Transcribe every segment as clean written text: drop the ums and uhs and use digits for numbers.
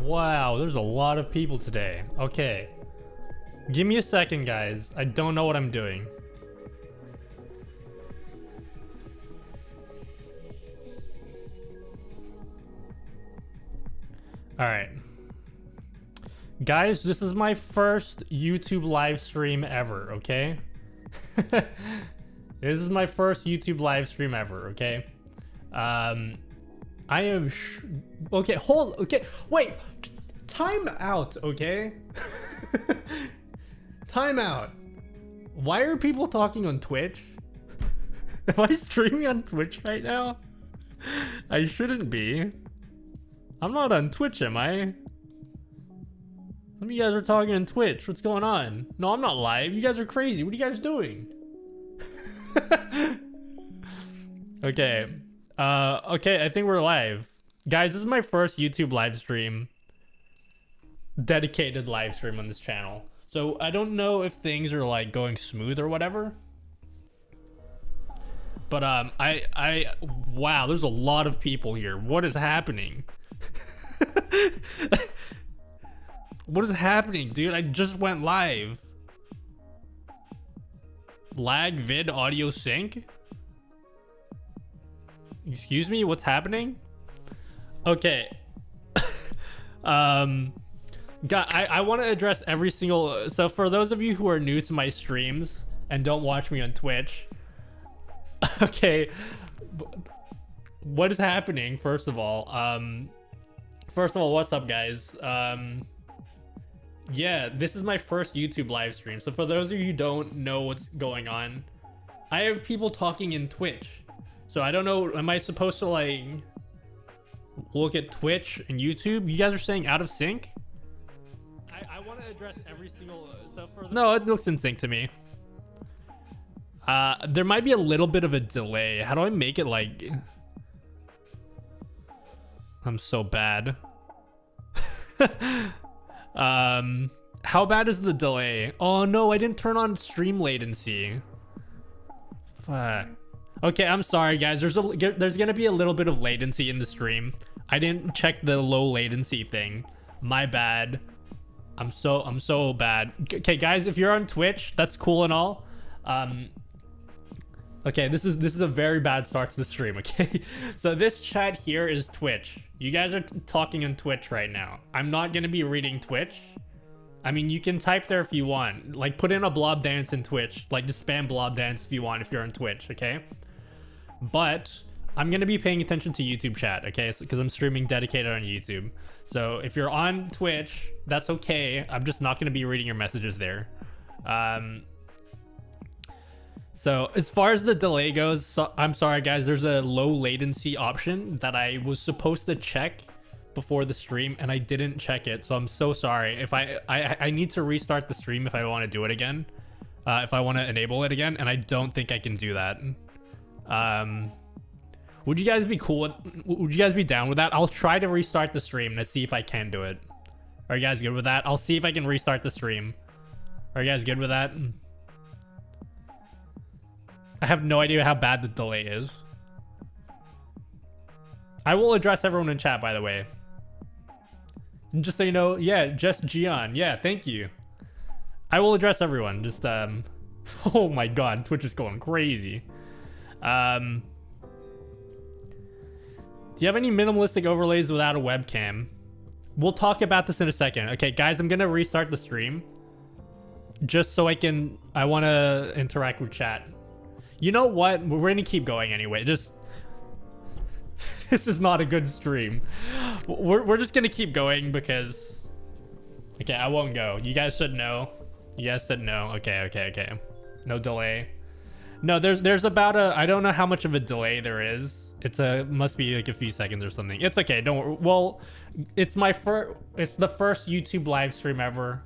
Wow, there's a lot of people today. Okay. Give me a second, guys. I don't know what I'm doing. Alright. Guys, this is my first YouTube live stream ever, okay? This is my first YouTube live stream ever, okay? I am okay, okay, wait, time out, okay? Time out. Why are people talking on Twitch? Am I streaming on Twitch right now? I shouldn't be. I'm not on Twitch, am I? Some of you guys are talking on Twitch. What's going on? No, I'm not live. You guys are crazy. What are you guys doing? Okay. Okay, I think we're live. Guys, this is my first YouTube live stream. Dedicated live stream on this channel. So I don't know if things are like going smooth or whatever. But wow, there's a lot of people here. What is happening? What is happening, dude? I just went live. Lag vid audio sync? Excuse me, what's happening? Okay. God, I want to address every single... So for those of you who are new to my streams and don't watch me on Twitch, okay, what is happening? First of all, what's up, guys? Yeah, this is my first YouTube live stream. So for those of you who don't know what's going on, I have people talking in Twitch. So I don't know, am I supposed to like look at Twitch and YouTube? You guys are saying out of sync? I want to address every single... No, it looks in sync to me. There might be a little bit of a delay. How do I make it like... I'm so bad. How bad is the delay? Oh no, I didn't turn on stream latency. Fuck. Okay, I'm sorry guys. There's gonna be a little bit of latency in the stream. I didn't check the low latency thing. My bad. I'm so bad. Okay, guys, if you're on Twitch, that's cool and all. Okay, this is a very bad start to the stream, okay? So this chat here is Twitch. You guys are talking on Twitch right now. I'm not gonna be reading Twitch. I mean, you can type there if you want. Like, put in a blob dance in Twitch. Like, just spam blob dance if you want if you're on Twitch, okay? But I'm gonna be paying attention to YouTube chat, okay? Because I'm streaming dedicated on YouTube. So if you're on Twitch, that's okay. I'm just not gonna be reading your messages there. So as far as the delay goes, I'm sorry guys, there's a low latency option that I was supposed to check before the stream and I didn't check it. So I'm so sorry. If I need to restart the stream if I want to do it again, if I want to enable it again, and I don't think I can do that. Would you guys be cool with, would you guys be down with that? I'll try to restart the stream to see if I can do it. Are you guys good with that? I'll see if I can restart the stream. Are you guys good with that? I have no idea how bad the delay is. I will address everyone in chat, by the way. And just so you know, yeah, just Gian. Yeah, thank you. I will address everyone. Just, oh my god, Twitch is going crazy. Do you have any minimalistic overlays without a webcam? We'll talk about this in a second. Okay, guys, I'm gonna restart the stream. Just so I want to interact with chat. You know what? We're gonna keep going anyway. Just... this is not a good stream. We're just gonna keep going because... Okay, I won't go. You guys should know. You guys said no. Okay. No delay. No, there's about a, I don't know how much of a delay there is. It's a, must be like a few seconds or something. It's okay, don't worry. Well, it's the first YouTube live stream ever.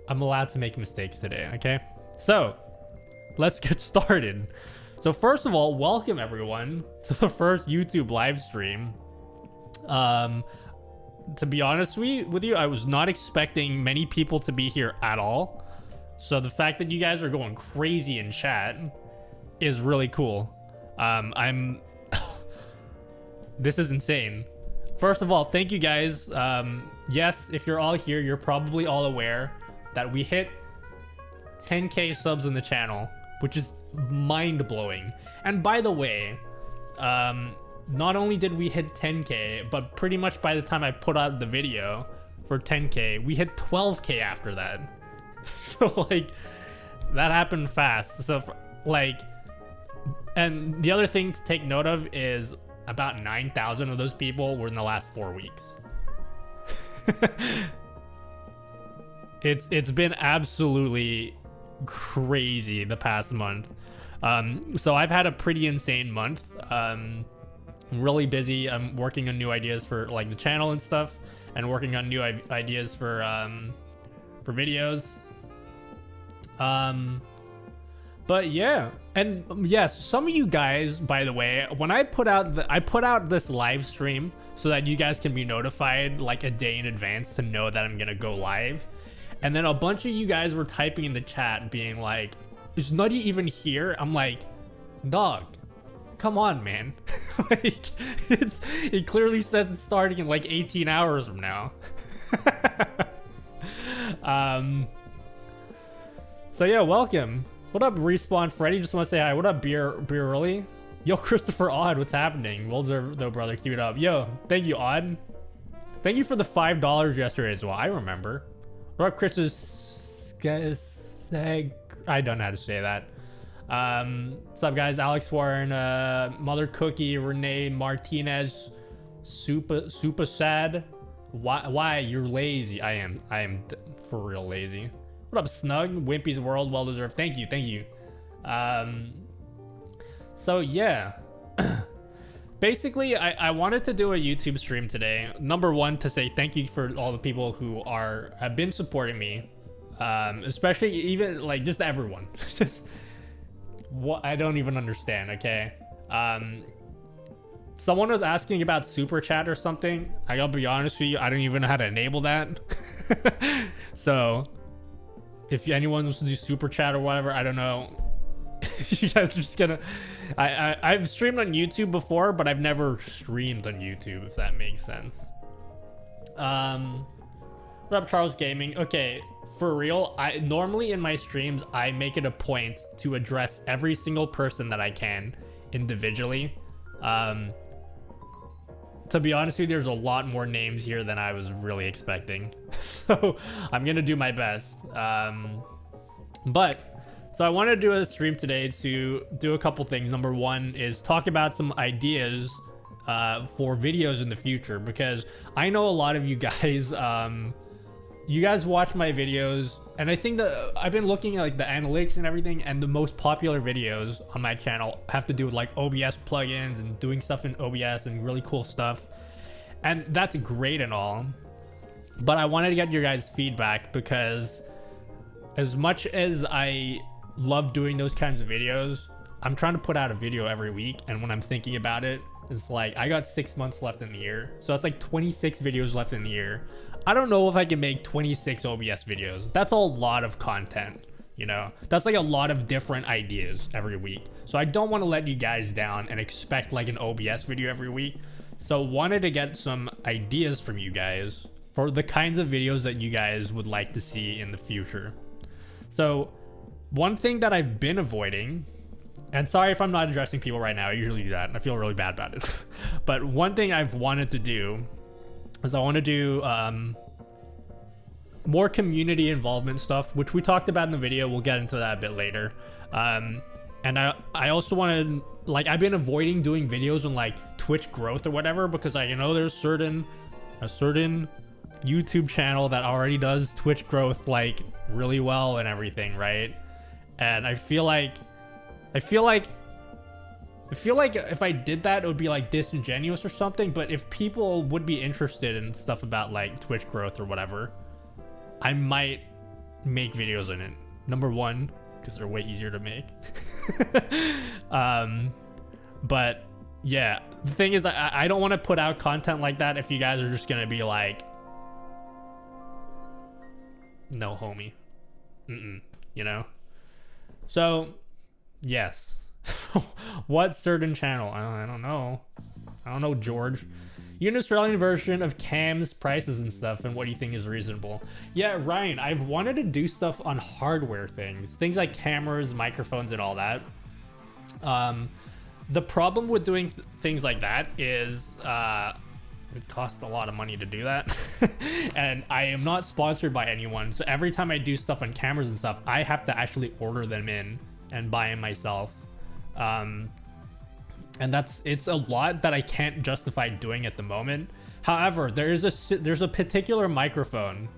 I'm allowed to make mistakes today, okay? So, let's get started. So first of all, welcome everyone to the first YouTube live stream. To be honest with you, I was not expecting many people to be here at all. So the fact that you guys are going crazy in chat is really cool. This is insane. First of all, thank you guys. Yes, if you're all here, you're probably all aware that we hit 10K subs in the channel, which is mind-blowing. And by the way, not only did we hit 10K, but pretty much by the time I put out the video for 10K, we hit 12K after that. So like, that happened fast. So like, and the other thing to take note of is about 9,000 of those people were in the last 4 weeks. It's been absolutely crazy the past month. So I've had a pretty insane month. I'm really busy. I'm working on new ideas for like the channel and stuff, and working on new ideas for videos. But yeah, and yes, some of you guys, by the way, when I put out this live stream so that you guys can be notified like a day in advance to know that I'm gonna go live. And then a bunch of you guys were typing in the chat being like, is Nutty even here? I'm like, dog, come on, man. Like, it clearly says it's starting in like 18 hours from now. So yeah, welcome. What up, Respawn Freddy? Just want to say hi. What up, Beer Early? Yo, Christopher Odd, what's happening? Well deserved though, brother. Keep it up. Yo, thank you, Odd. Thank you for the $5 yesterday as well. I remember. What up, Chris's? I don't know how to say that. What's up, guys? Alex Warren, Mother Cookie, Renee Martinez, super sad. Why you're lazy? I am for real lazy. What up, Snug? Wimpy's World, well deserved. Thank you. So yeah, basically I wanted to do a YouTube stream today. Number one, to say thank you for all the people who have been supporting me, especially even like just everyone. Just what I don't even understand. Okay, someone was asking about super chat or something. I gotta be honest with you, I don't even know how to enable that. So if anyone wants to do super chat or whatever, I don't know. You guys are just gonna, I've streamed on YouTube before, but I've never streamed on YouTube, if that makes sense. What up, Charles Gaming? Okay, for real, normally in my streams I make it a point to address every single person that I can individually. To be honest with you, there's a lot more names here than I was really expecting. So I'm gonna do my best. So I want to do a stream today to do a couple things. Number one is talk about some ideas for videos in the future, because I know a lot of you guys, you guys watch my videos, and I think that I've been looking at like the analytics and everything, and the most popular videos on my channel have to do with like OBS plugins and doing stuff in OBS and really cool stuff. And that's great and all, but I wanted to get your guys' feedback, because as much as I love doing those kinds of videos, I'm trying to put out a video every week, and when I'm thinking about it, it's like I got 6 months left in the year, so that's like 26 videos left in the year. I don't know if I can make 26 OBS videos. That's a lot of content, you know? That's like a lot of different ideas every week. So I don't want to let you guys down and expect like an OBS video every week. So wanted to get some ideas from you guys for the kinds of videos that you guys would like to see in the future. So one thing that I've been avoiding, and sorry if I'm not addressing people right now, I usually do that and I feel really bad about it. But one thing I've wanted to do is I want to do more community involvement stuff, which we talked about in the video. We'll get into that a bit later. And I also wanted, like, I've been avoiding doing videos on like Twitch growth or whatever, because I know there's a certain YouTube channel that already does Twitch growth like really well and everything, right? And I feel like I feel like if I did that, it would be like disingenuous or something. But if people would be interested in stuff about like Twitch growth or whatever, I might make videos in it. Number one, because they're way easier to make. But yeah, the thing is, I don't want to put out content like that if you guys are just gonna be like, no homie, you know. So yes. What certain channel? I don't know. I don't know, George. You an Australian version of Cam's prices and stuff, and what do you think is reasonable? Yeah, Ryan, I've wanted to do stuff on hardware things like cameras, microphones, and all that. The problem with doing things like that is it costs a lot of money to do that. And I am not sponsored by anyone, so every time I do stuff on cameras and stuff, I have to actually order them in and buy them myself. And it's a lot that I can't justify doing at the moment. However, there's a particular microphone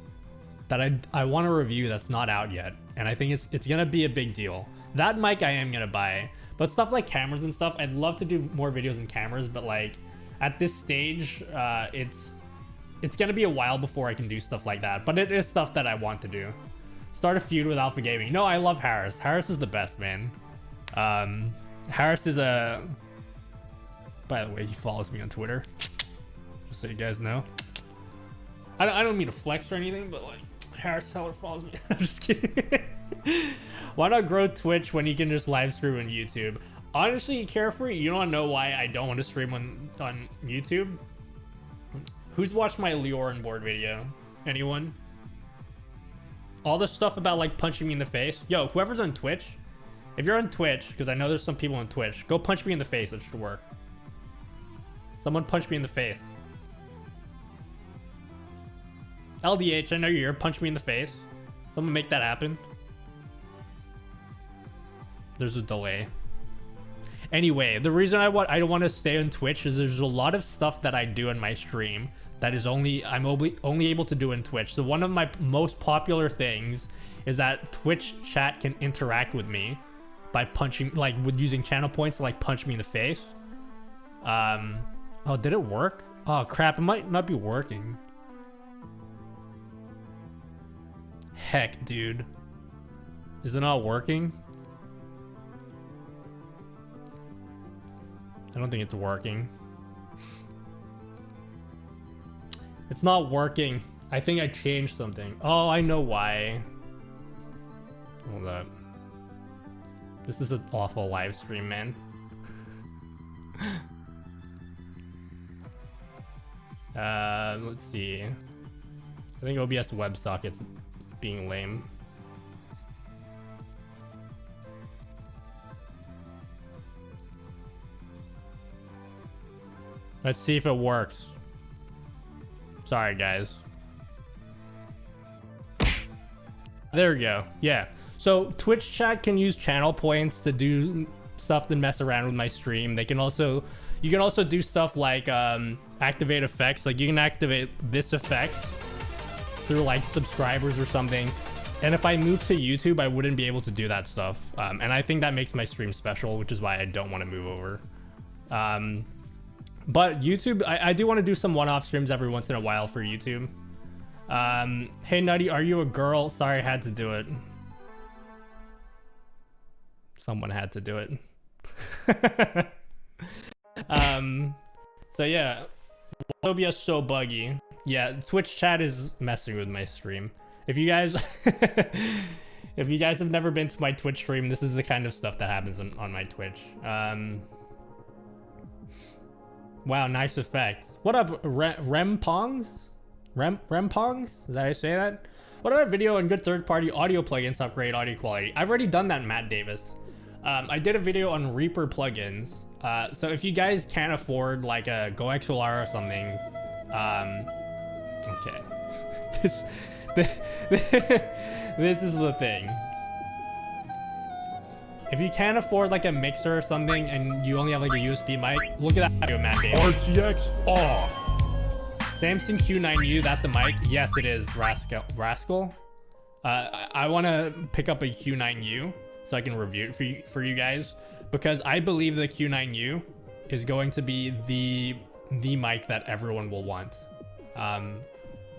that I want to review that's not out yet, and I think it's gonna be a big deal. That mic I am gonna buy, but stuff like cameras and stuff, I'd love to do more videos in cameras, but like at this stage, it's gonna be a while before I can do stuff like that. But it is stuff that I want to do. Start a feud with Alpha Gaming. No, I love Harris. Harris is the best, man. Harris is a... By the way, he follows me on Twitter. Just so you guys know. I don't mean to flex or anything, but like, Harris Heller follows me. I'm just kidding. Why not grow Twitch when you can just live stream on YouTube? Honestly, Carefree, you don't know why I don't want to stream on YouTube? Who's watched my Leorin board video? Anyone? All the stuff about like punching me in the face. Yo, whoever's on Twitch, if you're on Twitch, because I know there's some people on Twitch, go punch me in the face. It should work. Someone punch me in the face. LDH, I know you're here. Punch me in the face. Someone make that happen. There's a delay. Anyway, the reason I don't want to stay on Twitch is there's a lot of stuff that I do in my stream that is only able to do in Twitch. So one of my most popular things is that Twitch chat can interact with me by punching, like with using channel points to like punch me in the face. Oh, did it work? Oh crap, it might not be working. Heck, dude. Is it not working? I don't think it's working. It's not working. I think I changed something. Oh, I know why. Hold up. This is an awful live stream, man. Let's see. I think OBS WebSocket's being lame. Let's see if it works. Sorry, guys. There we go. Yeah. So Twitch chat can use channel points to do stuff to mess around with my stream. You can also do stuff like activate effects. Like you can activate this effect through like subscribers or something. And if I move to YouTube, I wouldn't be able to do that stuff. And I think that makes my stream special, which is why I don't want to move over. But YouTube, I do want to do some one-off streams every once in a while for YouTube. Hey Nutty, are you a girl? Sorry, I had to do it. Someone had to do it. So yeah, OBS so buggy. Yeah, Twitch chat is messing with my stream. If you guys if you guys have never been to my Twitch stream, this is the kind of stuff that happens on my Twitch. Wow, nice effect. What up, Rempongs? Rempongs? Did I say that? What about video and good third-party audio plugins to upgrade audio quality? I've already done that, Matt Davis. I did a video on Reaper plugins. So if you guys can't afford like a Go XLR or something, okay. This is the thing. If you can't afford like a mixer or something and you only have like a USB mic, look at that video, Matt Davis. RTX off. Samsung Q9U, that's the mic. Yes, it is, Rascal. I want to pick up a Q9U. so I can review it for you guys, because I believe the Q9U is going to be the mic that everyone will want.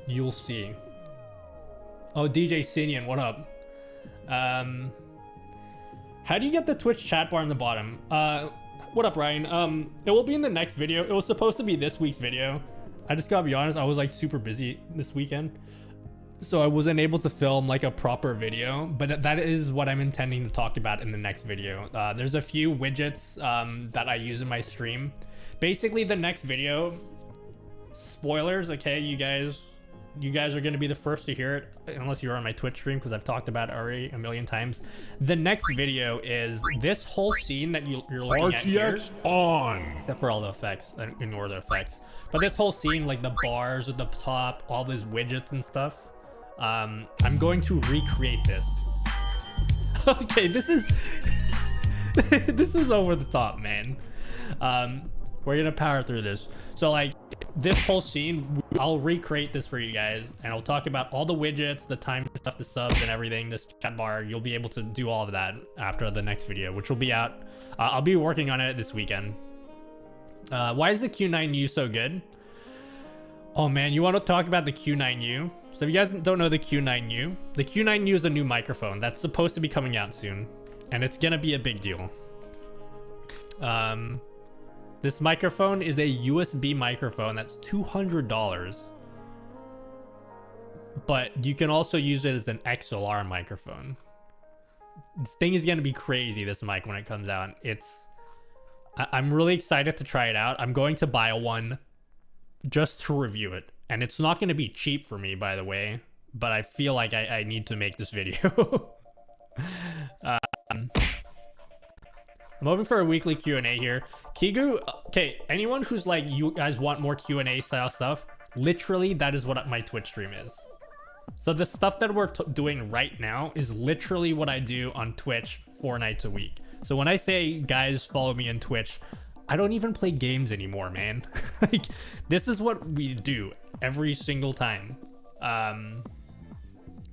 You'll see. Oh, DJ Sinian, what up? How do you get the Twitch chat bar on the bottom? What up, Ryan? It will be in the next video. It was supposed to be this week's video. I just gotta be honest, I was like super busy this weekend, so I wasn't able to film like a proper video, but that is what I'm intending to talk about in the next video. There's a few widgets that I use in my stream. Basically, the next video, spoilers, okay, you guys are going to be the first to hear it, unless you're on my Twitch stream, because I've talked about it already a million times. The next video is this whole scene that you're looking at here. RTX on! Except for all the effects, ignore the effects. But this whole scene, like the bars at the top, all these widgets and stuff, I'm going to recreate this. Okay, this is this is over the top, man. We're gonna power through this. So like this whole scene, I'll recreate this for you guys, and I'll talk about all the widgets, the time stuff, the subs and everything, this chat bar. You'll be able to do all of that after the next video, which will be out. I'll be working on it this weekend. Why is the Q9U so good? Oh man, you want to talk about the Q9U? So if you guys don't know the Q9U is a new microphone that's supposed to be coming out soon, and it's gonna be a big deal. This microphone is a USB microphone that's $200, but you can also use it as an XLR microphone. This thing is gonna be crazy, this mic, when it comes out. I'm really excited to try it out. I'm going to buy one just to review it, and it's not going to be cheap for me, by the way, but I feel like I need to make this video. I'm hoping for a weekly Q&A here. Kigu, okay, anyone who's like, you guys want more Q&A style stuff, literally that is what my Twitch stream is. So the stuff that we're doing right now is literally what I do on Twitch 4 nights a week. So when I say, guys, follow me on Twitch, I don't even play games anymore, man. Like, this is what we do every single time.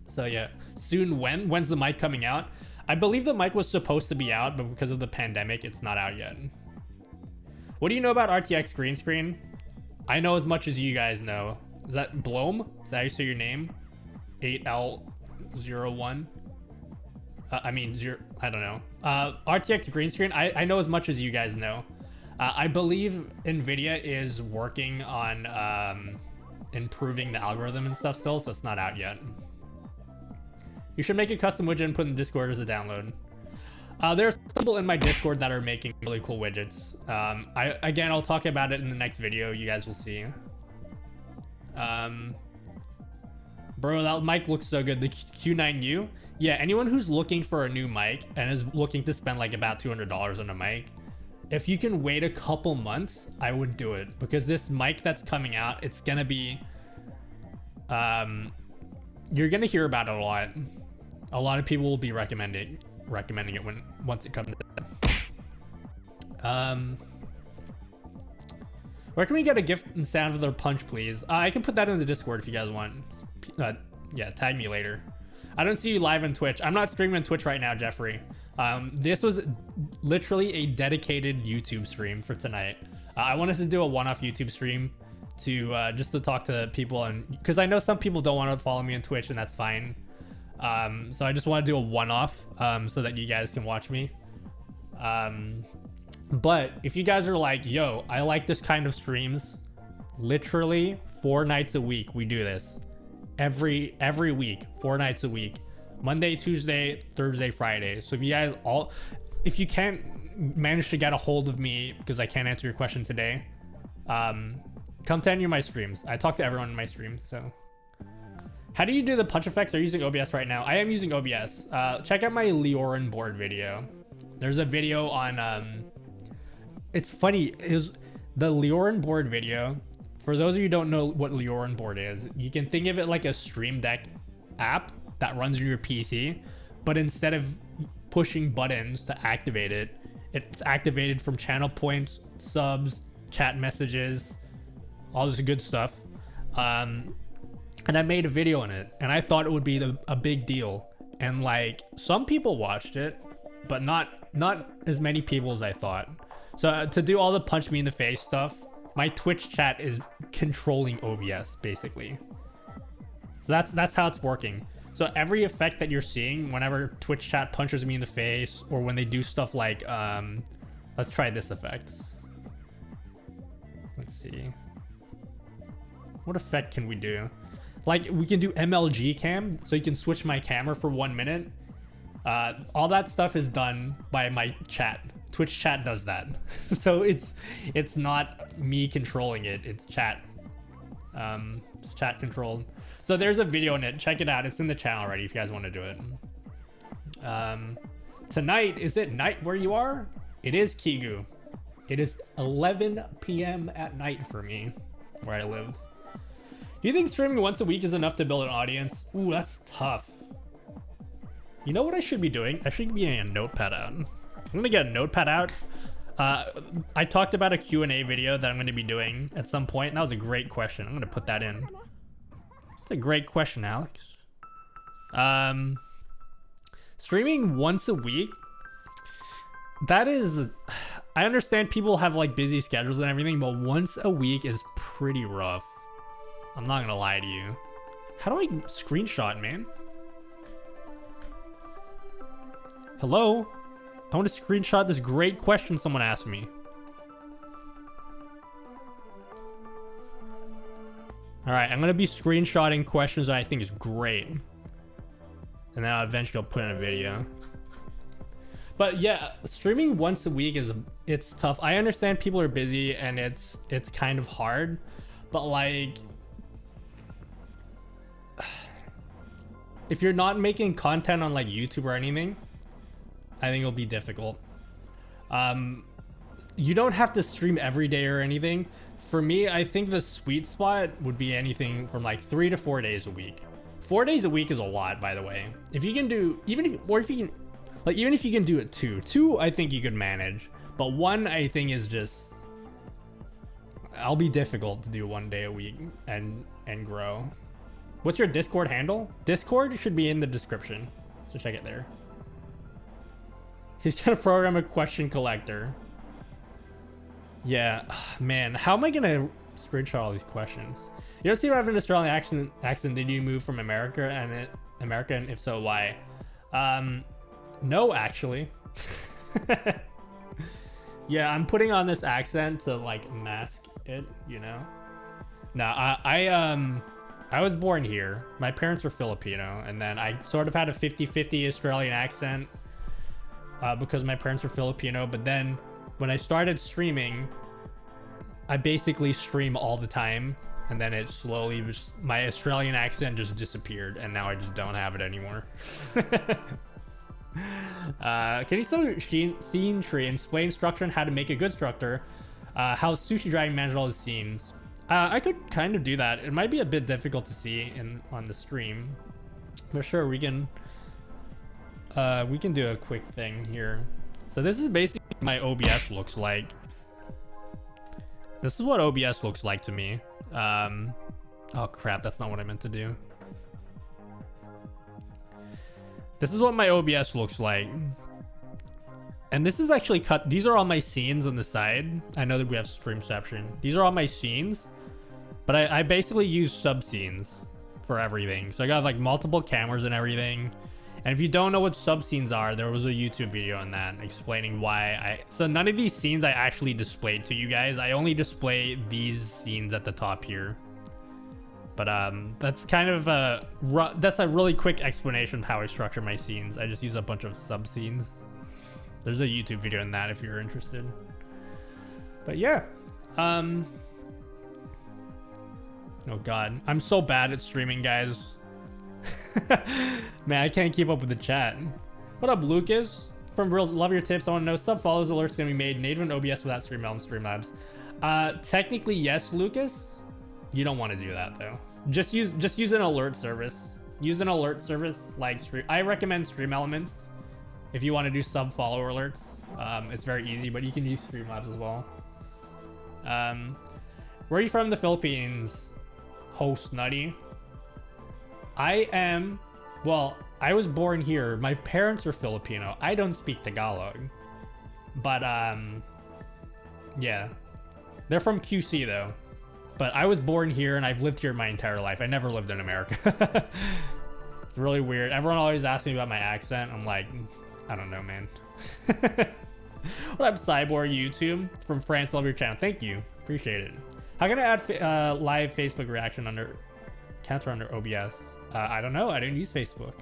So yeah, soon. When's the mic coming out? I believe the mic was supposed to be out, but because of the pandemic, it's not out yet. What do you know about RTX green screen? I know as much as you guys know. Is that Blom? Is that how you say your name? 8L01? I mean, I don't know. RTX green screen, I know as much as you guys know. I believe NVIDIA is working on improving the algorithm and stuff still, so it's not out yet. You should make a custom widget and put in Discord as a download. There's people in my Discord that are making really cool widgets. Again, I'll talk about it in the next video. You guys will see. Bro, that mic looks so good. The Q9U. Yeah, anyone who's looking for a new mic and is looking to spend like about $200 on a mic, if you can wait a couple months, I would do it, because this mic that's coming out, it's gonna be, you're gonna hear about it a lot. A lot of people will be recommending it once it comes out. Where can we get a gift and sound of their punch, please? I can put that in the Discord if you guys want. Yeah, tag me later. I don't see you live on Twitch. I'm not streaming on Twitch right now, Jeffrey. This was literally a dedicated YouTube stream for tonight. I wanted to do a one-off YouTube stream to just to talk to people, and because I know some people don't want to follow me on Twitch, and that's fine. So I just want to do a one-off so that you guys can watch me. But if you guys are like, yo, I like this kind of streams, literally 4 nights a week we do this. Every week, 4 nights a week. Monday, Tuesday, Thursday, Friday. So if you guys if you can't manage to get a hold of me because I can't answer your question today, come to any of my streams. I talk to everyone in my streams. So how do you do the punch effects? Are you using OBS right now? I am using OBS. Check out my Leorin board video. There's a video on it's funny, is the Leorin board video. For those of you who don't know what Leorin board is, you can think of it like a Stream Deck app that runs on your PC, but instead of pushing buttons to activate it, it's activated from channel points, subs, chat messages, all this good stuff. And I made a video on it, and I thought it would be a big deal. And like, some people watched it, but not as many people as I thought. So to do all the punch me in the face stuff, my Twitch chat is controlling OBS basically. So that's how it's working. So every effect that you're seeing whenever Twitch chat punches me in the face, or when they do stuff like let's try this effect. Let's see. What effect can we do? Like, we can do MLG cam, so you can switch my camera for 1 minute. All that stuff is done by my chat. Twitch chat does that. So it's not me controlling it, it's chat. It's chat controlled. So there's a video in it, check it out. It's in the channel already if you guys want to do it. Tonight, is it night where you are? It is, Kigu. It is 11 p.m. at night for me, where I live. Do you think streaming once a week is enough to build an audience? Ooh, that's tough. You know what I should be doing? I should be getting a notepad out. I'm gonna get a notepad out. I talked about a Q&A video that I'm gonna be doing at some point, and that was a great question. I'm gonna put that in. It's a great question, Alex. Streaming once a week, that is... I understand people have like busy schedules and everything, but once a week is pretty rough. I'm not gonna lie to you. How do I screenshot, man? Hello? I want to screenshot this great question someone asked me. Alright, I'm gonna be screenshotting questions that I think is great. And then I'll eventually put in a video. But yeah, streaming once a week it's tough. I understand people are busy and it's kind of hard, but like, if you're not making content on like YouTube or anything, I think it'll be difficult. You don't have to stream every day or anything. For me, I think the sweet spot would be anything from like 3 to 4 days a week. 4 days a week is a lot, by the way. If you can do, even if you can do it two, I think you could manage. But 1, I think is just, I'll be difficult to do 1 day a week and grow. What's your Discord handle? Discord should be in the description, so check it there. He's gonna program a question collector. Yeah, man, how am I gonna screenshot all these questions? You don't seem to have an Australian accent. Did you move from America, and if so, why? No, actually. Yeah, I'm putting on this accent to like mask it, you know. Now, I was born here. My parents were Filipino, and then I sort of had a 50-50 Australian accent because my parents were Filipino. But then when I started streaming, I basically stream all the time, and then it slowly just, my Australian accent just disappeared, and now I just don't have it anymore. Can you show scene tree and explain structure and how to make a good structure? How Sushi Dragon managed all his scenes. I could kind of do that. It might be a bit difficult to see on the stream, but sure, we can do a quick thing here. So this is basically what my OBS looks like. This is what OBS looks like to me. Oh crap, that's not what I meant to do. This is what my OBS looks like. And this is actually cut. These are all my scenes on the side. I know that we have Streamception. These are all my scenes, but I basically use sub scenes for everything. So I got like multiple cameras and everything. And if you don't know what sub scenes are, there was a YouTube video on that explaining why so none of these scenes I actually displayed to you guys. I only display these scenes at the top here. But that's kind of that's a really quick explanation of how I structure my scenes. I just use a bunch of sub scenes. There's a YouTube video on that if you're interested. But yeah. Oh god, I'm so bad at streaming, guys. Man, I can't keep up with the chat. What up, Lucas? From Real, love your tips. I want to know, sub follows alerts gonna be made native in OBS without StreamYard and Streamlabs. Technically yes, Lucas. You don't want to do that though. Just use an alert service. Use an alert service like Stream. I recommend Stream Elements if you want to do sub follow alerts. It's very easy, but you can use Streamlabs as well. Where are you from? The Philippines, host Nutty. I am, well, I was born here. My parents are Filipino. I don't speak Tagalog. But, yeah. They're from QC, though. But I was born here, and I've lived here my entire life. I never lived in America. It's really weird. Everyone always asks me about my accent. I'm like, I don't know, man. What up, Cyborg YouTube? From France, love your channel. Thank you. Appreciate it. How can I add live Facebook reaction under... counter under OBS? I don't know. I didn't use Facebook.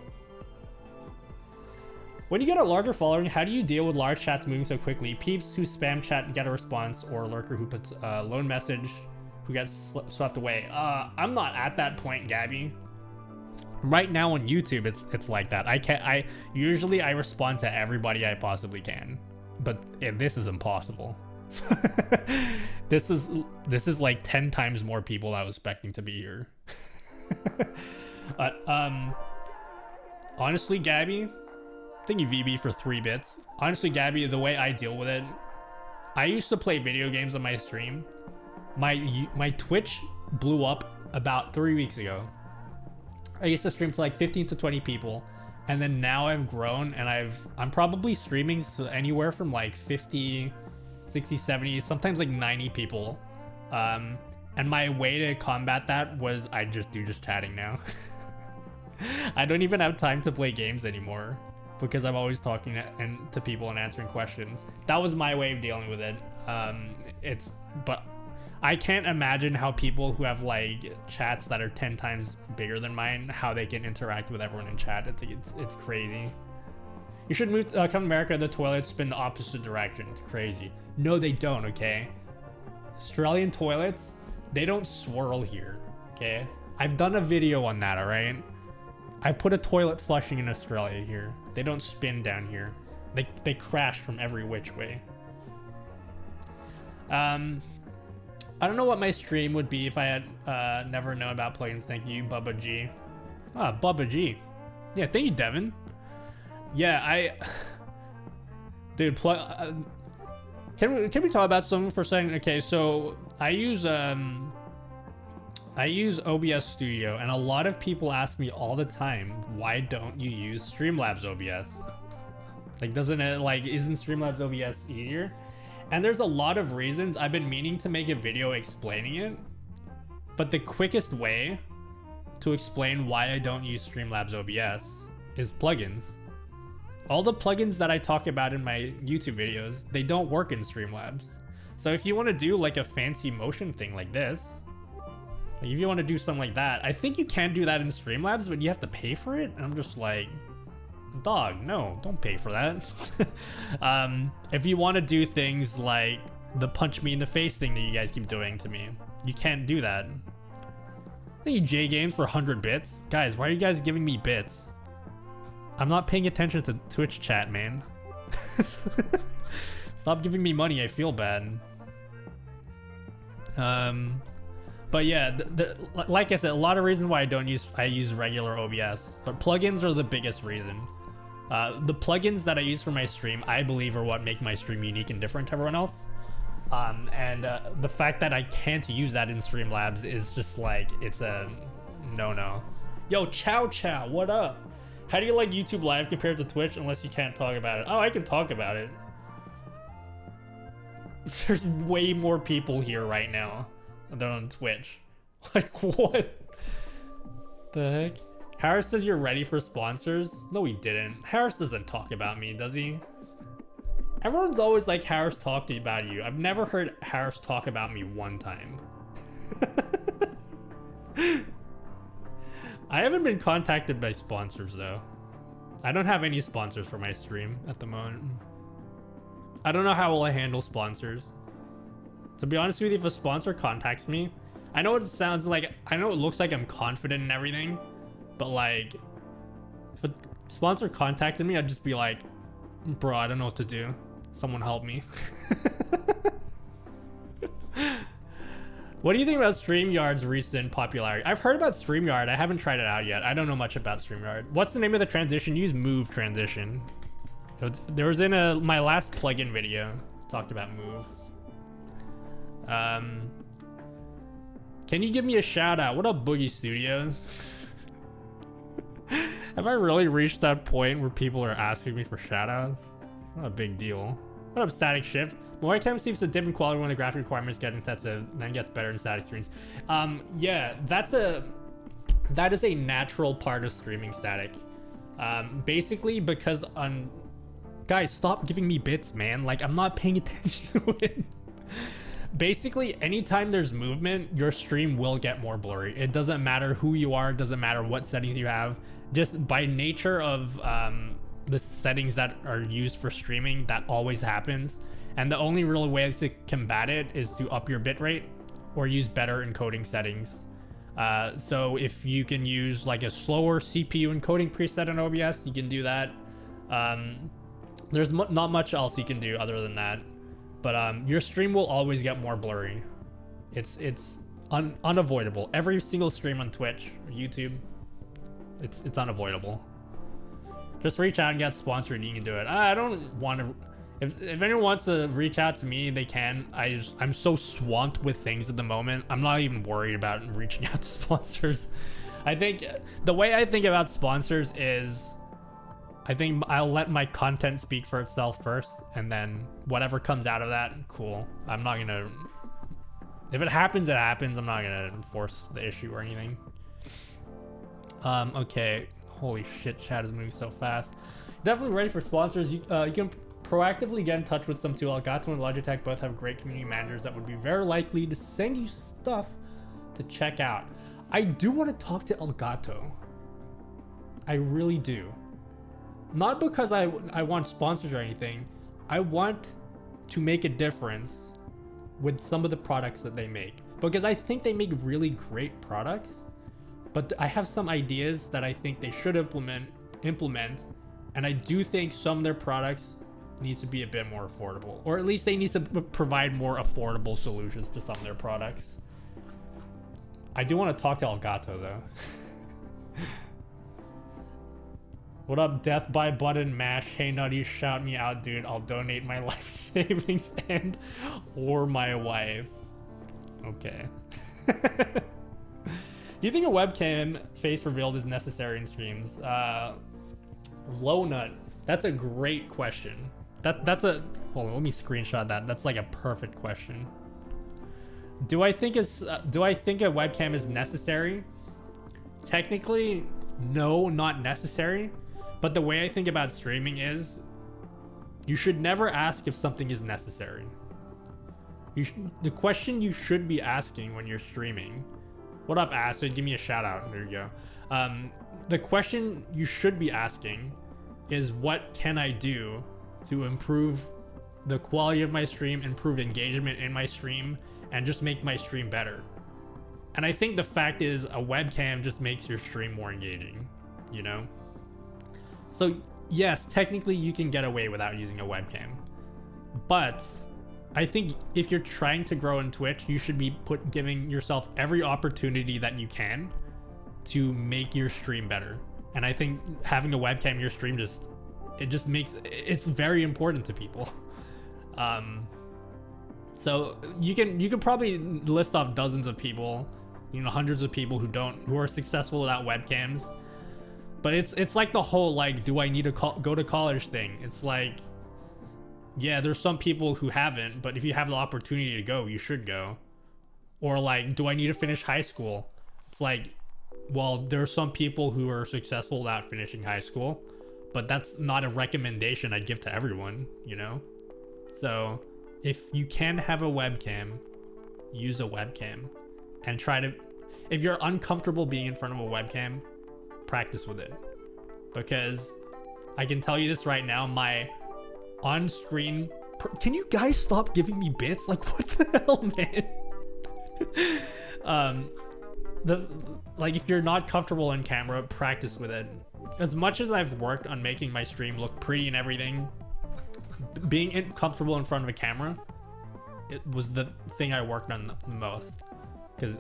When you get a larger following, how do you deal with large chats moving so quickly? Peeps who spam chat and get a response, or lurker who puts a lone message who gets swept away. I'm not at that point, Gabby. Right now on YouTube, it's like that. I usually respond to everybody I possibly can, but this is impossible. This is like 10 times more people I was expecting to be here. But honestly, Gabby, thank you VB for 3 bits. Honestly, Gabby, the way I deal with it, I used to play video games on my stream. My Twitch blew up about 3 weeks ago. I used to stream to like 15 to 20 people, and then now I've grown and I'm probably streaming to anywhere from like 50, 60, 70, sometimes like 90 people. And my way to combat that was I just do chatting now. I don't even have time to play games anymore because I'm always talking to people and answering questions. That was my way of dealing with it. But I can't imagine how people who have like chats that are 10 times bigger than mine, how they can interact with everyone in chat. It's crazy. You should come to America. The toilets spin the opposite direction. It's crazy. No, they don't. Okay. Australian toilets, they don't swirl here. Okay. I've done a video on that. All right. I put a toilet flushing in Australia here. They don't spin down here. They crash from every which way. I don't know what my stream would be if I had never known about plugins. Thank you, Bubba G. Ah, Bubba G. Yeah, thank you, Devin. Yeah, dude, can we talk about something for a second? Okay, so I use OBS Studio, and a lot of people ask me all the time, why don't you use Streamlabs OBS? Like, isn't Streamlabs OBS easier? And there's a lot of reasons. I've been meaning to make a video explaining it, but the quickest way to explain why I don't use Streamlabs OBS is plugins. All the plugins that I talk about in my YouTube videos, they don't work in Streamlabs. So if you want to do like a fancy motion thing like this, like if you want to do something like that, I think you can do that in Streamlabs, but you have to pay for it. And I'm just like, dog, no, don't pay for that. If you want to do things like the punch me in the face thing that you guys keep doing to me, you can't do that. Thank you, J Games, for 100 bits. Guys, why are you guys giving me bits? I'm not paying attention to Twitch chat, man. Stop giving me money, I feel bad. But yeah, like I said, a lot of reasons why I use regular OBS, but plugins are the biggest reason. The plugins that I use for my stream, I believe, are what make my stream unique and different to everyone else. The fact that I can't use that in Streamlabs is just like, it's a no-no. Yo, Chow Chow, what up? How do you like YouTube Live compared to Twitch unless you can't talk about it? Oh, I can talk about it. There's way more people here right now than on Twitch. Like, what the heck? Harris says you're ready for sponsors. No, he didn't. Harris doesn't talk about me, does he? Everyone's always like, Harris talked about you. I've never heard Harris talk about me one time. I haven't been contacted by sponsors though. I don't have any sponsors for my stream at the moment. I don't know how will I handle sponsors. To be honest with you, if a sponsor contacts me, I know it sounds like, I know it looks like I'm confident in everything, but like, if a sponsor contacted me, I'd just be like, bro, I don't know what to do. Someone help me. What do you think about StreamYard's recent popularity? I've heard about StreamYard. I haven't tried it out yet. I don't know much about StreamYard. What's the name of the transition? Use Move transition. There was in my last plugin video, talked about Move. Can you give me a shout out? What up, Boogie Studios? Have I really reached that point where people are asking me for shoutouts? Not a big deal. What up, Static Shift? My webcam seems to dip in quality when the graphic requirements get intensive, then gets better in static screens. Yeah, that is a natural part of streaming static. Basically because guys, stop giving me bits, man. Like, I'm not paying attention to it. Basically, anytime there's movement, your stream will get more blurry. It doesn't matter who you are, it doesn't matter what settings you have. Just by nature of the settings that are used for streaming, that always happens. And the only real way to combat it is to up your bitrate or use better encoding settings. So if you can use like a slower CPU encoding preset in OBS, you can do that. There's not much else you can do other than that. But your stream will always get more blurry. It's unavoidable. Every single stream on Twitch or YouTube, it's unavoidable. Just reach out and get sponsored. You can do it. I don't want to. If anyone wants to reach out to me, they can. I'm so swamped with things at the moment. I'm not even worried about reaching out to sponsors. I think the way I think about sponsors is, I think I'll let my content speak for itself first, and then whatever comes out of that, cool. I'm not gonna. If it happens, it happens. I'm not gonna force the issue or anything. Okay. Holy shit, chat is moving so fast. Definitely ready for sponsors. You can proactively get in touch with some too. Elgato and Logitech both have great community managers that would be very likely to send you stuff to check out. I do want to talk to Elgato. I really do. Not because I want sponsors or anything. I want to make a difference with some of the products that they make, because I think they make really great products, but I have some ideas that I think they should implement, and I do think some of their products needs to be a bit more affordable, or at least they need to provide more affordable solutions to some of their products. I do want to talk to Elgato though. What up, Death by Button Mash? Hey Nutty, shout me out, dude. I'll donate my life savings and or my wife. Okay. Do you think a webcam face revealed is necessary in streams? Low Nut, that's a great question. That's a, hold on, let me screenshot that. That's like a perfect question. Do I think a webcam is necessary? Technically, no, not necessary. But the way I think about streaming is, you should never ask if something is necessary. The question you should be asking when you're streaming. What up, Acid? Give me a shout out. There you go. The question you should be asking is, what can I do to improve the quality of my stream, improve engagement in my stream, and just make my stream better? And I think the fact is, a webcam just makes your stream more engaging, you know? So yes, technically you can get away without using a webcam, but I think if you're trying to grow in Twitch, you should be giving yourself every opportunity that you can to make your stream better. And I think having a webcam in your stream it's very important to people. So you can probably list off dozens of people, you know, hundreds of people who are successful without webcams. But it's like the whole, like, do I need to go to college thing. It's like, yeah, there's some people who haven't, but if you have the opportunity to go, you should go. Or like, do I need to finish high school? It's like, well, there are some people who are successful without finishing high school, but that's not a recommendation I'd give to everyone, you know? So if you can have a webcam, use a webcam, and if you're uncomfortable being in front of a webcam, practice with it. Because I can tell you this right now, my on-screen can you guys stop giving me bits? Like, what the hell, man? Like, if you're not comfortable on camera, practice with it. As much as I've worked on making my stream look pretty and everything, being comfortable in front of a camera, it was the thing I worked on the most. Because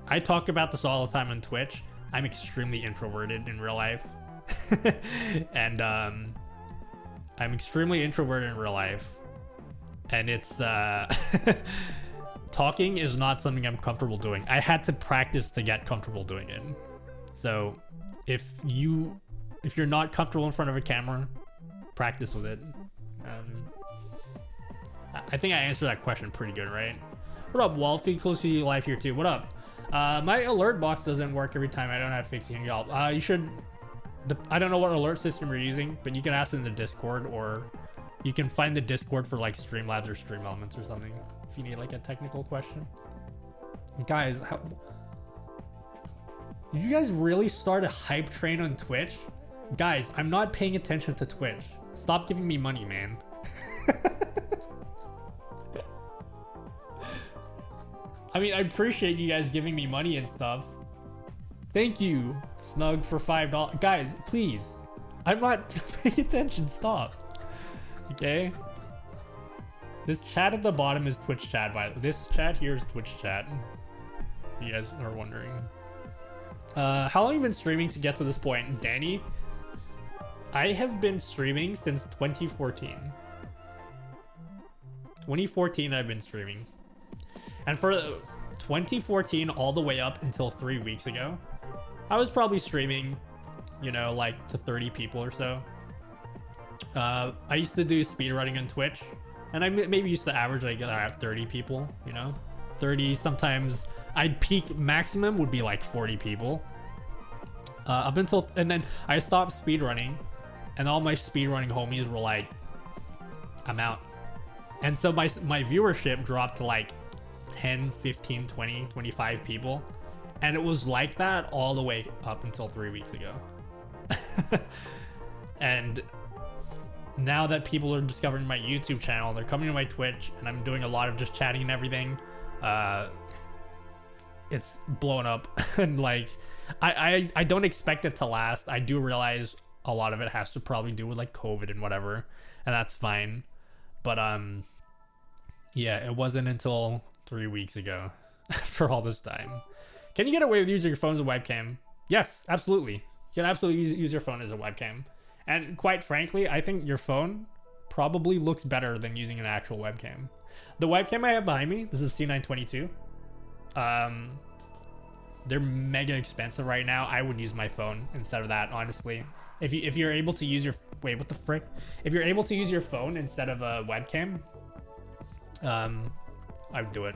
I talk about this all the time on Twitch. I'm extremely introverted in real life. And I'm extremely introverted in real life. And it's talking is not something I'm comfortable doing. I had to practice to get comfortable doing it. So if you if you're not comfortable in front of a camera, practice with it. I think I answered that question pretty good, right? What up, Wolfie? Close to you live here too. What up? My alert box doesn't work every time. I don't have fixing help. You should. I don't know what alert system you're using, but you can ask in the Discord, or you can find the Discord for like Streamlabs or Stream Elements or something if you need like a technical question. Guys, did you guys really start a hype train on Twitch? Guys, I'm not paying attention to Twitch. Stop giving me money, man. I mean, I appreciate you guys giving me money and stuff. Thank you, Snug, for $5. Guys, please. I'm not paying attention. Stop. Okay? This chat at the bottom is Twitch chat, by the way. This chat here is Twitch chat. If you guys are wondering. How long have you been streaming to get to this point? Danny? I have been streaming since 2014. 2014 I've been streaming. And for 2014 all the way up until 3 weeks ago, I was probably streaming, you know, like to 30 people or so. I used to do speedrunning on Twitch, and I maybe used to average like 30 people, you know, 30. Sometimes I'd peak maximum would be like 40 people. Up until, and then I stopped speedrunning, and all my speedrunning homies were like, I'm out. And so my viewership dropped to like 10, 15, 20, 25 people. And it was like that all the way up until 3 weeks ago. And now that people are discovering my YouTube channel, they're coming to my Twitch, and I'm doing a lot of just chatting and everything. It's blown up. And like, I don't expect it to last. I do realize a lot of it has to probably do with like COVID and whatever, and that's fine. But yeah, it wasn't until 3 weeks ago for all this time. Can you get away with using your phone as a webcam? Yes, absolutely. You can absolutely use your phone as a webcam. And quite frankly, I think your phone probably looks better than using an actual webcam. The webcam I have behind me, this is C922. They're mega expensive right now. I would use my phone instead of that, honestly. If you're able to use your, wait, what the frick? If you're able to use your phone instead of a webcam, I would do it.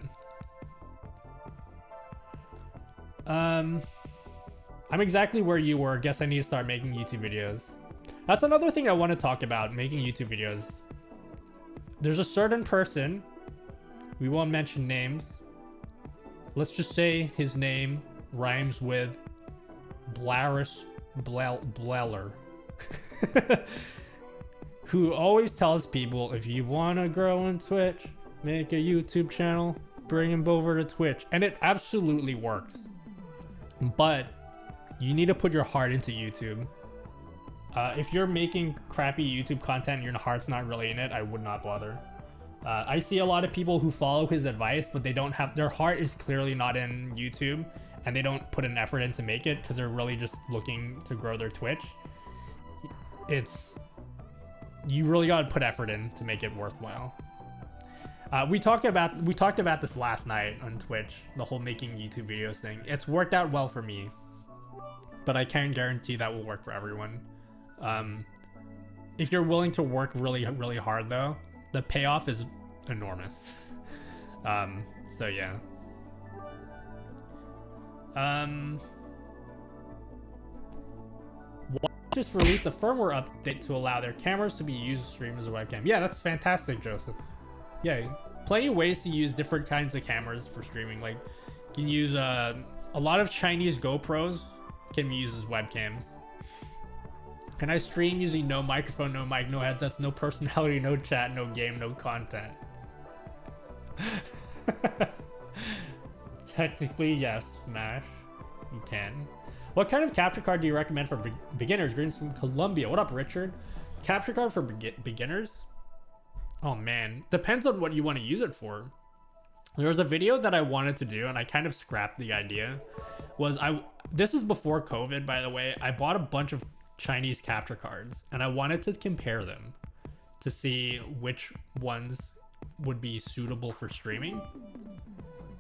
I'm exactly where you were. Guess I need to start making YouTube videos. That's another thing I want to talk about, making YouTube videos. There's a certain person, we won't mention names. Let's just say his name rhymes with Blaris Bleller. Who always tells people, if you want to grow on Twitch, make a YouTube channel, bring him over to Twitch. And it absolutely works. But you need to put your heart into YouTube. If you're making crappy YouTube content and your heart's not really in it, I would not bother. I see a lot of people who follow his advice, but they don't have, their heart is clearly not in YouTube, and they don't put an effort in to make it because they're really just looking to grow their Twitch. You really got to put effort in to make it worthwhile. We talked about this last night on Twitch, the whole making YouTube videos thing. It's worked out well for me, but I can't guarantee that will work for everyone. If you're willing to work really, really hard though, the payoff is enormous. So yeah. Just released a firmware update to allow their cameras to be used to stream as a webcam. Yeah, that's fantastic, Joseph. Yeah, plenty of ways to use different kinds of cameras for streaming. Like, you can use a lot of Chinese GoPros can be used as webcams. Can I stream using no microphone, no mic, no headsets, no personality, no chat, no game, no content? Technically, yes, Smash. You can. What kind of capture card do you recommend for beginners? Greetings from Colombia. What up, Richard? Capture card for beginners? Oh man, depends on what you want to use it for. There was a video that I wanted to do and I kind of scrapped the idea. This is before COVID, by the way. I bought a bunch of Chinese capture cards and I wanted to compare them to see which ones would be suitable for streaming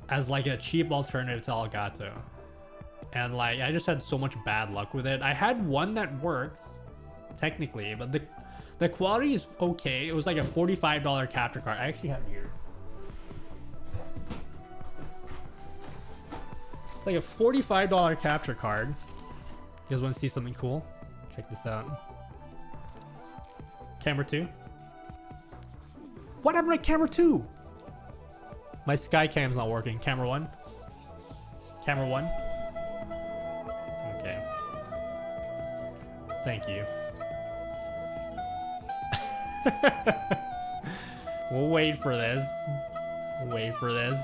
as like a cheap alternative to Elgato. And like, I just had so much bad luck with it. I had one that works, technically, but the quality is okay. It was like a $45 capture card. I actually have it here. It's like a $45 capture card. You guys want to see something cool? Check this out. Camera 2. What happened to camera 2? My Skycam's not working. Camera 1. Camera 1. Okay. Thank you. We'll wait for this. We'll wait for this.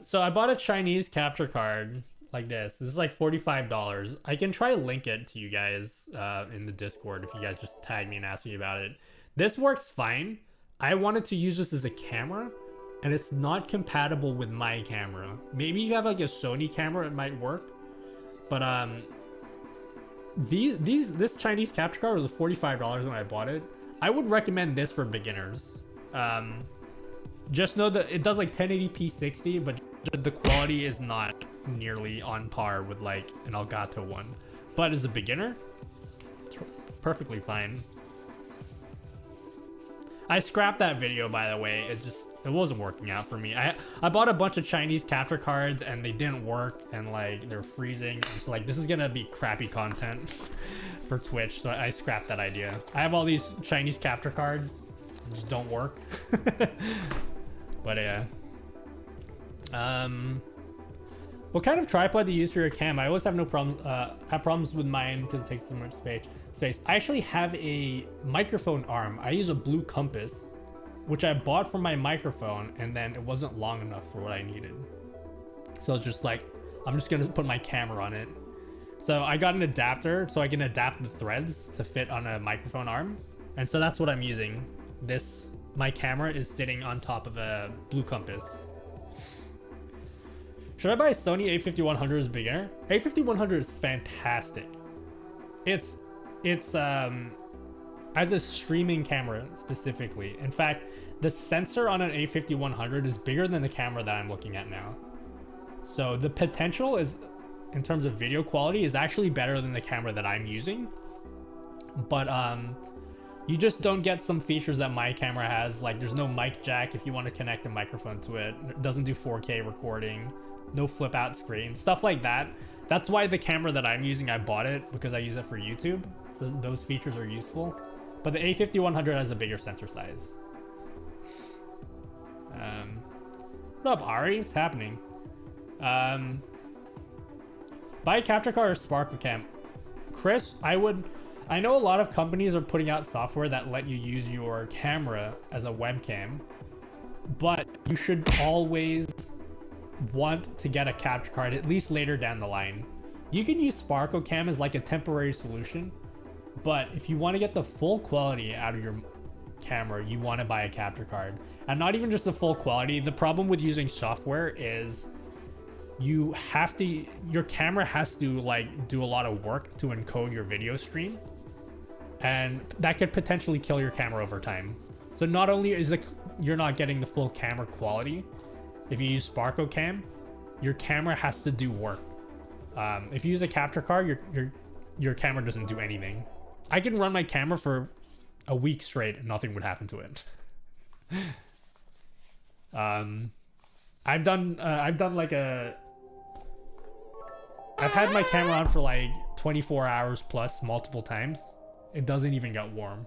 So I bought a Chinese capture card like this. This is like $45. I can try link it to you guys in the Discord if you guys just tag me and ask me about it. This works fine. I wanted to use this as a camera, and it's not compatible with my camera. Maybe you have like a Sony camera, it might work. But this Chinese capture card was $45 when I bought it. I would recommend this for beginners. Just know that it does like 1080p 60, but the quality is not nearly on par with like an Elgato one. But as a beginner, it's perfectly fine. I scrapped that video, by the way. It wasn't working out for me. I bought a bunch of Chinese capture cards and they didn't work, and like they're freezing. So like this is gonna be crappy content for Twitch, so I scrapped that idea. I have all these Chinese capture cards, they just don't work. But yeah. What kind of tripod do you use for your cam? I always have problems with mine because it takes so much space. I actually have a microphone arm. I use a Blue Compass, which I bought for my microphone, and then it wasn't long enough for what I needed. So it's just like, I'm just gonna put my camera on it. So I got an adapter so I can adapt the threads to fit on a microphone arm. And so that's what I'm using. My camera is sitting on top of a Blue Compass. Should I buy a Sony a5100 as a beginner? A5100 is fantastic. It's as a streaming camera specifically. In fact, the sensor on an a5100 is bigger than the camera that I'm looking at now. So the potential is, in terms of video quality, is actually better than the camera that I'm using. But you just don't get some features that my camera has. Like there's no mic jack if you want to connect a microphone to it. It doesn't do 4K recording. No flip out screen, stuff like that. That's why the camera that I'm using, I bought it because I use it for YouTube. So those features are useful. But the a5100 has a bigger sensor size. What up, Ari? What's happening? Buy a capture card or Sparkle Cam. Chris, I know a lot of companies are putting out software that let you use your camera as a webcam, but you should always want to get a capture card at least later down the line. You can use Sparkle Cam as like a temporary solution, but if you want to get the full quality out of your camera, you want to buy a capture card. And not even just the full quality. The problem with using software is your camera has to like do a lot of work to encode your video stream, and that could potentially kill your camera over time. So not only is you're not getting the full camera quality, if you use Sparkle Cam, your camera has to do work. If you use a capture card, your camera doesn't do anything. I can run my camera for a week straight and nothing would happen to it. I've had my camera on for like 24 hours plus multiple times. It doesn't even get warm.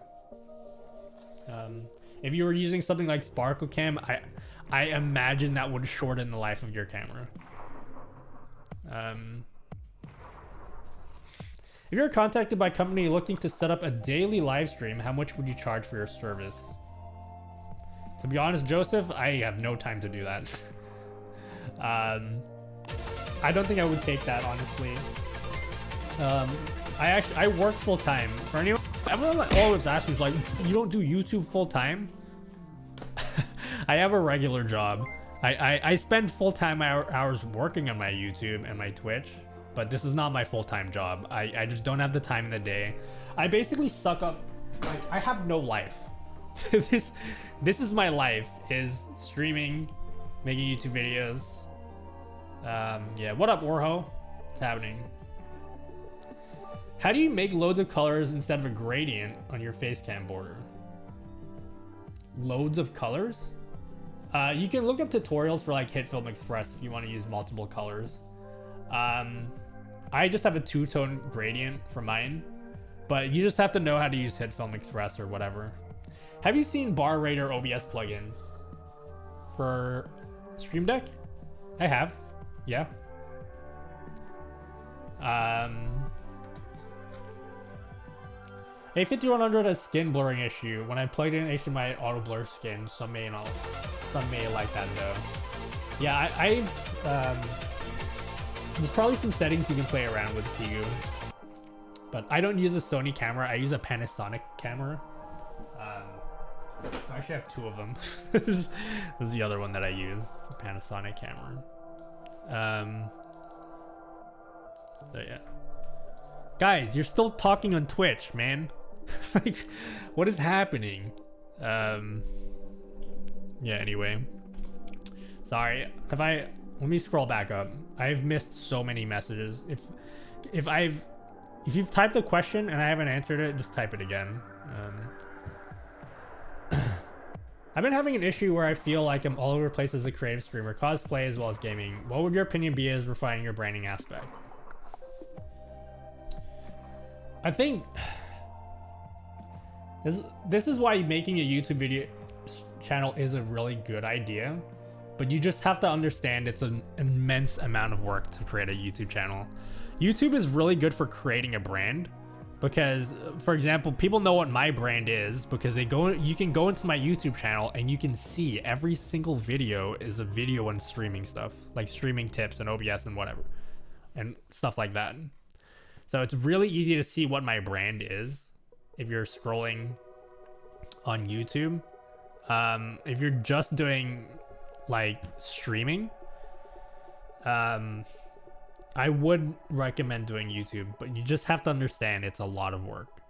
If you were using something like Sparkle Cam, I imagine that would shorten the life of your camera. If you're contacted by a company looking to set up a daily live stream, how much would you charge for your service? To be honest, Joseph, I have no time to do that. I don't think I would take that, honestly. I work full time. For everyone always asks me, like, you don't do YouTube full time? I have a regular job. I spend full-time hours working on my YouTube and my Twitch, but this is not my full-time job. I just don't have the time in the day. I basically suck up, like, I have no life. This is my life, is streaming, making YouTube videos. Yeah, what up, Warho? What's happening? How do you make loads of colors instead of a gradient on your face cam border? Loads of colors? You can look up tutorials for like HitFilm Express if you want to use multiple colors. I just have a two-tone gradient for mine, but you just have to know how to use HitFilm Express or whatever. Have you seen bar rate or OBS plugins for Stream Deck? I have, yeah. A5100 has skin blurring issue. When I plugged in HDMI, auto blur skin. Some may like that though. Yeah, there's probably some settings you can play around with too. But I don't use a Sony camera. I use a Panasonic camera. So I actually have two of them. This is the other one that I use, the Panasonic camera. So yeah. Guys, you're still talking on Twitch, man. Like, what is happening? Yeah, anyway. Sorry. Let me scroll back up. I've missed so many messages. If you've typed a question and I haven't answered it, just type it again. I've been having an issue where I feel like I'm all over the place as a creative streamer, cosplay as well as gaming. What would your opinion be as refining your branding aspect? I think this is why making a YouTube video channel is a really good idea, but you just have to understand it's an immense amount of work to create a YouTube channel. YouTube is really good for creating a brand because, for example, people know what my brand is because you can go into my YouTube channel and you can see every single video is a video on streaming stuff, like streaming tips and OBS and whatever, and stuff like that. So it's really easy to see what my brand is if you're scrolling on YouTube. If you're just doing like streaming, I would recommend doing YouTube, but you just have to understand it's a lot of work.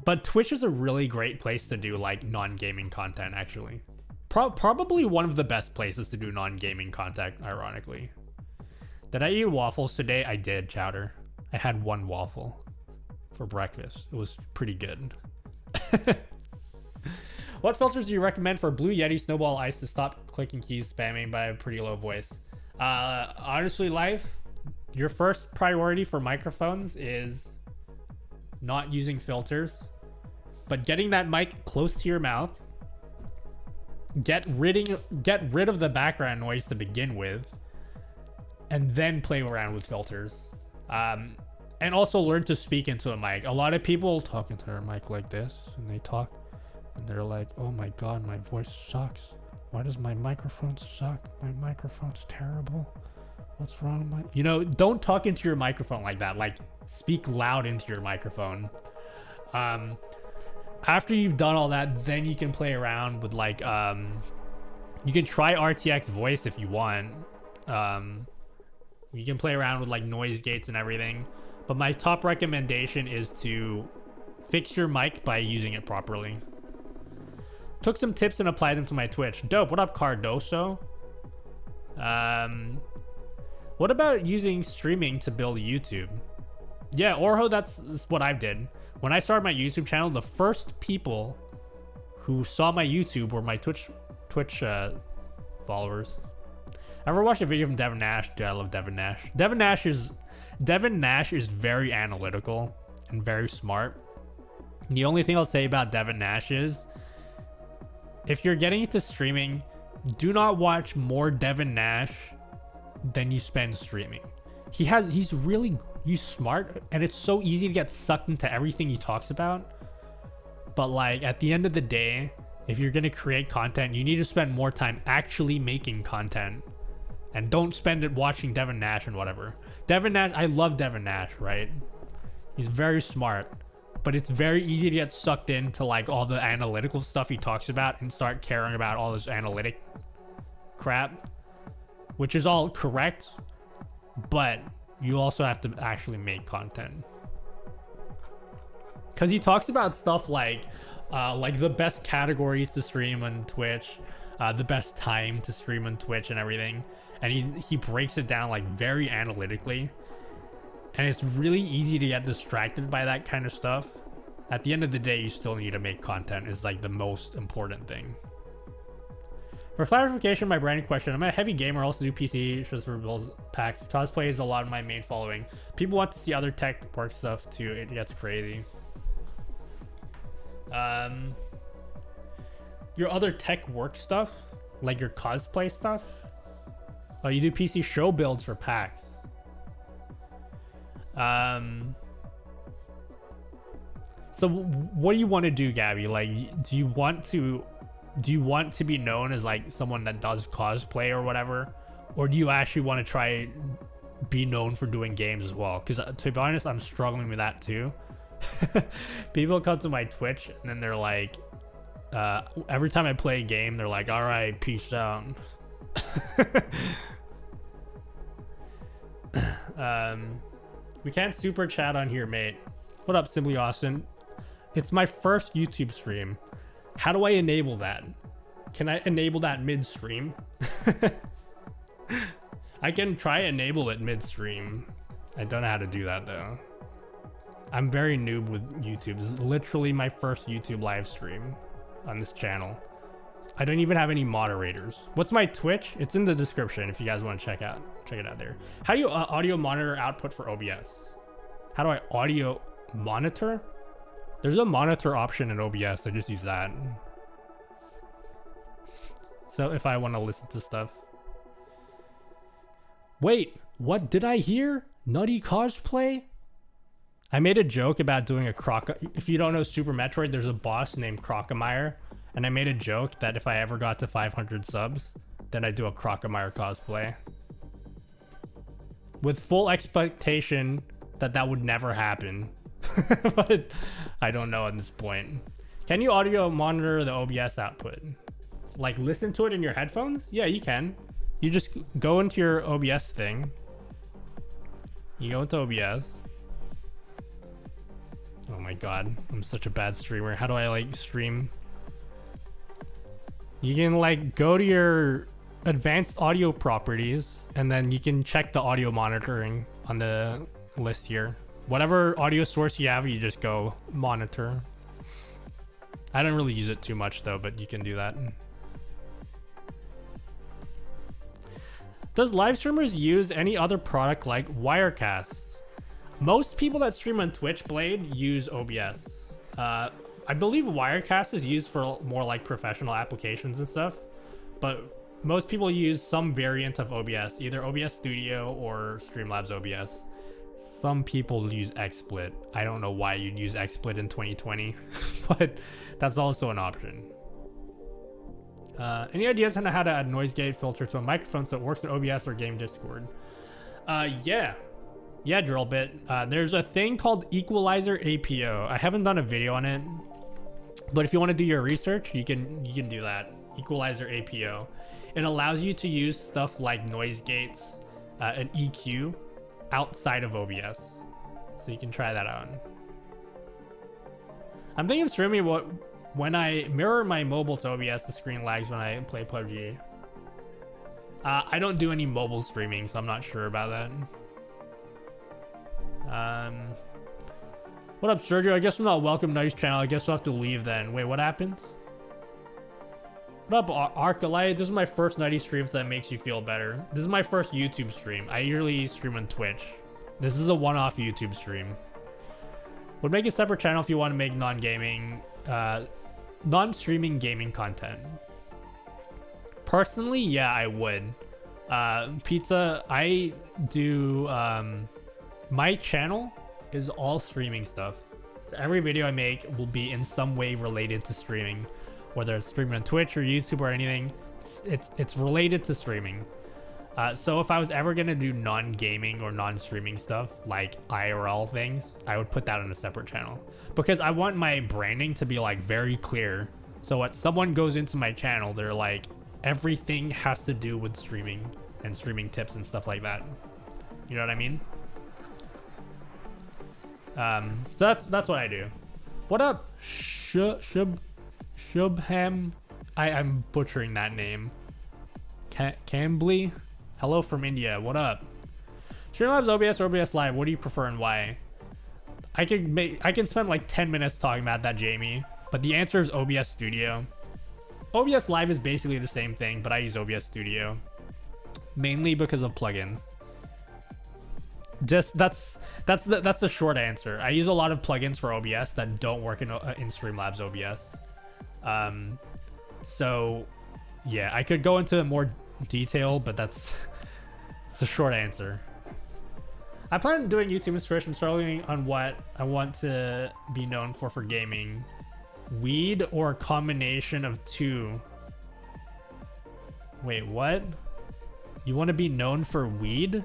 But Twitch is a really great place to do like non-gaming content, actually. Probably one of the best places to do non-gaming content, ironically. Did I eat waffles today? I did, Chowder. I had one waffle for breakfast. It was pretty good. What filters do you recommend for Blue Yeti Snowball Ice to stop clicking keys spamming by a pretty low voice? Honestly, Life, your first priority for microphones is not using filters, but getting that mic close to your mouth. Get rid of the background noise to begin with, and then play around with filters. And also learn to speak into a mic. A lot of people talk into their mic like this, and they talk, and they're like, "Oh my god, my voice sucks. Why does my microphone suck? My microphone's terrible. What's wrong with my..." You know, don't talk into your microphone like that. Like, speak loud into your microphone. After you've done all that, then you can play around with like, you can try RTX voice if you want. You can play around with like noise gates and everything. But my top recommendation is to fix your mic by using it properly. Took some tips and applied them to my Twitch. Dope. What up, Cardoso? What about using streaming to build YouTube? Yeah, Orho, that's what I did. When I started my YouTube channel, the first people who saw my YouTube were my Twitch followers. Ever watched a video from Devin Nash? Dude, I love Devin Nash. Devin Nash is very analytical and very smart. The only thing I'll say about Devin Nash is, if you're getting into streaming, do not watch more Devin Nash than you spend streaming. He's smart, and it's so easy to get sucked into everything he talks about. But like, at the end of the day, if you're gonna create content, you need to spend more time actually making content, and don't spend it watching Devin Nash and whatever. Devin Nash, I love Devin Nash, right? He's very smart, but it's very easy to get sucked into like all the analytical stuff he talks about and start caring about all this analytic crap, which is all correct, but you also have to actually make content. Because he talks about stuff like the best categories to stream on Twitch, the best time to stream on Twitch and everything. And he breaks it down like very analytically. And it's really easy to get distracted by that kind of stuff. At the end of the day, you still need to make content is like the most important thing. For clarification, my branding question, I'm a heavy gamer, also do PC shows for builds packs. Cosplay is a lot of my main following. People want to see other tech work stuff too. It gets crazy. Your other tech work stuff, like your cosplay stuff. Oh, you do PC show builds for packs. So what do you want to do, Gabby? Like, do you want to be known as like someone that does cosplay or whatever, or do you actually want to try be known for doing games as well? Because to be honest, I'm struggling with that too. People come to my Twitch and then they're like, every time I play a game, they're like, all right, peace out. We can't super chat on here, mate. What up, Simply Austin? It's my first YouTube stream. How do I enable that? Can I enable that mid-stream? I can try enable it mid-stream. I don't know how to do that though. I'm very noob with YouTube. This is literally my first YouTube live stream on this channel. I don't even have any moderators. What's my Twitch? It's in the description if you guys want to check it out there. How do you audio monitor output for OBS? How do I audio monitor? There's a monitor option in OBS. I just use that. So if I want to listen to stuff. Wait, what did I hear? Nutty cosplay? I made a joke about doing a if you don't know Super Metroid, there's a boss named Crocomire. And I made a joke that if I ever got to 500 subs, then I'd do a Crocomire cosplay. With full expectation that that would never happen. But I don't know at this point. Can you audio monitor the OBS output? Like listen to it in your headphones? Yeah, you can. You just go into your OBS thing. You go into OBS. Oh my god, I'm such a bad streamer. How do I like stream? You can like go to your advanced audio properties and then you can check the audio monitoring on the list here. Whatever audio source you have, you just go monitor. I don't really use it too much though, but you can do that. Does live streamers use any other product like Wirecast? Most people that stream on Twitch Blade use OBS. I believe Wirecast is used for more like professional applications and stuff, but most people use some variant of OBS, either OBS Studio or Streamlabs OBS. Some people use XSplit. I don't know why you'd use XSplit in 2020, but that's also an option. Any ideas on how to add noise gate filter to a microphone so it works in OBS or game Discord? Yeah, Drillbit. There's a thing called Equalizer APO. I haven't done a video on it, but if you want to do your research, you can do that. Equalizer APO. It allows you to use stuff like noise gates and EQ outside of OBS, so you can try that out. I'm thinking of streaming when I mirror my mobile to OBS, the screen lags when I play PUBG. I don't do any mobile streaming, so I'm not sure about that. What up, Sergio? I guess I'm not welcome to Nice channel. I guess I'll have to leave then. Wait, what happened? What up, Arcalite? This is my first Nutty stream, if that makes you feel better. This is my first YouTube stream. I usually stream on Twitch. This is a one-off YouTube stream. Would make a separate channel if you want to make non-gaming, non-streaming gaming content. Personally, yeah, I would. Pizza, I do, my channel is all streaming stuff. So every video I make will be in some way related to streaming. Whether it's streaming on Twitch or YouTube or anything, it's related to streaming. So if I was ever gonna do non-gaming or non-streaming stuff like IRL things, I would put that on a separate channel because I want my branding to be like very clear. So when someone goes into my channel, they're like, everything has to do with streaming and streaming tips and stuff like that. You know what I mean? So that's what I do. What up, Shubham? I'm butchering that name. Cambly? Hello from India. What up? Streamlabs, OBS, or OBS Live? What do you prefer and why? I can spend like 10 minutes talking about that, Jamie. But the answer is OBS Studio. OBS Live is basically the same thing, but I use OBS Studio mainly because of plugins. Just that's the short answer. I use a lot of plugins for OBS that don't work in Streamlabs OBS. So yeah, I could go into more detail, but that's the short answer. I plan on doing YouTube inspiration, starting on what I want to be known for gaming. Weed or a combination of two? Wait, what? You want to be known for weed?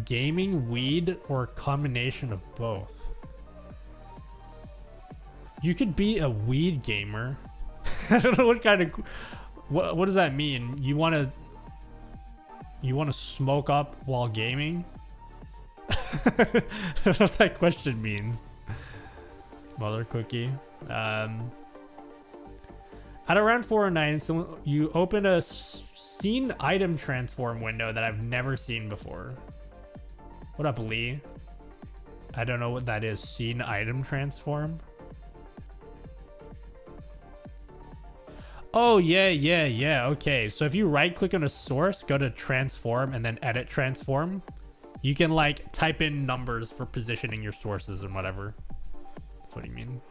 Gaming, weed, or a combination of both? You could be a weed gamer. I don't know what kind of... What does that mean? You want to smoke up while gaming? I don't know what that question means. Mother cookie. At around 4 or 9, so you open a scene item transform window that I've never seen before. What up, Lee? I don't know what that is. Scene item transform? Oh, yeah. Okay, so if you right click on a source, go to transform and then edit transform, you can like type in numbers for positioning your sources and whatever. That's what you mean.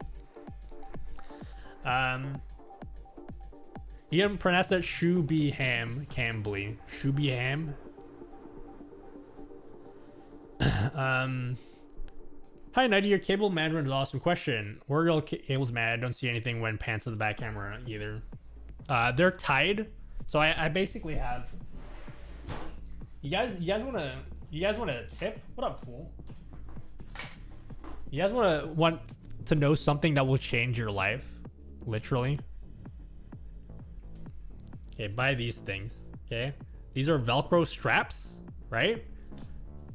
You can pronounce that Shubiham Cambly. Shubiham. Hi, Nighty. Your cable management is awesome. Question: where are your cables, man? I don't see anything when pans to the back camera either. They're tied, so I basically have. You guys want a tip? What up, fool? You guys want to know something that will change your life, literally? Okay, buy these things. Okay, these are Velcro straps, right?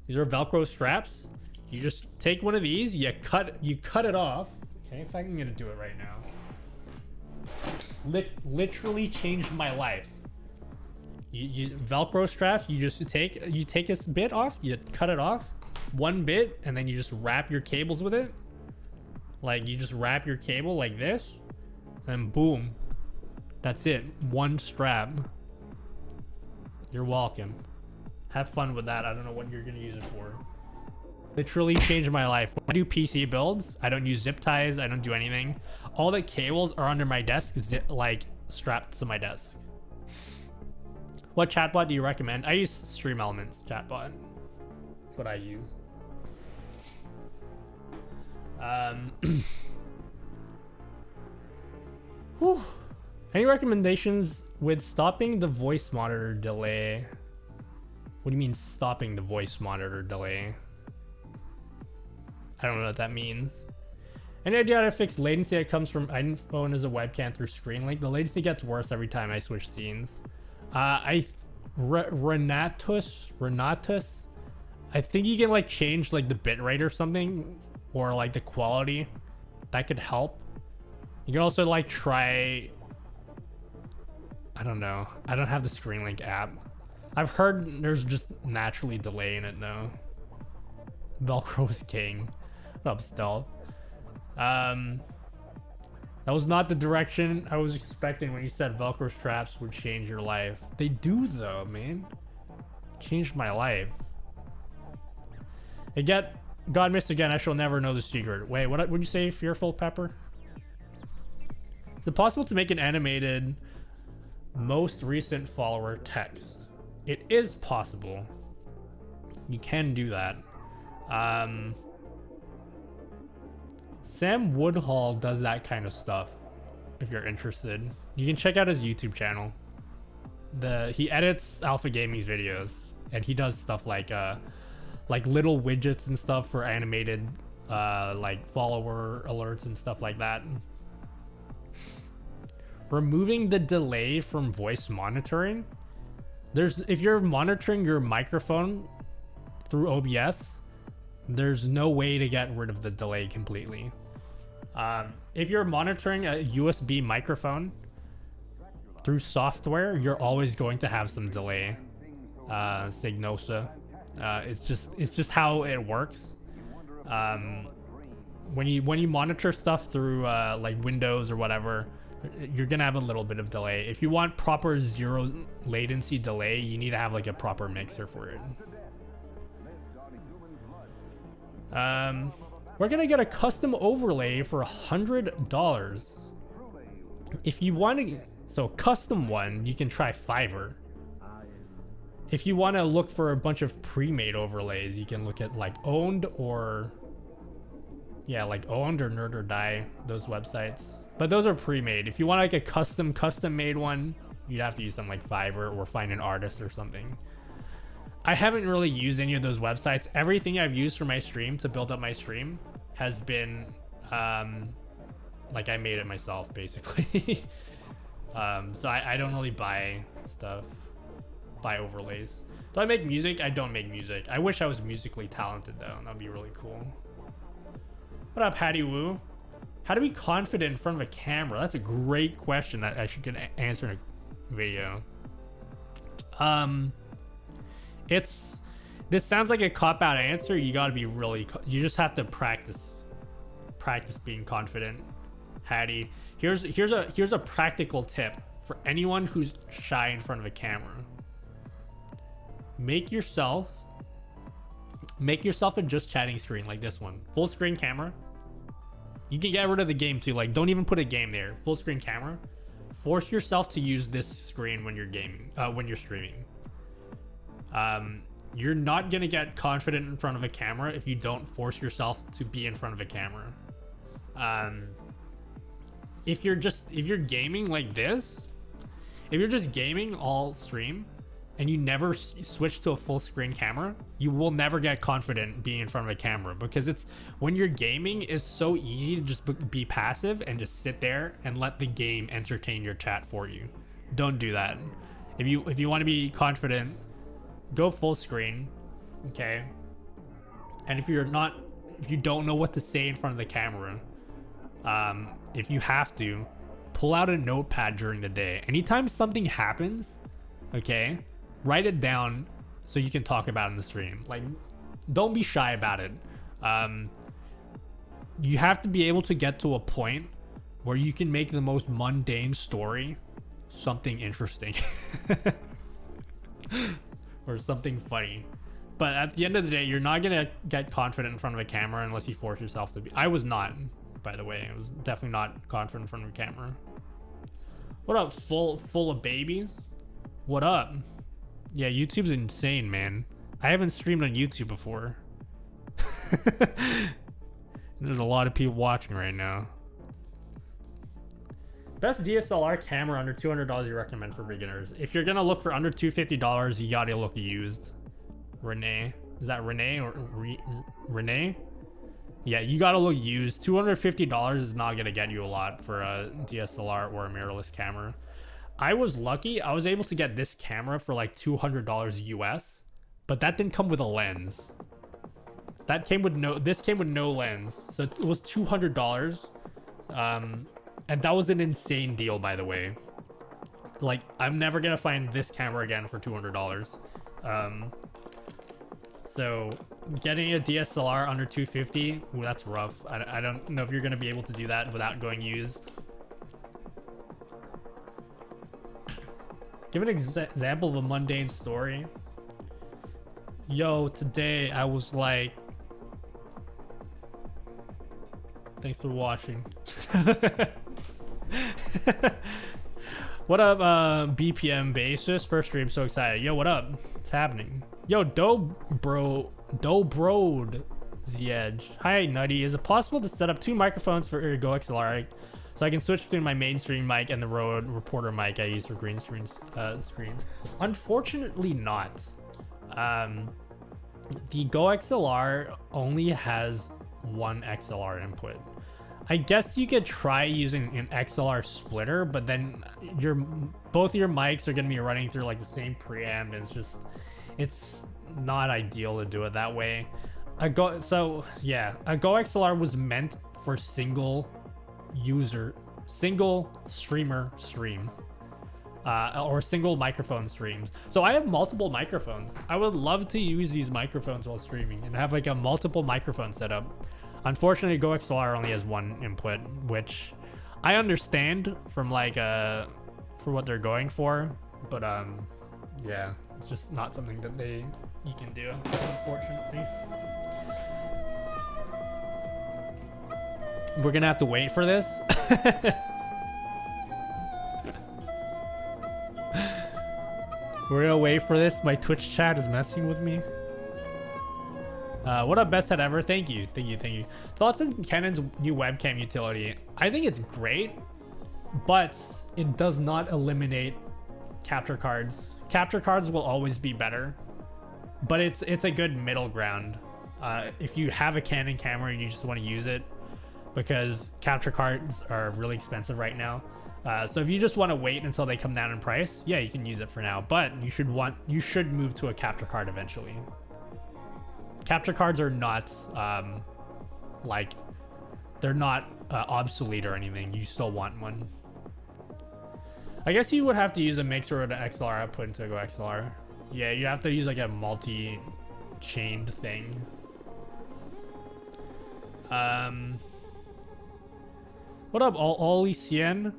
These are Velcro straps. You just take one of these, you cut it off. Okay, if I'm gonna do it right now. Literally changed my life. You Velcro straps, you take a bit off, you cut it off, one bit, and then you just wrap your cables with it. Like you just wrap your cable like this, and boom. That's it. One strap. You're welcome. Have fun with that. I don't know what you're gonna use it for. Literally changed my life. When I do PC builds, I don't use zip ties. I don't do anything. All the cables are under my desk, like strapped to my desk. What chatbot do you recommend? I use Stream Elements chatbot. That's what I use. Whew. Any recommendations with stopping the voice monitor delay? What do you mean stopping the voice monitor delay? I don't know what that means. Any idea how to fix latency that comes from iPhone as a webcam through screen link? The latency gets worse every time I switch scenes. Renatus, I think you can like change like the bitrate or something, or like the quality. That could help. You can also like try. I don't know. I don't have the screen link app. I've heard there's just naturally delay in it though. Velcro is king. What up, Stealth? That was not the direction I was expecting when you said Velcro straps would change your life. They do though, man. Changed my life. God missed again. I shall never know the secret. Wait, what would you say, Fearful Pepper? Is it possible to make an animated most recent follower text? It is possible. You can do that. Sam Woodhall does that kind of stuff. If you're interested, you can check out his YouTube channel. He edits Alpha Gaming's videos, and he does stuff like little widgets and stuff for animated like follower alerts and stuff like that. Removing the delay from voice monitoring. If you're monitoring your microphone through OBS, there's no way to get rid of the delay completely. If you're monitoring a USB microphone through software, you're always going to have some delay. Signosa. It's just how it works. When you monitor stuff through like Windows or whatever, you're gonna have a little bit of delay. If you want proper zero latency delay, you need to have like a proper mixer for it. We're gonna get a custom overlay for $100. If you want to, so custom one, you can try Fiverr. If you want to look for a bunch of pre-made overlays, you can look at like Owned or, yeah, like Owned or Nerd or Die, those websites. But those are pre-made. If you want like a custom made one, you'd have to use something like Fiverr or find an artist or something. I haven't really used any of those websites. Everything I've used for my stream to build up my stream has been like I made it myself, basically. So I don't really buy stuff, buy overlays. Do I make music? I don't make music. I wish I was musically talented though. That'd be really cool. What up, Hattie Woo? How to be confident in front of a camera? That's a great question that I should get answer in a video. This sounds like a cop-out answer. You gotta be really, you just have to practice being confident. Hattie, here's a practical tip for anyone who's shy in front of a camera. Make yourself a just chatting screen like this one. Full screen camera. You can get rid of the game too. Like, don't even put a game there. Full screen camera. Force yourself to use this screen when you're gaming, when you're streaming. You're not gonna get confident in front of a camera if you don't force yourself to be in front of a camera. If you're gaming like this, if you're just gaming all stream and you never switch to a full screen camera, you will never get confident being in front of a camera, because it's when you're gaming, it's so easy to just be passive and just sit there and let the game entertain your chat for you. Don't do that. If you want to be confident, go full screen, okay? And if you don't know what to say in front of the camera, if you have to, pull out a notepad during the day. Anytime something happens, okay, write it down so you can talk about it in the stream. Like, don't be shy about it. You have to be able to get to a point where you can make the most mundane story something interesting. Or something funny. But at the end of the day, you're not gonna get confident in front of a camera unless you force yourself to be. I was not, by the way. I was definitely not confident in front of a camera. What up, full of babies? What up? Yeah, YouTube's insane, man. I haven't streamed on YouTube before. There's a lot of people watching right now. Best DSLR camera under $200 you recommend for beginners? If you're gonna look for under $250, you gotta look used. Renee, is that Renee or Renee? Yeah, you gotta look used. $250 is not gonna get you a lot for a DSLR or a mirrorless camera. I was lucky. I was able to get this camera for like $200 US, but that didn't come with a lens. That came with this came with no lens, so it was $200. And that was an insane deal, by the way. Like, I'm never gonna find this camera again for $200. So getting a DSLR under $250, ooh, that's rough. I don't know if you're gonna be able to do that without going used. Give an example of a mundane story. Yo, today I was like... Thanks for watching. What up, BPM bassist? First stream, so excited. Yo, what up? What's happening? Yo, Dobrode the Edge. Hi, Nutty. Is it possible to set up 2 microphones for your Go XLR so I can switch between my mainstream mic and the Rode Reporter mic I use for green screens? Unfortunately, not. The Go XLR only has one XLR input. I guess you could try using an XLR splitter, but then both your mics are going to be running through like the same preamp. It's not ideal to do it that way. A Go XLR was meant for single streamer streams. or single microphone streams. So I have multiple microphones. I would love to use these microphones while streaming and have like a multiple microphone setup. Unfortunately, GoXLR only has one input, which I understand from like for what they're going for, but yeah, it's just not something that you can do, unfortunately. We're gonna have to wait for this. We're gonna wait for this. My Twitch chat is messing with me. What up, best head ever? Thank you. Thoughts on Canon's new webcam utility? I think it's great, but it does not eliminate capture cards. Capture cards will always be better, but it's a good middle ground. If you have a Canon camera and you just want to use it, because capture cards are really expensive right now. So if you just want to wait until they come down in price, yeah, you can use it for now, but you should move to a capture card eventually. Capture cards are not they're not obsolete or anything. You still want one. I guess you would have to use a mixer or an XLR output into Go XLR. Yeah, you have to use like a multi-chained thing. What up, Ollie Cien?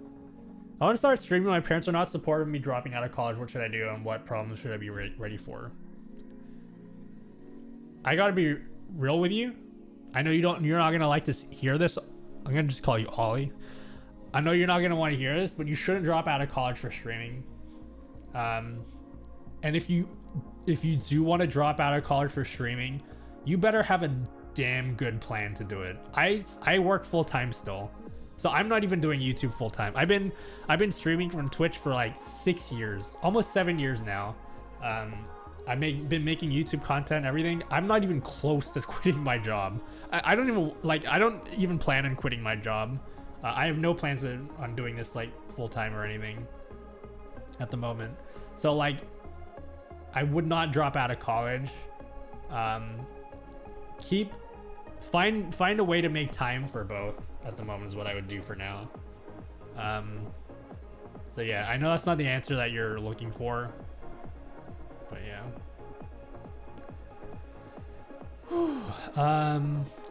I want to start streaming. My parents are not supportive of me dropping out of college. What should I do, and what problems should I be ready for? I gotta be real with you. I know you're not gonna like to hear this. I'm gonna just call you Ollie. I know you're not gonna want to hear this, but you shouldn't drop out of college for streaming. And if you do want to drop out of college for streaming, you better have a damn good plan to do it. I work full time still, so I'm not even doing YouTube full time. I've been streaming from Twitch for like 6 years, almost 7 years now. I've been making YouTube content and everything. I'm not even close to quitting my job. I don't even plan on quitting my job. I have no plans on doing this like full time or anything at the moment. So like, I would not drop out of college. Find a way to make time for both at the moment is what I would do for now. So yeah, I know that's not the answer that you're looking for, but yeah.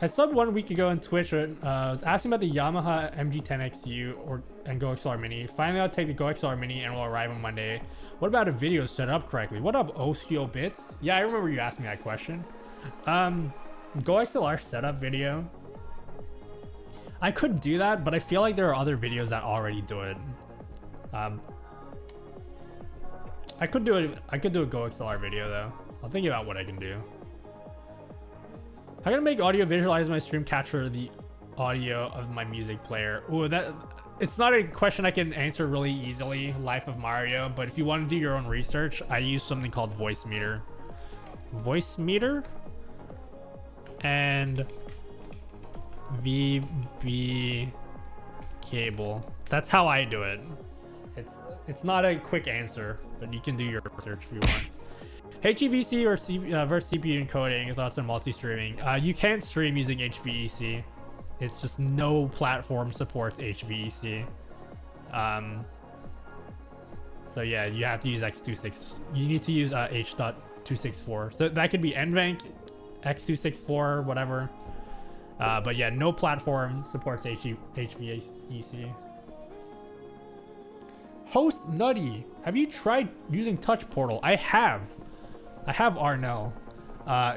I subbed 1 week ago on Twitch. I was asking about the Yamaha MG10XU and Go XLR Mini. Finally, I'll take the Go XLR Mini and will arrive on Monday. What about a video set up correctly? What up, Osio Bits? Yeah, I remember you asked me that question. Go XLR setup video. I could do that, but I feel like there are other videos that already do it. I could do a Go XLR video though. I'll think about what I can do. I'm gonna make audio visualize my stream, capture the audio of my music player. Ooh, it's not a question I can answer really easily, Life of Mario, but if you want to do your own research, I use something called Voice Meter. Voice Meter and VB cable. That's how I do it. It's not a quick answer, but you can do your research if you want. HEVC versus CPU encoding, thoughts on multi-streaming. You can't stream using HVEC. It's just no platform supports HVEC. So yeah, you have to use X26. You need to use H.264. So that could be NVENC, X264, whatever. But yeah, no platform supports HVEC. Host Nutty, have you tried using Touch Portal? I have Arnell.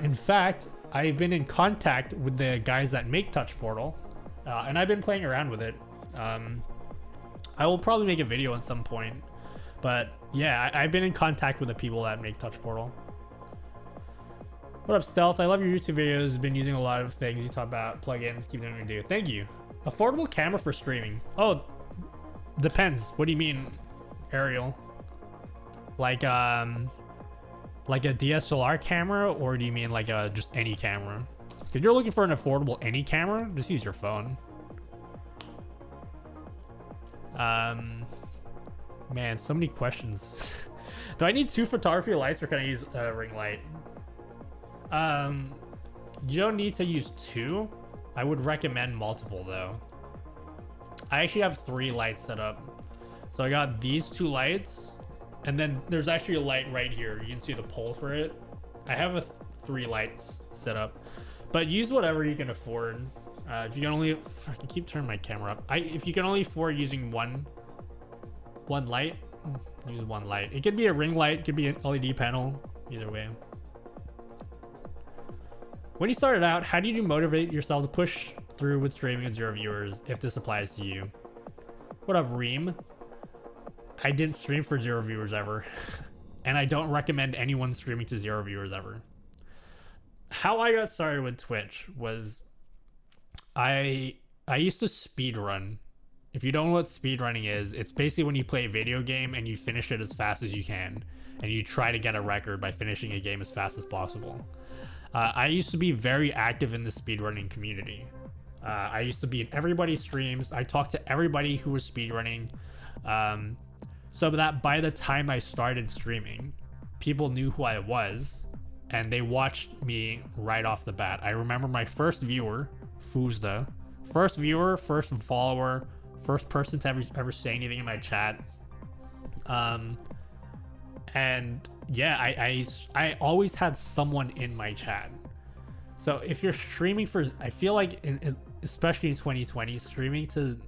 In fact, I've been in contact with the guys that make Touch Portal, and I've been playing around with it. I will probably make a video at some point, but yeah, I've been in contact with the people that make Touch Portal. What up, Stealth? I love your YouTube videos. Been using a lot of things you talk about, plugins, keep doing what you do. Thank you. Affordable camera for streaming. Oh, depends. What do you mean, Ariel? Like a DSLR camera, or do you mean like just any camera? If you're looking for an affordable any camera, just use your phone. Man, so many questions. Do I need 2 photography lights, or can I use a ring light? You don't need to use 2. I would recommend multiple though. I actually have 3 lights set up. So I got these two lights, and then there's actually a light right here. You can see the pole for it. I have a 3 lights set up, but use whatever you can afford. If you can only, I can keep turning my camera up. If you can only afford using one light, use one light. It could be a ring light, it could be an LED panel, either way. When you started out, how did you motivate yourself to push through with streaming with 0 viewers, if this applies to you? What up, Reem? I didn't stream for 0 viewers ever. And I don't recommend anyone streaming to 0 viewers ever. How I got started with Twitch was I used to speed run. If you don't know what speedrunning is, it's basically when you play a video game and you finish it as fast as you can, and you try to get a record by finishing a game as fast as possible. I used to be very active in the speedrunning community. I used to be in everybody's streams. I talked to everybody who was speedrunning, so that by the time I started streaming, people knew who I was, and they watched me right off the bat. I remember my first viewer, Fuzda, first viewer, first follower, first person to ever say anything in my chat. And yeah, I always had someone in my chat. So if you're streaming for, I feel like especially in 2020, streaming to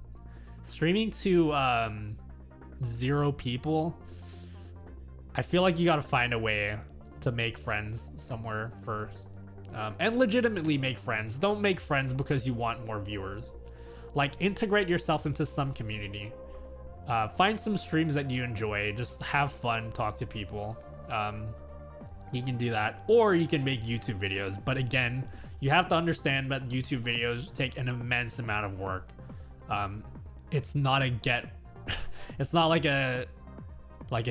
0 people, I feel like you got to find a way to make friends somewhere first, and legitimately make friends. Don't make friends because you want more viewers. Like, integrate yourself into some community. Find some streams that you enjoy. Just have fun, talk to people. You can do that, or you can make YouTube videos. But again, you have to understand that YouTube videos take an immense amount of work. It's not a it's not like a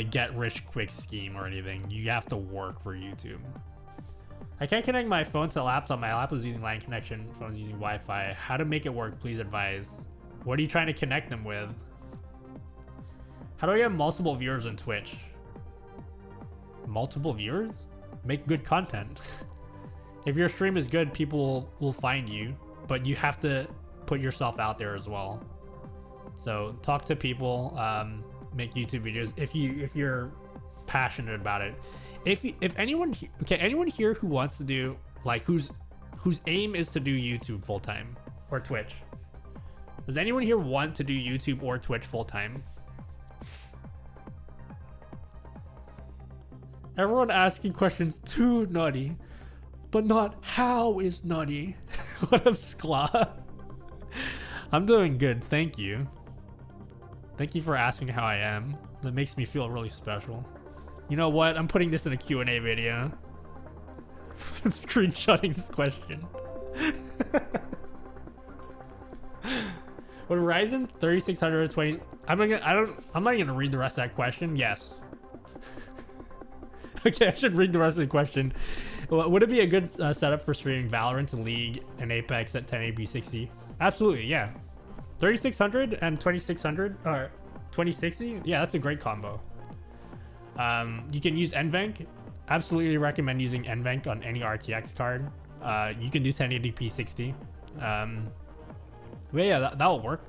get rich quick scheme or anything. You have to work for YouTube. I can't connect my phone to a laptop. My laptop is using LAN connection. Phone's using Wi-Fi. How to make it work? Please advise. What are you trying to connect them with? How do I get multiple viewers on Twitch? Multiple viewers? Make good content. If your stream is good, people will find you, but you have to put yourself out there as well. So talk to people, make YouTube videos if you're passionate about it. If anyone here who wants to do, like, whose aim is to do YouTube full time or Twitch? Does anyone here want to do YouTube or Twitch full time? Everyone asking questions too nutty, but not how is nutty. What up, Skla? I'm doing good, thank you. Thank you for asking how I am. That makes me feel really special. You know what? I'm putting this in a Q&A video. I'm screenshotting this question. What Ryzen 3620? I'm not gonna read the rest of that question. Yes. Okay, I should read the rest of the question. Would it be a good setup for streaming Valorant, League, and Apex at 1080p 60? Absolutely, yeah. 3600 and 2600 or 2060? Yeah, that's a great combo. You can use NVENC. Absolutely recommend using NVENC on any RTX card. You can do 1080p 60. But yeah, that'll work.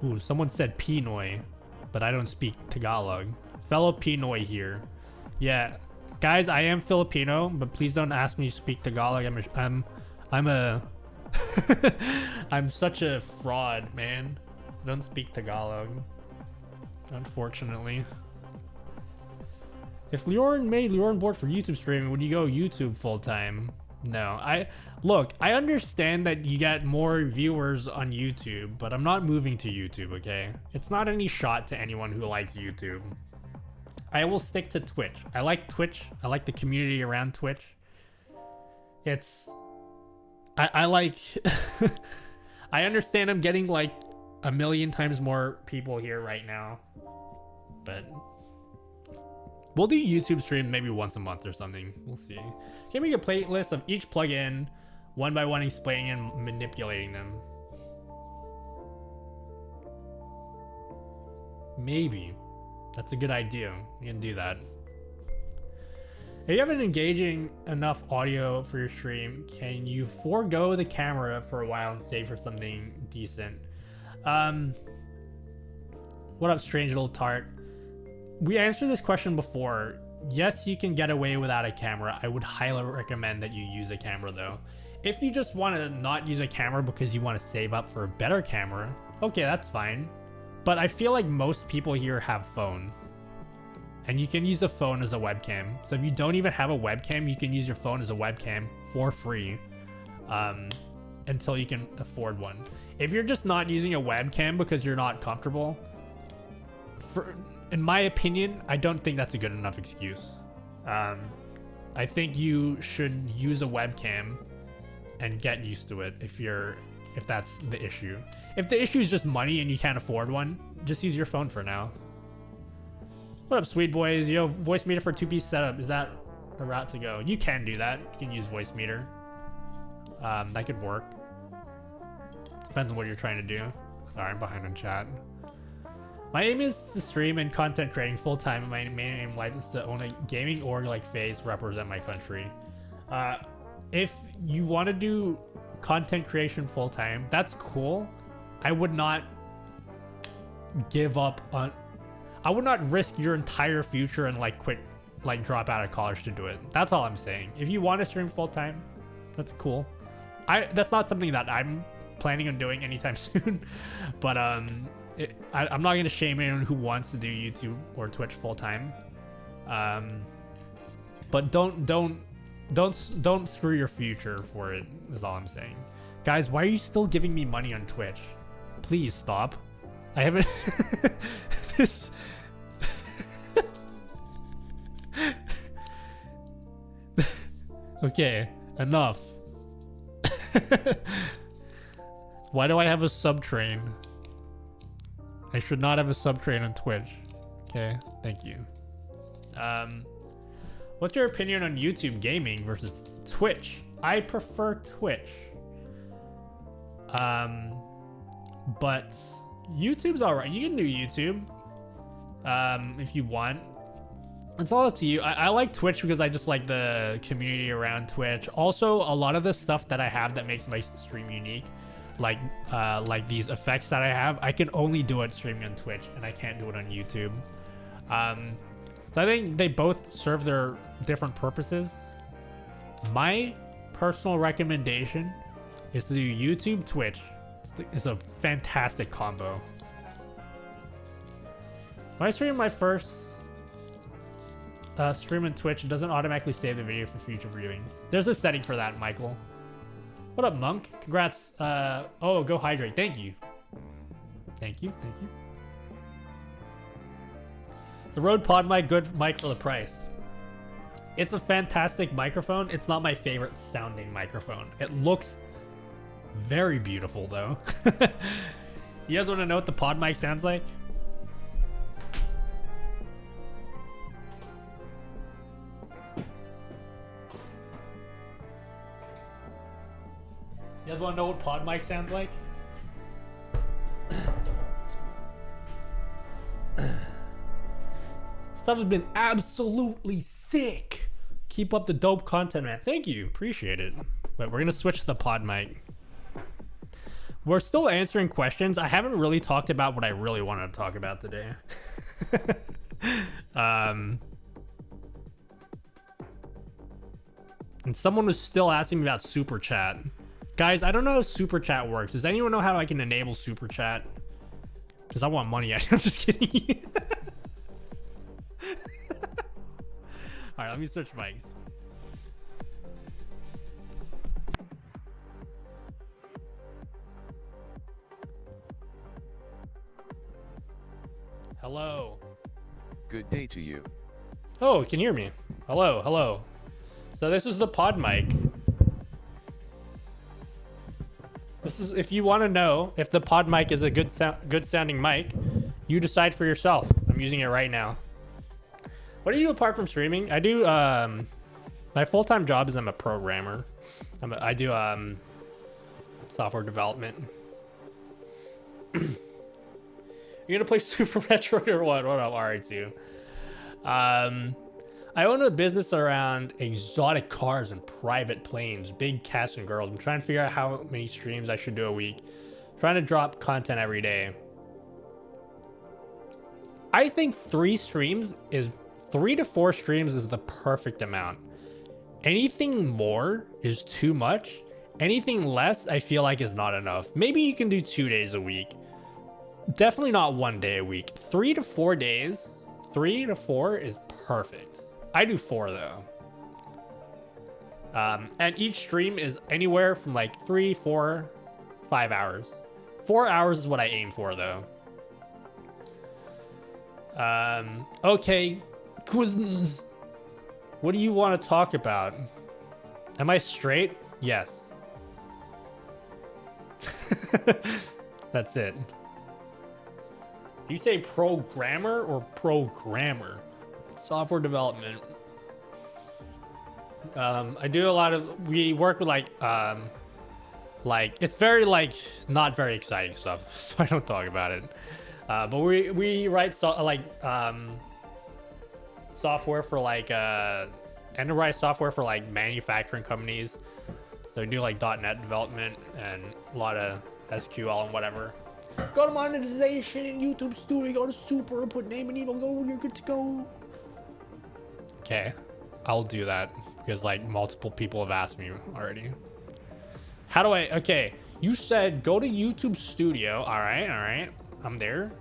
Ooh, someone said Pinoy, but I don't speak Tagalog. Fellow Pinoy here. Yeah, guys, I am Filipino, but please don't ask me to speak Tagalog. I'm such a fraud, man. I don't speak Tagalog, unfortunately. If Leorn made Leorn board for YouTube streaming, would you go YouTube full time? No, I understand that you get more viewers on YouTube, but I'm not moving to YouTube, okay? It's not any shot to anyone who likes YouTube. I will stick to Twitch. I like Twitch. I like the community around Twitch. I like I understand I'm getting like 1 million times more people here right now, but we'll do YouTube streams maybe once a month or something. We'll see. Can we make a playlist of each plugin, one by one, explaining and manipulating them? Maybe. That's a good idea. We can do that. If you have an engaging enough audio for your stream, can you forego the camera for a while and save for something decent? What up, strange little tart? We answered this question before. Yes, you can get away without a camera. I would highly recommend that you use a camera though. If you just want to not use a camera because you want to save up for a better camera, okay, that's fine. But I feel like most people here have phones. And you can use a phone as a webcam. So if you don't even have a webcam, you can use your phone as a webcam for free until you can afford one. If you're just not using a webcam because you're not comfortable, in my opinion, I don't think that's a good enough excuse. I think you should use a webcam and get used to it if that's the issue. If the issue is just money and you can't afford one, just use your phone for now. What up, sweet boys? Yo, voice meter for 2-piece setup. Is that the route to go? You can do that. You can use voice meter. That could work. Depends on what you're trying to do. Sorry, I'm behind on chat. My aim is to stream and content creating full time, and my main aim in life is to own a gaming org like FaZe, represent my country. If you want to do content creation full time, that's cool. I would not give up on. I would not risk your entire future and drop out of college to do it. That's all I'm saying. If you want to stream full time, that's cool. That's not something that I'm planning on doing anytime soon, but I'm not going to shame anyone who wants to do YouTube or Twitch full time. But don't screw your future for it, is all I'm saying. Guys, why are you still giving me money on Twitch? Please stop. I haven't this okay, enough. Why do I have a subtrain? I should not have a subtrain on Twitch. Okay, thank you. What's your opinion on YouTube gaming versus Twitch? I prefer Twitch. But YouTube's alright. You can do YouTube if you want. It's all up to you. I like Twitch because I just like the community around Twitch. Also, a lot of the stuff that I have that makes my stream unique, like these effects that I have, I can only do it streaming on Twitch, and I can't do it on YouTube. So I think they both serve their different purposes. My personal recommendation is to do YouTube, Twitch. It's a fantastic combo. When I stream my first stream on Twitch, it doesn't automatically save the video for future viewings. There's a setting for that, Michael. What up, Monk? Congrats. Oh, go hydrate. Thank you. Thank you. Thank you. The Rode Pod mic, good mic for the price. It's a fantastic microphone. It's not my favorite sounding microphone. It looks very beautiful though. You guys want to know what the pod mic sounds like? You guys want to know what pod mic sounds like? Stuff has been absolutely sick. Keep up the dope content, man. Thank you. Appreciate it. But we're going to switch to the pod mic. We're still answering questions. I haven't really talked about what I really wanted to talk about today. And someone was still asking me about Super Chat. Guys, I don't know how Super Chat works. Does anyone know how I can enable Super Chat? Because I want money. I'm just kidding. All right, let me switch mics. Hello. Good day to you. Oh, you can hear me. Hello, hello. So this is the pod mic. This is, if you want to know if the pod mic is a good sounding mic, you decide for yourself. I'm using it right now. What do you do apart from streaming? I do, my full-time job is I'm a programmer. I do software development. You're gonna play Super Metroid or what? What up, R2? I own a business around exotic cars and private planes, big cats and girls. I'm trying to figure out how many streams I should do a week. Trying to drop content every day. I think 3 to 4 streams is the perfect amount. Anything more is too much. Anything less, I feel like is not enough. Maybe you can do 2 days a week. Definitely not 1 day a week. 3 to 4 days. 3 to 4 is perfect. I do 4 though. And each stream is anywhere from like 3, 4, 5 hours. 4 hours is what I aim for though. Okay, cousins. What do you want to talk about? Am I straight? Yes. That's it. Do you say programmer or programmer? Software development. I do a lot of, we work with like it's very like not very exciting stuff, so I don't talk about it. But we write software for like enterprise software for like manufacturing companies. So we do like .NET development and a lot of SQL and whatever. Go to monetization in YouTube Studio, go to super, put name and email, go, you're good to go. Okay, I'll do that because like multiple people have asked me already. How do I, okay, you said go to YouTube Studio. All right, I'm there.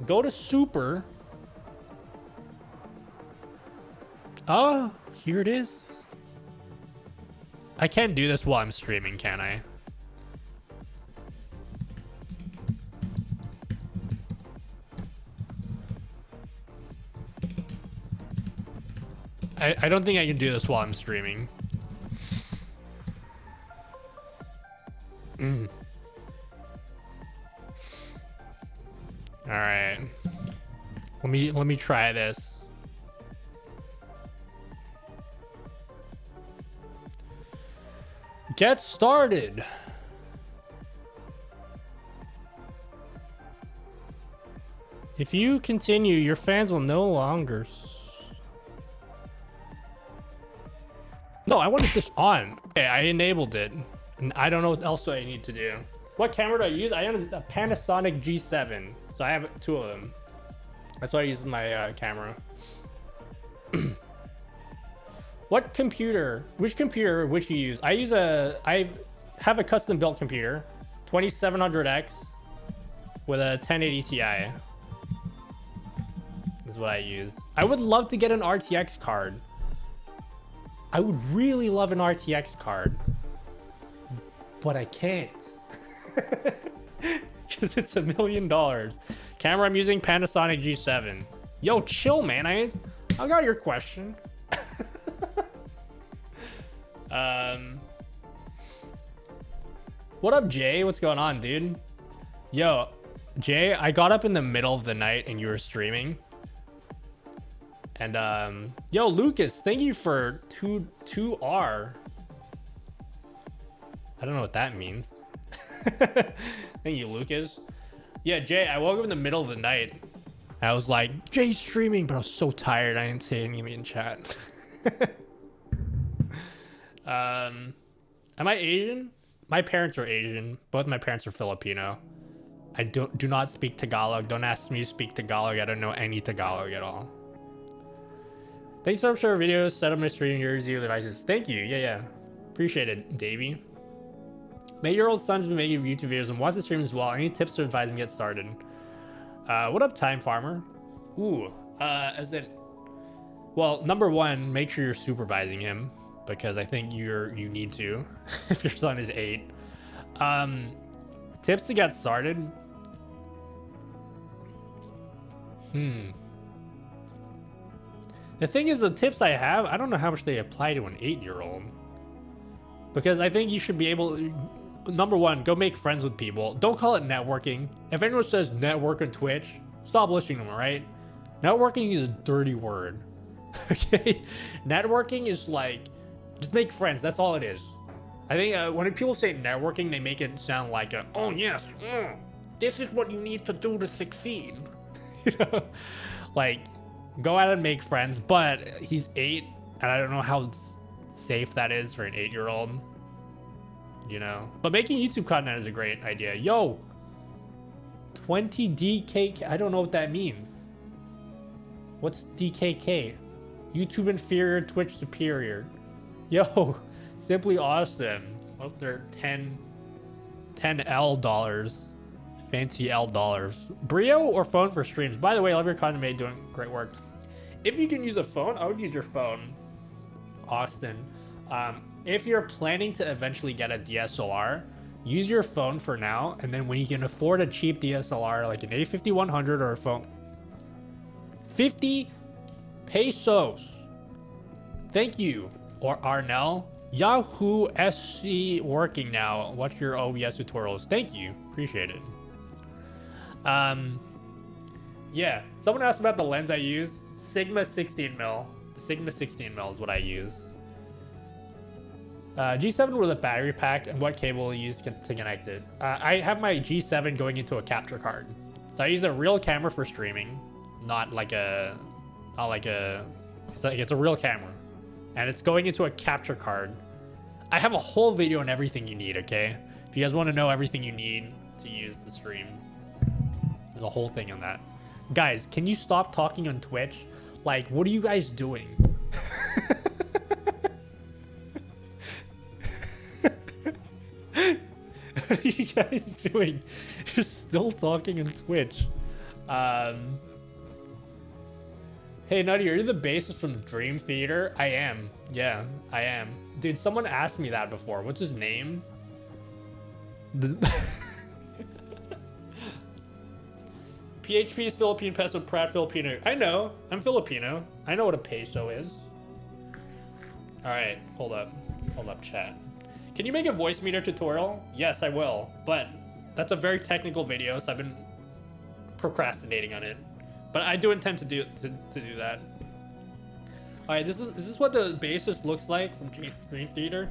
Go to super. Oh, here it is. I can't do this while I'm streaming, can I? I don't think I can do this while I'm streaming. All right. Let me try this. Get started. If you continue, your fans will no longer. No, I wanted this on. Okay, I enabled it. And I don't know what else I need to do. What camera do I use? I use a Panasonic G7. So I have 2 of them. That's why I use my camera. What computer? Which computer would you use? I have a custom built computer, 2700X with a 1080 Ti. Is what I use. I would love to get an RTX card. I would really love an RTX card, but I can't because it's $1 million. Camera I'm using, Panasonic G7. Yo, chill, man. I got your question. What up, Jay? What's going on, dude? Yo, Jay, I got up in the middle of the night and you were streaming. And yo, Lucas, thank you for 2R. I don't know what that means. Thank you, Lucas. Yeah, Jay, I woke up in the middle of the night. I was like, Jay's streaming, but I was so tired I didn't say anything in chat. Am I Asian? My parents are Asian. Both my parents are Filipino. I do not speak Tagalog. Don't ask me to speak Tagalog. I don't know any Tagalog at all. Thanks so much for our videos. Set up my stream, yours, your devices. Thank you. Yeah. Appreciate it, Davey. My 8-year-old son's been making YouTube videos and wants to stream as well. Any tips or advice to get started? What up, Time Farmer? Ooh, well, number 1, make sure you're supervising him because I think you need to if your son is 8. Tips to get started. The thing is, the tips I have, I don't know how much they apply to an 8-year-old. Because I think you should be able to, number 1, go make friends with people. Don't call it networking. If anyone says network on Twitch, stop listening to them, right? Networking is a dirty word. Okay? Networking is like, just make friends. That's all it is. I think when people say networking, they make it sound like, oh yes, this is what you need to do to succeed. You know? Like, Go out and make friends, but he's 8, and I don't know how safe that is for an 8-year-old. You know, but making YouTube content is a great idea. Yo, 20 DKK. I don't know what that means. What's DKK? YouTube inferior, Twitch superior. Yo, Simply Austin. Well, they're 10 L dollars. Fancy L dollars. Brio or phone for streams? By the way, I love your content, mate. Doing great work. If you can use a phone, I would use your phone, Austin. If you're planning to eventually get a DSLR, use your phone for now, and then when you can afford a cheap DSLR like an A5100 or a phone, 50 pesos. Thank you. Or Arnell. Yahoo SC working now. Watch your OBS tutorials. Thank you. Appreciate it. Yeah. Someone asked about the lens I use. Sigma 16mm. Sigma 16mm is what I use. G7 with a battery pack, and what cable will you use to connect it? I have my G7 going into a capture card. So I use a real camera for streaming, it's a real camera. And it's going into a capture card. I have a whole video on everything you need, okay? If you guys want to know everything you need to use the stream, there's a whole thing on that. Guys, can you stop talking on Twitch? Like, what are you guys doing? What are you guys doing? You're still talking on Twitch. Hey, Nutty, are you the bassist from Dream Theater? I am. Yeah, I am. Dude, someone asked me that before. What's his name? PHP is Philippine peso, Pratt Filipino. I know. I'm Filipino. I know what a peso is. All right, hold up. Hold up, chat. Can you make a voice meter tutorial? Yes, I will. But that's a very technical video, so I've been procrastinating on it. But I do intend to do that. All right, is this what the bassist looks like from Dream Theater?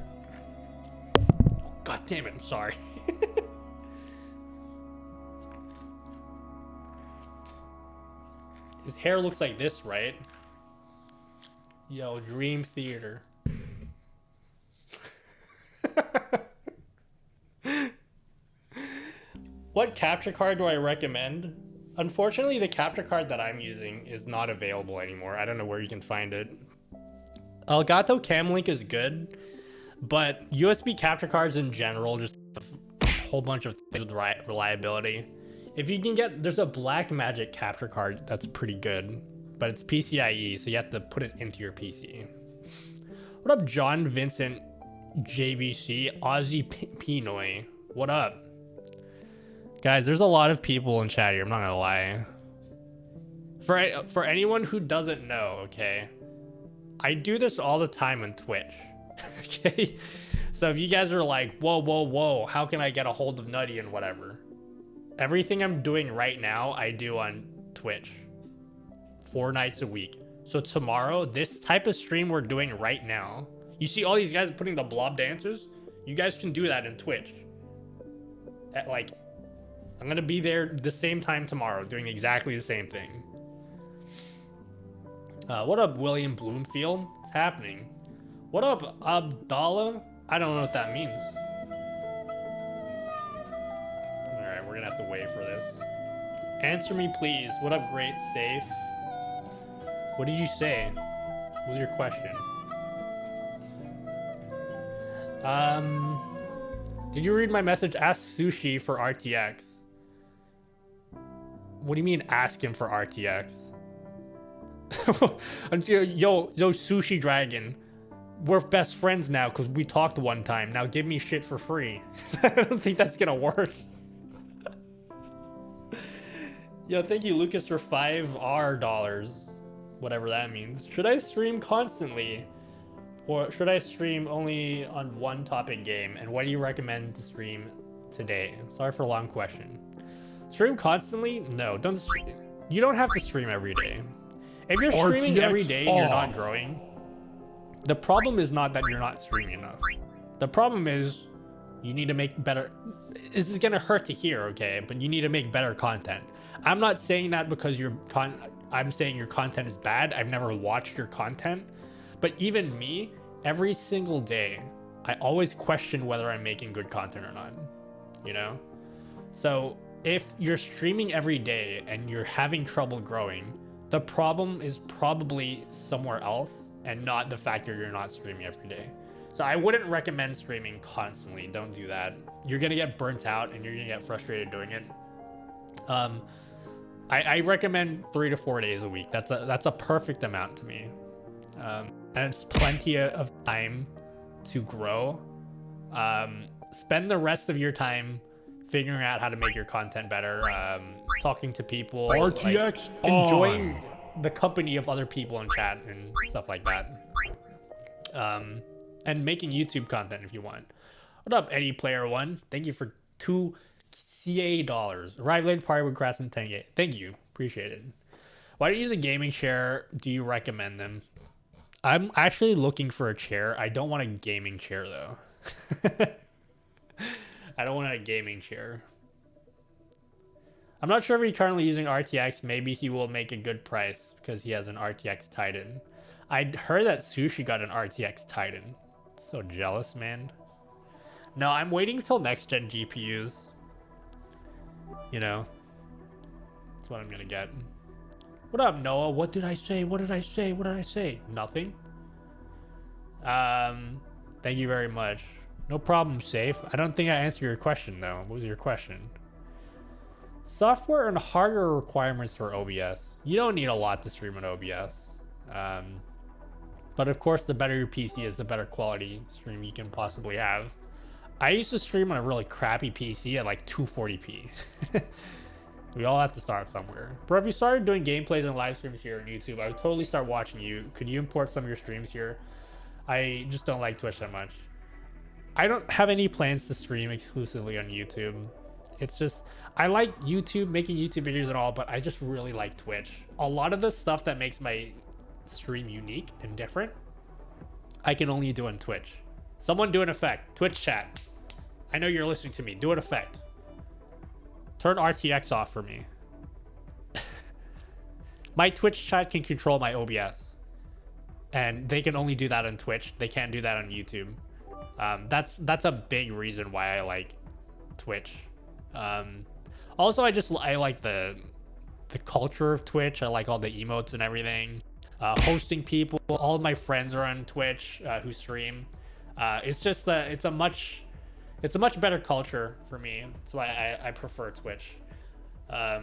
God damn it! I'm sorry. His hair looks like this, right? Yo, Dream Theater. What capture card do I recommend? Unfortunately, the capture card that I'm using is not available anymore. I don't know where you can find it. Elgato Camlink is good, but USB capture cards in general just a whole bunch of reliability. If you can get, there's a Black Magic capture card that's pretty good, but it's PCIe, so you have to put it into your PC. What up, John Vincent JVC Aussie Pinoy? What up? Guys, there's a lot of people in chat here, I'm not gonna lie. For anyone who doesn't know, okay, I do this all the time on Twitch. Okay, so if you guys are like, whoa, how can I get a hold of Nutty and whatever, everything I'm doing right now I do on Twitch 4 nights a week. So tomorrow, this type of stream we're doing right now, you see all these guys putting the blob dances, you guys can do that in Twitch at like, I'm gonna be there the same time tomorrow doing exactly the same thing. What up, William Bloomfield? What's happening? What up, Abdallah? I don't know what that means. Alright, we're gonna have to wait for this. Answer me, please. What up, Great Safe? What did you say? What was your question? Did you read my message? Ask Sushi for RTX. What do you mean ask him for RTX? yo, Sushi Dragon. We're best friends now because we talked one time. Now give me shit for free. I don't think that's gonna work. Yo, thank you, Lucas, for $5 whatever that means. Should I stream constantly? Or should I stream only on one topic game? And what do you recommend to stream today? Sorry for a long question. Stream constantly? No, don't stream. You don't have to stream every day. If you're streaming every day and you're not growing, the problem is not that you're not streaming enough. The problem is you need to make better. This is gonna hurt to hear, okay? But you need to make better content. I'm not saying that because I'm saying your content is bad. I've never watched your content. But even me, every single day, I always question whether I'm making good content or not, you know? So if you're streaming every day and you're having trouble growing, the problem is probably somewhere else and not the fact that you're not streaming every day. So I wouldn't recommend streaming constantly. Don't do that. You're gonna get burnt out and you're gonna get frustrated doing it. I recommend 3 to 4 days a week. That's a perfect amount to me. And it's plenty of time to grow. Spend the rest of your time figuring out how to make your content better, talking to people, RTX like, enjoying the company of other people in chat and stuff like that. And making YouTube content if you want. What up, Eddie Player One? Thank you for $2 CA. Arrive late party with Grass and 10K. Thank you, appreciate it. Why do you use a gaming chair? Do you recommend them? I'm actually looking for a chair. I don't want a gaming chair though. I don't want a gaming chair. I'm not sure if he's currently using RTX. Maybe he will make a good price because he has an RTX Titan. I heard that Sushi got an RTX Titan. So jealous, man. No, I'm waiting until next gen GPUs. You know, that's what I'm gonna get. What up, Noah? What did I say? What did I say? What did I say? Nothing. Thank you very much. No problem, Safe. I don't think I answered your question though. What was your question? Software and hardware requirements for OBS. You don't need a lot to stream on OBS. But of course, the better your PC is, the better quality stream you can possibly have. I used to stream on a really crappy PC at like 240p. We all have to start somewhere. Bro, if you started doing gameplays and live streams here on YouTube, I would totally start watching you. Could you import some of your streams here? I just don't like Twitch that much. I don't have any plans to stream exclusively on YouTube. It's just, I like YouTube, making YouTube videos and all, but I just really like Twitch. A lot of the stuff that makes my stream unique and different, I can only do on Twitch. Someone do an effect. Twitch chat. I know you're listening to me. Do an effect. Turn RTX off for me. My Twitch chat can control my OBS. And they can only do that on Twitch. They can't do that on YouTube. That's a big reason why I like Twitch. Also, I like the culture of Twitch. I like all the emotes and everything. Hosting people. All of my friends are on Twitch who stream. It's just it's a much better culture for me. That's why I prefer Twitch. Yeah,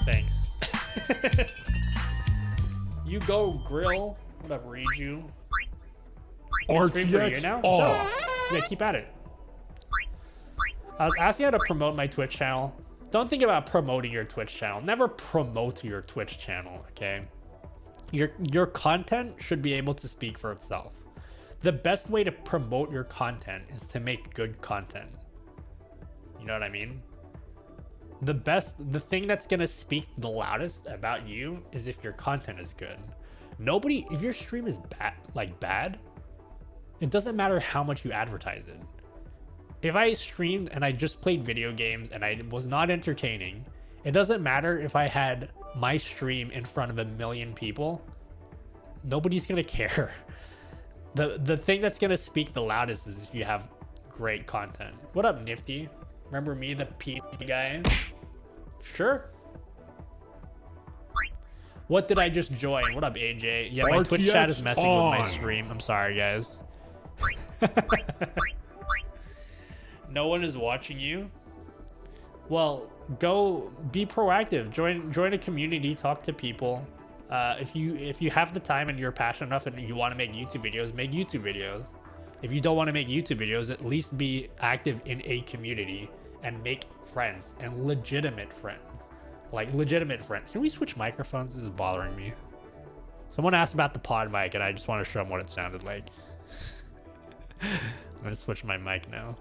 thanks. You go grill. What up, Reju? RTX now? off. Yeah, keep at it. I was asking how to promote my Twitch channel. Don't think about promoting your Twitch channel. Never promote your Twitch channel, okay? Your content should be able to speak for itself. The best way to promote your content is to make good content. You know what I mean? The thing that's gonna speak the loudest about you is if your content is good. If your stream is bad, it doesn't matter how much you advertise it. If I streamed and I just played video games and I was not entertaining, it doesn't matter if I had my stream in front of 1 million people. Nobody's gonna care. The thing that's gonna speak the loudest is if you have great content. What up, Nifty? Remember me, the P guy? Sure. What did I just join? What up, AJ? Yeah, my Twitch chat is messing with my stream. I'm sorry, guys. No one is watching you. Well, go be proactive. Join a community. Talk to people. If you have the time and you're passionate enough and you want to make YouTube videos, make YouTube videos. If you don't want to make YouTube videos, at least be active in a community and make friends, and legitimate friends. Like legitimate friends. Can we switch microphones? This is bothering me. Someone asked about the pod mic and I just want to show them what it sounded like. I'm gonna switch my mic now.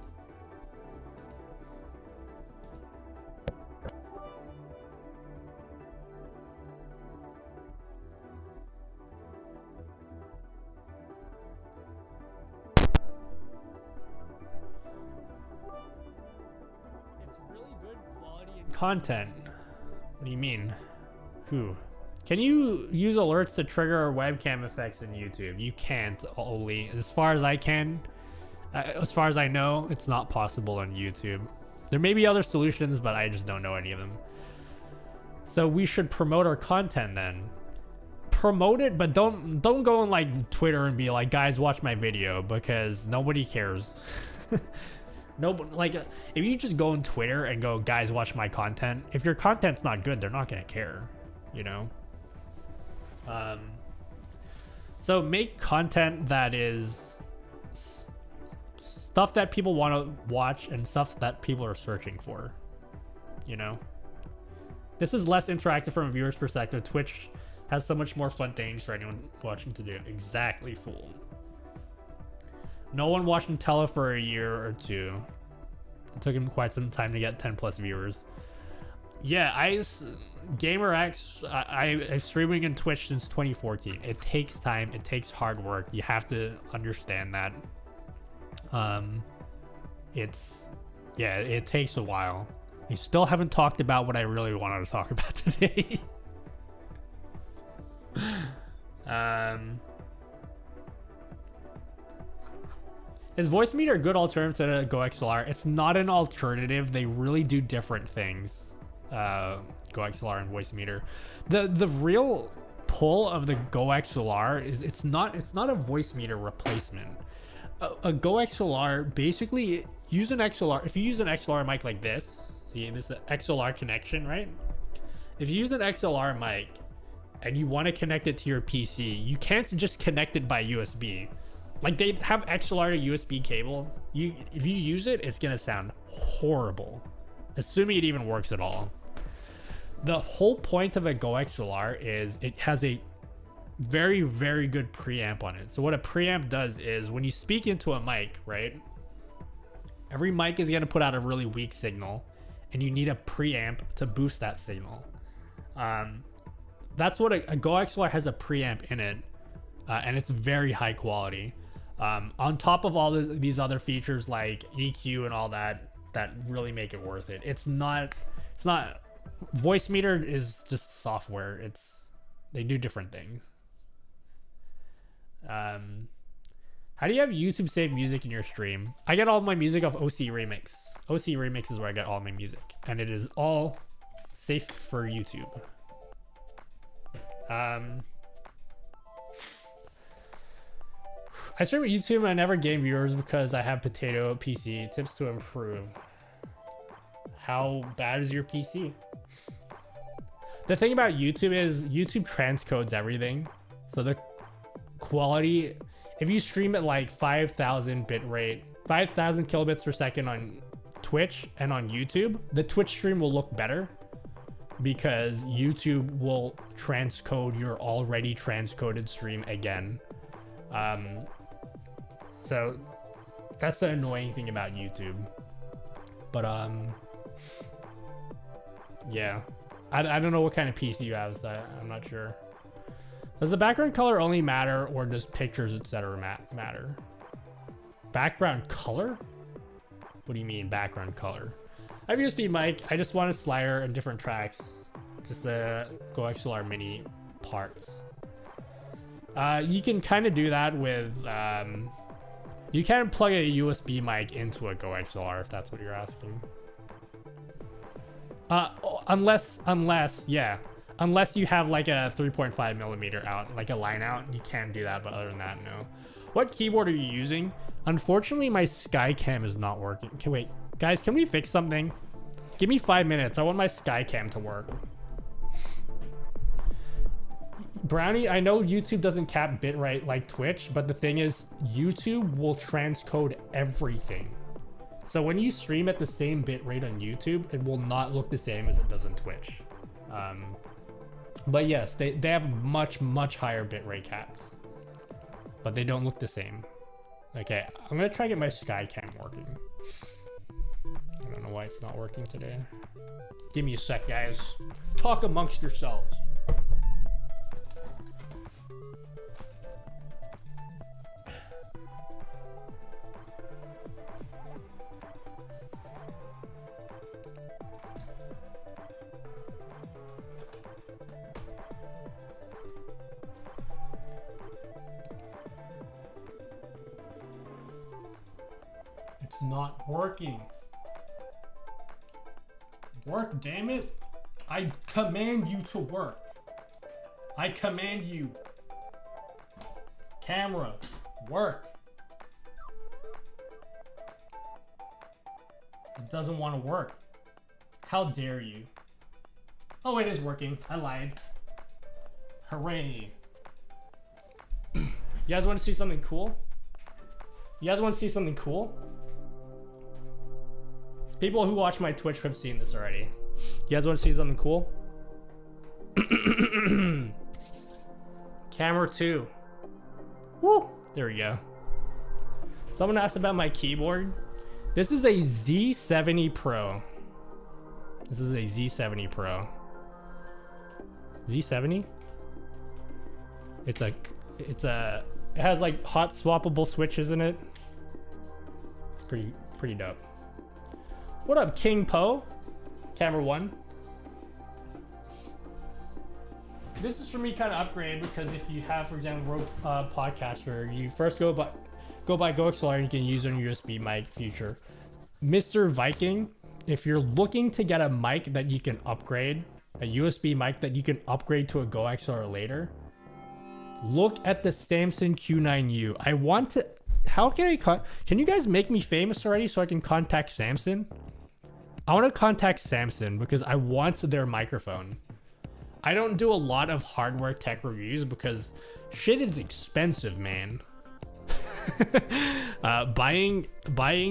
It's really good quality and content. What do you mean? Who? Can you use alerts to trigger webcam effects in YouTube? You can't, Oli. As far as I can, as far as I know, it's not possible on YouTube. There may be other solutions, but I just don't know any of them. So we should promote our content then. Promote it, but don't go on like Twitter and be like, guys, watch my video, because nobody cares. No, like if you just go on Twitter and go, guys, watch my content, if your content's not good, they're not gonna care, you know. So make content that is stuff that people want to watch and stuff that people are searching for, you know. This is less interactive from a viewer's perspective. Twitch has so much more fun things for anyone watching to do. Exactly, fool. No one watched Nutella for a year or two. It took him quite some time to get 10 plus viewers. Yeah, GamerX, I'm streaming in Twitch since 2014. It takes time. It takes hard work. You have to understand that. It takes a while. I still haven't talked about what I really wanted to talk about today. Is voice meter a good alternative to Go XLR? It's not an alternative. They really do different things. Go XLR and voice meter. The real pull of the Go XLR is it's not a voice meter replacement. A Go XLR, basically use an XLR. If you use an XLR mic like this, see this is an XLR connection, right? If you use an XLR mic and you want to connect it to your PC, you can't just connect it by USB. Like they have XLR to USB cable. If you use it, it's gonna sound horrible, assuming it even works at all. The whole point of a Go XLR is it has a very, very good preamp on it. So what a preamp does is when you speak into a mic, right? Every mic is gonna put out a really weak signal, and you need a preamp to boost that signal. That's what a Go XLR has, a preamp in it, and it's very high quality. On top of all these other features like EQ and all that really make it worth it. It's not voice meter is just software. They do different things. How do you have YouTube save music in your stream? I get all my music off OC Remix. OC Remix is where I get all my music, and it is all safe for YouTube. I stream at YouTube and I never gain viewers because I have potato PC. Tips to improve. How bad is your PC? The thing about YouTube is YouTube transcodes everything. So the quality, if you stream at like 5,000 bit rate, 5,000 kilobits per second on Twitch and on YouTube, the Twitch stream will look better because YouTube will transcode your already transcoded stream again. So that's the annoying thing about YouTube. But yeah, I don't know what kind of PC you have, so I'm not sure. Does the background color only matter, or does pictures etc matter? Background color? What do you mean background color? I have a USB mic. I just want a slider and different tracks, just the Go XLR mini parts. You can kind of do that with you can plug a USB mic into a Go XLR if that's what you're asking. Unless you have like a 3.5 millimeter out, like a line out, you can do that, but other than that, no. What keyboard are you using? Unfortunately, my Skycam is not working. Okay, wait, guys, can we fix something? Give me 5 minutes. I want my Skycam to work. Brownie, I know YouTube doesn't cap bitrate like Twitch, but the thing is, YouTube will transcode everything. So when you stream at the same bitrate on YouTube, it will not look the same as it does on Twitch. But yes, they have much higher bitrate caps, but they don't look the same. Okay, I'm gonna try to get my Skycam working. I don't know why it's not working today. Give me a sec, guys. Talk amongst yourselves. not working. Work, damn it. I command you to work. I command you. Camera, work. It doesn't want to work. How dare you? Oh, it is working. I lied. Hooray. You guys want to see something cool? You guys want to see something cool? People who watch my Twitch have seen this already. You guys want to see something cool? Camera 2. Woo! There we go. Someone asked about my keyboard. This is a Z70 Pro. This is a Z70 Pro. Z70? It has like hot swappable switches in it. It's pretty dope. What up, King Po? Camera 1. This is for me kind of upgrade because if you have, for example, Rogue Podcaster, you first go by GoXLR and you can use it on USB mic future. Mr. Viking, if you're looking to get a mic that you can upgrade, a USB mic that you can upgrade to a GoXLR later, look at the Samson Q9U. I want to, how can I, can you guys make me famous already so I can contact Samson? I want to contact Samson because I want their microphone. I don't do a lot of hardware tech reviews because shit is expensive, man. Buying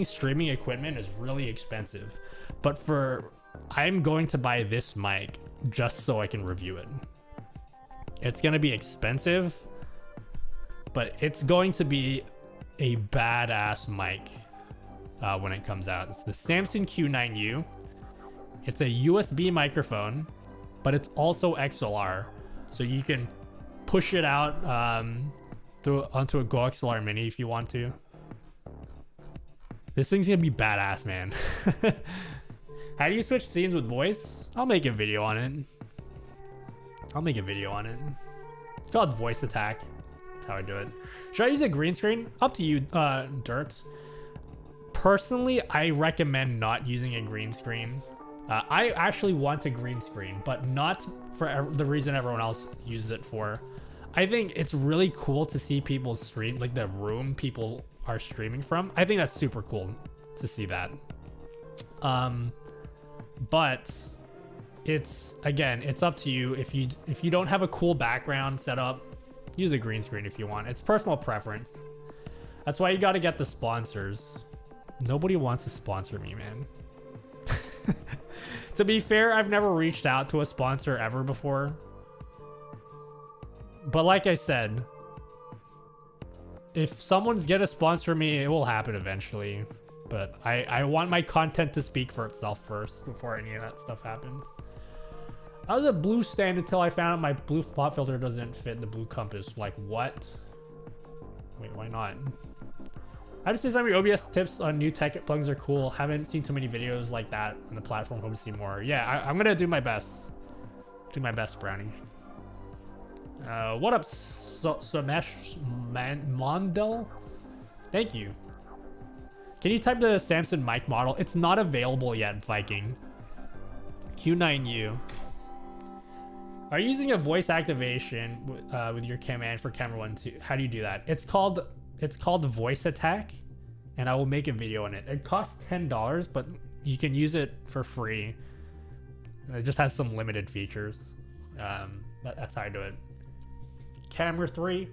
streaming equipment is really expensive. But I'm going to buy this mic just so I can review it. It's going to be expensive, but it's going to be a badass mic when it comes out. It's the Samson Q9U. It's a USB microphone, but it's also XLR, so you can push it out onto a GoXLR Mini if you want to. This thing's gonna be badass, man. How do you switch scenes with voice? I'll make a video on it. It's called voice attack. That's how I do it. Should I use a green screen? Up to you, Dirt. Personally, I recommend not using a green screen. I actually want a green screen, but not for the reason everyone else uses it for. I think it's really cool to see people stream, like the room people are streaming from. I think that's super cool to see that. But it's up to you. If you don't have a cool background set up, use a green screen if you want. It's personal preference. That's why you got to get the sponsors. Nobody wants to sponsor me, man. To be fair, I've never reached out to a sponsor ever before. But like I said, if someone's gonna sponsor me, it will happen eventually. But I want my content to speak for itself first before any of that stuff happens. I was a blue stand until I found out my blue spot filter doesn't fit the blue compass. Like, what? Wait, why not? I just did some of your OBS tips on new tech plugins are cool. Haven't seen too many videos like that on the platform. Hope to see more. Yeah, I'm gonna do my best. Do my best, Brownie. What up, Samesh Mondel? Thank you. Can you type the Samson mic model? It's not available yet, Viking. Q9U. Are you using a voice activation with your command for camera 1 2? How do you do that? It's called voice attack, and I will make a video on it. It costs $10, but you can use it for free. It just has some limited features. That's how I do it. Camera 3.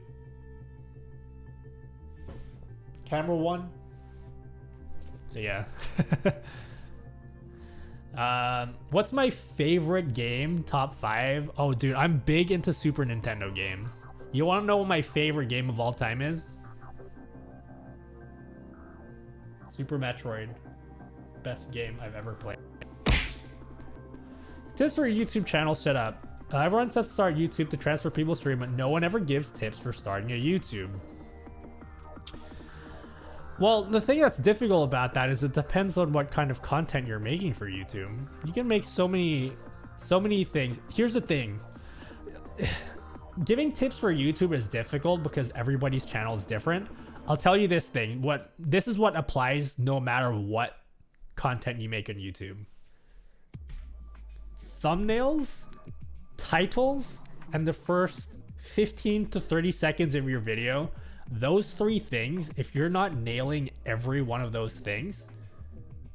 Camera 1. So yeah. What's my favorite game? Top 5? Oh, dude, I'm big into Super Nintendo games. You want to know what my favorite game of all time is? Super Metroid. Best game I've ever played. Tips for a YouTube channel setup. Everyone says to start YouTube to transfer people's stream, but no one ever gives tips for starting a YouTube. Well, the thing that's difficult about that is it depends on what kind of content you're making for YouTube. You can make so many things. Here's the thing. Giving tips for YouTube is difficult because everybody's channel is different. I'll tell you this thing. This is what applies no matter what content you make on YouTube. Thumbnails, titles, and the first 15 to 30 seconds of your video, those three things, if you're not nailing every one of those things,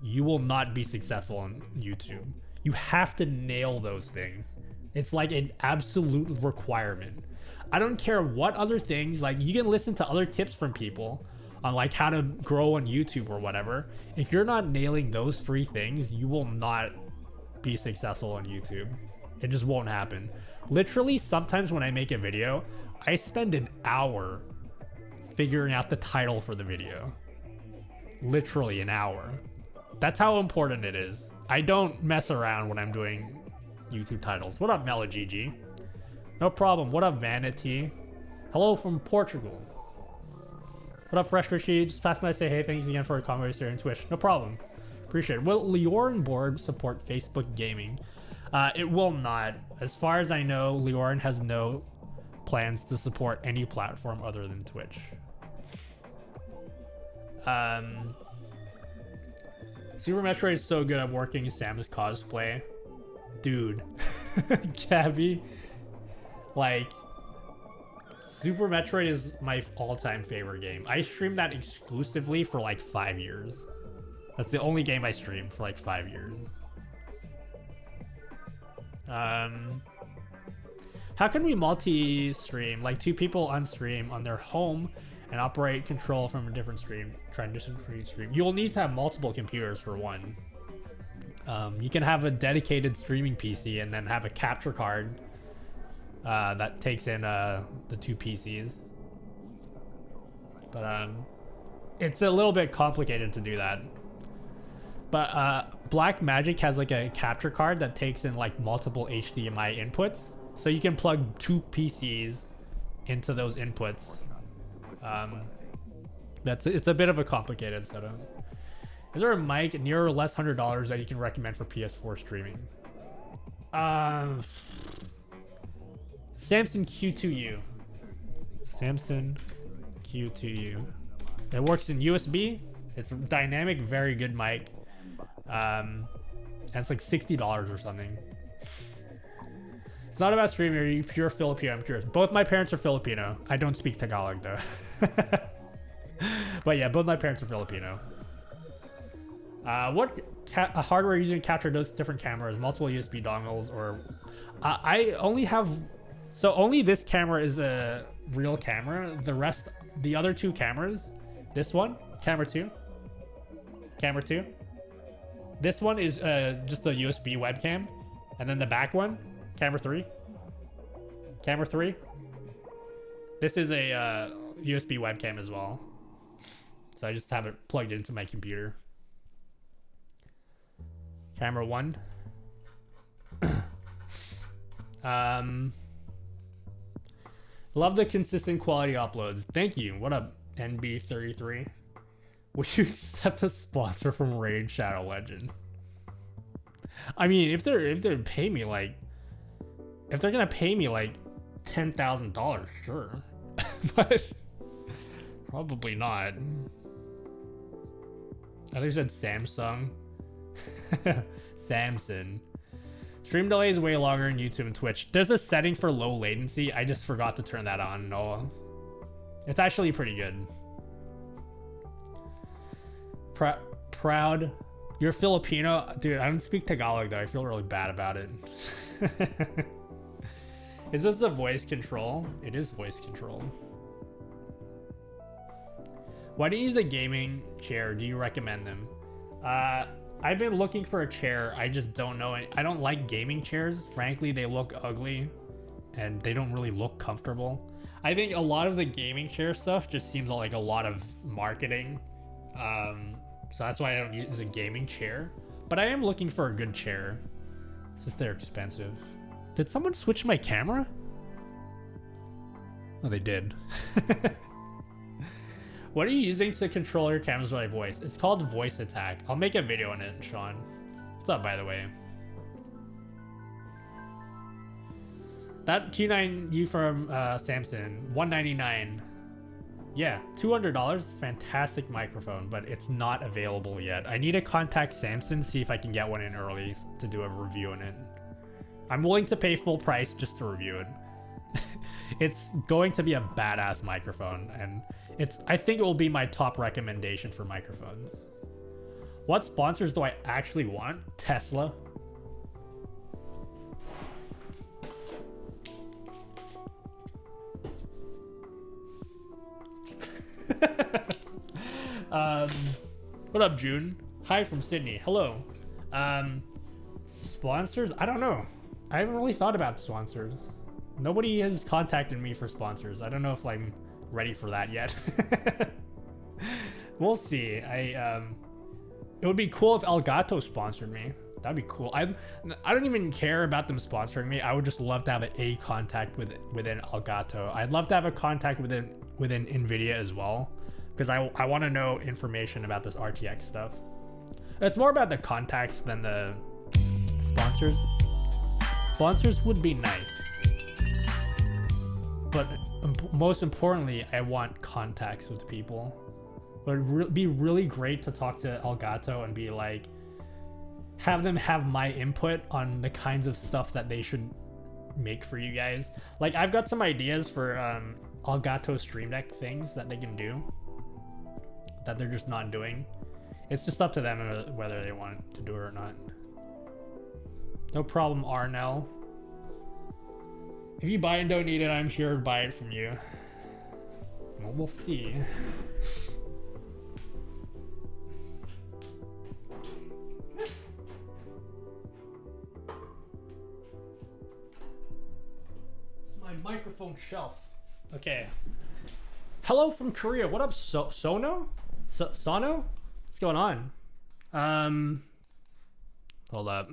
you will not be successful on YouTube. You have to nail those things. It's like an absolute requirement. I don't care what other things, like you can listen to other tips from people on like how to grow on YouTube or whatever. If you're not nailing those three things, you will not be successful on YouTube. It just won't happen. Literally, sometimes when I make a video, I spend an hour figuring out the title for the video. Literally an hour. That's how important it is. I don't mess around when I'm doing YouTube titles. What up, MelaGG? No problem. What up, Vanity? Hello from Portugal. What up, Fresh Fishy? Just passed by to say hey, thanks again for a comment here on Twitch. No problem. Appreciate it. Will Leorin board support Facebook gaming? It will not. As far as I know, Leorin has no plans to support any platform other than Twitch. Super Metroid is so good at working Sam's cosplay. Dude. Gabby. Like, Super Metroid is my all-time favorite game. I streamed that exclusively for like 5 years. That's the only game I streamed for like 5 years. How can we multi-stream? Like 2 people on stream on their home and operate control from a different stream. Transition stream. You'll need to have multiple computers for one. You can have a dedicated streaming PC and then have a capture card that takes in the 2 PCs. But it's a little bit complicated to do that. But Black Magic has like a capture card that takes in like multiple HDMI inputs. So you can plug 2 PCs into those inputs. It's a bit of a complicated setup. Is there a mic near or less $100 that you can recommend for PS4 streaming? Samson Q2U. Samson Q2U. It works in USB. It's a dynamic, very good mic. And it's like $60 or something. It's not about streaming. Are you pure Filipino? I'm curious. Both my parents are Filipino. I don't speak Tagalog though. But yeah, both my parents are Filipino. What hardware using to capture those different cameras? Multiple USB dongles or... I only have... So only this camera is a real camera. The rest, the other 2 cameras, this one, camera 2, camera 2. This one is just a USB webcam. And then the back one, camera 3, camera 3. This is a USB webcam as well. So I just have it plugged into my computer. Camera 1. Love the consistent quality uploads. Thank you. What up, NB33? Would you accept a sponsor from Raid Shadow Legends? I mean, if they're pay me like, if they're gonna pay me like $10,000, sure, but probably not. I think you said Samsung. Samson. Stream delay is way longer in YouTube and Twitch. There's a setting for low latency. I just forgot to turn that on, Noah. It's actually pretty good. Proud. You're Filipino? Dude, I don't speak Tagalog though. I feel really bad about it. Is this a voice control? It is voice control. Why do you use a gaming chair? Do you recommend them? I've been looking for a chair. I just don't know. I don't like gaming chairs. Frankly, they look ugly and they don't really look comfortable. I think a lot of the gaming chair stuff just seems like a lot of marketing. So that's why I don't use a gaming chair. But I am looking for a good chair. It's just they're expensive. Did someone switch my camera? Oh, they did. What are you using to control your cameras by voice? It's called Voice Attack. I'll make a video on it, Sean. What's up, by the way? That Q9U from Samson, $199. Yeah, $200, fantastic microphone, but it's not available yet. I need to contact Samsung, see if I can get one in early to do a review on it. I'm willing to pay full price just to review it. It's going to be a badass microphone, and I think it will be my top recommendation for microphones. What sponsors do I actually want? Tesla. What up, June? Hi from Sydney. Hello. Sponsors? I don't know. I haven't really thought about sponsors. Nobody has contacted me for sponsors. I don't know if I'm ready for that yet. We'll see. It would be cool if Elgato sponsored me. That'd be cool. I don't even care about them sponsoring me. I would just love to have a contact within Elgato. I'd love to have a contact within NVIDIA as well, because I want to know information about this RTX stuff. It's more about the contacts than the sponsors. Sponsors would be nice, but most importantly, I want contacts with people. It would be really great to talk to Elgato and be like, have them have my input on the kinds of stuff that they should make for you guys. Like, I've got some ideas for Elgato Stream Deck things that they can do that they're just not doing. It's just up to them whether they want to do it or not. No problem, Arnell. If you buy and don't need it, I'm sure to buy it from you. Well, we'll see. Microphone shelf. Okay. Hello from Korea. What up, Sono? Sono? What's going on? Hold up.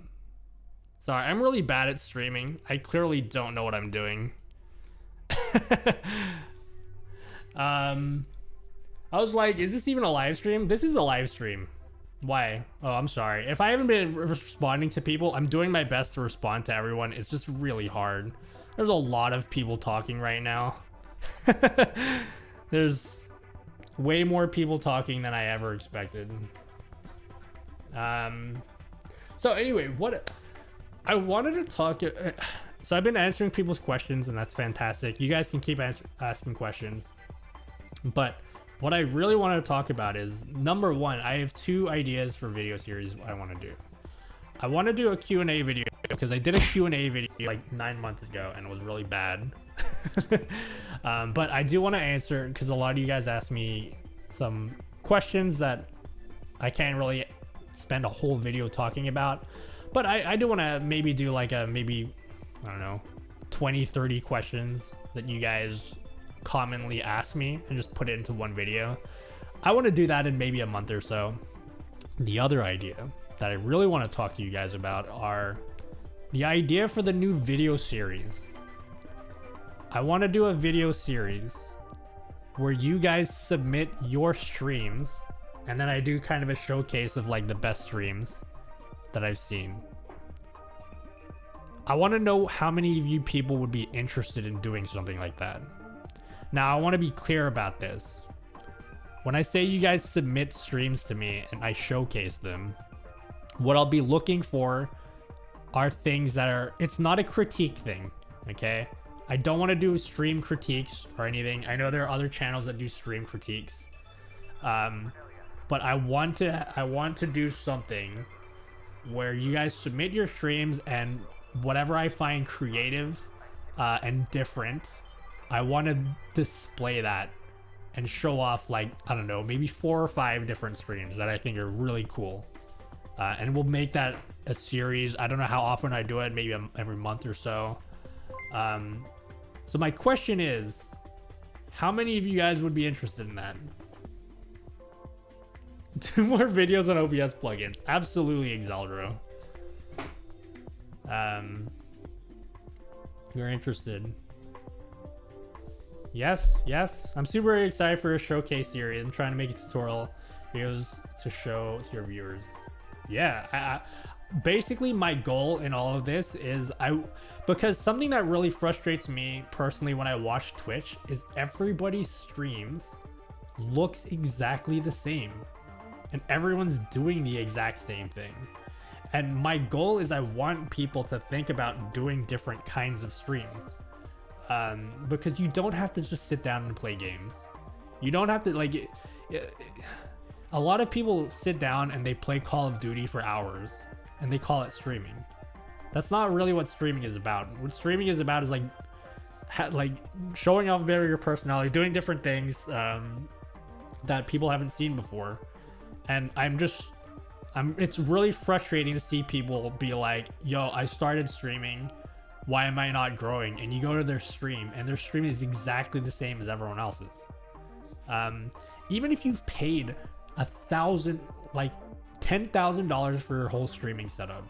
Sorry, I'm really bad at streaming. I clearly don't know what I'm doing. I was like, is this even a live stream? This is a live stream. Why? Oh, I'm sorry. If I haven't been responding to people, I'm doing my best to respond to everyone. It's just really hard. There's a lot of people talking right now. There's way more people talking than I ever expected. So anyway, what I wanted to talk. So I've been answering people's questions, and that's fantastic. You guys can keep asking questions. But what I really wanted to talk about is, number one, I have two ideas for video series I want to do. I want to do a Q&A video, because I did a Q&A video like 9 months ago and it was really bad. But I do want to answer, because a lot of you guys asked me some questions that I can't really spend a whole video talking about. But I do want to maybe do like I don't know, 20-30 questions that you guys commonly ask me and just put it into one video. I want to do that in maybe a month or so. The other idea that I really want to talk to you guys about are the idea for the new video series. I want to do a video series where you guys submit your streams, and then I do kind of a showcase of like the best streams that I've seen. I want to know how many of you people would be interested in doing something like that. Now, I want to be clear about this. When I say you guys submit streams to me and I showcase them, what I'll be looking for are things that are, it's not a critique thing, okay? I don't want to do stream critiques or anything. I know there are other channels that do stream critiques. But I want to do something where you guys submit your streams, and whatever I find creative and different, I want to display that and show off, like, I don't know, maybe 4 or 5 different streams that I think are really cool. And we'll make that a series. I don't know how often I do it, maybe every month or so. So my question is, how many of you guys would be interested in that? 2 more videos on OBS plugins. Absolutely, Exaldro. You're interested. Yes. I'm super excited for a showcase series. I'm trying to make a tutorial videos to show to your viewers. Yeah, basically my goal in all of this is because something that really frustrates me personally when I watch Twitch is everybody's streams looks exactly the same, and everyone's doing the exact same thing. And my goal is I want people to think about doing different kinds of streams, because you don't have to just sit down and play games. You don't have to like. A lot of people sit down and they play Call of Duty for hours, and they call it streaming. That's not really what streaming is about. What streaming is about is like showing off a bit of your personality, doing different things that people haven't seen before. And it's really frustrating to see people be like, yo, I started streaming, why am I not growing? And you go to their stream and their stream is exactly the same as everyone else's. Even if you've paid $10,000 for your whole streaming setup,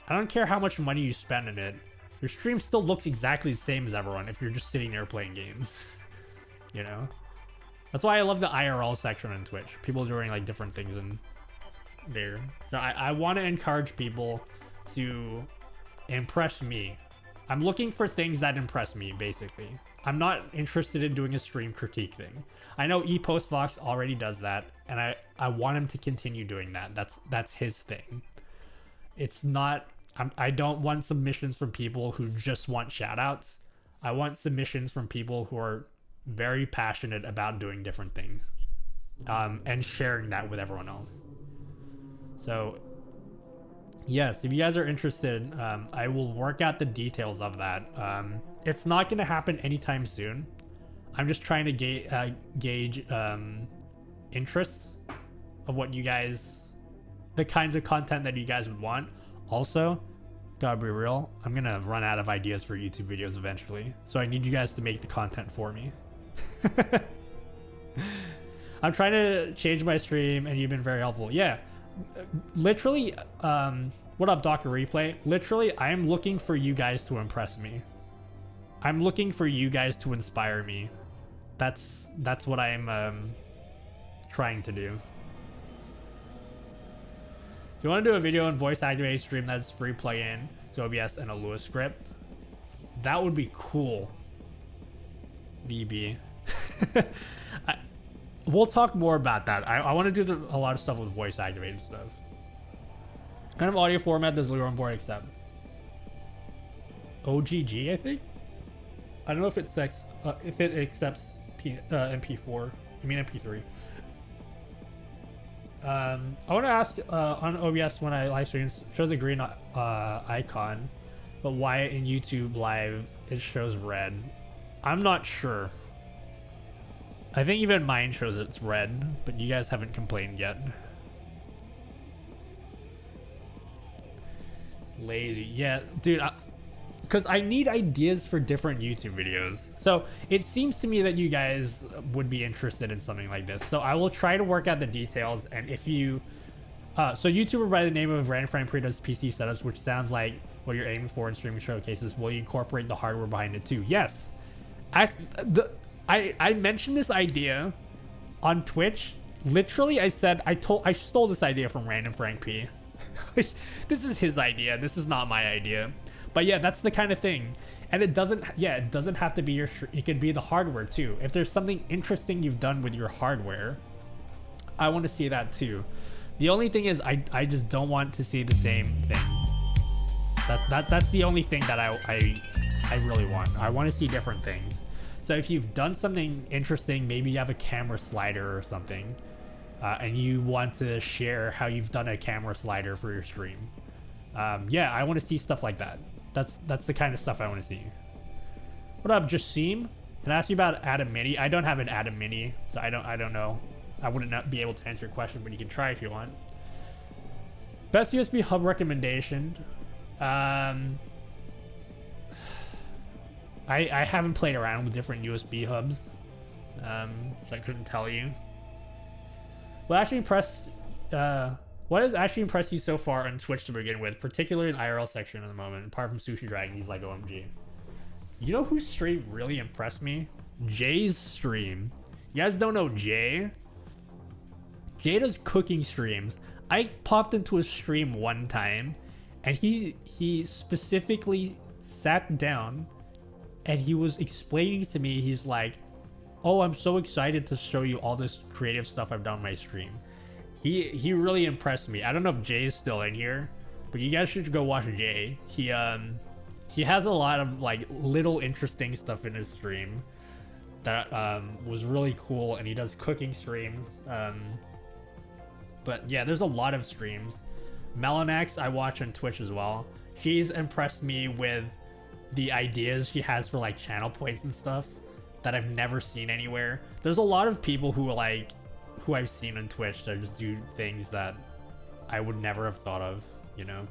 I don't care how much money you spend in it, your stream still looks exactly the same as everyone if you're just sitting there playing games. You know, that's why I love the IRL section on Twitch, people doing like different things in there. So I want to encourage people to impress me. I'm looking for things that impress me, basically. I'm not interested in doing a stream critique thing. I know ePostvox already does that, and I want him to continue doing that. That's his thing. It's not, I don't want submissions from people who just want shoutouts. I want submissions from people who are very passionate about doing different things, and sharing that with everyone else. So yes, if you guys are interested, I will work out the details of that. It's not going to happen anytime soon. I'm just trying to gauge interests of what you guys, the kinds of content that you guys would want. Also, gotta be real, I'm going to run out of ideas for YouTube videos eventually. So I need you guys to make the content for me. I'm trying to change my stream and you've been very helpful. Yeah, literally, what up, Dr. Replay? Literally, I am looking for you guys to impress me. I'm looking for you guys to inspire me. That's what I'm trying to do. If you want to do a video and voice activated stream that's free plugin to OBS and a Lua script, that would be cool. VB. We'll talk more about that. I want to do a lot of stuff with voice activated stuff. What kind of audio format does Lua on board accept? OGG, I think. I don't know if it accepts MP4. I mean MP3. I want to ask on OBS when I live stream, it shows a green icon, but why in YouTube Live it shows red? I'm not sure. I think even mine shows it's red, but you guys haven't complained yet. Lazy, yeah, dude. Because I need ideas for different YouTube videos. So it seems to me that you guys would be interested in something like this. So I will try to work out the details. And if you, so YouTuber by the name of Random Frank Pre does PC setups, which sounds like what you're aiming for in streaming showcases. Will you incorporate the hardware behind it too? Yes. I mentioned this idea on Twitch. Literally, I said I stole this idea from Random Frank P. This is his idea. This is not my idea. But yeah, that's the kind of thing. And it doesn't have to be your, it could be the hardware too. If there's something interesting you've done with your hardware, I want to see that too. The only thing is I just don't want to see the same thing. That's the only thing that I really want. I want to see different things. So if you've done something interesting, maybe you have a camera slider or something, and you want to share how you've done a camera slider for your stream. Yeah, I want to see stuff like that. That's the kind of stuff I want to see. What up, Jasim? Can I ask you about Atom Mini? I don't have an Atom Mini, so I don't know. I wouldn't not be able to answer your question, but you can try if you want. Best USB hub recommendation. I haven't played around with different USB hubs, so I couldn't tell you. What has actually impressed you so far on Twitch to begin with, particularly in IRL section at the moment, apart from Sushi Dragon? He's like, OMG. You know whose stream really impressed me? Jay's stream. You guys don't know Jay? Jay does cooking streams. I popped into his stream one time, and he specifically sat down and he was explaining to me, he's like, oh, I'm so excited to show you all this creative stuff I've done on my stream. He really impressed me. I don't know if Jay is still in here, but you guys should go watch Jay. He has a lot of like little interesting stuff in his stream that was really cool, and he does cooking streams. But yeah, there's a lot of streams. Melanax I watch on Twitch as well. She's impressed me with the ideas she has for like channel points and stuff that I've never seen anywhere. There's a lot of people who I've seen on Twitch that just do things that I would never have thought of, you know?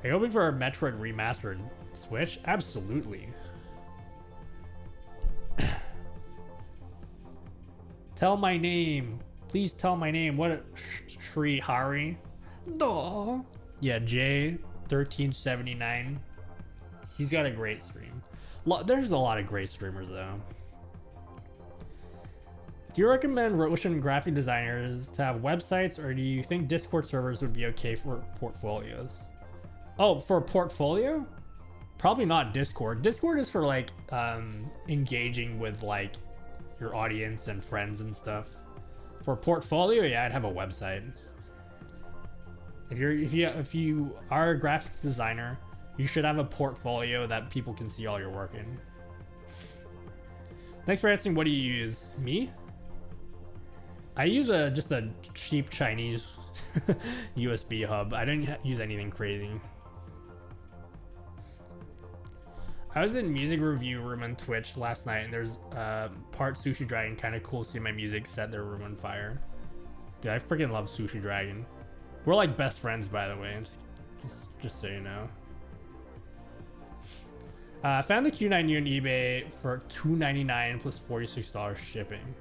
Are you hoping for a Metroid remastered Switch? Absolutely. Tell my name. Please tell my name. What? Shri Hari? No. Yeah, J1379. He's got a great stream. There's a lot of great streamers though. Do you recommend Russian graphic designers to have websites, or do you think Discord servers would be okay for portfolios? Oh, for a portfolio? Probably not Discord. Discord is for like engaging with like your audience and friends and stuff. For portfolio, yeah, I'd have a website. If you are a graphics designer, you should have a portfolio that people can see all your work in. Thanks for asking. What do you use? Me? I use just a cheap Chinese USB hub. I didn't use anything crazy. I was in music review room on Twitch last night, and there's part Sushi Dragon. Kind of cool seeing my music set their room on fire. Dude, I freaking love Sushi Dragon. We're like best friends, by the way. Just so you know. I found the Q9U on eBay for $2.99 plus $46 shipping.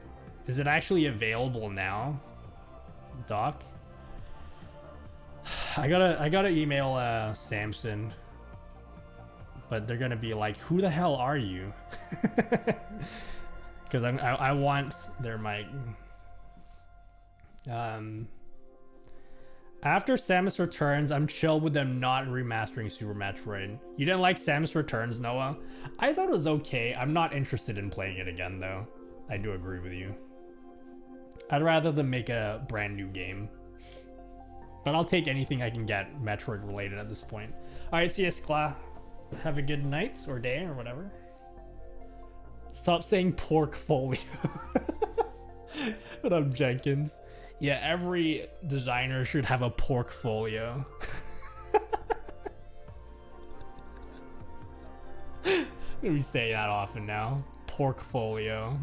Is it actually available now, Doc? I gotta email Samson, but they're gonna be like, "Who the hell are you?" Because I want their mic. After Samus Returns, I'm chill with them not remastering Super Metroid. You didn't like Samus Returns, Noah? I thought it was okay. I'm not interested in playing it again, though. I do agree with you. I'd rather them make a brand new game. But I'll take anything I can get Metroid related at this point. Alright, see ya, Skla. Have a good night or day or whatever. Stop saying portfolio. What up, Jenkins? Yeah, every designer should have a portfolio. We say that often now. Portfolio.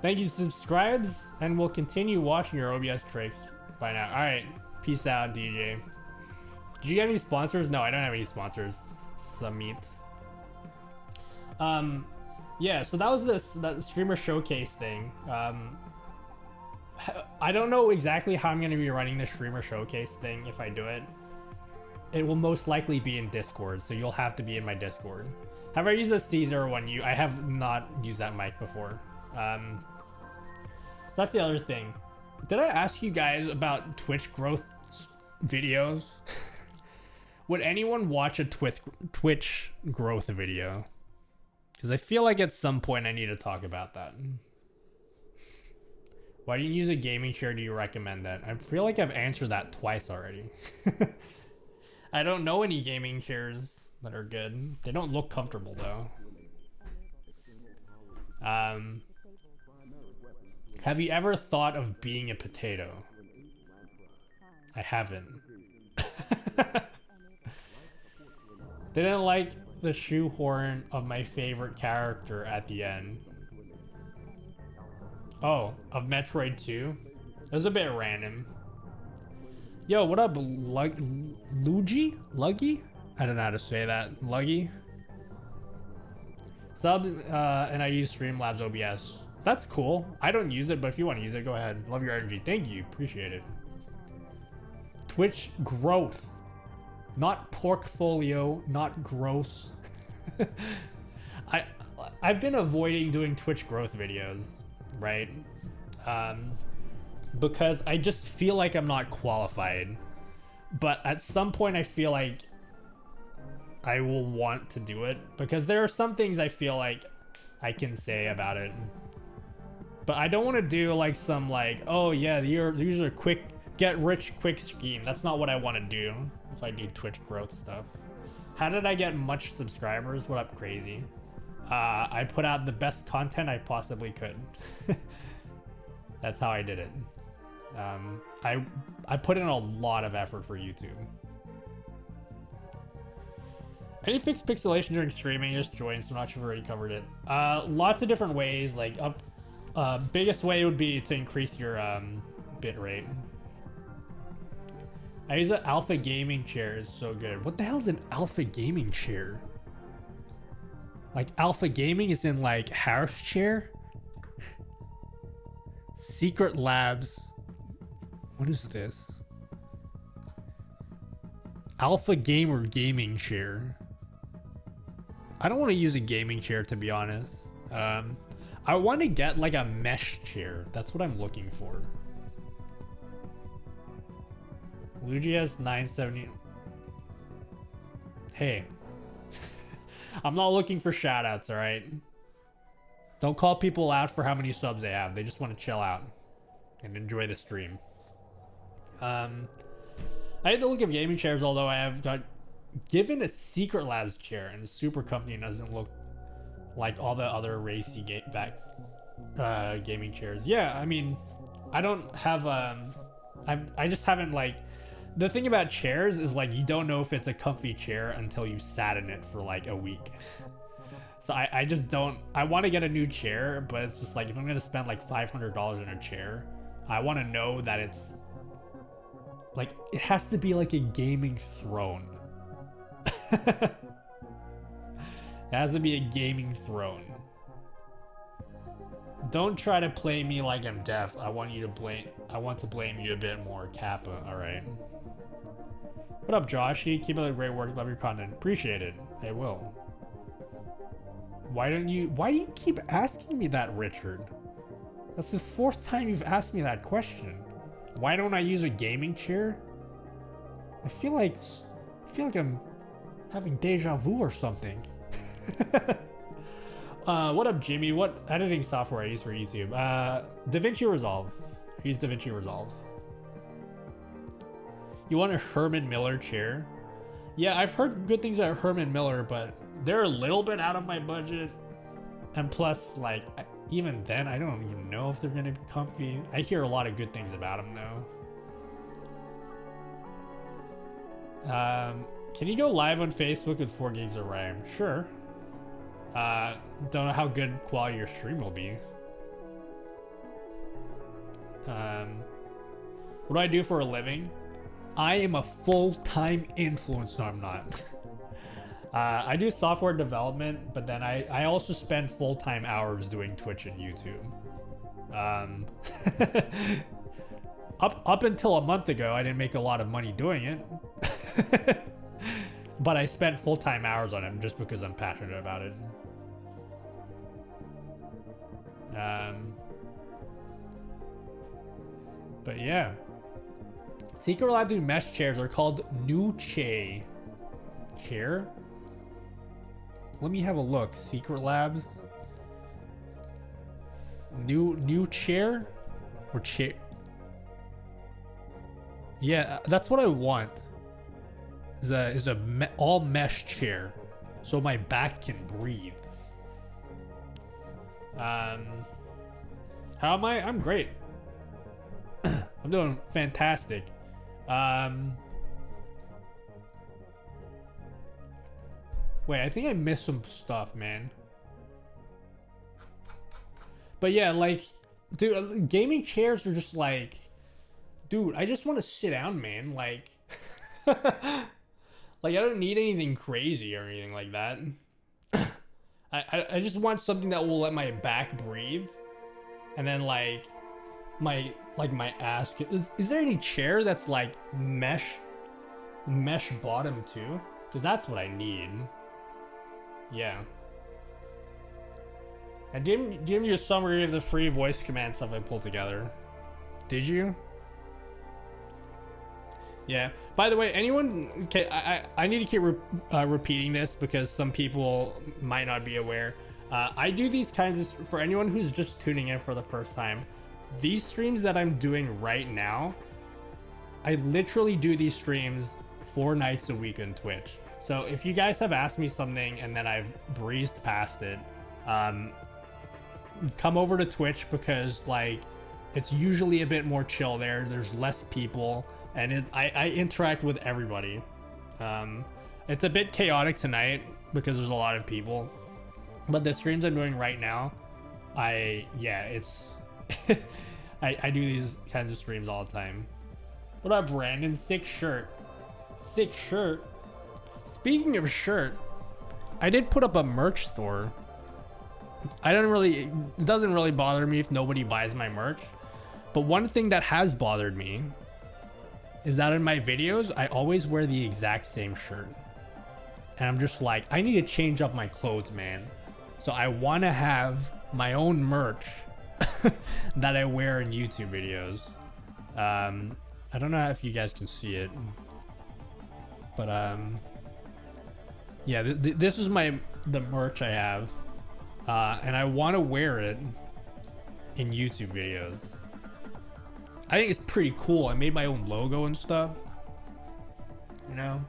Thank you, subscribes, and we'll continue watching your OBS tricks by now. Alright, peace out, DJ. Did you get any sponsors? No, I don't have any sponsors. Samit. Yeah, so that was that streamer showcase thing. I don't know exactly how I'm going to be running the streamer showcase thing if I do it. It will most likely be in Discord, so you'll have to be in my Discord. Have I used a C01U? I have not used that mic before. That's the other thing. Did I ask you guys about Twitch growth videos? Would anyone watch a Twitch growth video? Because I feel like at some point I need to talk about that. Why do you use a gaming chair? Do you recommend that? I feel like I've answered that twice already. I don't know any gaming chairs that are good. They don't look comfortable though. Have you ever thought of being a potato? I haven't. Didn't like the shoehorn of my favorite character at the end. Oh, of Metroid 2? It was a bit random. Yo, what up, Luigi? Luggy? I don't know how to say that. Luggy? Sub, and I use Streamlabs OBS. That's cool. I don't use it, but if you want to use it, go ahead. Love your energy. Thank you. Appreciate it. Twitch growth. Not portfolio, not gross. I've been avoiding doing Twitch growth videos, right? Because I just feel like I'm not qualified. But at some point I feel like I will want to do it because there are some things I feel like I can say about it. But I don't want to do like some like, oh yeah, these are quick, get rich quick scheme. That's not what I want to do if I do Twitch growth stuff. How did I get much subscribers? What up, crazy? I put out the best content I possibly could. That's how I did it. I put in a lot of effort for YouTube. Any fixed pixelation during streaming? Just joined, so I'm not sure if I've already covered it. Lots of different ways. Like biggest way would be to increase your bit rate. I use an alpha gaming chair. It's so good. What the hell is an alpha gaming chair? Like alpha gaming is in like house chair? Secret Labs. What is this? Alpha gamer gaming chair. I don't want to use a gaming chair, to be honest. I want to get like a mesh chair. That's what I'm looking for. Luigi has 970. Hey. I'm not looking for shoutouts, alright? Don't call people out for how many subs they have. They just want to chill out and enjoy the stream. I had to look at gaming chairs, although I have got given a Secret Labs chair, and the Super Company doesn't look like all the other racy gaming chairs. Yeah, I mean, I don't have I just haven't like. The thing about chairs is like you don't know if it's a comfy chair until you've sat in it for like a week. So I just don't. I want to get a new chair, but it's just like if I'm gonna spend like $500 in a chair, I want to know that it's like it has to be like a gaming throne. It has to be a gaming throne. Don't try to play me like I'm deaf. I want to blame you a bit more, Kappa. All right. What up, Josh? You keep up the great work. Love your content. Appreciate it. I will. Why do you keep asking me that, Richard? That's the 4th time you've asked me that question. Why don't I use a gaming chair? I feel like I'm having deja vu or something. What up, Jimmy? What editing software I use for YouTube? DaVinci Resolve. I use DaVinci Resolve. You want a Herman Miller chair? Yeah, I've heard good things about Herman Miller, but they're a little bit out of my budget. And plus, like, even then, I don't even know if they're gonna be comfy. I hear a lot of good things about them, though. Can you go live on Facebook with 4 gigs of RAM? Sure. Don't know how good quality your stream will be. What do I do for a living? I am a full-time influencer. No, I'm not. I do software development, but then I also spend full-time hours doing Twitch and YouTube. Up until a month ago, I didn't make a lot of money doing it. But I spent full-time hours on it just because I'm passionate about it. But yeah. Secret Lab do mesh chairs are called Nuche chair. Let me have a look. Secret Labs. New chair or chair. Yeah, that's what I want. Is a all mesh chair, so my back can breathe. How am I? I'm great. I'm doing fantastic. Wait, I think I missed some stuff, man. But yeah, like, dude, gaming chairs are just like, dude, I just want to sit down, man. Like, like I don't need anything crazy or anything like that. I just want something that will let my back breathe, and then like my ass. Is there any chair that's like mesh bottom too? Because that's what I need. Yeah. I didn't give you a summary of the free voice command stuff I pulled together. Did you? Yeah. By the way, anyone, okay, I need to keep repeating this because some people might not be aware. I do these kinds of, for anyone who's just tuning in for the first time, these streams that I'm doing right now, I literally do these streams 4 nights a week on Twitch. So if you guys have asked me something and then I've breezed past it, come over to Twitch because like it's usually a bit more chill there. There's less people and I interact with everybody. It's a bit chaotic tonight because there's a lot of people, but the streams I'm doing right now, it's I do these kinds of streams all the time. What up, Brandon? Sick shirt. Sick shirt. Speaking of shirt, I did put up a merch store. It doesn't really bother me if nobody buys my merch. But one thing that has bothered me is that in my videos, I always wear the exact same shirt. And I'm just like, I need to change up my clothes, man. So I want to have my own merch that I wear in YouTube videos. I don't know if you guys can see it, but yeah, this is the merch I have, and I want to wear it in YouTube videos. I think it's pretty cool. I made my own logo and stuff, you know.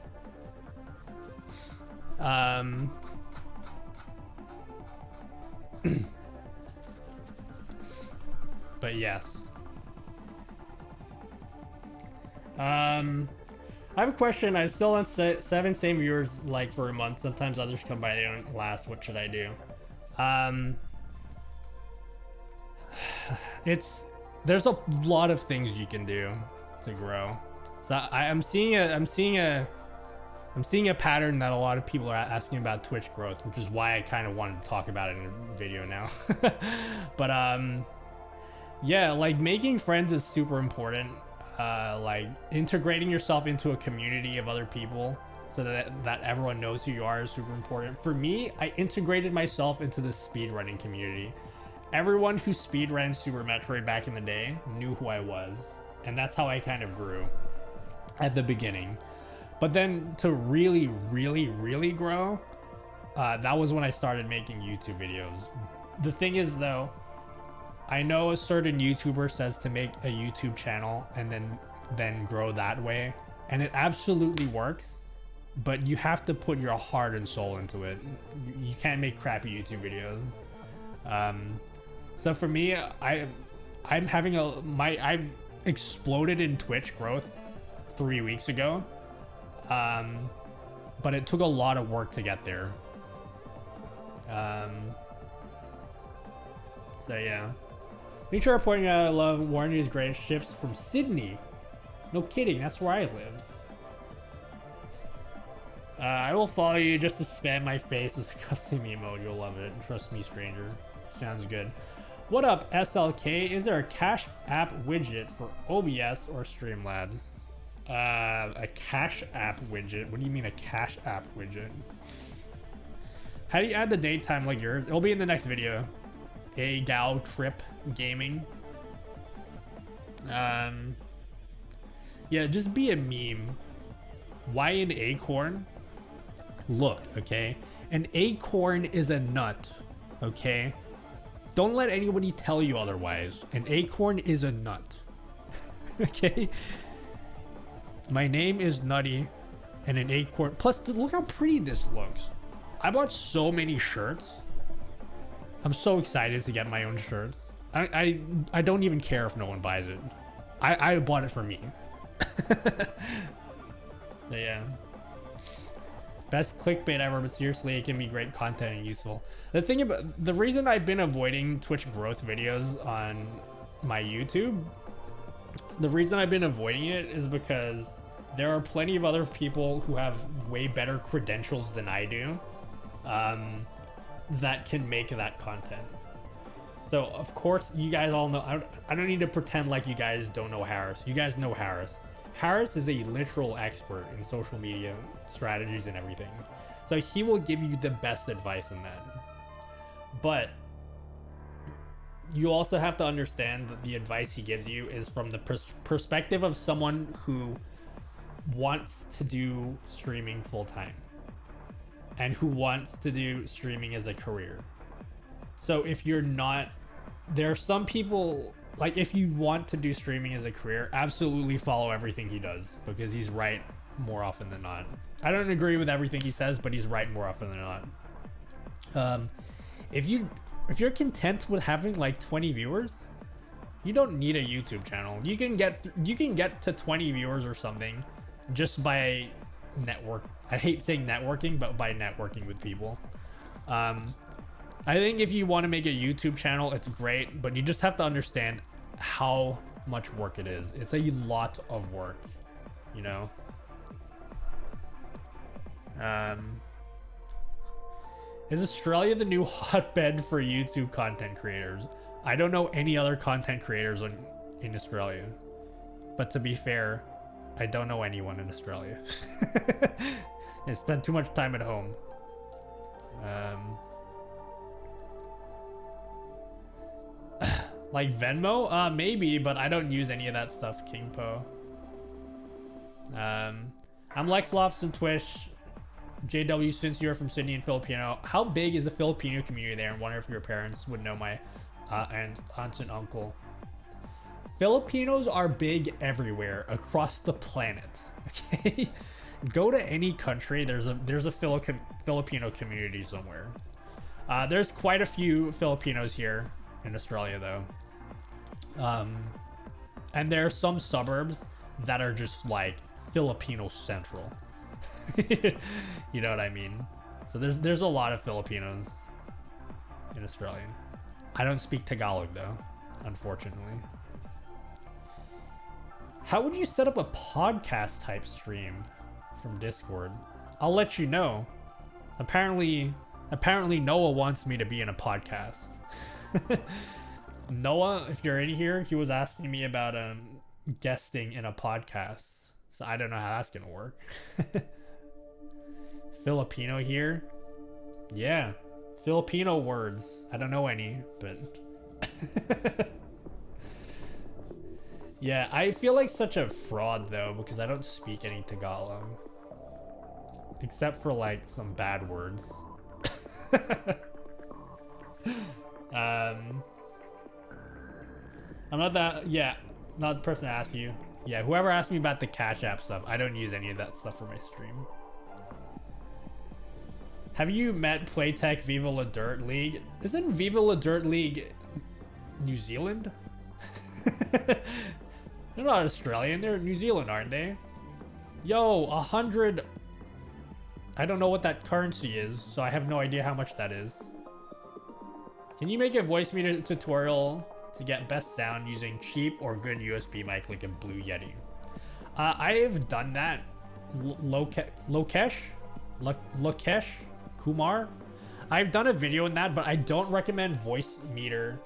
But yes. I have a question. I'm still on 7 same viewers like for a month. Sometimes others come by, they don't last. What should I do? There's a lot of things you can do to grow. So I'm seeing a pattern that a lot of people are asking about Twitch growth, which is why I kind of wanted to talk about it in a video now. But yeah, like making friends is super important. Like integrating yourself into a community of other people so that everyone knows who you are is super important. For me, I integrated myself into the speedrunning community. Everyone who speedran Super Metroid back in the day knew who I was, and that's how I kind of grew at the beginning. But then to really, really, really grow, that was when I started making YouTube videos. The thing is though, I know a certain YouTuber says to make a YouTube channel and then grow that way, and it absolutely works, but you have to put your heart and soul into it. You can't make crappy YouTube videos. So for me, I've exploded in Twitch growth 3 weeks ago, but it took a lot of work to get there. So yeah. Make sure I'm pointing out I love Warner's greatest ships from Sydney. No kidding, that's where I live. I will follow you just to spam my face as a custom emoji. You'll love it. Trust me, stranger. Sounds good. What up, SLK? Is there a Cash App widget for OBS or Streamlabs? A Cash App widget? What do you mean a Cash App widget? How do you add the date time like yours? It'll be in the next video. A Gal Trip Gaming. Yeah, just be a meme. Why an acorn? Look, okay? An acorn is a nut, okay? Don't let anybody tell you otherwise. An acorn is a nut. Okay? My name is Nutty, and an acorn. Plus, look how pretty this looks. I bought so many shirts. I'm so excited to get my own shirts. I don't even care if no one buys it. I bought it for me. So yeah. Best clickbait ever, but seriously, it can be great content and useful. The reason I've been avoiding Twitch growth videos on my YouTube, the reason I've been avoiding it is because there are plenty of other people who have way better credentials than I do, that can make that content. So of course you guys all know, I don't need to pretend like you guys don't know Harris. You guys know Harris. Harris is a literal expert in social media strategies and everything. So he will give you the best advice in that. But you also have to understand that the advice he gives you is from the perspective of someone who wants to do streaming full time and who wants to do streaming as a career. So if you're not, there are some people, like if you want to do streaming as a career, absolutely follow everything he does because he's right more often than not. I don't agree with everything he says, but he's right more often than not. If you're content with having like 20 viewers, you don't need a YouTube channel. You can get to 20 viewers or something just by I hate saying networking, but by networking with people. I think if you want to make a YouTube channel, it's great, but you just have to understand how much work it is. It's a lot of work, you know? Is Australia the new hotbed for YouTube content creators? I don't know any other content creators in Australia. But to be fair, I don't know anyone in Australia. I spend too much time at home. Like Venmo? Maybe, but I don't use any of that stuff, King Po. I'm Lex Lops on Twitch. JW, since you're from Sydney and Filipino, how big is the Filipino community there? And wonder if your parents would know my aunts and uncle. Filipinos are big everywhere across the planet. Okay, go to any country. There's a Filipino community somewhere. There's quite a few Filipinos here in Australia, though. And there are some suburbs that are just like Filipino central. You know what I mean? So there's a lot of Filipinos in Australia. I don't speak Tagalog though, unfortunately. How would you set up a podcast type stream from Discord? I'll let you know. Apparently Noah wants me to be in a podcast. Noah, if you're in here, he was asking me about guesting in a podcast. So I don't know how that's gonna work. Filipino here? Yeah. Filipino words. I don't know any, but yeah, I feel like such a fraud though because I don't speak any Tagalog. Except for like some bad words. I'm not that, yeah, not the person to ask you. Yeah, whoever asked me about the Cash App stuff, I don't use any of that stuff for my stream. Have you met Playtech Viva La Dirt League? Isn't Viva La Dirt League New Zealand? They're not Australian, they're New Zealand, aren't they? Yo, 100. I don't know what that currency is, so I have no idea how much that is. Can you make a voice meter tutorial to get best sound using cheap or good USB mic like a Blue Yeti? I have done that. Lokesh Kumar. I've done a video on that, but I don't recommend voice meter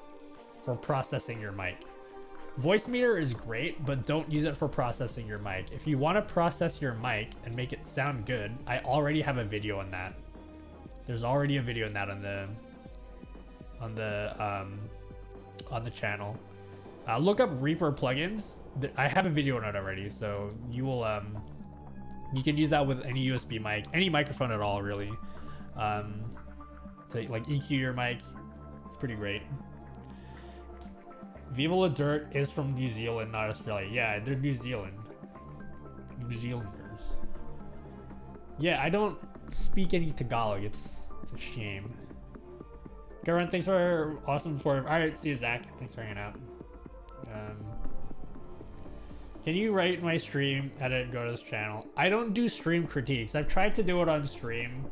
for processing your mic. Voice meter is great, but don't use it for processing your mic. If you want to process your mic and make it sound good, I already have a video on that. There's already a video on that on the channel. Look up Reaper plugins. I have a video on it already, so you will you can use that with any USB mic, any microphone at all, really. To like EQ your mic. It's pretty great. Viva La Dirt is from New Zealand, not Australia. Yeah, they're New Zealand. New Zealanders. Yeah, I don't speak any Tagalog. It's a shame. Garen, thanks for awesome for. All right, see you, Zach. Thanks for hanging out. Can you rate my stream? Edit and go to this channel. I don't do stream critiques. I've tried to do it on stream.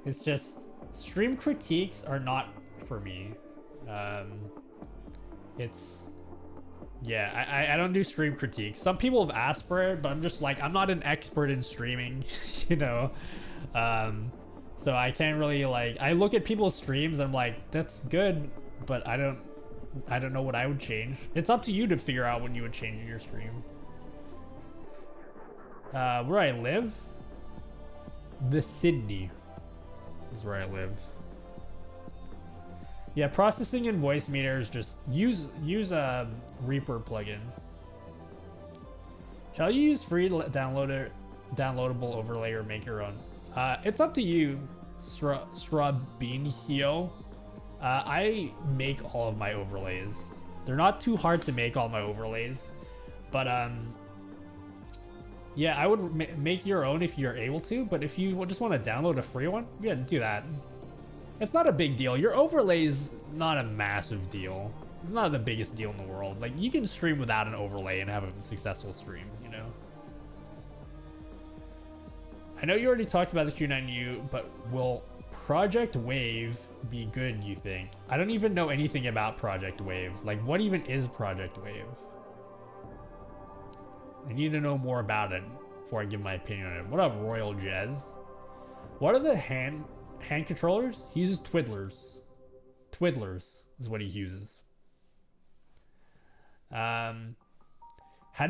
It's just stream critiques are not for me. Yeah, I don't do stream critiques. Some people have asked for it, but I'm just like, I'm not an expert in streaming, you know. So I can't really like, I look at people's streams, I'm like, that's good, but I don't know what I would change. It's up to you to figure out what you would change in your stream. Where I live? The Sydney is where I live. Yeah, processing and voice meters, just use Reaper plugins. Shall you use free downloadable overlay or make your own? It's up to you, Strabinhio. I make all of my overlays. They're not too hard to make, all my overlays, but yeah, I would make your own if you're able to. But if you just want to download a free one, yeah, do that. It's not a big deal. Your overlay is not a massive deal. It's not the biggest deal in the world. Like, you can stream without an overlay and have a successful stream, you know? I know you already talked about the Q9U, but will Project Wave be good, you think? I don't even know anything about Project Wave. Like, what even is Project Wave? I need to know more about it before I give my opinion on it. What up, Royal Jez? What are the hand controllers? He uses twiddlers. Twiddlers is what he uses. How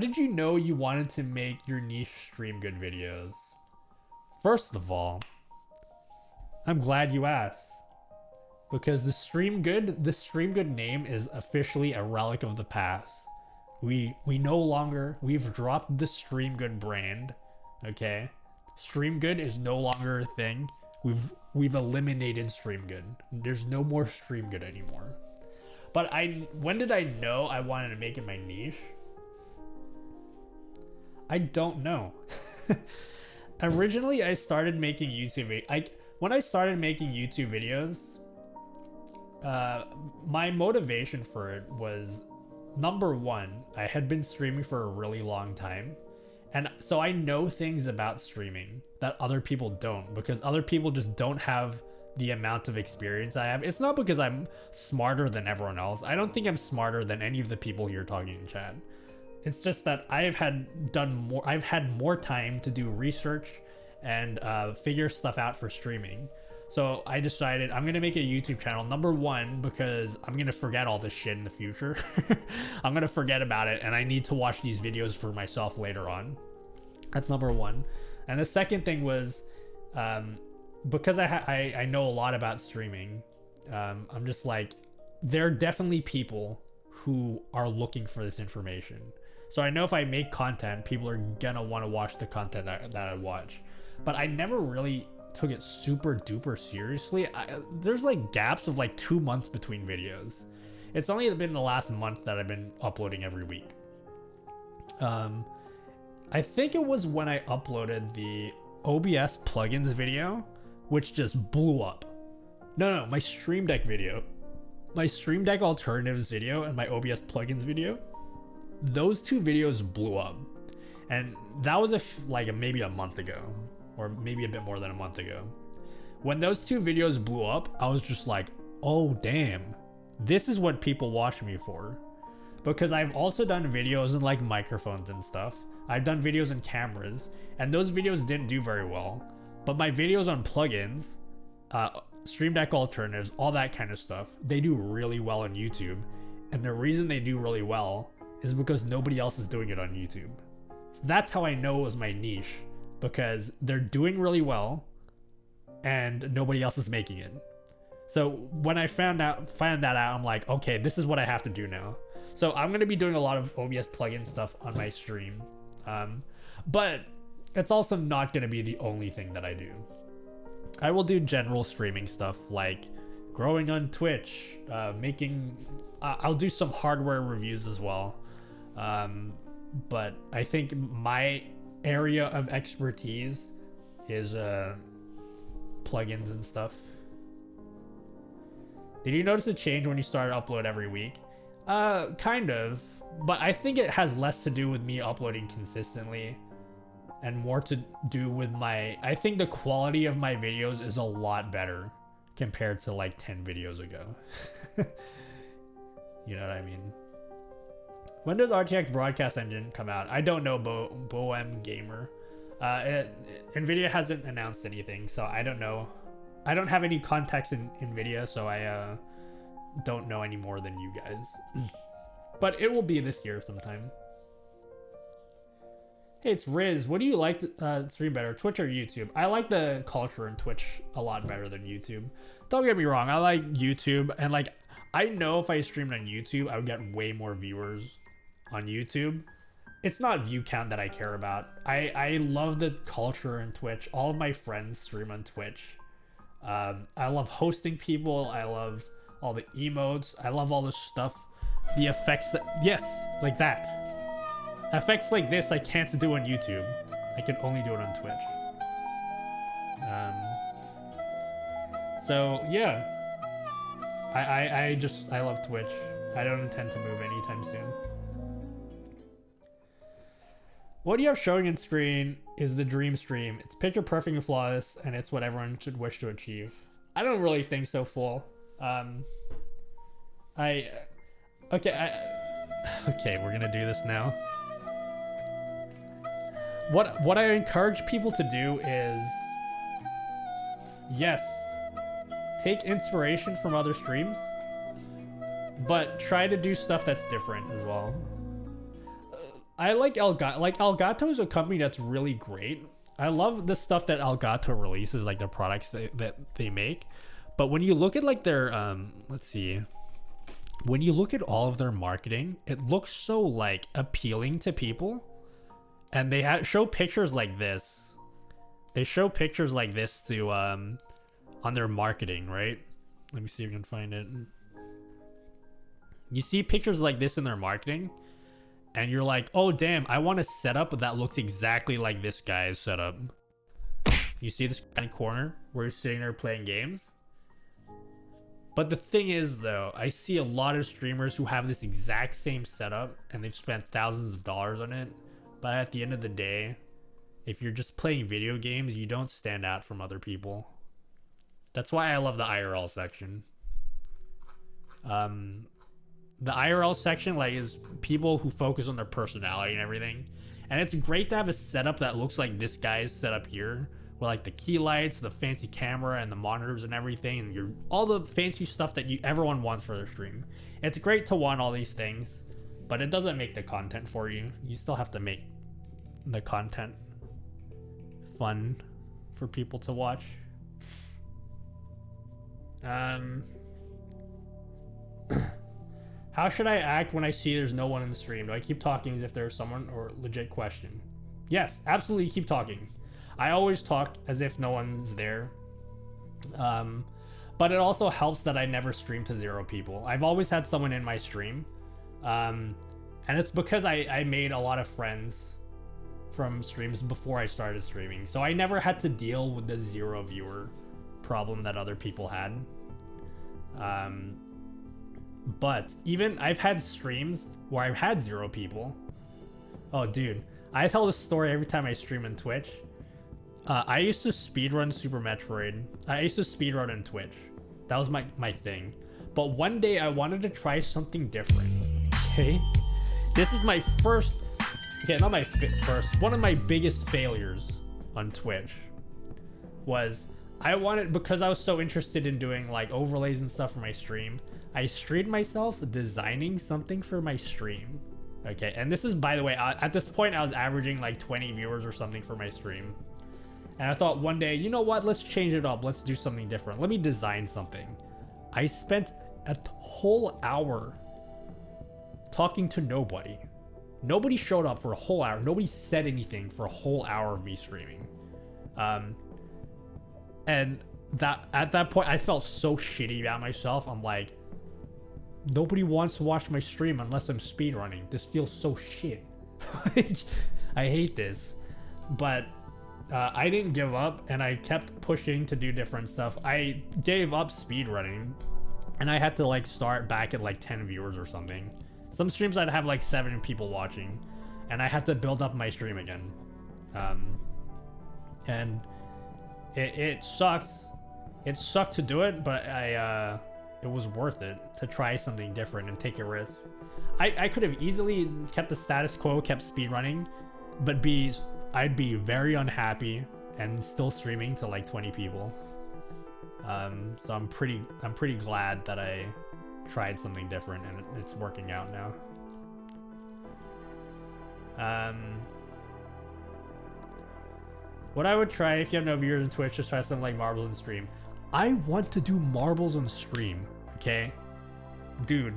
did you know you wanted to make your niche stream good videos? First of all, I'm glad you asked, because the stream good name is officially a relic of the past. We've dropped the Stream Good brand. Okay, Stream Good is no longer a thing. We've eliminated Stream Good. There's no more Stream Good anymore. But when did I know I wanted to make it my niche? I don't know. Originally, I started making YouTube when I started making YouTube videos, my motivation for it was, number one, I had been streaming for a really long time. And so I know things about streaming that other people don't, because other people just don't have the amount of experience I have. It's not because I'm smarter than everyone else. I don't think I'm smarter than any of the people here talking in chat. It's just that I've had more time to do research and figure stuff out for streaming. So I decided I'm gonna make a YouTube channel, number one, because I'm gonna forget all this shit in the future. I'm gonna forget about it, and I need to watch these videos for myself later on. That's number one. And the second thing was, because I know a lot about streaming, I'm just like, there are definitely people who are looking for this information. So I know if I make content, people are gonna want to watch the content that I watch. But I never really took it super duper seriously. There's like gaps of like 2 months between videos. It's only been the last month that I've been uploading every week. I think it was when I uploaded the OBS plugins video, which just blew up. No, my Stream Deck video. My Stream Deck alternatives video and my OBS plugins video. Those two videos blew up. And that was maybe a month ago, or maybe a bit more than a month ago. When those two videos blew up, I was just like, oh damn, this is what people watch me for. Because I've also done videos in like microphones and stuff. I've done videos in cameras, and those videos didn't do very well. But my videos on plugins, Stream Deck alternatives, all that kind of stuff, they do really well on YouTube. And the reason they do really well is because nobody else is doing it on YouTube. So that's how I know it was my niche, because they're doing really well and nobody else is making it. So when I found that out, I'm like, okay, this is what I have to do now. So I'm going to be doing a lot of OBS plugin stuff on my stream. But it's also not going to be the only thing that I do. I will do general streaming stuff like growing on Twitch, I'll do some hardware reviews as well. But I think my area of expertise is plugins and stuff. Did you notice a change when you started upload every week? Kind of, but I think it has less to do with me uploading consistently and more to do with I think the quality of my videos is a lot better compared to like 10 videos ago. You know what I mean? When does RTX broadcast engine come out? I don't know, Boem Gamer. Nvidia hasn't announced anything, so I don't know. I don't have any contacts in Nvidia, so I don't know any more than you guys. But it will be this year sometime. Hey, it's Riz. What do you like to stream better, Twitch or YouTube? I like the culture in Twitch a lot better than YouTube. Don't get me wrong, I like YouTube, and like I know if I streamed on YouTube, I would get way more viewers on YouTube. it's not view count that I care about. I love the culture in Twitch. All of my friends stream on Twitch. I love hosting people. I love all the emotes. I love all the stuff, the effects that, yes, like that. Effects like this I can't do on YouTube. I can only do it on Twitch. So yeah, I love Twitch. I don't intend to move anytime soon. What you have showing in screen is the dream stream. It's picture perfect and flawless, and it's what everyone should wish to achieve. I don't really think so, Fool. Okay, we're gonna do this now. What I encourage people to do is, yes, take inspiration from other streams, but try to do stuff that's different as well. I like Elgato. Like, Elgato is a company that's really great. I love the stuff that Elgato releases, like the products that they make. But when you look at like their, let's see, when you look at all of their marketing, it looks so like appealing to people. And they show pictures like this. They show pictures like this to, on their marketing, right? Let me see if I can find it. You see pictures like this in their marketing, and you're like, oh damn, I want a setup that looks exactly like this guy's setup. You see this kind of corner where he's sitting there playing games? But the thing is though, I see a lot of streamers who have this exact same setup and they've spent thousands of dollars on it. But at the end of the day, if you're just playing video games, you don't stand out from other people. That's why I love the IRL section. The IRL section like is people who focus on their personality and everything. And it's great to have a setup that looks like this guy's setup here, with like the key lights, the fancy camera, and the monitors and everything, and all the fancy stuff that everyone wants for their stream. It's great to want all these things, but it doesn't make the content for you. You still have to make the content fun for people to watch. How should I act when I see there's no one in the stream? Do I keep talking as if there's someone, or legit question? Yes, absolutely keep talking. I always talk as if no one's there. But it also helps that I never stream to 0 people. I've always had someone in my stream. And it's because I made a lot of friends from streams before I started streaming. So I never had to deal with the 0 viewer problem that other people had. But even I've had streams where I've had 0 people. Oh, dude, I tell this story every time I stream on Twitch. I used to speedrun Super Metroid. I used to speedrun on Twitch. That was my thing. But one day I wanted to try something different. Okay, this is my first. Okay, not my first. One of my biggest failures on Twitch was because I was so interested in doing like overlays and stuff for my stream. I streamed myself designing something for my stream. Okay, and this is, by the way, at this point I was averaging like 20 viewers or something for my stream. And I thought one day, you know what, let's change it up. Let's do something different. Let me design something. I spent a whole hour talking to nobody. Nobody showed up for a whole hour. Nobody said anything for a whole hour of me streaming. And at that point, I felt so shitty about myself. I'm like, nobody wants to watch my stream unless I'm speedrunning. This feels so shit. I hate this. But I didn't give up, and I kept pushing to do different stuff. I gave up speedrunning, and I had to like start back at like 10 viewers or something. Some streams I'd have like 7 people watching, and I had to build up my stream again. And it sucked. It sucked to do it, but it was worth it to try something different and take a risk. I could have easily kept the status quo, kept speedrunning, but I'd be very unhappy and still streaming to like 20 people. So I'm pretty glad that I tried something different and it's working out now. What I would try if you have no viewers on Twitch, just try something like marbles on stream. I want to do marbles on stream, okay? Dude,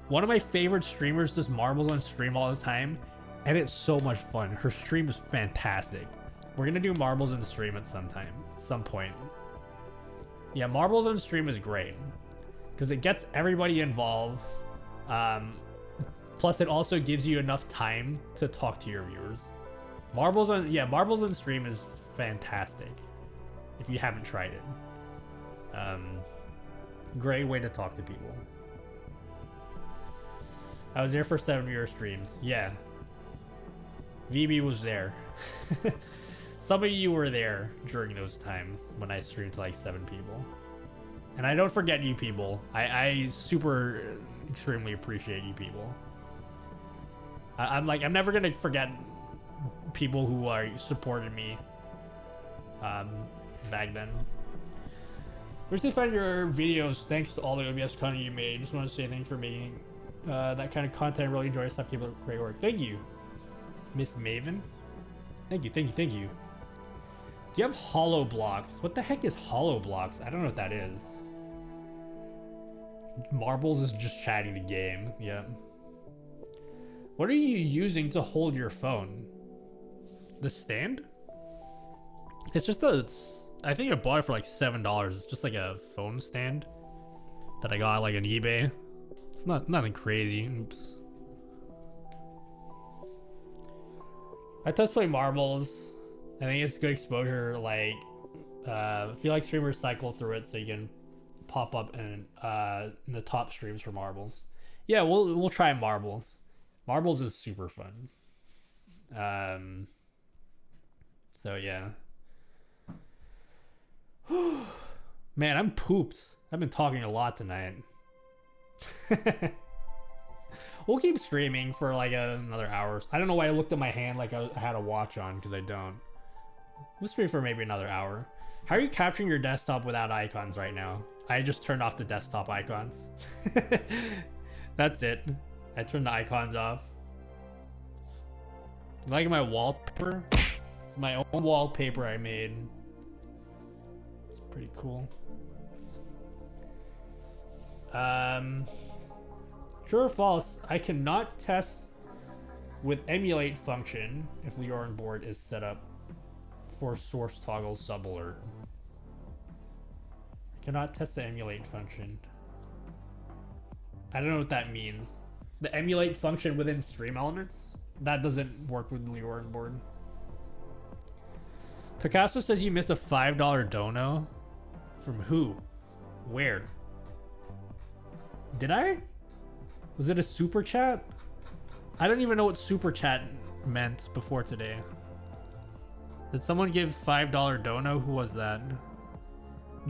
one of my favorite streamers does marbles on stream all the time. and it's so much fun. Her stream is fantastic. We're gonna do marbles in the stream at some point. Yeah, marbles on stream is great because it gets everybody involved. Plus, it also gives you enough time to talk to your viewers. Marbles on stream is fantastic if you haven't tried it. Great way to talk to people. I was there for 7 of your streams. Yeah. VB was there. Some of you were there during those times when I streamed to like 7 people. And I don't forget you people. I super extremely appreciate you people. I'm never gonna forget people who are supported me back then. Where's they find your videos? Thanks to all the OBS content you made. Just want to say thanks for making that kind of content. Really enjoy stuff. Keep up great work. Thank you, Miss Maven. Thank you. Do you have hollow blocks? What the heck is hollow blocks? I don't know what that is. Marbles is just chatting the game. Yeah. What are you using to hold your phone? The stand? It's just I think I bought it for like $7. It's just like a phone stand that I got like on eBay. It's nothing crazy. Oops. I just play marbles. I think it's good exposure. Like, I feel like streamers cycle through it so you can pop up in the top streams for marbles. Yeah, we'll try marbles. Marbles is super fun. So yeah. Man, I'm pooped. I've been talking a lot tonight. We'll keep streaming for like another hour. I don't know why I looked at my hand like I had a watch on, because I don't. We'll stream for maybe another hour. How are you capturing your desktop without icons right now? I just turned off the desktop icons. That's it. I turned the icons off. You like my wallpaper? It's my own wallpaper I made. It's pretty cool. True or false, I cannot test with emulate function if the Leorn board is set up for source toggle sub alert. I cannot test the emulate function. I don't know what that means. The emulate function within stream elements? That doesn't work with the Leorn board. Picasso says you missed a $5 dono. From who? Where? Did I? Was it a super chat? I don't even know what super chat meant before today. Did someone give $5 dono? Who was that?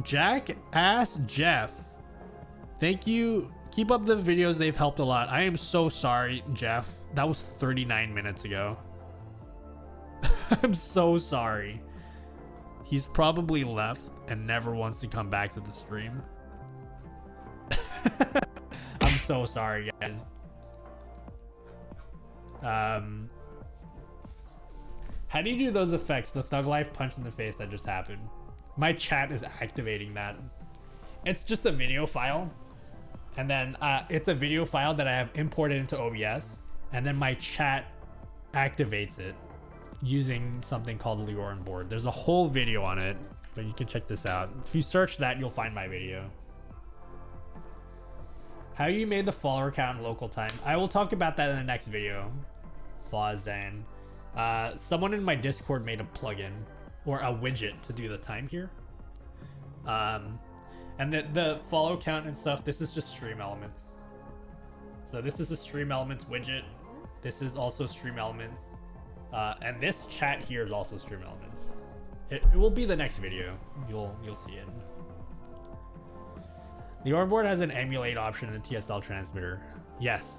Jack Ass Jeff. Thank you. Keep up the videos. They've helped a lot. I am so sorry, Jeff. That was 39 minutes ago. I'm so sorry. He's probably left and never wants to come back to the stream. I'm so sorry, guys. How do you do those effects? The Thug Life punch in the face that just happened. My chat is activating that. It's just a video file. And then it's a video file that I have imported into OBS. And then my chat activates it using something called the Leorn board. There's a whole video on it, but you can check this out. If you search that, you'll find my video. How you made the follower count in local time. I will talk about that in the next video. Fawzan. Someone in my Discord made a plugin or a widget to do the time here. And the follow count and stuff, this is just stream elements. So this is the stream elements widget. This is also stream elements. And this chat here is also stream elements. It will be the next video. You'll see it. The onboard has an emulate option in the TSL transmitter. Yes,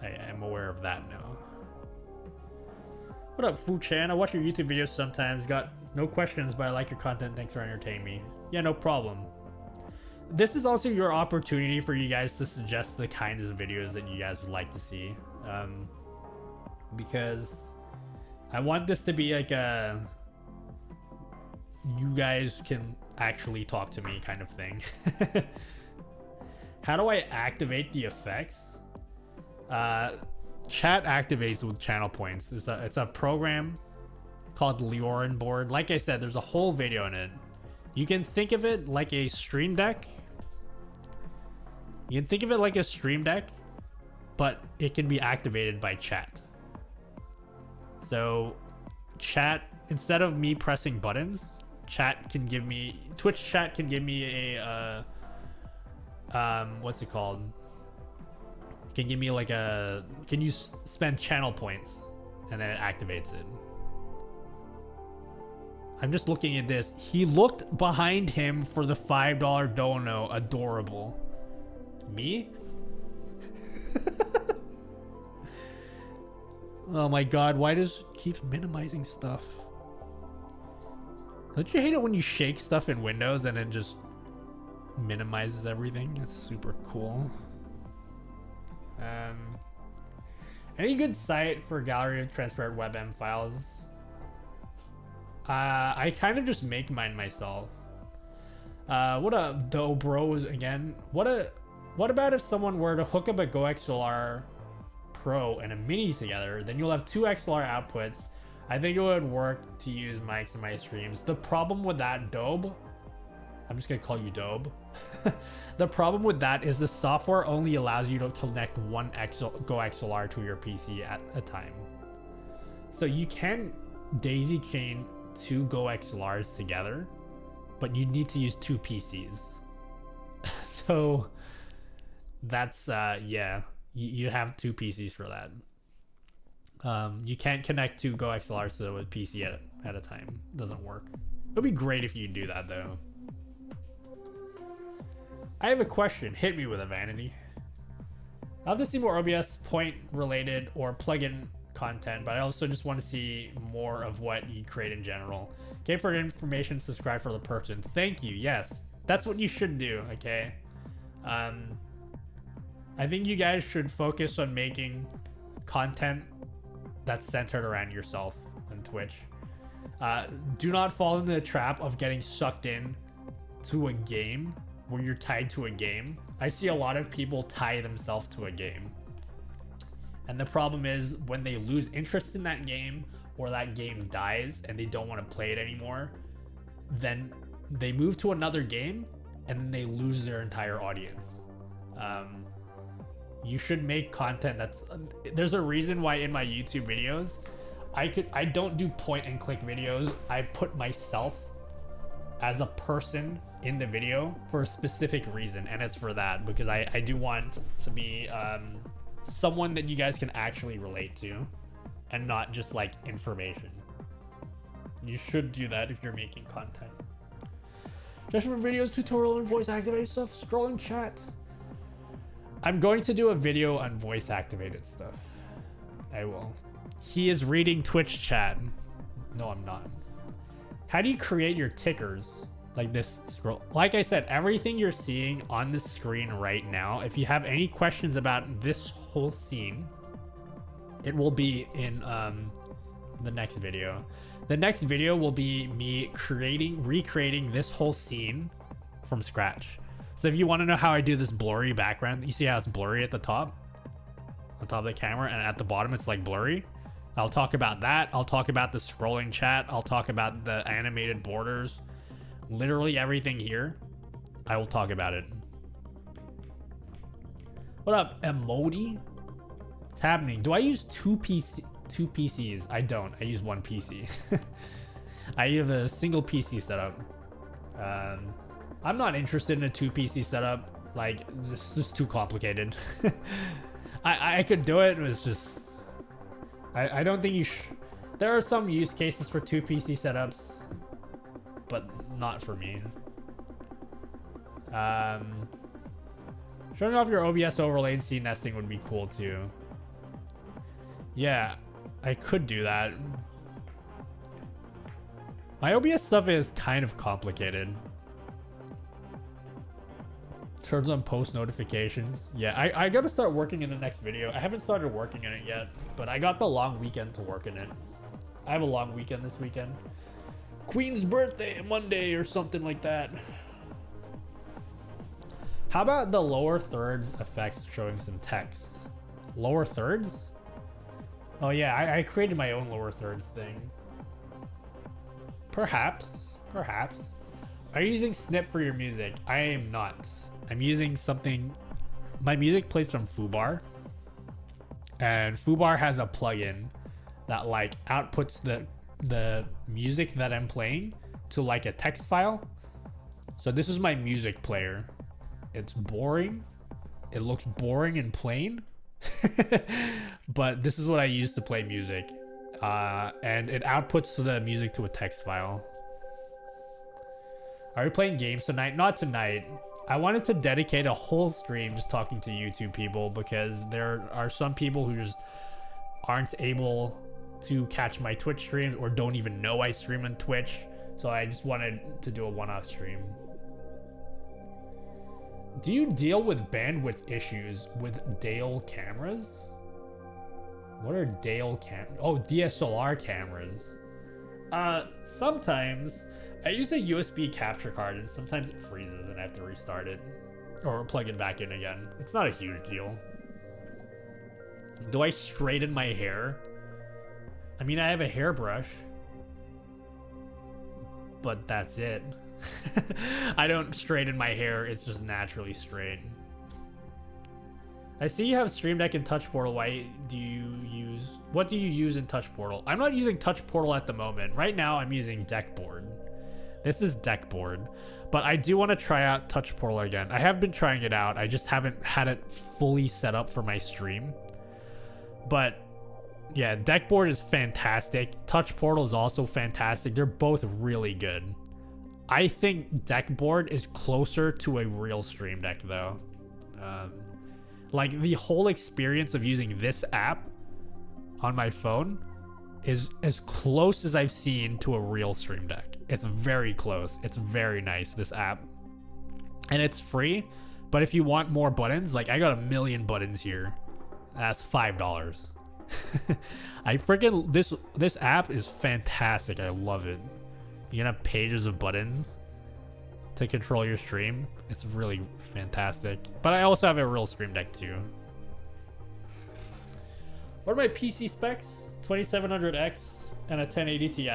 I am aware of that now. What up, Fu Chan? I watch your YouTube videos sometimes. Got no questions, but I like your content. Thanks for entertaining me. Yeah, no problem. This is also your opportunity for you guys to suggest the kinds of videos that you guys would like to see. Because I want this to be like a you guys can actually talk to me kind of thing. How do I activate the effects? chat activates with channel points. It's a program called Leorin board. Like I said, there's a whole video in it. You can think of it like a stream deck. You can think of it like a stream deck, but it can be activated by chat. So chat, instead of me pressing buttons, Twitch chat can give me a what's it called? Can give me like a, can you spend channel points and then it activates it. I'm just looking at this. He looked behind him for the $5 dono. Adorable. Me? Oh my god, why does it keep minimizing stuff? Don't you hate it when you shake stuff in Windows and it just minimizes everything? That's super cool. Any good site for gallery of transparent WebM files? I kind of just make mine myself. What a bros again. What about if someone were to hook up a GoXLR Pro and a Mini together? Then you'll have two XLR outputs. I think it would work to use mics in my streams. The problem with that, Dobe, I'm just gonna call you Dobe. The problem with that is the software only allows you to connect one GoXLR to your PC at a time. So you can daisy chain two GoXLRs together, but you need to use two PCs. So that's yeah, you have two PCs for that. You can't connect two GoXLRs to a PC at a time. Doesn't work. It would be great if you do that though. I have a question. Hit me with it, Vanity. I'll have to see more OBS point related or plugin content, but I also just want to see more of what you create in general. Okay, for information, subscribe for the person. Thank you. Yes, that's what you should do. Okay. I think you guys should focus on making content that's centered around yourself on Twitch. Do not fall into the trap of getting sucked in to a game where you're tied to a game. I see a lot of people tie themselves to a game. And the problem is when they lose interest in that game or that game dies and they don't want to play it anymore, then they move to another game and then they lose their entire audience. You should make content that's, there's a reason why in my YouTube videos, I don't do point and click videos. I put myself as a person in the video for a specific reason, and it's for that, because I do want to be someone that you guys can actually relate to and not just like information. You should do that if you're making content. Just for videos, tutorial, and voice activated stuff, scrolling chat. I'm going to do a video on voice activated stuff. I will. He is reading Twitch chat. No, I'm not. How do you create your tickers? Like this scroll. Like I said, everything you're seeing on the screen right now, if you have any questions about this whole scene, it will be in the next video. The next video will be me recreating this whole scene from scratch. So if you want to know how I do this blurry background, you see how it's blurry at the top? On top of the camera, and at the bottom it's like blurry. I'll talk about that. I'll talk about the scrolling chat. I'll talk about the animated borders. Literally everything here, I will talk about it. What up, Emoti? What's happening? Do I use two PCs? I don't. I use one PC. I have a single PC setup. I'm not interested in a two PC setup. Like, it's just too complicated. I could do it. It was just, I don't think you there are some use cases for two PC setups, but not for me. Showing off your OBS overlay and scene nesting would be cool too. Yeah, I could do that. My OBS stuff is kind of complicated. Terms on post notifications. Yeah, I gotta start working in the next video. I haven't started working in it yet, but I got the long weekend to work in it. I have a long weekend this weekend. Queen's birthday Monday or something like that. How about the lower thirds effects showing some text? Lower thirds? Oh yeah, I created my own lower thirds thing. Perhaps. Perhaps. Are you using Snip for your music? I am not. I'm using something... My music plays from Foobar. And Foobar has a plugin that like outputs the music that I'm playing to like a text file. So this is my music player. It's boring. It looks boring and plain. But this is what I use to play music. And it outputs the music to a text file. Are we playing games tonight? Not tonight. I wanted to dedicate a whole stream just talking to YouTube people because there are some people who just aren't able to catch my Twitch streams or don't even know I stream on Twitch. So I just wanted to do a one-off stream. Do you deal with bandwidth issues with Dale cameras? What are Dale cameras? Oh, DSLR cameras. Sometimes I use a USB capture card and sometimes it freezes and I have to restart it or plug it back in again. It's not a huge deal. Do I straighten my hair? I mean, I have a hairbrush, but that's it. I don't straighten my hair. It's just naturally straight. I see you have Stream Deck and Touch Portal. What do you use in Touch Portal? I'm not using Touch Portal at the moment. Right now I'm using Deckboard. This is Deckboard, but I do want to try out Touch Portal again. I have been trying it out. I just haven't had it fully set up for my stream. But yeah, Deckboard is fantastic. Touch Portal is also fantastic. They're both really good. I think Deckboard is closer to a real Stream Deck though. Like the whole experience of using this app on my phone is as close as I've seen to a real Stream Deck. It's very close. It's very nice, this app. And it's free, but if you want more buttons, like I got 1 million buttons here. That's $5. I freaking this app is fantastic. I love it. You can have pages of buttons to control your stream. It's really fantastic. But I also have a real Stream Deck too. What are my PC specs? 2700X and a 1080 Ti.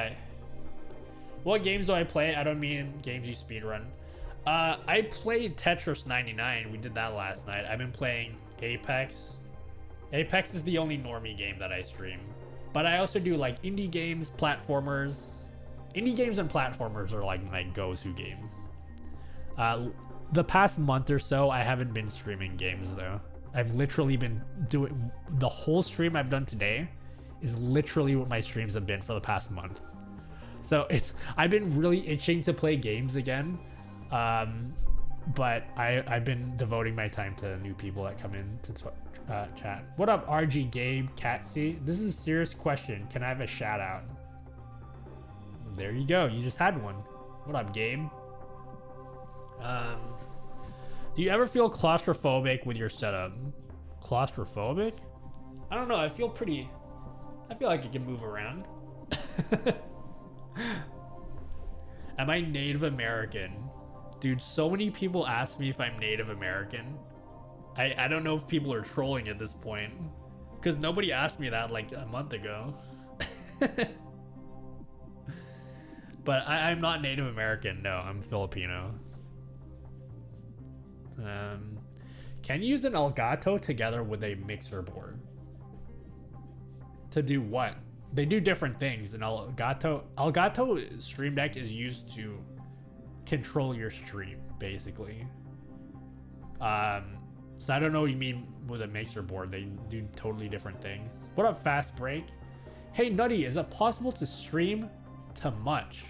What games do I play? I don't mean games you speedrun. I played Tetris 99. We did that last night. I've been playing Apex. Apex is the only normie game that I stream. But I also do like indie games, platformers. Indie games and platformers are like my go-to games. The past month or so, I haven't been streaming games though. I've literally been doing the whole stream I've done today is literally what my streams have been for the past month. So I've been really itching to play games again. But I've been devoting my time to new people that come in to chat. What up, RG Gabe Catsy? This is a serious question. Can I have a shout out? There you go. You just had one. What up, Gabe? Do you ever feel claustrophobic with your setup? Claustrophobic? I don't know. I feel like I can move around. Am I Native American? Dude, so many people ask me if I'm Native American. I don't know if people are trolling at this point. Because nobody asked me that like a month ago. But I'm not Native American. No, I'm Filipino. Can you use an Elgato together with a mixer board? To do what? They do different things. An Elgato Stream Deck is used to control your stream, basically. So I don't know what you mean with a mixer board. They do totally different things. What up, Fast Break? Hey, Nutty, is it possible to stream to much?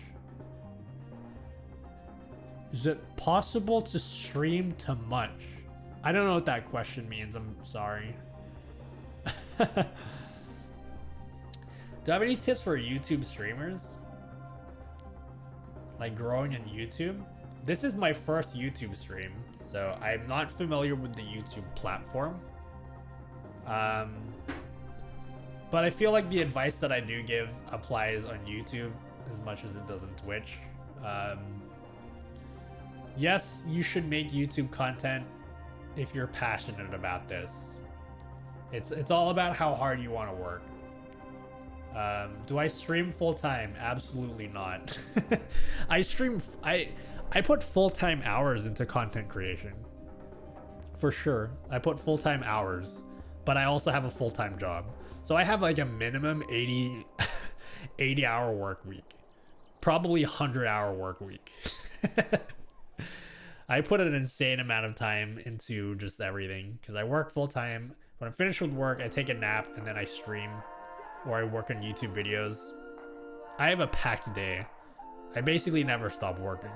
Is it possible to stream to much? I don't know what that question means. I'm sorry. Do I have any tips for YouTube streamers? Like growing in YouTube? This is my first YouTube stream, so I'm not familiar with the YouTube platform. But I feel like the advice that I do give applies on YouTube as much as it does on Twitch. Yes, you should make YouTube content if you're passionate about this. It's all about how hard you want to work. Do I stream full time? Absolutely not. I put full-time hours into content creation. For sure. I put full-time hours, but I also have a full-time job. So I have like a minimum 80 hour work week. Probably 100-hour work week. I put an insane amount of time into just everything because I work full-time. When I'm finished with work, I take a nap and then I stream or I work on YouTube videos. I have a packed day. I basically never stop working.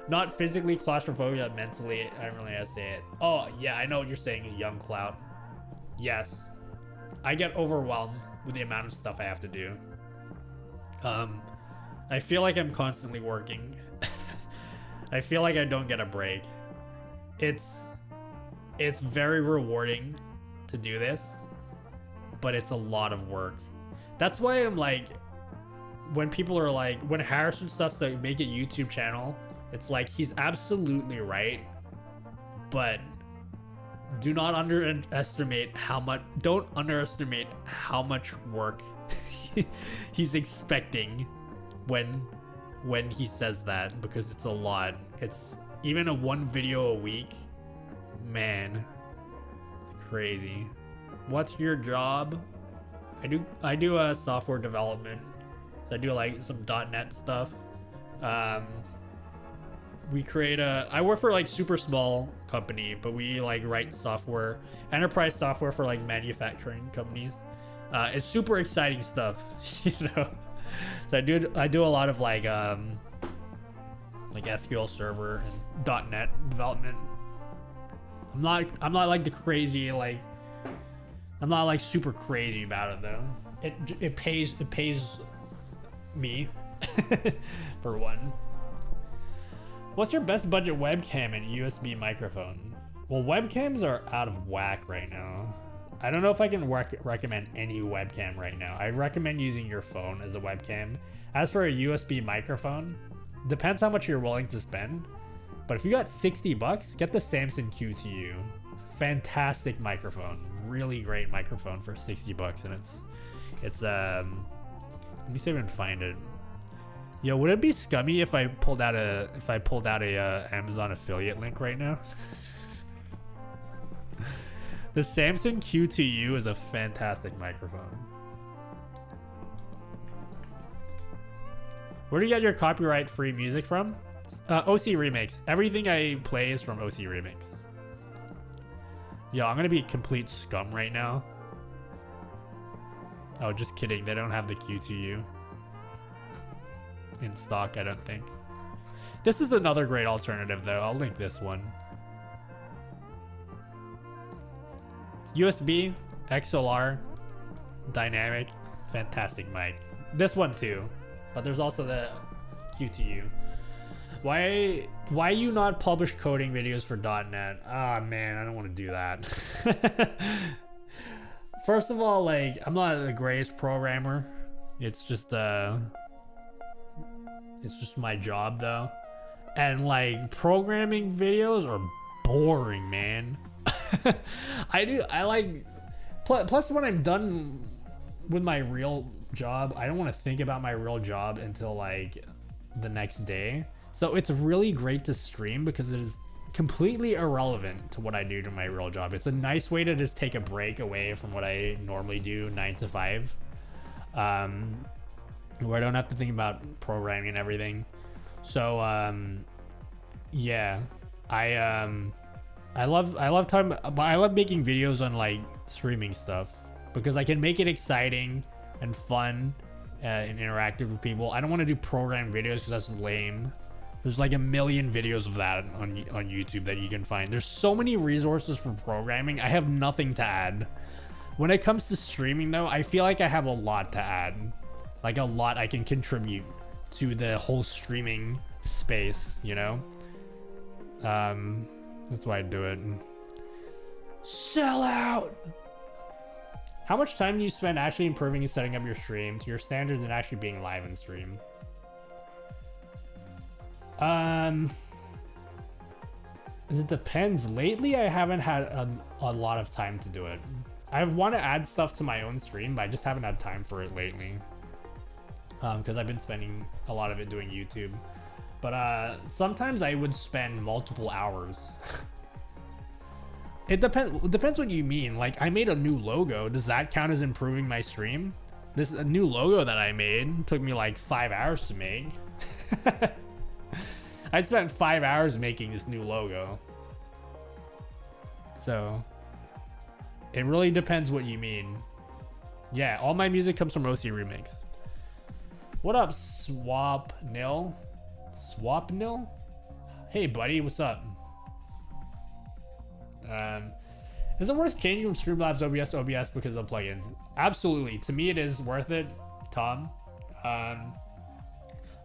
Not physically claustrophobic, mentally. I don't really know how to say it. Oh, yeah, I know what you're saying, young clout. Yes. I get overwhelmed with the amount of stuff I have to do. I feel like I'm constantly working. I feel like I don't get a break. It's very rewarding to do this, but it's a lot of work. That's why I'm like, when people are like, when Harrison stuff's to make a YouTube channel, it's like, he's absolutely right, but don't underestimate how much work he's expecting when he says that, because it's a lot. It's even a 1 video a week, man, it's crazy. What's your job? I do software development. So I do like some .NET stuff. I work for like super small company, but we like write software, enterprise software for like manufacturing companies. It's super exciting stuff, you know. So I do a lot of like SQL Server and .NET development. I'm not like the crazy, like, I'm not like super crazy about it though. It pays me for one. What's your best budget webcam and USB microphone? Well, webcams are out of whack right now. I don't know if I can recommend any webcam right now. I recommend using your phone as a webcam. As for a USB microphone, depends how much you're willing to spend. But if you got 60 bucks, get the Samsung Q2U. Fantastic microphone. Really great microphone for 60 bucks, and it's let me see if I can find it. Yo, would it be scummy if I pulled out a Amazon affiliate link right now? The Samsung Q2U is a fantastic microphone. Where do you get your copyright-free music from? OC Remix. Everything I play is from OC Remix. Yo, I'm gonna be complete scum right now. Oh, just kidding. They don't have the Q2U in stock, I don't think. This is another great alternative, though. I'll link this one. It's USB, XLR, dynamic, fantastic mic. This one too, but there's also the Q2U. Why you not publish coding videos for .NET? Ah, man, I don't want to do that. First of all, like, I'm not the greatest programmer. It's just my job though. And like, programming videos are boring, man. Plus when I'm done with my real job, I don't want to think about my real job until like the next day. So it's really great to stream because it is completely irrelevant to what I do to my real job. It's a nice way to just take a break away from what I normally do 9 to 5. Where I don't have to think about programming and everything. So yeah, I love making videos on like streaming stuff because I can make it exciting and fun and interactive with people. I don't want to do programming videos because that's lame. There's like a million videos of that on YouTube that you can find. There's so many resources for programming. I have nothing to add. When it comes to streaming though, I feel like I have a lot to add. Like a lot I can contribute to the whole streaming space, you know? That's why I do it. Sell out! How much time do you spend actually improving and setting up your stream to your standards and actually being live in stream? It depends. Lately, I haven't had a lot of time to do it. I want to add stuff to my own stream, but I just haven't had time for it lately. Because I've been spending a lot of it doing YouTube. But sometimes I would spend multiple hours. It depends what you mean. Like, I made a new logo. Does that count as improving my stream? This a new logo that I made took me like 5 hours to make. I spent 5 hours making this new logo. So it really depends what you mean. Yeah, all my music comes from OC Remix. What up, Swap Nil? Swap Nil? Hey buddy, what's up? Is it worth changing from Streamlabs OBS to OBS because of plugins? Absolutely. To me, it is worth it, Tom.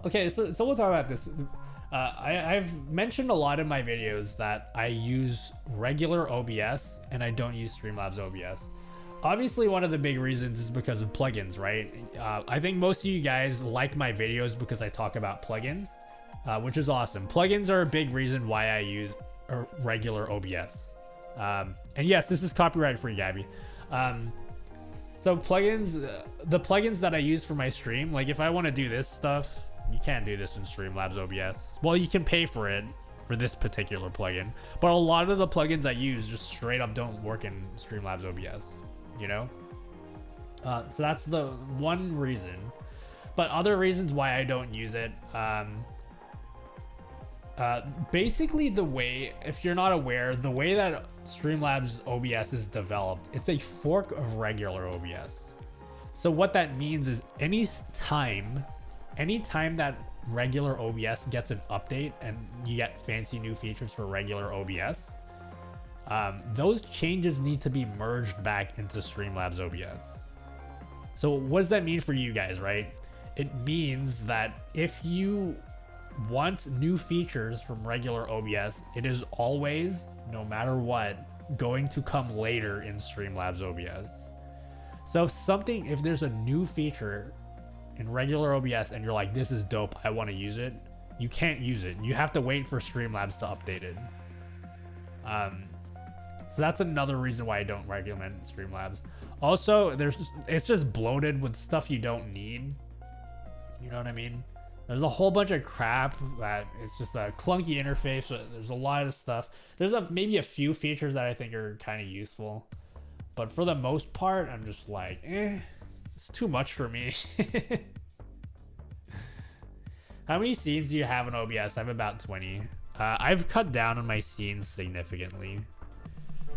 Okay, so we'll talk about this. I've mentioned a lot in my videos that I use regular OBS and I don't use Streamlabs OBS. Obviously, one of the big reasons is because of plugins, right? I think most of you guys like my videos because I talk about plugins, which is awesome. Plugins are a big reason why I use a regular OBS. And yes, this is copyright free, Gabby. So plugins, the plugins that I use for my stream, like if I want to do this stuff, you can't do this in Streamlabs OBS. Well, you can pay for it for this particular plugin, but a lot of the plugins I use just straight up don't work in Streamlabs OBS, you know? So that's the one reason. But other reasons why I don't use it, basically the way, if you're not aware, the way that Streamlabs OBS is developed, it's a fork of regular OBS. So what that means is anytime that regular OBS gets an update and you get fancy new features for regular OBS, those changes need to be merged back into Streamlabs OBS. So what does that mean for you guys, right? It means that if you want new features from regular OBS, it is always, no matter what, going to come later in Streamlabs OBS. So if there's a new feature in regular OBS and you're like, this is dope, I want to use it, you can't use it. You have to wait for Streamlabs to update it. So that's another reason why I don't recommend Streamlabs. Also, it's just bloated with stuff you don't need. You know what I mean? There's a whole bunch of crap that it's just a clunky interface. There's a lot of stuff. There's maybe a few features that I think are kind of useful, but for the most part, I'm just like, it's too much for me. How many scenes do you have in OBS? I have about 20. I've cut down on my scenes significantly,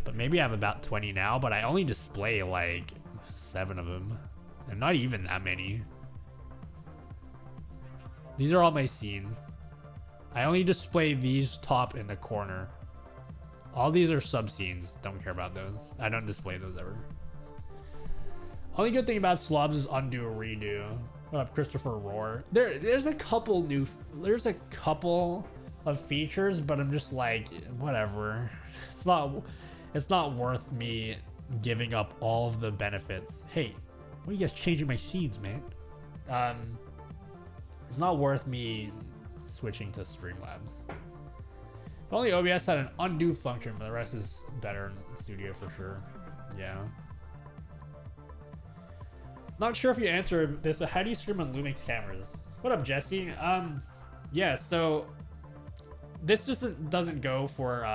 but maybe I have about 20 now, but I only display like 7 of them, and not even that many. These are all my scenes. I only display these top in the corner. All these are sub scenes. Don't care about those. I don't display those ever. Only good thing about slobs is undo redo. What up, Christopher Roar? There's a couple of features, but I'm just like, whatever. It's not worth me giving up all of the benefits. Hey, why are you guys changing my scenes, man? It's not worth me switching to Streamlabs. If only OBS had an undo function, but the rest is better in Studio for sure. Yeah. Not sure if you answered this, but how do you stream on Lumix cameras? What up, Jesse? Yeah, so this just doesn't go for,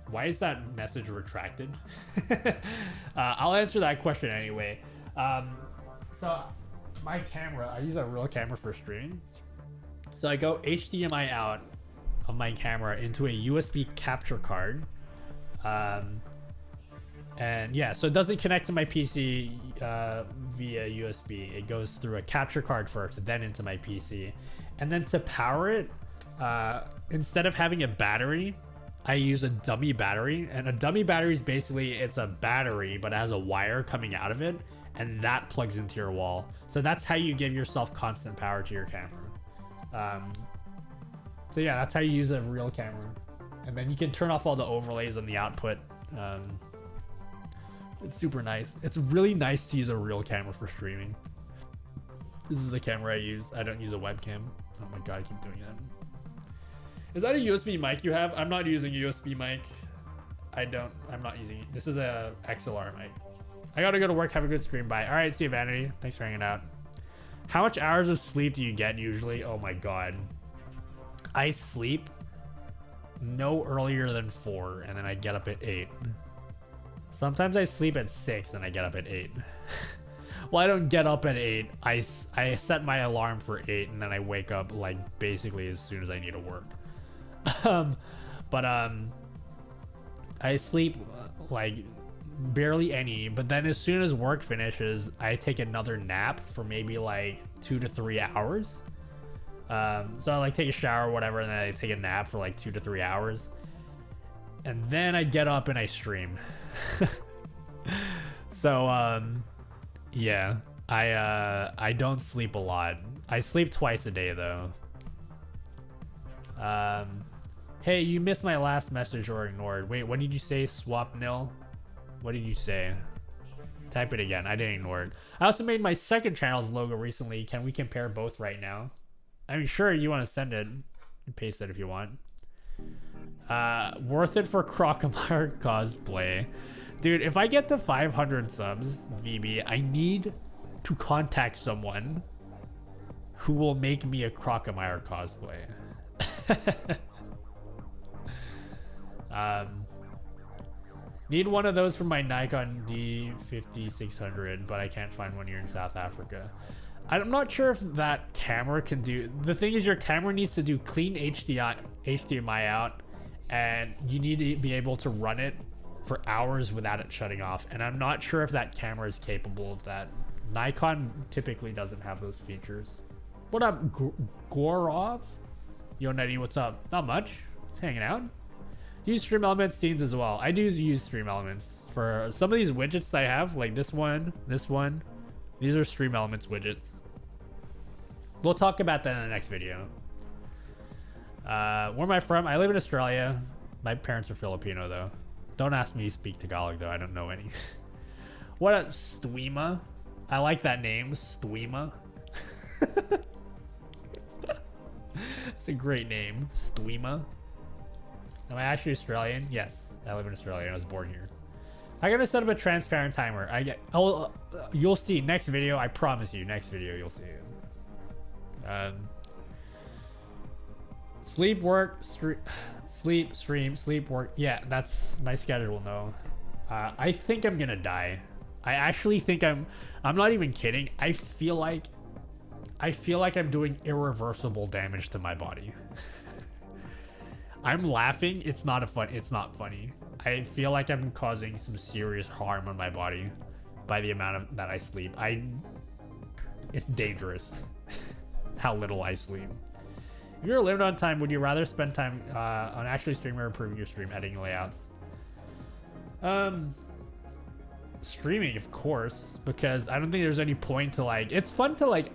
why is that message retracted? I'll answer that question anyway. So my camera, I use a real camera for streaming. So I go HDMI out of my camera into a USB capture card. And yeah, so it doesn't connect to my PC via USB. It goes through a capture card first, then into my PC. And then to power it, instead of having a battery, I use a dummy battery. And a dummy battery is basically, it's a battery, but it has a wire coming out of it, and that plugs into your wall. So that's how you give yourself constant power to your camera. So yeah, that's how you use a real camera. And then you can turn off all the overlays on the output. It's super nice. It's really nice to use a real camera for streaming. This is the camera I use. I don't use a webcam. Oh my god, I keep doing that. Is that a USB mic you have? I'm not using a USB mic. I'm not using it. This is a XLR mic. I gotta go to work. Have a good stream. Bye. All right, see you, Vanity. Thanks for hanging out. How much hours of sleep do you get usually? Oh my god. I sleep no earlier than 4, and then I get up at 8. Sometimes I sleep at 6 and I get up at 8. Well, I don't get up at 8. I set my alarm for 8, and then I wake up like basically as soon as I need to work. I sleep like barely any, but then as soon as work finishes, I take another nap for maybe like 2 to 3 hours. So I like take a shower or whatever, and then I take a nap for like 2 to 3 hours, and then I get up and I stream. So yeah, I don't sleep a lot. I sleep twice a day though. Hey, you missed my last message or ignored. Wait, what did you say? Swap nil? What did you say? Type it again. I didn't ignore it. I also made my second channel's logo recently. Can we compare both right now? I mean, sure, you want to send it. Paste it if you want. Worth it for Crocomire cosplay. Dude, if I get to 500 subs, VB, I need to contact someone who will make me a Crocomire cosplay. Need one of those for my Nikon D5600, but I can't find one here in South Africa. I'm not sure if that camera can do... The thing is, your camera needs to do clean HDMI out, and you need to be able to run it for hours without it shutting off. And I'm not sure if that camera is capable of that. Nikon typically doesn't have those features. What up, Gorov? Yo, Nettie, what's up? Not much. Just hanging out. Use Stream Elements scenes as well. I do use Stream Elements for some of these widgets that I have, like this one. These are Stream Elements widgets. We'll talk about that in the next video. Where am I from? I live in Australia. My parents are Filipino though. Don't ask me to speak Tagalog though. I don't know any. What up, Stwima? I like that name, Stwima. It's a great name, Stwima. Am I actually Australian? Yes, I live in Australia and I was born here. I gotta set up a transparent timer. You'll see next video. I promise you, next video you'll see it. Sleep, work, sleep, stream, sleep, work. Yeah, that's my schedule. No, I think I'm gonna die. I actually think I'm not even kidding. I feel like I'm doing irreversible damage to my body. I'm laughing. It's not funny. I feel like I'm causing some serious harm on my body by the amount that I sleep. It's dangerous how little I sleep. If you're limited on time, would you rather spend time on actually streaming or improving your stream editing layouts? Streaming, of course, because I don't think there's any point to like. It's fun to like.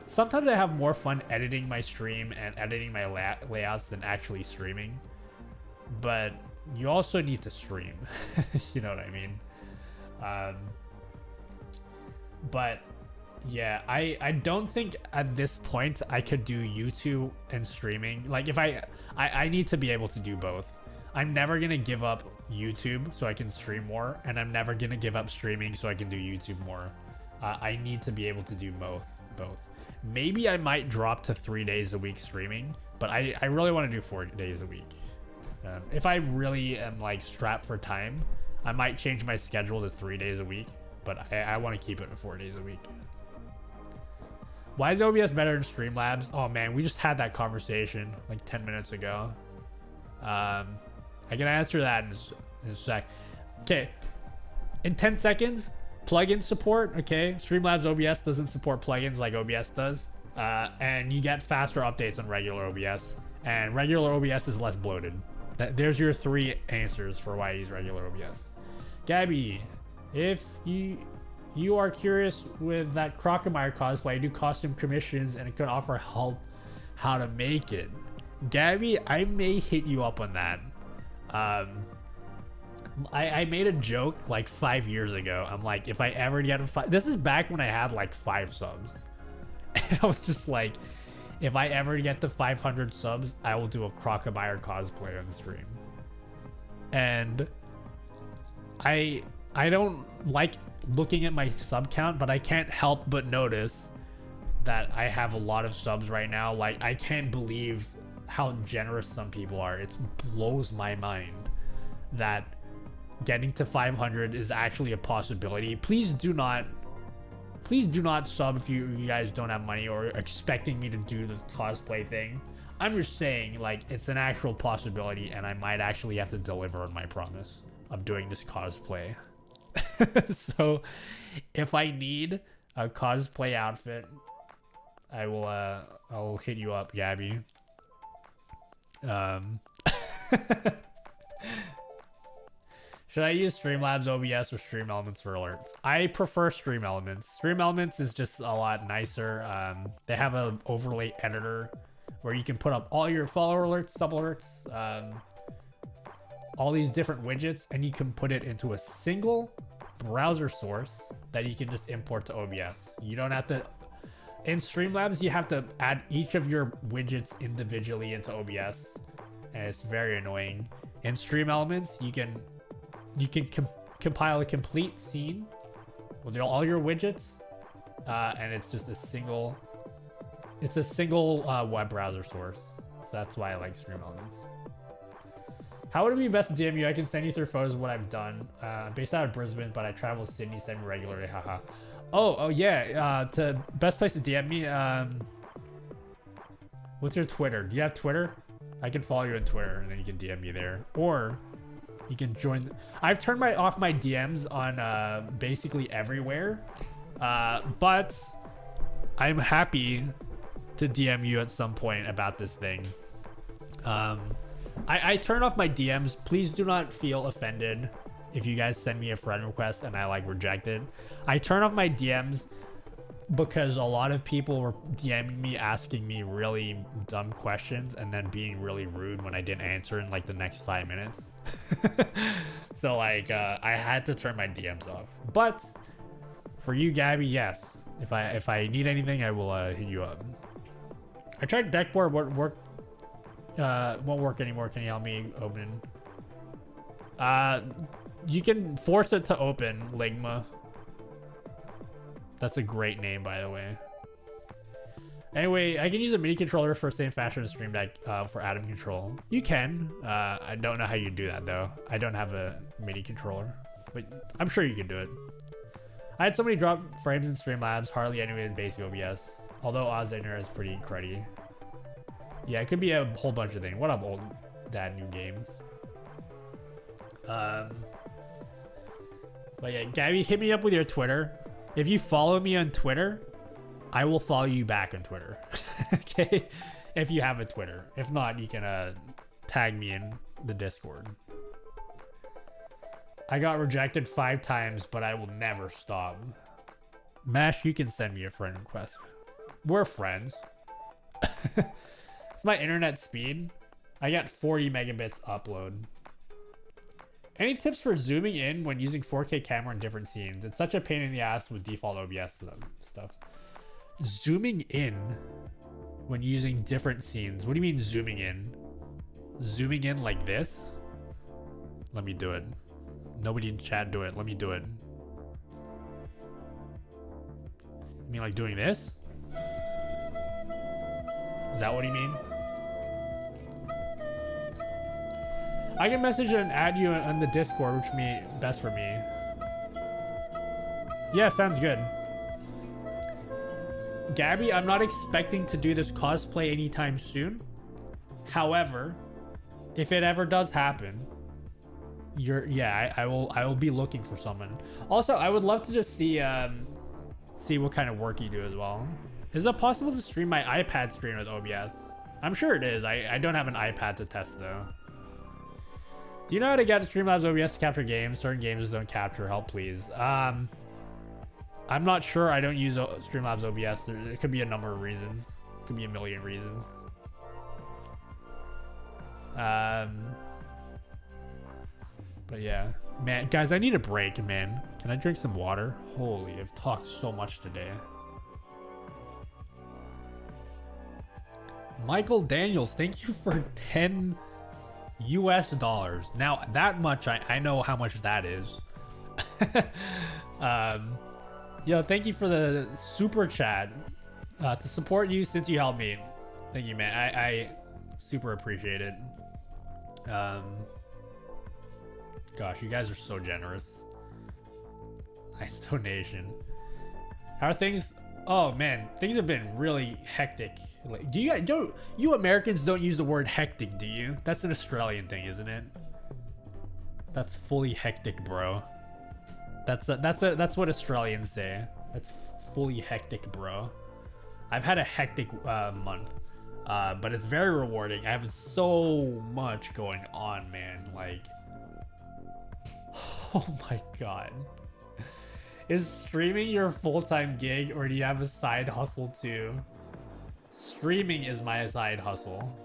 Sometimes I have more fun editing my stream and editing my layouts than actually streaming. But you also need to stream. You know what I mean? But yeah, I don't think at this point I could do YouTube and streaming. Like if I need to be able to do both. I'm never gonna give up YouTube so I can stream more, and I'm never gonna give up streaming so I can do YouTube more. I need to be able to do both. Maybe I might drop to 3 days a week streaming, but I really want to do 4 days a week. If I really am like strapped for time, I might change my schedule to 3 days a week, but I want to keep it to 4 days a week. Why is OBS better than Streamlabs? Oh man, we just had that conversation like 10 minutes ago. I can answer that in a sec. Okay, in 10 seconds, plugin support. Okay, Streamlabs OBS doesn't support plugins like OBS does, and you get faster updates on regular OBS, and regular OBS is less bloated. There's your 3 answers for why I use regular OBS. Gabby, if you are curious with that Crocomire cosplay, I do costume commissions and it could offer help how to make it. Gabby, I may hit you up on that. I made a joke like 5 years ago. I'm like, if I ever get this is back when I had like 5 subs. And I was just like, if I ever get to 500 subs, I will do a Crocomire cosplay on the stream. And I don't like looking at my sub count, but I can't help but notice that I have a lot of subs right now. Like, I can't believe how generous some people are. It blows my mind that getting to 500 is actually a possibility. Please do not sub if you guys don't have money or expecting me to do the cosplay thing. I'm just saying, like, it's an actual possibility, and I might actually have to deliver on my promise of doing this cosplay. So if I need a cosplay outfit, I'll hit you up, Gabby. Should I use Streamlabs OBS or Stream Elements for alerts? I prefer Stream Elements. Stream Elements is just a lot nicer. They have an overlay editor where you can put up all your follower alerts, sub alerts, all these different widgets, and you can put it into a single browser source that you can just import to OBS. You don't have to. In Streamlabs, you have to add each of your widgets individually into OBS, and it's very annoying. In Stream Elements, you can compile a complete scene with all your widgets, and it's just a single web browser source. So that's why I like Stream Elements. How would it be best to DM you? I can send you through photos of what I've done. Based out of Brisbane, but I travel to Sydney semi-regularly. Haha. Oh yeah. To best place to DM me. What's your Twitter? Do you have Twitter? I can follow you on Twitter, and then you can DM me there, or you can join. I've turned off my DMs on basically everywhere, but I'm happy to DM you at some point about this thing. I turn off my DMs. Please do not feel offended if you guys send me a friend request and I like reject it. I turn off my DMs because a lot of people were DMing me asking me really dumb questions and then being really rude when I didn't answer in like the next 5 minutes. So like I had to turn my DMs off. But for you, Gabby, yes. If I need anything, I will hit you up. I tried Deckboard, won't work anymore. Can you help me open? You can force it to open, Ligma. That's a great name, by the way. Anyway, I can use a MIDI controller for same fashion as Stream Deck for Atom Control. You can. I don't know how you do that, though. I don't have a MIDI controller, but I'm sure you can do it. I had so many drop frames in Streamlabs, hardly any in basic OBS. Although Ozigner is pretty cruddy. Yeah, it could be a whole bunch of things. What up, old dad, new games? But yeah, Gabby, hit me up with your Twitter. If you follow me on Twitter, I will follow you back on Twitter. Okay? If you have a Twitter. If not, you can tag me in the Discord. I got rejected 5 times, but I will never stop. Mash, you can send me a friend request. We're friends. It's my internet speed. I got 40 megabits upload. Any tips for zooming in when using 4K camera in different scenes? It's such a pain in the ass with default OBS stuff. Zooming in when using different scenes. What do you mean zooming in? Zooming in like this? Let me do it. Nobody in chat do it. Let me do it. You mean like doing this? Is that what you mean? I can message and add you on the Discord, which me best for me. Yeah, sounds good. Gabby, I'm not expecting to do this cosplay anytime soon. However, if it ever does happen, I will be looking for someone. Also, I would love to just see what kind of work you do as well. Is it possible to stream my iPad screen with OBS? I'm sure it is. I don't have an iPad to test though. Do you know how to get Streamlabs OBS to capture games? Certain games don't capture. Help, please. I'm not sure. I don't use Streamlabs OBS. There could be a number of reasons. Could be a million reasons. But yeah, man, guys, I need a break, man. Can I drink some water? Holy, I've talked so much today. Michael Daniels, thank you for 10 US dollars. Now that much, I know how much that is. Yo, thank you for the super chat. To support you since you helped me. Thank you, man. I super appreciate it. Gosh, you guys are so generous. Nice donation. How are things? Oh man, things have been really hectic. Like, you Americans don't use the word hectic, do you? That's an Australian thing, isn't it? That's fully hectic, bro. That's what Australians say. That's fully hectic, bro. I've had a hectic month, but it's very rewarding. I have so much going on, man. Like, oh my god. Is streaming your full-time gig, or do you have a side hustle too? Streaming is my side hustle.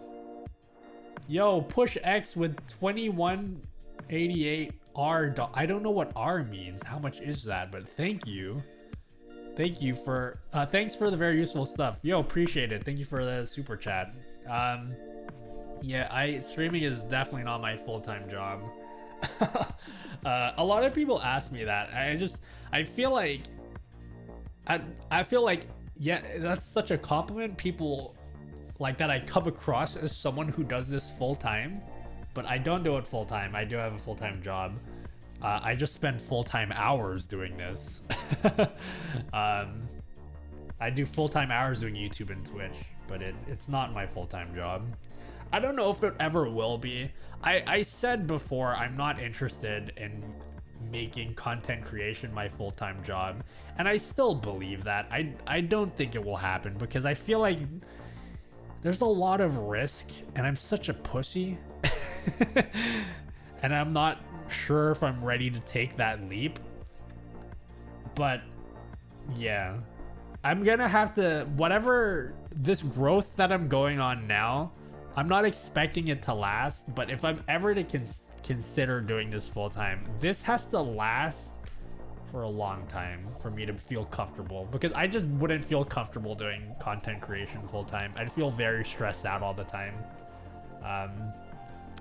Yo, push X with 2188 R. I don't know what R means. How much is that? But thank you. Thank you for thanks for the very useful stuff. Yo, appreciate it. Thank you for the super chat. Yeah, streaming is definitely not my full-time job. A lot of people ask me that. I feel like yeah, that's such a compliment. People like that I come across as someone who does this full time, but I don't do it full time. I do have a full-time job. I just spend full-time hours doing this. I do full-time hours doing YouTube and Twitch, but it's not my full-time job. I don't know if it ever will be. I said before I'm not interested in making content creation my full-time job, and I still believe that. I don't think it will happen because I feel like there's a lot of risk, and I'm such a pussy. And I'm not sure if I'm ready to take that leap. But yeah, I'm gonna have to, whatever this growth that I'm going on now, I'm not expecting it to last, but if I'm ever to consider doing this full time, this has to last for a long time for me to feel comfortable, because I just wouldn't feel comfortable doing content creation full time. I'd feel very stressed out all the time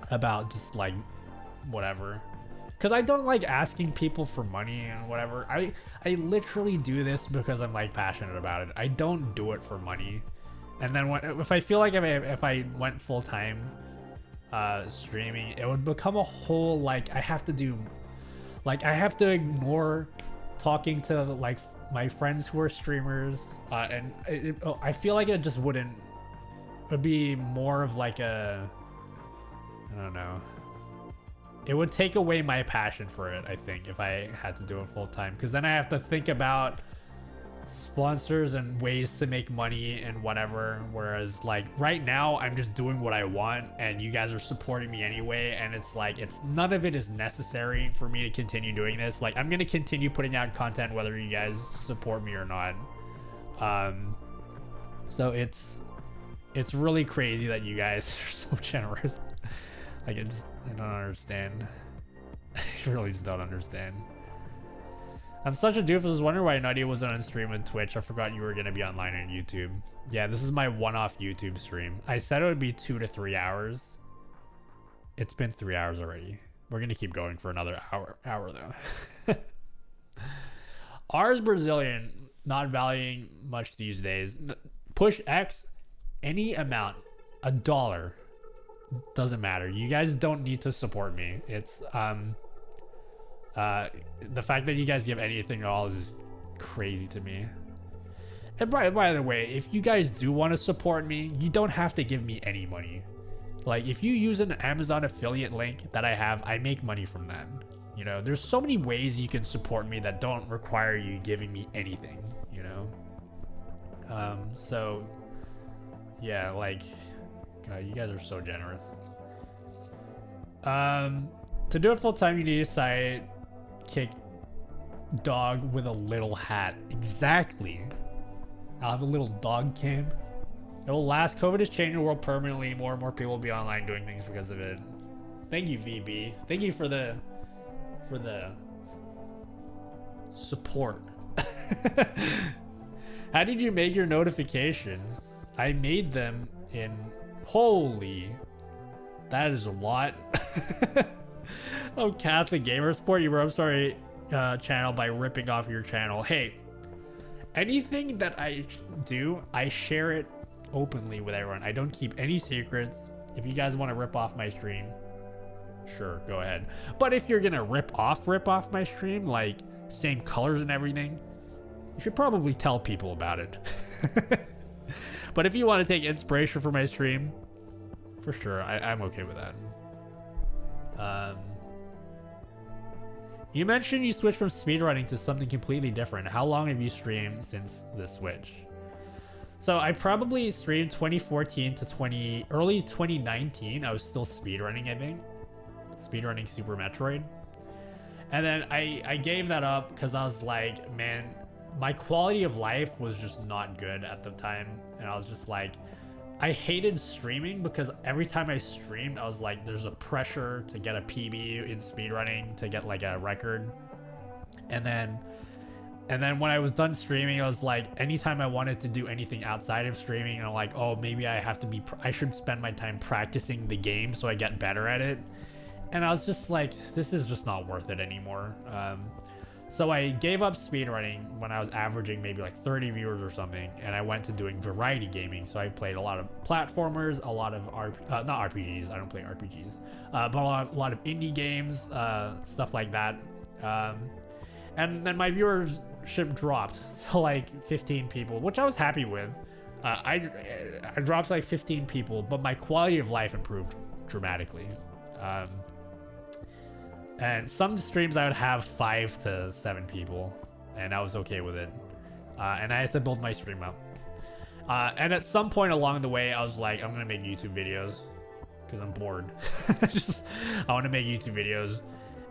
about just like whatever, because I don't like asking people for money and whatever. I literally do this because I'm like passionate about it. I don't do it for money. And then if I feel like if I went full time streaming, it would become a whole, like, I have to ignore talking to like my friends who are streamers, and I feel like it just wouldn't. It would be more of like a, I don't know. It would take away my passion for it, I think, if I had to do it full time, because then I have to think about sponsors and ways to make money and whatever, whereas like right now I'm just doing what I want and you guys are supporting me anyway, and it's like none of it is necessary for me to continue doing this. Like, I'm gonna continue putting out content whether you guys support me or not. So it's really crazy that you guys are so generous. Like, I don't understand. I really just don't understand. I'm such a doofus. I was wondering why Nutty wasn't on stream on Twitch. I forgot you were going to be online on YouTube. Yeah, this is my one-off YouTube stream. I said it would be 2 to 3 hours. It's been 3 hours already. We're going to keep going for another hour though. R's Brazilian, not valuing much these days. Push X, any amount, $1. Doesn't matter. You guys don't need to support me. It's the fact that you guys give anything at all is just crazy to me. And by the way, if you guys do want to support me, you don't have to give me any money. Like, if you use an Amazon affiliate link that I have, I make money from that. You know, there's so many ways you can support me that don't require you giving me anything, you know? So yeah, like, God, you guys are so generous. To do it full time, you need a sidekick dog with a little hat. Exactly. I'll have a little dog cam. It will last. COVID has changed the world permanently. More and more people will be online doing things because of it. Thank you, VB. Thank you for the support. How did you make your notifications? I made them in... Holy... That is a lot. Oh, Catholic Gamer Sport, you were... I'm sorry channel by ripping off your channel. Hey, anything that I do, I share it openly with everyone. I don't keep any secrets. If you guys want to rip off my stream, sure, go ahead. But if you're gonna rip off my stream, like same colors and everything, you should probably tell people about it. But if you want to take inspiration from my stream, for sure, I'm okay with that. You mentioned you switched from speedrunning to something completely different. How long have you streamed since the switch? So I probably streamed 2014 to early 2019. I was still speedrunning, I think. Speedrunning Super Metroid. And then I gave that up because I was like, man, my quality of life was just not good at the time. And I was just like, I hated streaming because every time I streamed, I was like, there's a pressure to get a PB in speedrunning to get like a record. And then when I was done streaming, I was like, anytime I wanted to do anything outside of streaming, I'm like, oh, maybe I should spend my time practicing the game so I get better at it. And I was just like, this is just not worth it anymore. So I gave up speedrunning when I was averaging maybe like 30 viewers or something, and I went to doing variety gaming. So I played a lot of platformers, a lot of not RPGs, I don't play RPGs, but a lot of indie games, stuff like that. And then my viewership dropped to like 15 people, which I was happy with. I dropped like 15 people, but my quality of life improved dramatically. And some streams I would have 5 to 7 people, and I was okay with it. And I had to build my stream up. And at some point along the way, I was like, I'm gonna make YouTube videos because I'm bored. I want to make YouTube videos.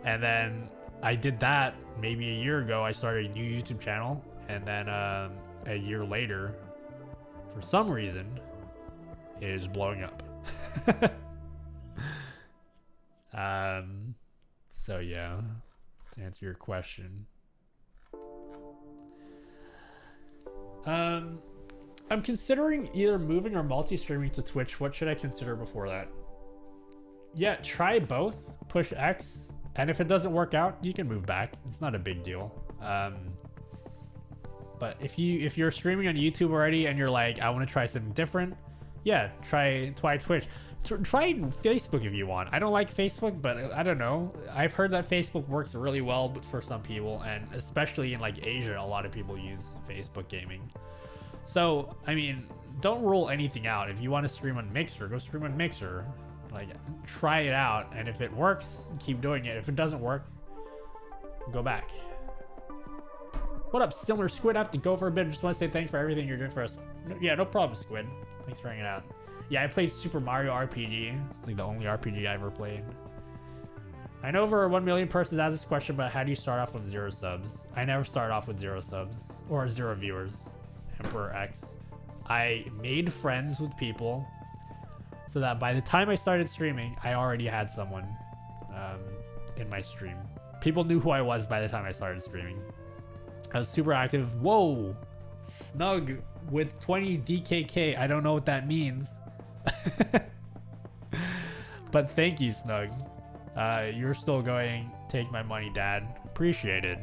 And then I did that maybe a year ago. I started a new YouTube channel, and then a year later, for some reason, it is blowing up. So yeah, to answer your question, I'm considering either moving or multi-streaming to Twitch. What should I consider before that? Yeah, try both. Push X, and if it doesn't work out, you can move back. It's not a big deal. But if you're streaming on YouTube already and you're like, I want to try something different, yeah, try Twitch. Try Facebook if you want. I don't like Facebook, but I don't know. I've heard that Facebook works really well for some people, and especially in like Asia, a lot of people use Facebook gaming. So, I mean, don't rule anything out. If you want to stream on Mixer, go stream on Mixer. Like, try it out, and if it works, keep doing it. If it doesn't work, go back. What up, Stilner Squid? I have to go for a bit. I just want to say thanks for everything you're doing for us. Yeah, no problem, Squid. Thanks for hanging out. Yeah, I played Super Mario RPG. It's like the only RPG I ever played. I know over 1 million persons asked this question, but how do you start off with 0 subs? I never start off with 0 subs or 0 viewers. Emperor X. I made friends with people so that by the time I started streaming, I already had someone in my stream. People knew who I was by the time I started streaming. I was super active. Whoa! Snug with 20 DKK. I don't know what that means. But thank you, Snug. You're still going. Take my money, Dad. Appreciate it.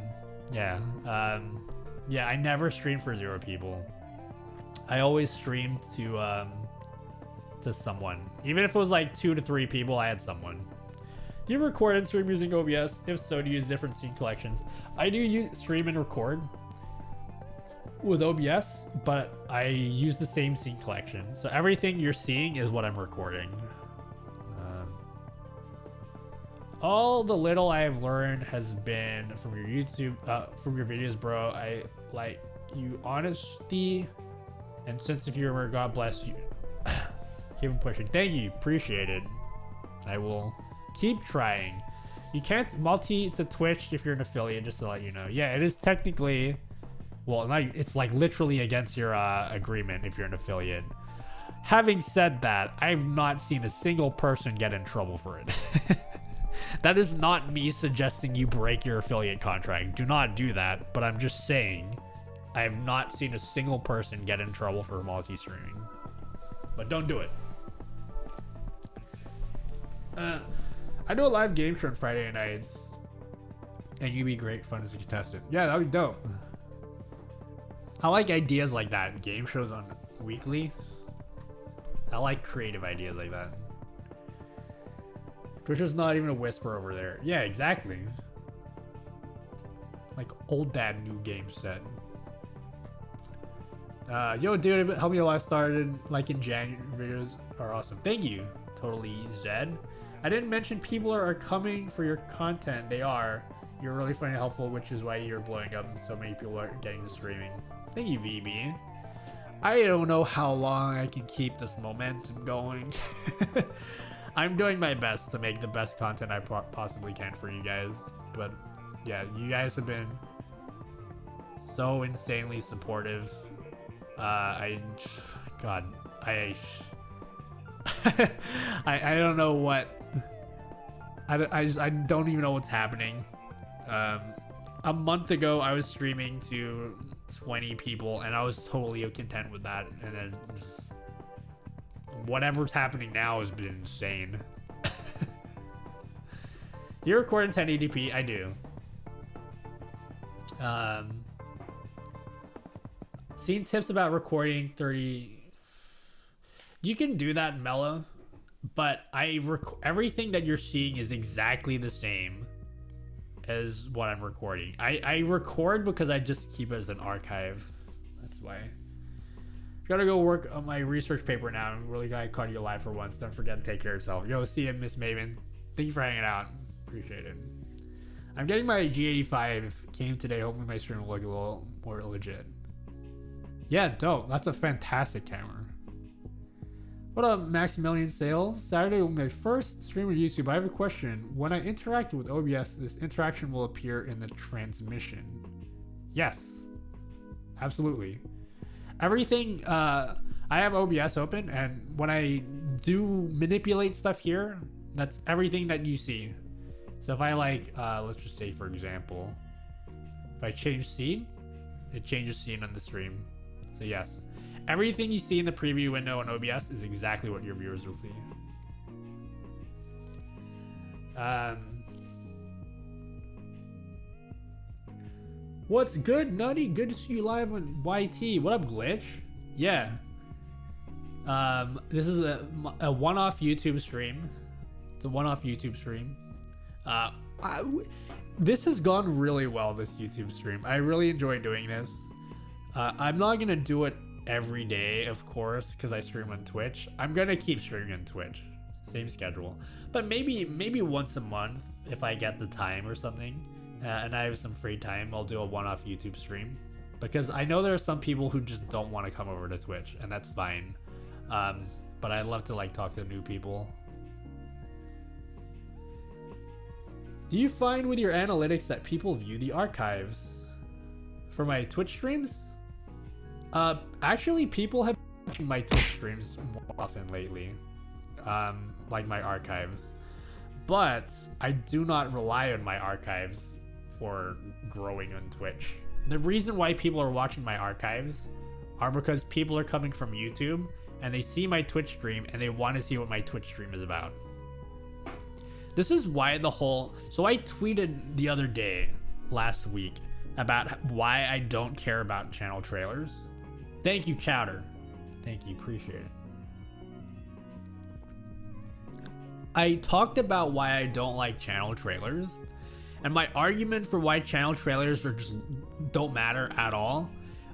Yeah. Yeah, I never streamed for 0 people. I always streamed to someone. Even if it was like 2 to 3 people, I had someone. Do you record and stream using OBS? If so, do you use different scene collections? I do stream and record with OBS, but I use the same scene collection. So everything you're seeing is what I'm recording. All the little I have learned has been from your YouTube, from your videos, bro. I like you honesty and sense of humor. God bless you. Keep on pushing. Thank you. Appreciate it. I will keep trying. You can't multi to Twitch if you're an affiliate, just to let you know. Yeah, it is technically, well, not, it's like literally against your agreement if you're an affiliate. Having said that, I've not seen a single person get in trouble for it. That is not me suggesting you break your affiliate contract. Do not do that, but I'm just saying I have not seen a single person get in trouble for multi-streaming. But don't do it. I do a live game show on Friday nights. And you'd be great fun as a contestant. Yeah, that'd be dope. I like ideas like that. Game shows on weekly. I like creative ideas like that. Twitch is not even a whisper over there. Yeah, exactly. Like old dad, new game set. Yo, dude, help me live started like in January. Videos are awesome. Thank you. Totally, Zed. I didn't mention people are coming for your content. They are. You're really funny and helpful, which is why you're blowing up and so many people are getting to streaming. Thank you, VB. I don't know how long I can keep this momentum going. I'm doing my best to make the best content I possibly can for you guys. But yeah, you guys have been so insanely supportive. I don't know what. I don't even know what's happening. A month ago, I was streaming to 20 people, and I was totally content with that. And then just, whatever's happening now has been insane. You record in 1080p? I do. Seen tips about recording 30. You can do that, Mello, but everything that you're seeing is exactly the same as what I'm recording. I record because I just keep it as an archive. That's why. Gotta go work on my research paper now. I'm really glad I caught you live for once. Don't forget to take care of yourself. Yo, see you, Miss Maven. Thank you for hanging out. Appreciate it. I'm getting my G85. Came today. Hopefully my stream will look a little more legit. Yeah, dope. That's a fantastic camera. What up, Maximilian Sales? Saturday will be my first stream on YouTube. I have a question. When I interact with OBS, this interaction will appear in the transmission. Yes. Absolutely. Everything, I have OBS open, and when I do manipulate stuff here, that's everything that you see. So if I let's just say, for example, if I change scene, it changes scene on the stream. So yes. Everything you see in the preview window on OBS is exactly what your viewers will see. What's good, Nutty? Good to see you live on YT. What up, Glitch? Yeah. This is a one-off YouTube stream. It's a one-off YouTube stream. This has gone really well, this YouTube stream. I really enjoy doing this. I'm not gonna do it every day, of course, because I stream on Twitch. I'm gonna keep streaming on Twitch, same schedule, but maybe once a month if I get the time or something, and I have some free time, I'll do a one-off YouTube stream, because I know there are some people who just don't want to come over to Twitch, and that's fine. But I'd love to talk to new people. Do you find with your analytics that people view the archives for my Twitch streams? Actually, people have been watching my Twitch streams more often lately, like my archives, but I do not rely on my archives for growing on Twitch. The reason why people are watching my archives are because people are coming from YouTube and they see my Twitch stream and they want to see what my Twitch stream is about. This is why so I tweeted the other day, last week, about why I don't care about channel trailers. Thank you, Chowder. Thank you, appreciate it. I talked about why I don't like channel trailers, and my argument for why channel trailers don't matter at all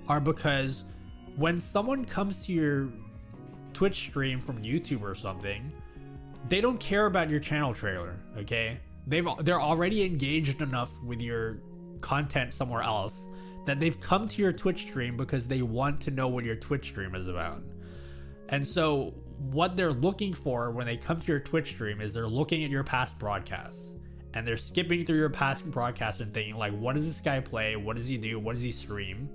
are because when someone comes to your Twitch stream from YouTube or something, they don't care about your channel trailer, okay? They're already engaged enough with your content somewhere else that they've come to your Twitch stream because they want to know what your Twitch stream is about. And so what they're looking for when they come to your Twitch stream is they're looking at your past broadcasts, and they're skipping through your past broadcasts and thinking what does this guy play? What does he do? What does he stream?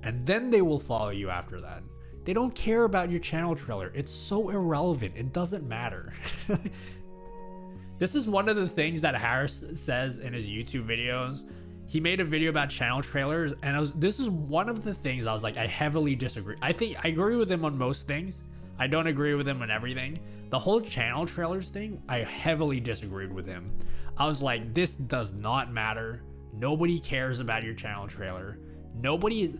And then they will follow you after that. They don't care about your channel trailer. It's so irrelevant. It doesn't matter. This is one of the things that Harris says in his YouTube videos. He made a video about channel trailers, and this is one of the things I was like, I heavily disagree. I think I agree with him on most things, I don't agree with him on everything. The whole channel trailers thing, I heavily disagreed with him. I was like, this does not matter. Nobody cares about your channel trailer. Nobody is.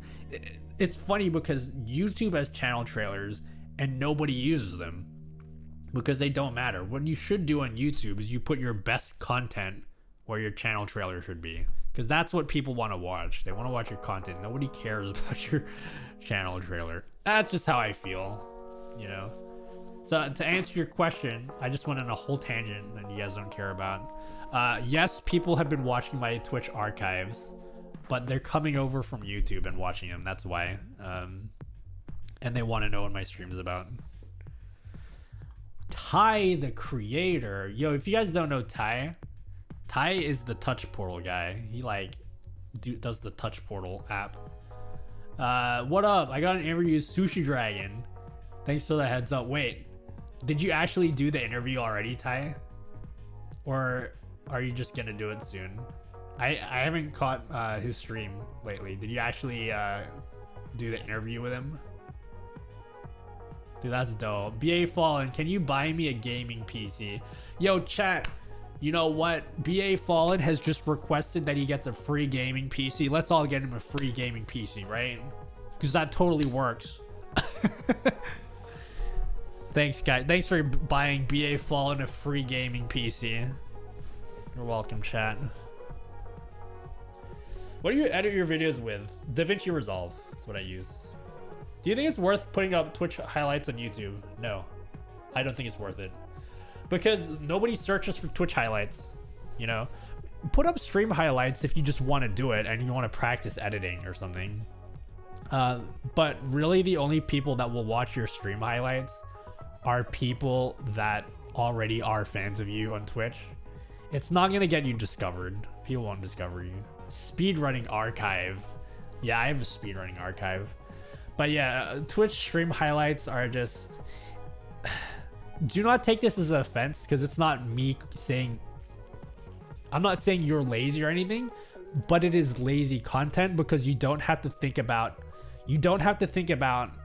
It's funny because YouTube has channel trailers and nobody uses them because they don't matter. What you should do on YouTube is you put your best content where your channel trailer should be, because that's what people want to watch. They want to watch your content. Nobody cares about your channel trailer. That's just how I feel, you know. So to answer your question, I just went on a whole tangent that you guys don't care about. Yes, people have been watching my Twitch archives, but they're coming over from YouTube and watching them. That's why. And they want to know what my stream is about. Ty, the creator. Yo, if you guys don't know Ty is the touch portal guy. He does the touch portal app. What up? I got an interview with Sushi Dragon. Thanks for the heads up. Wait, did you actually do the interview already, Ty? Or are you just gonna do it soon? I haven't caught his stream lately. Did you actually do the interview with him? Dude, that's dope. BA Fallen, can you buy me a gaming PC? Yo, chat, you know what? BA Fallen has just requested that he gets a free gaming PC. Let's all get him a free gaming PC, right? Because that totally works. Thanks, guys. Thanks for buying BA Fallen a free gaming PC. You're welcome, chat. What do you edit your videos with? DaVinci Resolve. That's what I use. Do you think it's worth putting up Twitch highlights on YouTube? No, I don't think it's worth it, because nobody searches for Twitch highlights. You know, put up stream highlights if you just want to do it and you want to practice editing or something. But really, the only people that will watch your stream highlights are people that already are fans of you on Twitch. It's not gonna get you discovered. People won't discover you. Speedrunning archive. Yeah, I have a speedrunning archive. But yeah, Twitch stream highlights are just... Do not take this as an offense, because it's not me saying... I'm not saying you're lazy or anything, but it is lazy content because you don't have to think about... You don't have to think about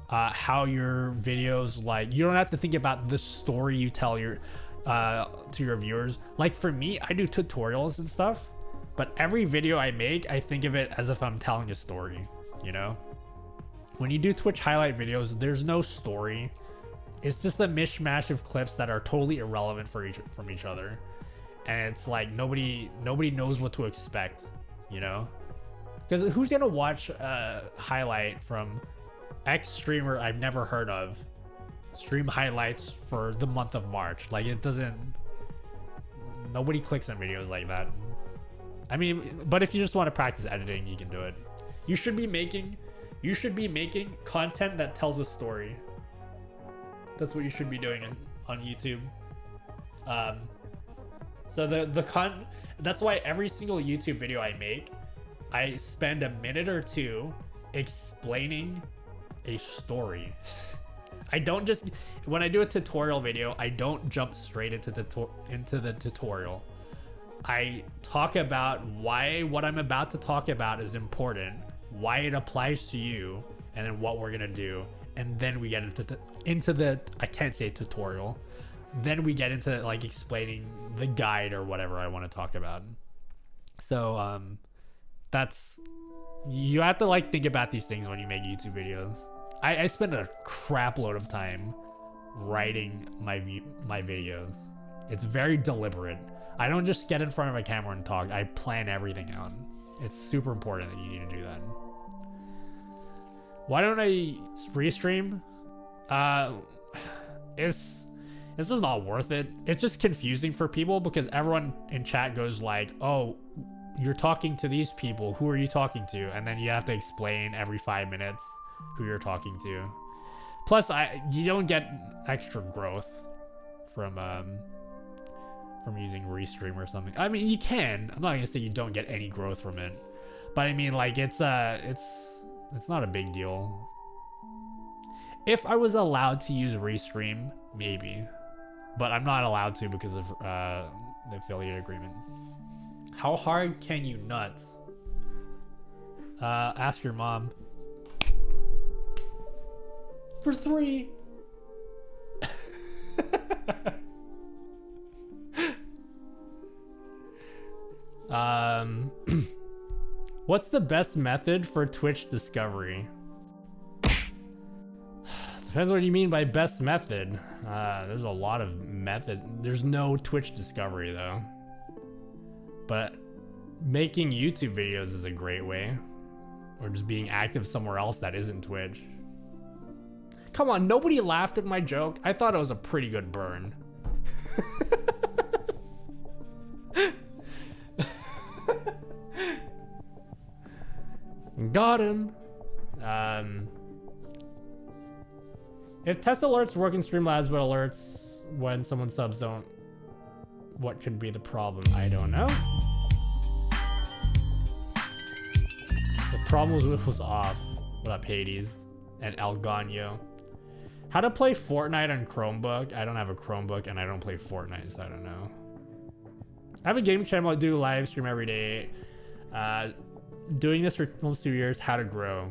how your videos, like, you don't have to think about the story you tell your to your viewers. Like for me, I do tutorials and stuff, but every video I make, I think of it as if I'm telling a story, you know? When you do Twitch highlight videos, there's no story. It's just a mishmash of clips that are totally irrelevant from each other. And it's like nobody knows what to expect, you know? Because who's gonna watch a highlight from X streamer I've never heard of stream highlights for the month of March? Like, it doesn't... Nobody clicks on videos like that. I mean, but if you just want to practice editing, you can do it. You should be making content that tells a story. That's what you should be doing on YouTube. So that's why every single YouTube video I make, I spend a minute or two explaining a story. I don't just, when I do a tutorial video, I don't jump straight into the tutorial. I talk about why what I'm about to talk about is important, why it applies to you, and then what we're gonna do, and then we get into the I can't say tutorial. Then we get into like explaining the guide or whatever I want to talk about. So that's, you have to like think about these things when you make YouTube videos. I spend a crap load of time writing my videos. It's very deliberate. I don't just get in front of a camera and talk. I plan everything out. It's super important that you need to do that. Why don't I restream? It's just not worth it. It's just confusing for people because everyone in chat goes like, oh, you're talking to these people. Who are you talking to? And then you have to explain every 5 minutes who you're talking to. Plus, you don't get extra growth from using Restream or something. I mean, you can. I'm not gonna say you don't get any growth from it, but I mean, like, it's not a big deal. If I was allowed to use Restream, maybe, but I'm not allowed to because of the affiliate agreement. How hard can you nut? Ask your mom. For 3. What's the best method for Twitch discovery? Depends what you mean by best method. There's a lot of method. There's no Twitch discovery though. But making YouTube videos is a great way. Or just being active somewhere else that isn't Twitch. Come on, nobody laughed at my joke. I thought it was a pretty good burn. Got him. If test alerts work in Streamlabs but alerts when someone subs don't, what could be the problem? I don't know. The problem was off. What up, Hades and Elgato? How to play Fortnite on Chromebook? I don't have a Chromebook and I don't play Fortnite, so I don't know. I have a gaming channel. I do live stream every day. Doing this for almost 2 years. How to grow?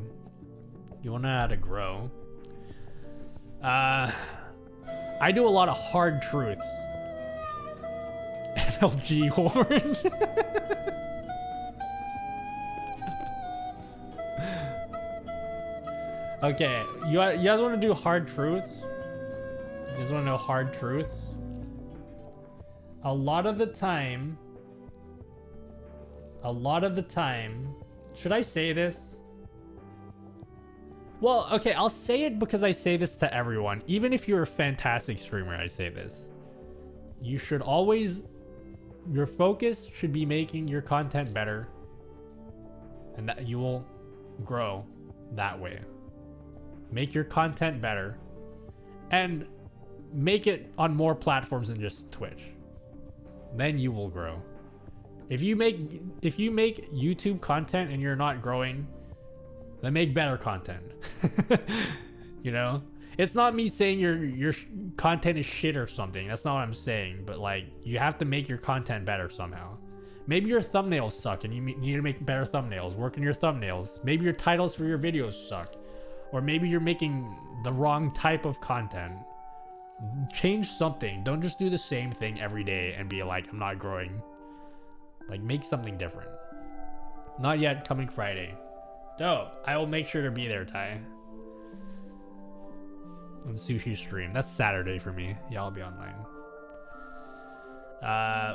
You want to know how to grow? I do a lot of hard truths. MLG orange. Okay, you guys want to do hard truths? You guys want to know hard truths? A lot of the time, should I say this? Well, okay, I'll say it because I say this to everyone. Even if you're a fantastic streamer, I say this. You should always, your focus should be making your content better. And that you will grow that way. Make your content better. And make it on more platforms than just Twitch. Then you will grow. If you make YouTube content and you're not growing, then make better content. You know, it's not me saying your content is shit or something. That's not what I'm saying. But like, you have to make your content better somehow. Maybe your thumbnails suck and you need to make better thumbnails. Work on your thumbnails. Maybe your titles for your videos suck, or maybe you're making the wrong type of content. Change something. Don't just do the same thing every day and be like, I'm not growing. Like, make something different. Not yet, coming Friday. Dope. I will make sure to be there, Ty. On sushi stream. That's Saturday for me. Yeah, I'll be online.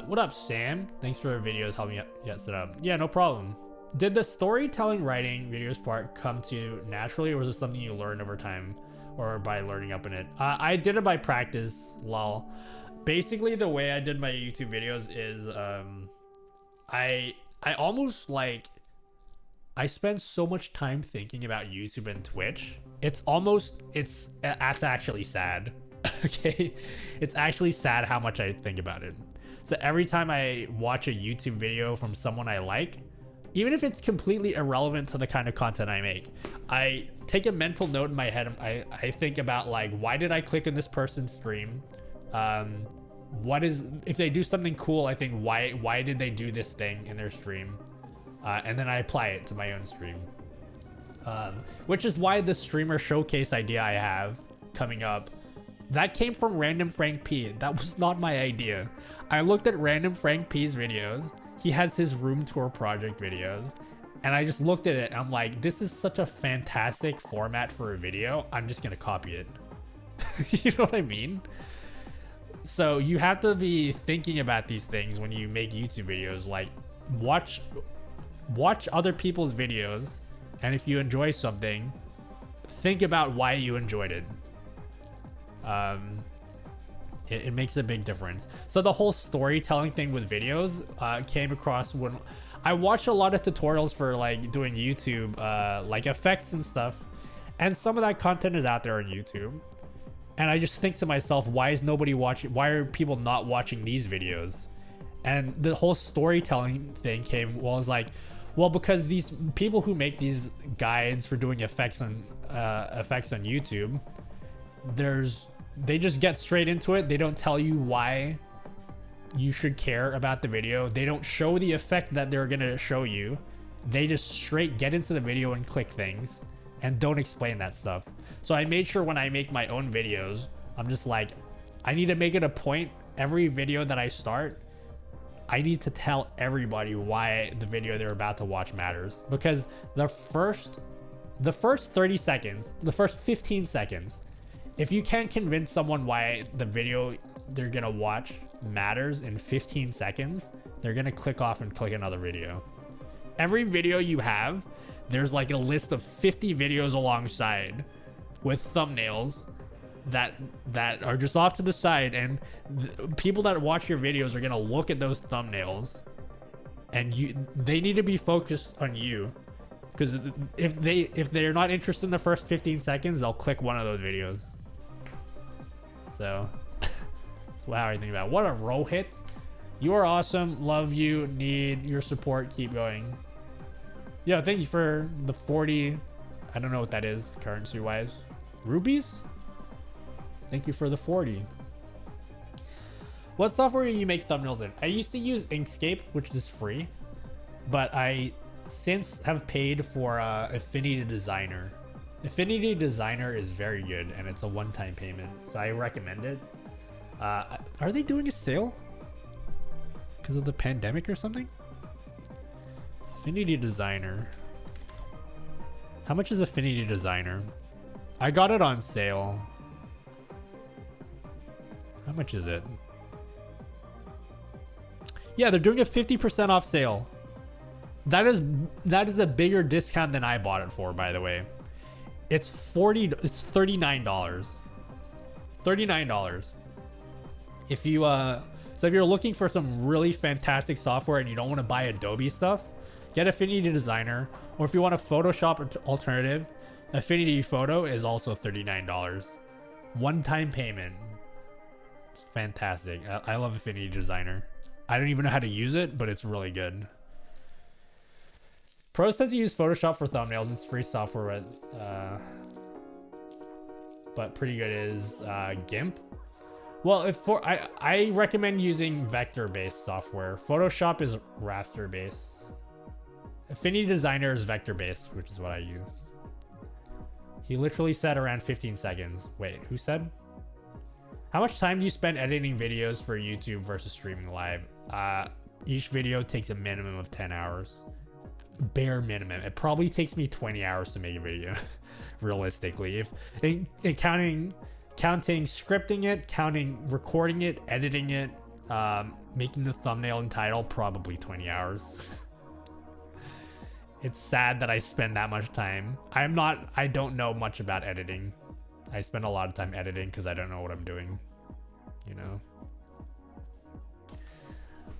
What up, Sam? Thanks for the videos helping me get set up. Yeah, no problem. Did the storytelling writing videos part come to you naturally, or was it something you learned over time or by learning up in it? I did it by practice, lol. Basically, the way I did my YouTube videos is I almost like, I spend so much time thinking about YouTube and Twitch. It's that's actually sad. Okay, it's actually sad how much I think about it. So every time I watch a YouTube video from someone I like, even if it's completely irrelevant to the kind of content I make, I take a mental note in my head. I think about, like, why did I click on this person's stream? What is, if they do something cool, I think why did they do this thing in their stream? And then I apply it to my own stream. Which is why the streamer showcase idea I have coming up, that came from Random Frank P. That was not my idea. I looked at Random Frank P's videos. He has his room tour project videos. And I just looked at it and I'm like, this is such a fantastic format for a video. I'm just gonna copy it. You know what I mean? So you have to be thinking about these things when you make YouTube videos. Like, watch other people's videos, and if you enjoy something, think about why you enjoyed it. It makes a big difference. So the whole storytelling thing with videos came across when I watched a lot of tutorials for, like, doing YouTube, like effects and stuff, and some of that content is out there on YouTube. And I just think to myself, why is nobody watching? Why are people not watching these videos? And the whole storytelling thing came, well, I was like, well, because these people who make these guides for doing effects on YouTube, they just get straight into it. They don't tell you why you should care about the video. They don't show the effect that they're gonna show you. They just straight get into the video and click things and don't explain that stuff. So I made sure when I make my own videos, I'm just like, I need to make it a point every video that I start I need to tell everybody why the video they're about to watch matters, because the first 30 seconds, the first 15 seconds, if you can't convince someone why the video they're gonna watch matters in 15 seconds, they're gonna click off and click another video. Every video you have, there's like a list of 50 videos alongside with thumbnails that are just off to the side, and people that watch your videos are gonna look at those thumbnails, and they need to be focused on you, because if they're not interested in the first 15 seconds, they'll click one of those videos. So that's how I think about it. What a row hit. You are awesome. Love you. Need your support. Keep going. Yeah, thank you for the 40. I don't know what that is currency wise. Rubies? Thank you for the 40. What software do you make thumbnails in? I used to use Inkscape, which is free, but I since have paid for Affinity Designer. Affinity Designer is very good, and it's a one-time payment, so I recommend it. Are they doing a sale because of the pandemic or something? Affinity Designer. How much is Affinity Designer? I got it on sale. How much is it? Yeah, they're doing a 50% off sale. That is a bigger discount than I bought it for, by the way. It's $39. $39. If you so if you're looking for some really fantastic software and you don't want to buy Adobe stuff, get Affinity Designer. Or if you want a Photoshop alternative, Affinity Photo is also $39. One-time payment. It's fantastic. I love Affinity Designer. I don't even know how to use it, but it's really good. Pros tend to use Photoshop for thumbnails. It's free software, but pretty good is GIMP. Well, I recommend using vector-based software. Photoshop is raster-based. Affinity Designer is vector-based, which is what I use. He literally said around 15 seconds. Wait, who said? How much time do you spend editing videos for YouTube versus streaming live? Each video takes a minimum of 10 hours. Bare minimum. It probably takes me 20 hours to make a video, realistically. If counting scripting it, counting recording it, editing it, making the thumbnail and title, probably 20 hours. It's sad that I spend that much time. I don't know much about editing. I spend a lot of time editing because I don't know what I'm doing, you know.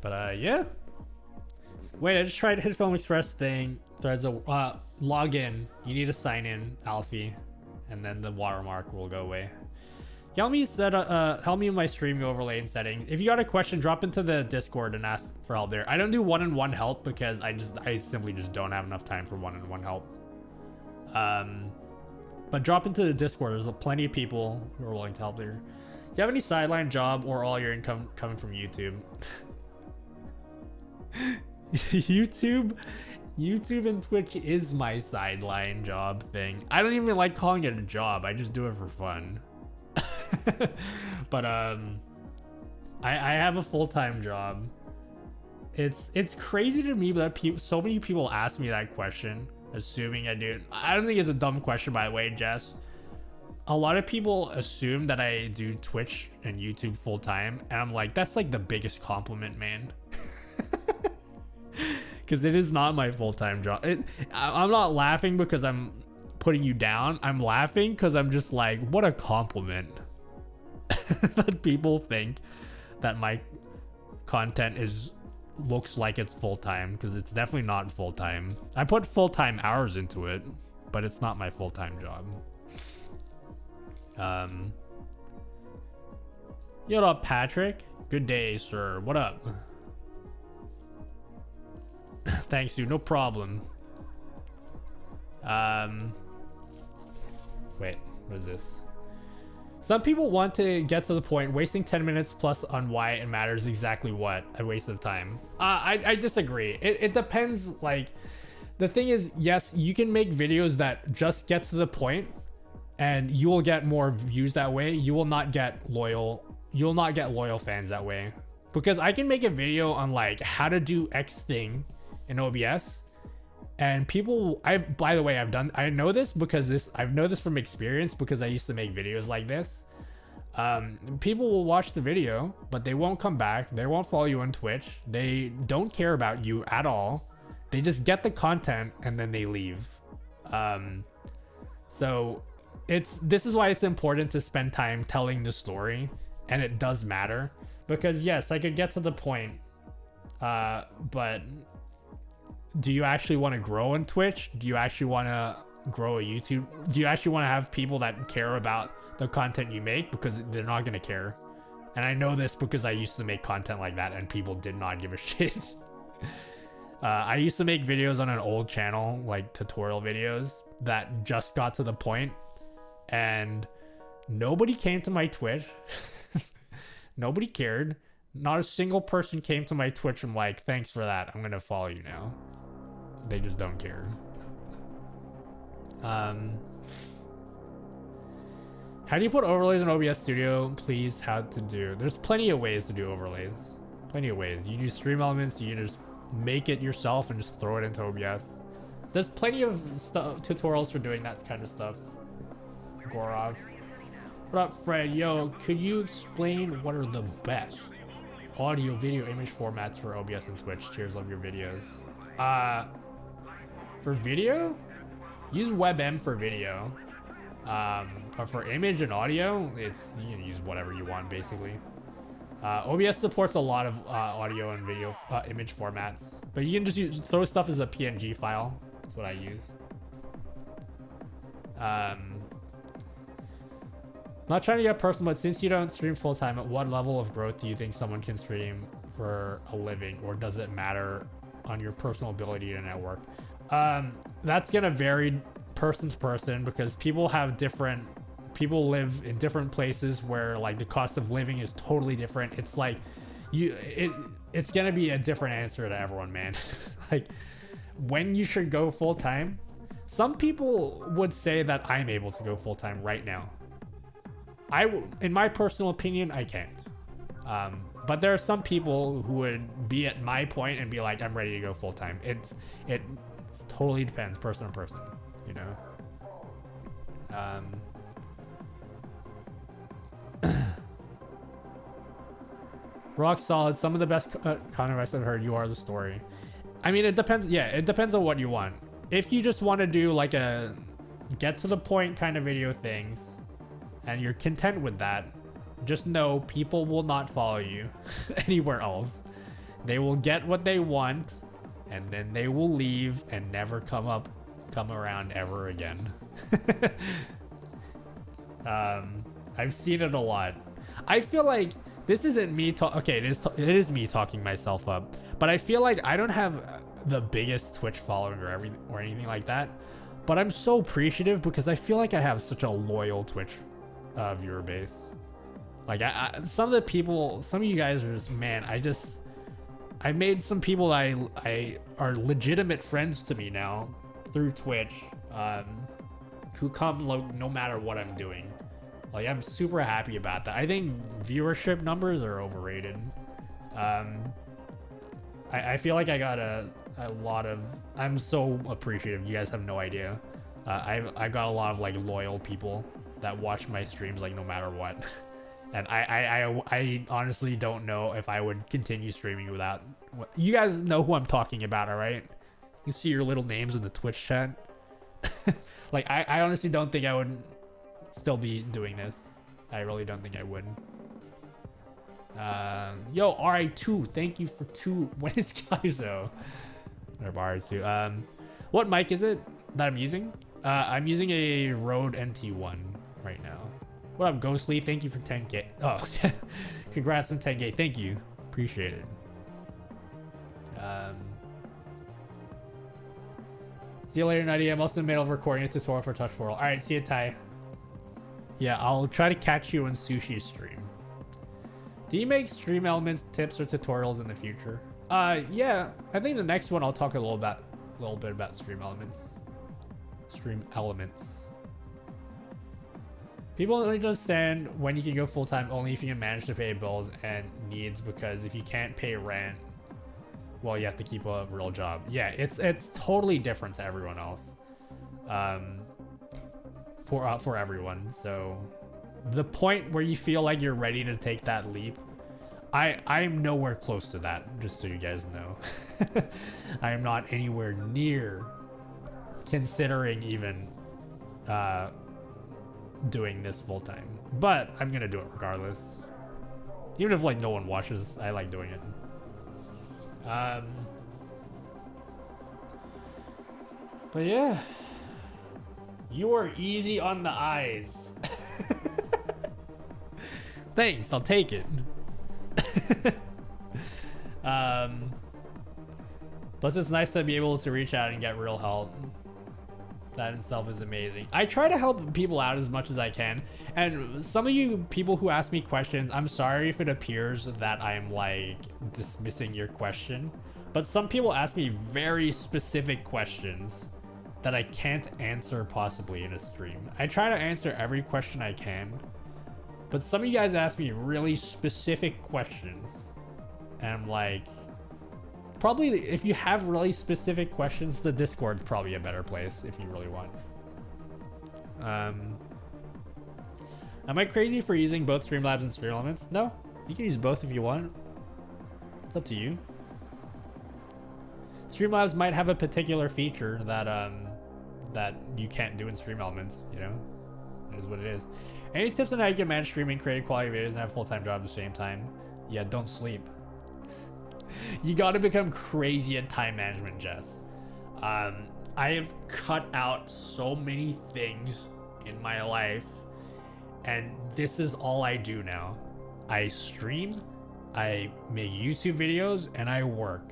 But yeah. Wait, I just tried Hitfilm Express thing. Threads a log in. You need to sign in, Alfie, and then the watermark will go away. Help me with my streaming overlay and settings. If you got a question, drop into the Discord and ask for help there. I don't do one-on-one help because I simply just don't have enough time for one-on-one help. But drop into the Discord. There's plenty of people who are willing to help there. Do you have any sideline job or all your income coming from YouTube? YouTube and Twitch is my sideline job thing. I don't even like calling it a job. I just do it for fun. But I have a full-time job. It's crazy to me that so many people ask me that question, assuming I do. I don't think it's a dumb question, by the way, Jess. A lot of people assume that I do Twitch and YouTube full-time, and I'm like, that's like the biggest compliment, man. Because it is not my full-time job. I'm not laughing because I'm putting you down. I'm laughing because I'm just like, what a compliment. That people think that my content looks like it's full-time, because it's definitely not full-time. I put full-time hours into it, but it's not my full-time job. Yo, what up, Patrick? Good day, sir. What up? Thanks, dude. No problem. Wait, what is this? Some people want to get to the point. Wasting 10 minutes plus on why it matters exactly what a waste of time. I disagree. It depends. Like, the thing is, yes, you can make videos that just get to the point, and you will get more views that way. You will not get loyal fans that way. because I can make a video on like how to do X thing in OBS, and people, by the way, I know this because I've known this from experience because I used to make videos like this. People will watch the video, but they won't come back. They won't follow you on Twitch. They don't care about you at all. They just get the content and then they leave. So this is why it's important to spend time telling the story, and it does matter because yes, I could get to the point, but do you actually want to grow on Twitch? Do you actually want to grow a YouTube? Do you actually want to have people that care about the content you make? Because they're not going to care. And I know this because I used to make content like that and people did not give a shit. I used to make videos on an old channel, like tutorial videos that just got to the point, and nobody came to my Twitch. Nobody cared. Not a single person came to my Twitch and like, thanks for that, I'm gonna follow you now. They just don't care. How do you put overlays in OBS Studio? Please, how to do? There's plenty of ways to do overlays. Plenty of ways. You can use stream elements. You can just make it yourself and just throw it into OBS. There's plenty of tutorials for doing that kind of stuff. Gorov. What up, Fred? Yo, could you explain what are the best audio, video, image formats for OBS and Twitch? Cheers, love your videos. For video, use WebM for video. But for image and audio, you can use whatever you want basically. OBS supports a lot of audio and video image formats, but you can just throw stuff as a PNG file. That's what I use. Not trying to get personal, but since you don't stream full time, at what level of growth do you think someone can stream for a living, or does it matter on your personal ability to network? That's gonna vary person to person because people live in different places where like the cost of living is totally different. It's like it's gonna be a different answer to everyone, man. Like when you should go full time, some people would say that I'm able to go full time right now. In my personal opinion, I can't. But there are some people who would be at my point and be like, I'm ready to go full time. It totally depends person to person, you know. Rock solid. Some of the best content advice I've heard. You are the story. I mean, it depends. Yeah, it depends on what you want. If you just want to do like a get to the point kind of video things, and you're content with that, just know people will not follow you anywhere else. They will get what they want, and then they will leave and never come around ever again. I've seen it a lot. I feel like this isn't me okay, it is me talking myself up, but I feel like I don't have the biggest Twitch following or anything like that, but I'm so appreciative because I feel like I have such a loyal Twitch viewer base. Like some of you guys are just, man, I made some people I are legitimate friends to me now through Twitch, who come no matter what I'm doing. Like I'm super happy about that. I think viewership numbers are overrated. I feel like I got a lot of, I'm so appreciative. You guys have no idea. I got a lot of like loyal people that watch my streams like no matter what. And I honestly don't know if I would continue streaming without. You guys know who I'm talking about, all right? You see your little names in the Twitch chat. Like I honestly don't think I would still be doing this. I really don't think I would. Yo, RI2, thank you for 2. When is Kaizo? Or RI2. What mic is it that I'm using? I'm using a Rode NT1 right now. What up, Ghostly? Thank you for 10K. Oh, congrats on 10K. Thank you. Appreciate it. See you later, Nutty. I'm also in the middle of recording a tutorial for Touch World. Alright, see you, Ty. Yeah, I'll try to catch you on Sushi's stream. Do you make stream elements, tips, or tutorials in the future? Yeah. I think the next one I'll talk a little bit about stream elements. Stream elements. People don't understand when you can go full-time only if you can manage to pay bills and needs, because if you can't pay rent, well, you have to keep a real job. Yeah, it's totally different to everyone else. For everyone. So the point where you feel like you're ready to take that leap, I'm nowhere close to that, just so you guys know. I am not anywhere near considering even doing this full time, but I'm gonna do it regardless. Even if like no one watches, I like doing it. But yeah, you are easy on the eyes. Thanks, I'll take it. Plus it's nice to be able to reach out and get real help. That in itself is amazing. I try to help people out as much as I can, and some of you people who ask me questions, I'm sorry if it appears that I'm like dismissing your question, but some people ask me very specific questions that I can't answer possibly in a stream. I try to answer every question I can, but some of you guys ask me really specific questions, and I'm like, probably if you have really specific questions, the Discord's probably a better place if you really want. Am I crazy for using both Streamlabs and Spirit Elements? No, you can use both if you want. It's up to you. Streamlabs might have a particular feature that that you can't do in Stream Elements, you know? It is what it is. Any tips on how you can manage streaming, create quality videos, and have a full-time job at the same time? Yeah, don't sleep. You gotta become crazy at time management, Jess. I have cut out so many things in my life, and this is all I do now. I stream, I make YouTube videos, and I work.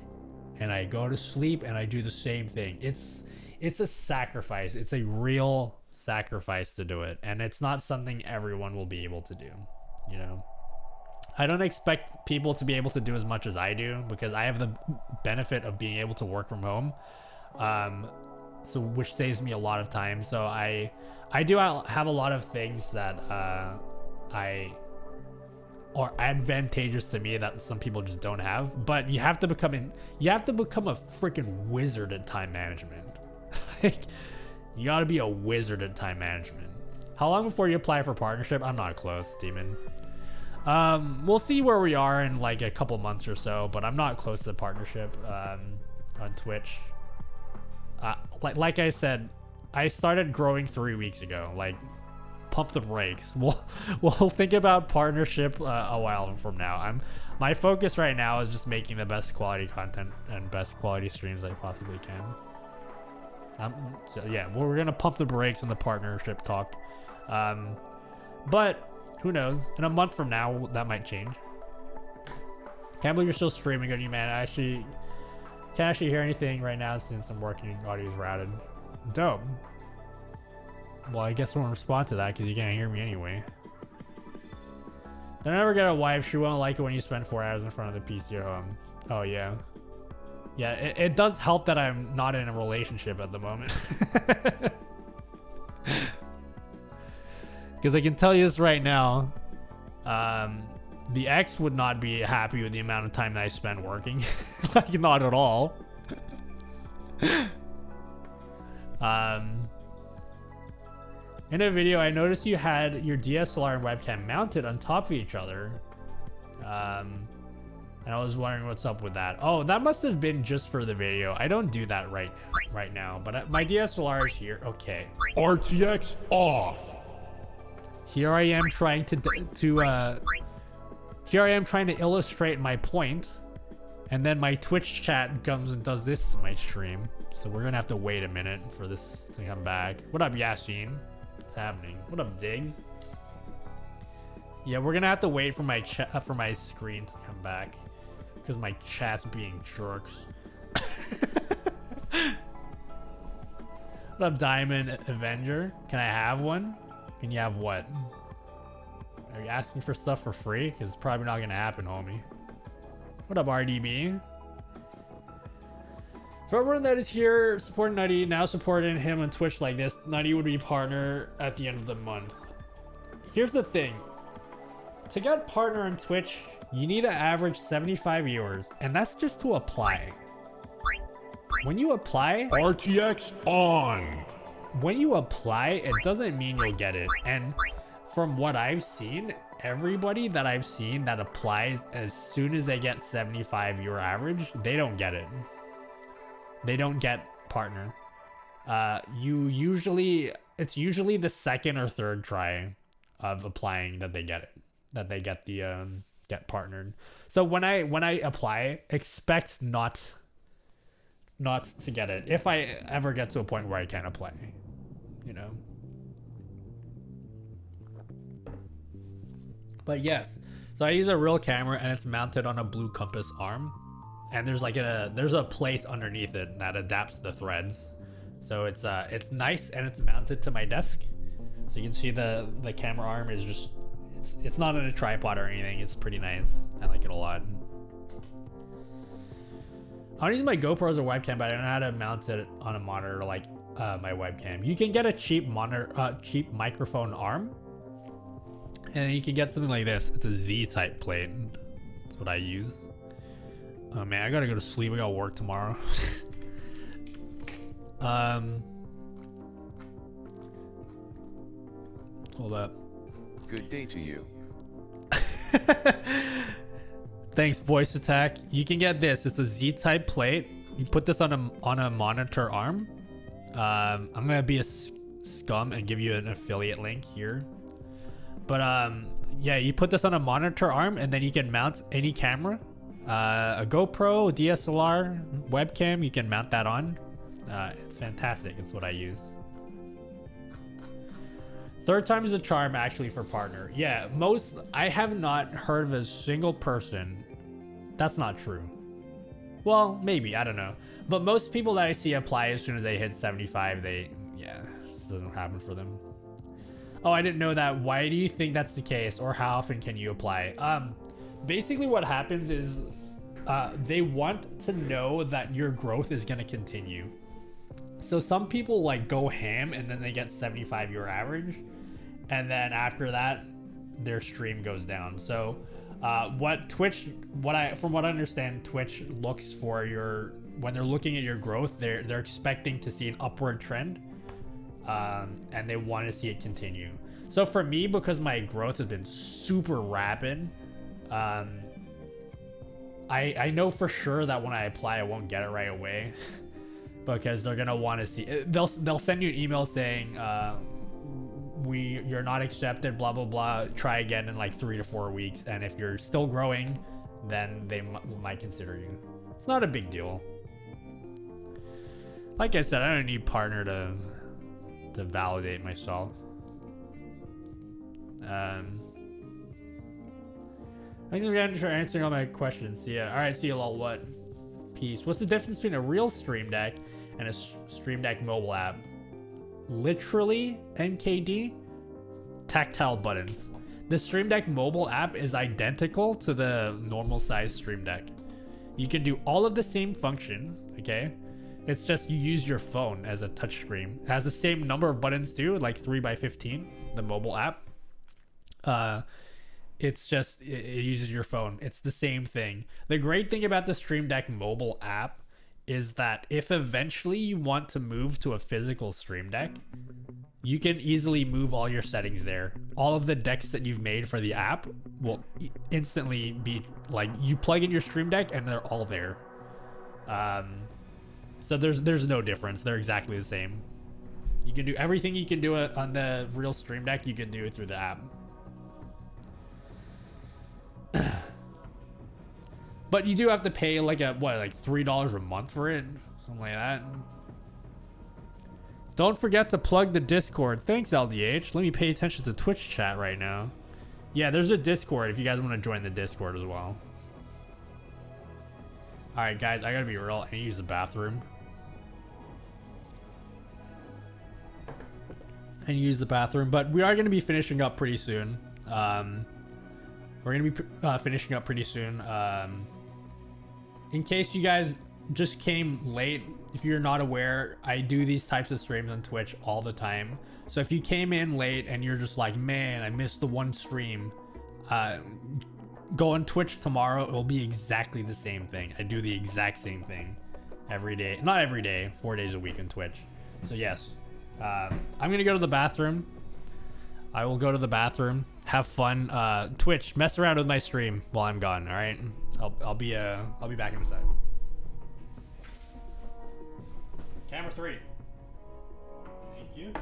And I go to sleep, and I do the same thing. It's a sacrifice. It's a real sacrifice to do it, and it's not something everyone will be able to do, you know? I don't expect people to be able to do as much as I do, because I have the benefit of being able to work from home, so which saves me a lot of time. So I do have a lot of things that are advantageous to me that some people just don't have. But you have to become a freaking wizard at time management. Like, you gotta be a wizard at time management. How long before you apply for partnership? I'm not close, Demon. We'll see where we are in like a couple months or so, but I'm not close to the partnership on Twitch. Like I said, I started growing 3 weeks ago. Like, pump the brakes. We'll think about partnership a while from now. My focus right now is just making the best quality content and best quality streams I possibly can. So yeah, we're gonna pump the brakes on the partnership talk. But who knows? In a month from now, that might change. Can't believe you're still streaming on you, man. I actually can't actually hear anything right now since I'm working. Audio is routed. Dope. Well, I guess I won't respond to that because you can't hear me anyway. Don't ever get a wife. She won't like it when you spend 4 hours in front of the PC at home. Oh, yeah. Yeah, it does help that I'm not in a relationship at the moment. Because I can tell you this right now. The ex would not be happy with the amount of time that I spend working. Like, not at all. In a video, I noticed you had your DSLR and webcam mounted on top of each other. And I was wondering what's up with that. Oh, that must have been just for the video. I don't do that right now, but my DSLR is here. Okay. RTX off. Here I am trying to illustrate my point, and then my Twitch chat comes and does this to my stream. So we're gonna have to wait a minute for this to come back. What up, Yasin? What's happening? What up, Diggs? Yeah, we're gonna have to wait for my screen to come back because my chat's being jerks. What up, Diamond Avenger? Can I have one? Can you have what? Are you asking for stuff for free? Because it's probably not gonna happen, homie. What up, RDB? For everyone that is here supporting Nutty, now supporting him on Twitch like this, Nutty would be partner at the end of the month. Here's the thing. To get partner on Twitch, you need to average 75 viewers, and that's just to apply. When you apply, RTX on. when you apply, it doesn't mean you'll get it. And from what I've seen, everybody that I've seen that applies as soon as they get 75 viewer average, they don't get it. They don't get partner. It's usually the second or third try of applying that they get it, that they get the get partnered. So when I apply, expect not to get it if I ever get to a point where I can't apply, you know. But yes, so I use a real camera and it's mounted on a blue compass arm, and there's like there's a plate underneath it that adapts the threads. So it's nice, and it's mounted to my desk. So you can see the camera arm is just it's not in a tripod or anything. It's pretty nice. I like it a lot. I don't use my GoPro as a webcam, but I don't know how to mount it on a monitor like my webcam. You can get a cheap microphone arm, and you can get something like this. It's a Z-type plate. That's what I use. Oh man, I gotta go to sleep. I gotta work tomorrow. Hold up. Good day to you. Thanks, voice attack. You can get this. It's a Z-type plate. You put this on a monitor arm. I'm gonna be a scum and give you an affiliate link here. But yeah, you put this on a monitor arm, and then you can mount any camera, a GoPro, DSLR, webcam. You can mount that on. It's fantastic. It's what I use. Third time is a charm, actually, for partner. Yeah, I have not heard of a single person. That's not true. Well, maybe, I don't know. But most people that I see apply as soon as they hit 75, yeah, it just doesn't happen for them. Oh, I didn't know that. Why do you think that's the case? Or how often can you apply? Basically what happens is they want to know that your growth is going to continue. So some people like go ham and then they get 75 your average, and then after that their stream goes down. So from what I understand, Twitch looks for when they're looking at your growth, they're expecting to see an upward trend, and they want to see it continue. So for me, because my growth has been super rapid, I know for sure that when I apply I won't get it right away. Because they're gonna want to see. They'll send you an email saying, you're not accepted, blah blah blah. Try again in like 3 to 4 weeks, and if you're still growing, then they might consider you. It's not a big deal. Like I said, I don't need partner to validate myself. Thanks again for answering all my questions. Yeah. All right. See you all. What? Peace. What's the difference between a real Stream Deck and a Stream Deck mobile app? Literally, NKD, tactile buttons. The Stream Deck mobile app is identical to the normal size Stream Deck. You can do all of the same functions, okay? It's just you use your phone as a touchscreen. It has the same number of buttons too, like 3x15, the mobile app. It's just, it uses your phone. It's the same thing. The great thing about the Stream Deck mobile app is that if eventually you want to move to a physical Stream Deck, you can easily move all your settings there. All of the decks that you've made for the app will instantly be like, you plug in your Stream Deck and they're all there. So there's no difference. They're exactly the same. You can do everything you can do it on the real Stream Deck, you can do it through the app. But you do have to pay like $3 a month for it, something like that. Don't forget to plug the Discord. Thanks, LDH. Let me pay attention to Twitch chat right now. Yeah, there's a Discord if you guys want to join the Discord as well. All right, guys, I gotta be real. I need to use the bathroom. But we are gonna be finishing up pretty soon. We're gonna be finishing up pretty soon. In case you guys just came late, if you're not aware, I do these types of streams on Twitch all the time. So if you came in late and you're just like, man, I missed the one stream, go on Twitch tomorrow. It will be exactly the same thing. I do the exact same thing every day. Not every day, 4 days a week on Twitch. So yes, I'm going to go to the bathroom. I will go to the bathroom, have fun. Twitch, mess around with my stream while I'm gone. All right. I'll be back in a sec. Camera 3. Thank you.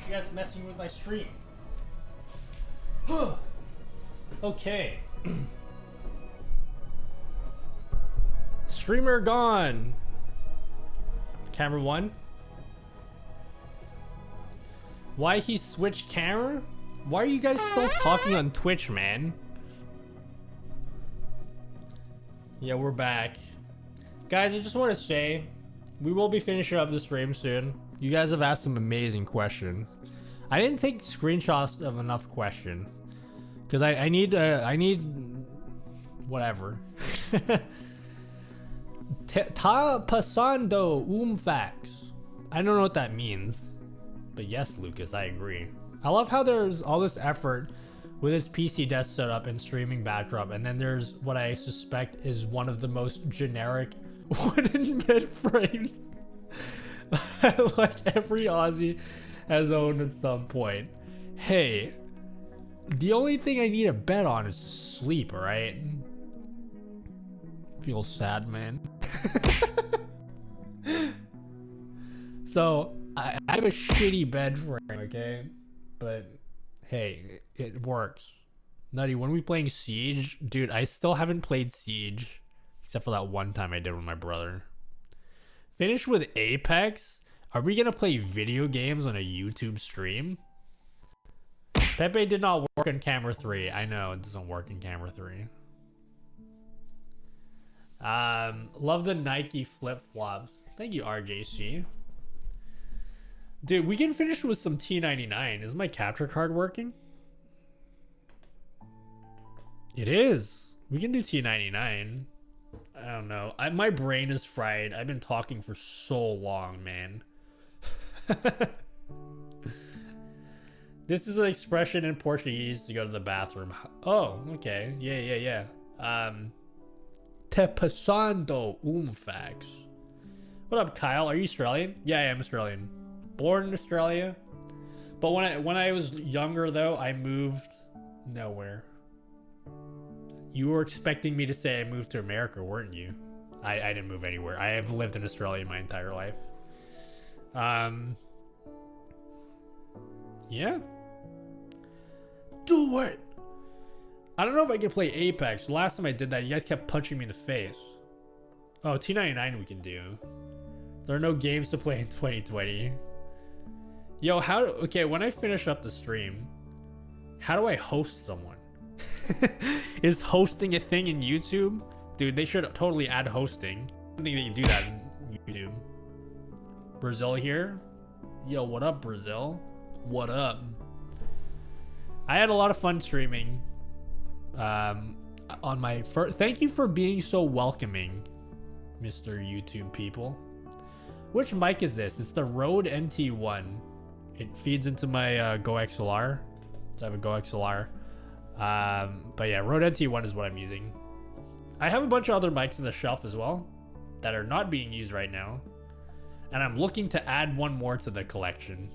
You guys messing with my stream. Okay. Streamer gone. Camera 1. Why he switched camera? Why are you guys still talking on Twitch, man? Yeah, we're back. Guys, I just want to say, we will be finishing up the stream soon. You guys have asked some amazing questions. I didn't take screenshots of enough questions because I need whatever. Ta pasando facts. I don't know what that means, but yes, Lucas, I agree. I love how there's all this effort with his PC desk setup and streaming backdrop, and then there's what I suspect is one of the most generic wooden bed frames like every Aussie has owned at some point. Hey, the only thing I need a bed on is sleep, alright? Feel sad, man. So, I have a shitty bed frame, okay? But, hey, it works. Nutty, when we playing Siege, dude, I still haven't played Siege. Except for that one time I did with my brother. Finish with Apex? Are we gonna play video games on a YouTube stream? Pepe did not work on camera 3. I know it doesn't work in camera 3. Love the Nike flip-flops. Thank you, RJC. Dude, we can finish with some T99. Is my capture card working? It is. We can do T99. I don't know. My brain is fried. I've been talking for so long, man. This is an expression in Portuguese to go to the bathroom. Oh, okay. Yeah. Te passando fax. What up, Kyle? Are you Australian? Yeah, I am Australian. Born in Australia. But when I was younger, though, I moved nowhere. You were expecting me to say I moved to America, weren't you? I didn't move anywhere. I have lived in Australia my entire life. Yeah. Do it. I don't know if I can play Apex. Last time I did that, you guys kept punching me in the face. Oh, T99 we can do. There are no games to play in 2020. Yo, okay, when I finish up the stream, how do I host someone? Is hosting a thing in YouTube? Dude, they should totally add hosting. I don't think they can do that in YouTube. Brazil here? Yo, what up, Brazil? What up? I had a lot of fun streaming. On my first. Thank you for being so welcoming, Mr. YouTube people. Which mic is this? It's the Rode NT1. It feeds into my Go XLR. So I have a Go XLR. But yeah, Rode NT1 is what I'm using. I have a bunch of other mics in the shelf as well that are not being used right now. And I'm looking to add one more to the collection.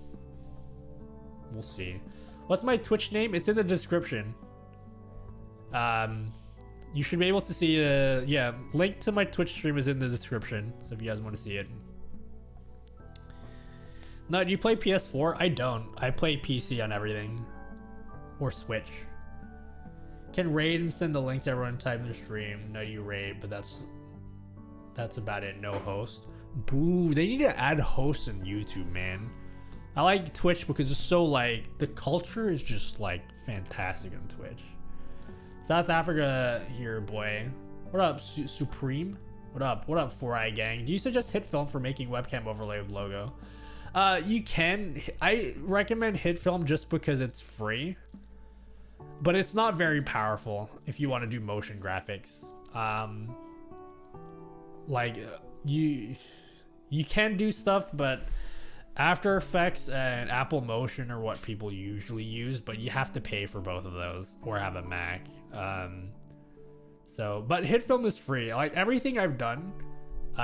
We'll see. What's my Twitch name? It's in the description. You should be able to see yeah, link to my Twitch stream is in the description, so if you guys want to see it. No, do you play PS4? I don't. I play PC on everything. Or Switch. Can raid and send the link to everyone type in the stream. No, you raid, but that's about it. No host. Boo, they need to add hosts in YouTube, man. I like Twitch because it's so like, the culture is just like fantastic on Twitch. South Africa here, boy. What up, Supreme? What up? What up, 4i gang? Do you suggest HitFilm for making webcam overlay with logo? You can. I recommend HitFilm just because it's free, but it's not very powerful if you want to do motion graphics. Like you can do stuff, but After Effects and Apple Motion are what people usually use, but you have to pay for both of those or have a Mac. But HitFilm is free. Like everything I've done,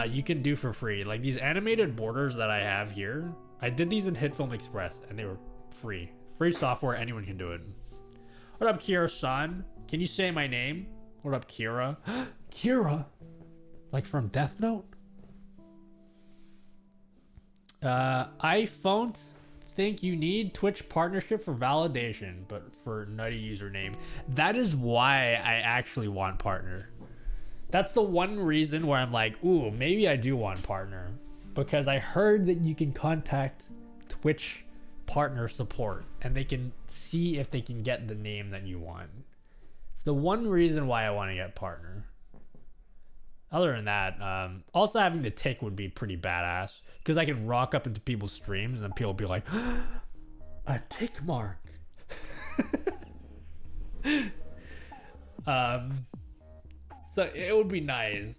you can do for free. Like these animated borders that I have here, I did these in HitFilm Express and they were free. Free software, anyone can do it. What up, Kira-san? Can you say my name? What up, Kira? Kira? Like from Death Note? I don't think you need Twitch partnership for validation, but for nutty username. That is why I actually want partner. That's the one reason where I'm like, ooh, maybe I do want partner. Because I heard that you can contact Twitch partner support and they can see if they can get the name that you want. It's the one reason why I want to get partner. Other than that, also having the tick would be pretty badass because I can rock up into people's streams and then people will be like, a tick mark. So it would be nice.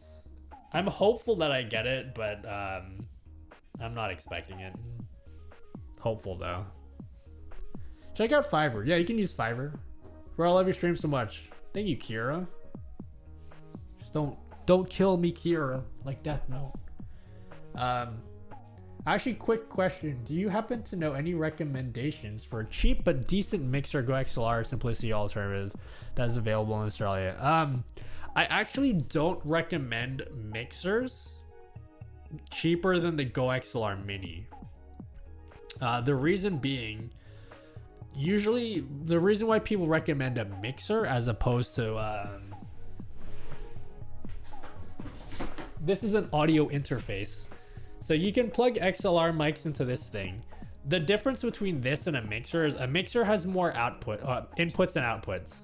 I'm hopeful that I get it, but I'm not expecting it. Hopeful though. Check out Fiverr. Yeah, you can use Fiverr. Bro, I love your stream so much. Thank you, Kira. Just don't kill me, Kira, like Death Note. Actually, quick question. Do you happen to know any recommendations for a cheap but decent mixer Go XLR Simplicity alternatives that is available in Australia? I actually don't recommend mixers cheaper than the Go XLR Mini. The reason being, usually the reason why people recommend a mixer as opposed to this is an audio interface. So you can plug XLR mics into this thing. The difference between this and a mixer is a mixer has more inputs and outputs.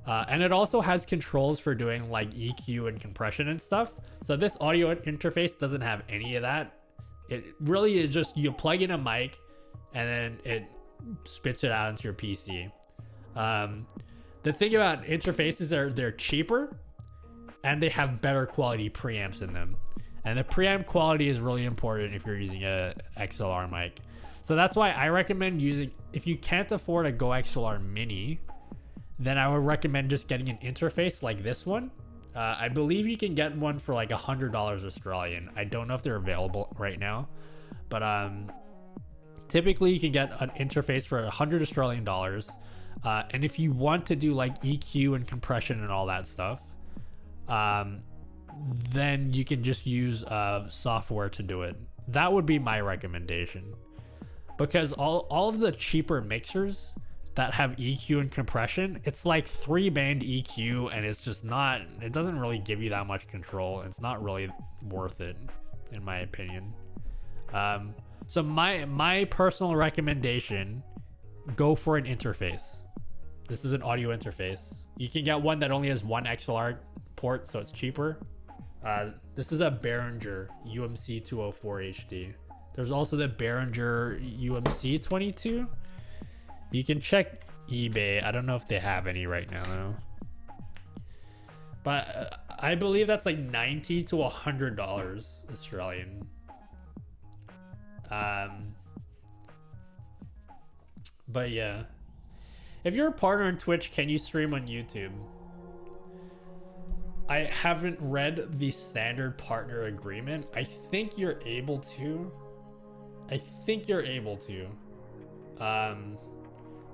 And it also has controls for doing like EQ and compression and stuff. So this audio interface doesn't have any of that. It really is just you plug in a mic and then it spits it out into your PC. The thing about interfaces are they're cheaper and they have better quality preamps in them. And the preamp quality is really important if you're using a XLR mic. So that's why I recommend using, if you can't afford a Go XLR Mini, then I would recommend just getting an interface like this one. I believe you can get one for like $100 Australian. I don't know if they're available right now, but typically you can get an interface for $100 Australian dollars. And if you want to do like EQ and compression and all that stuff, then you can just use software to do it. That would be my recommendation, because all of the cheaper mixers that have EQ and compression, it's like 3-band EQ, and it's just not, it doesn't really give you that much control. It's not really worth it, in my opinion. So my personal recommendation, go for an interface. This is an audio interface. You can get one that only has one XLR port, so it's cheaper. This is a Behringer UMC 204 HD. There's also the Behringer UMC 22. You can check eBay. I don't know if they have any right now though. But I believe that's like $90 to $100 Australian. But yeah. If you're a partner in Twitch, can you stream on YouTube? I haven't read the standard partner agreement. I think you're able to.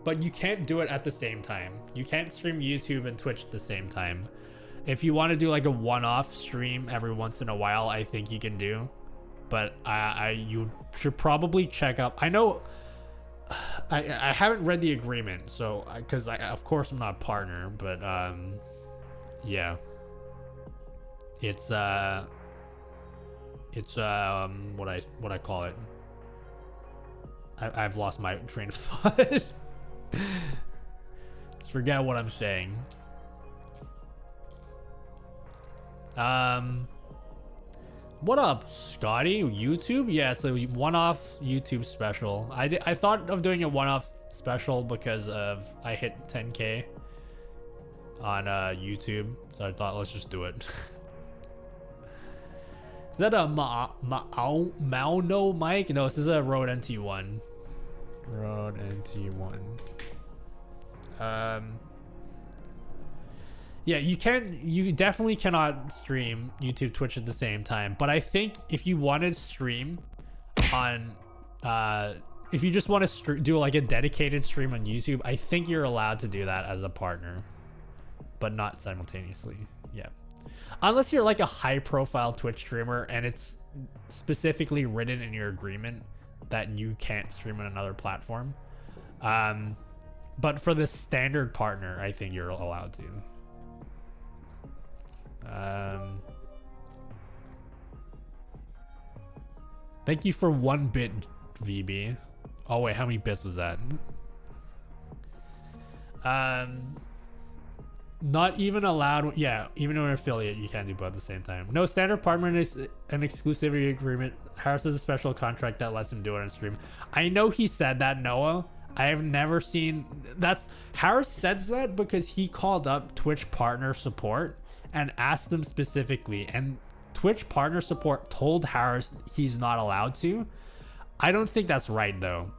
But you can't do it at the same time. You can't stream YouTube and Twitch at the same time. If you want to do like a one-off stream every once in a while, I think you can do. But you should probably check up. I know I haven't read the agreement, so because of course I'm not a partner, but yeah, it's what I call it. I've lost my train of thought. Just forget what I'm saying. What up, Scotty? YouTube? Yeah, it's a one-off YouTube special. I thought of doing a one-off special because of I hit 10K on YouTube, so I thought let's just do it. Is that a Mao no mic? No, this is a Rode NT1. Rode NT1. Yeah, you definitely cannot stream YouTube, Twitch at the same time. But I think if you want to stream on, if you just want to do like a dedicated stream on YouTube, I think you're allowed to do that as a partner, but not simultaneously. Yeah. Unless you're like a high profile Twitch streamer and it's specifically written in your agreement that you can't stream on another platform. But for the standard partner, I think you're allowed to. Thank you for 1 bit, VB. Oh wait, how many bits was that? Not even allowed. Yeah, even when an affiliate, you can't do both at the same time. No, standard partner is an exclusivity agreement. Harris has a special contract that lets him do it on stream. I know he said that, Noah. I have never seen that's Harris says that because he called up Twitch partner support and asked them specifically, and Twitch partner support told Harris he's not allowed to. I don't think that's right though,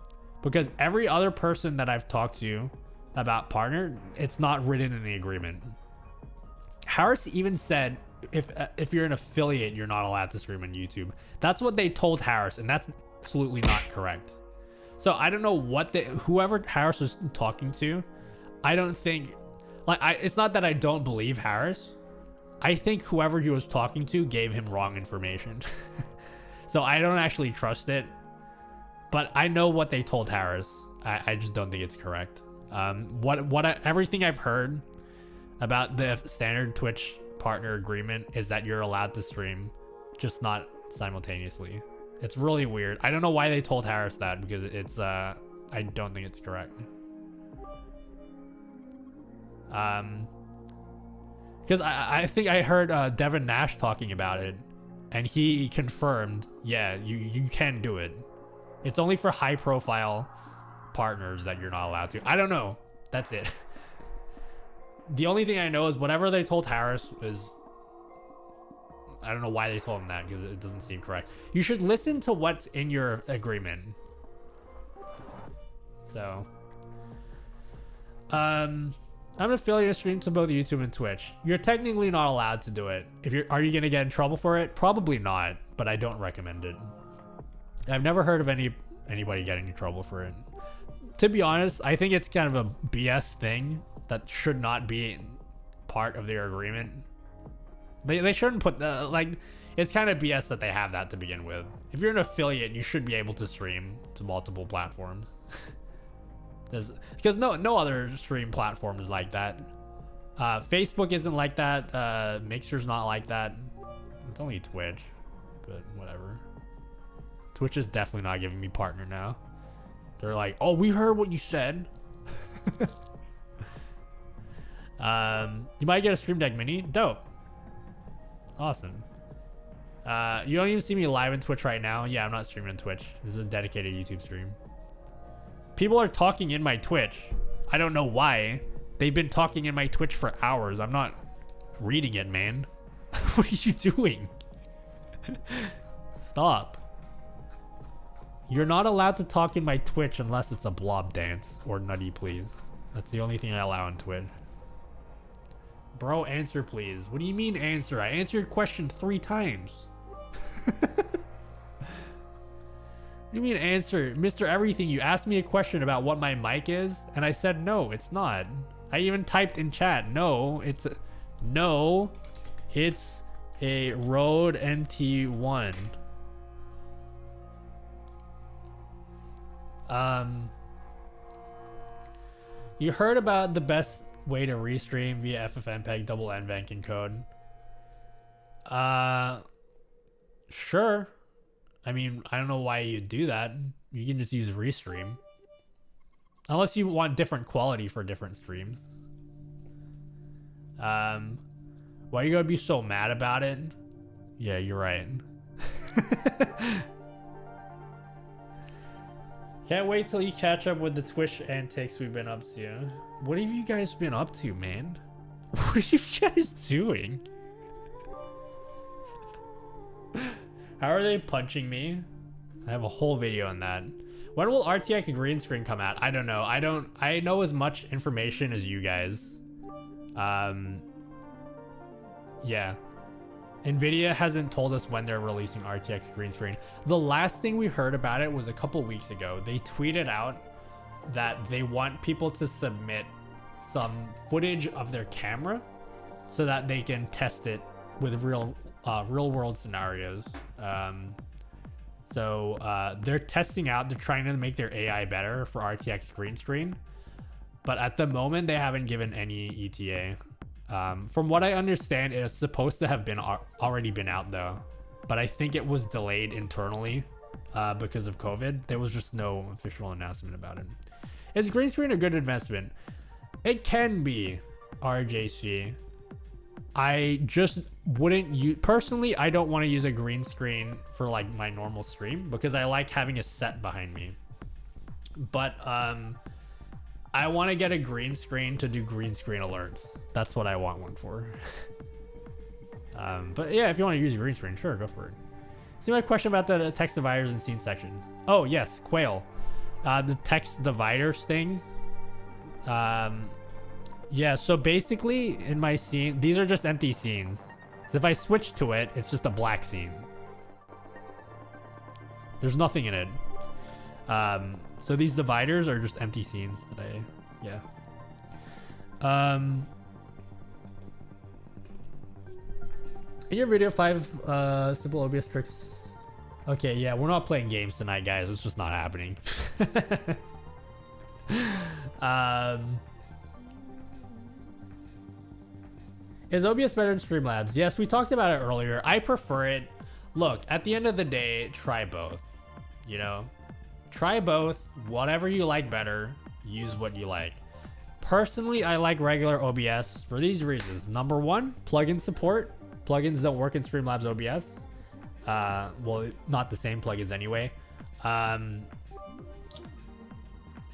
because every other person that I've talked to about partner, it's not written in the agreement. Harris even said if you're an affiliate, you're not allowed to stream on YouTube. That's what they told Harris, and that's absolutely not correct. So I don't know what whoever Harris was talking to, I don't think, like, it's not that I don't believe Harris. I think whoever he was talking to gave him wrong information. So I don't actually trust it, but I know what they told Harris. I just don't think it's correct. Everything I've heard about the standard Twitch partner agreement is that you're allowed to stream, just not simultaneously. It's really weird. I don't know why they told Harris that, because it's I don't think it's correct. Because I think I heard Devin Nash talking about it, and he confirmed, yeah, you can do it. It's only for high profile partners that you're not allowed to. I don't know. That's it. The only thing I know is whatever they told Harris is, I don't know why they told him that, because it doesn't seem correct. You should listen to what's in your agreement. So, I'm an affiliate stream to both YouTube and Twitch. You're technically not allowed to do it. Are you gonna get in trouble for it? Probably not, but I don't recommend it. I've never heard of anybody getting in trouble for it. To be honest, I think it's kind of a BS thing that should not be part of their agreement. They shouldn't put like, it's kind of BS that they have that to begin with. If you're an affiliate, you should be able to stream to multiple platforms. Because no other stream platform is like that. Facebook isn't like that. Mixer's not like that. It's only Twitch, but whatever. Twitch is definitely not giving me partner now. They're like, oh, we heard what you said. You might get a Stream Deck Mini. Dope. Awesome. You don't even see me live in Twitch right now. Yeah, I'm not streaming on Twitch. This is a dedicated YouTube stream. People are talking in my Twitch. I don't know why. They've been talking in my Twitch for hours. I'm not reading it, man. What are you doing? Stop. You're not allowed to talk in my Twitch unless it's a blob dance or nutty, please. That's the only thing I allow on Twitch. Bro, answer, please. What do you mean answer? I answered your question 3 times. What do you mean answer? Mr. Everything, you asked me a question about what my mic is, and I said no, it's not. I even typed in chat, no, it's a Rode NT1. You heard about the best way to restream via FFmpeg double NVENC encode? Sure. I mean, I don't know why you'd do that. You can just use restream. Unless you want different quality for different streams. Why you gotta be so mad about it? Yeah, you're right. Can't wait till you catch up with the Twitch antics we've been up to. What have you guys been up to, man? What are you guys doing? How are they punching me? I have a whole video on that. When will RTX green screen come out? I don't know. I know as much information as you guys. Yeah. Nvidia hasn't told us when they're releasing RTX green screen. The last thing we heard about it was a couple weeks ago. They tweeted out that they want people to submit some footage of their camera so that they can test it with real world scenarios. They're testing out, they're trying to make their AI better for RTX green screen, but at the moment they haven't given any ETA. From what I understand, it's supposed to have been already been out though, but I think it was delayed internally because of COVID. There was just no official announcement about it. Is green screen a good investment? It can be, RJC. I just wouldn't use, personally, I don't want to use a green screen for like my normal stream because I like having a set behind me. But I want to get a green screen to do green screen alerts. That's what I want one for. But yeah, if you want to use a green screen, sure, go for it. See my question about the text dividers and scene sections. Oh yes, Quail. The text dividers things. Yeah, so basically in my scene, these are just empty scenes. So if I switch to it, it's just a black scene. There's nothing in it. So these dividers are just empty scenes that in your video 5 simple OBS tricks. Okay, yeah, we're not playing games tonight, guys. It's just not happening. Is OBS better than Streamlabs? Yes, we talked about it earlier. I prefer it. Look, at the end of the day, try both. You know? Try both. Whatever you like better, use what you like. Personally, I like regular OBS for these reasons. Number one, plugin support. Plugins don't work in Streamlabs OBS. Well, not the same plugins anyway.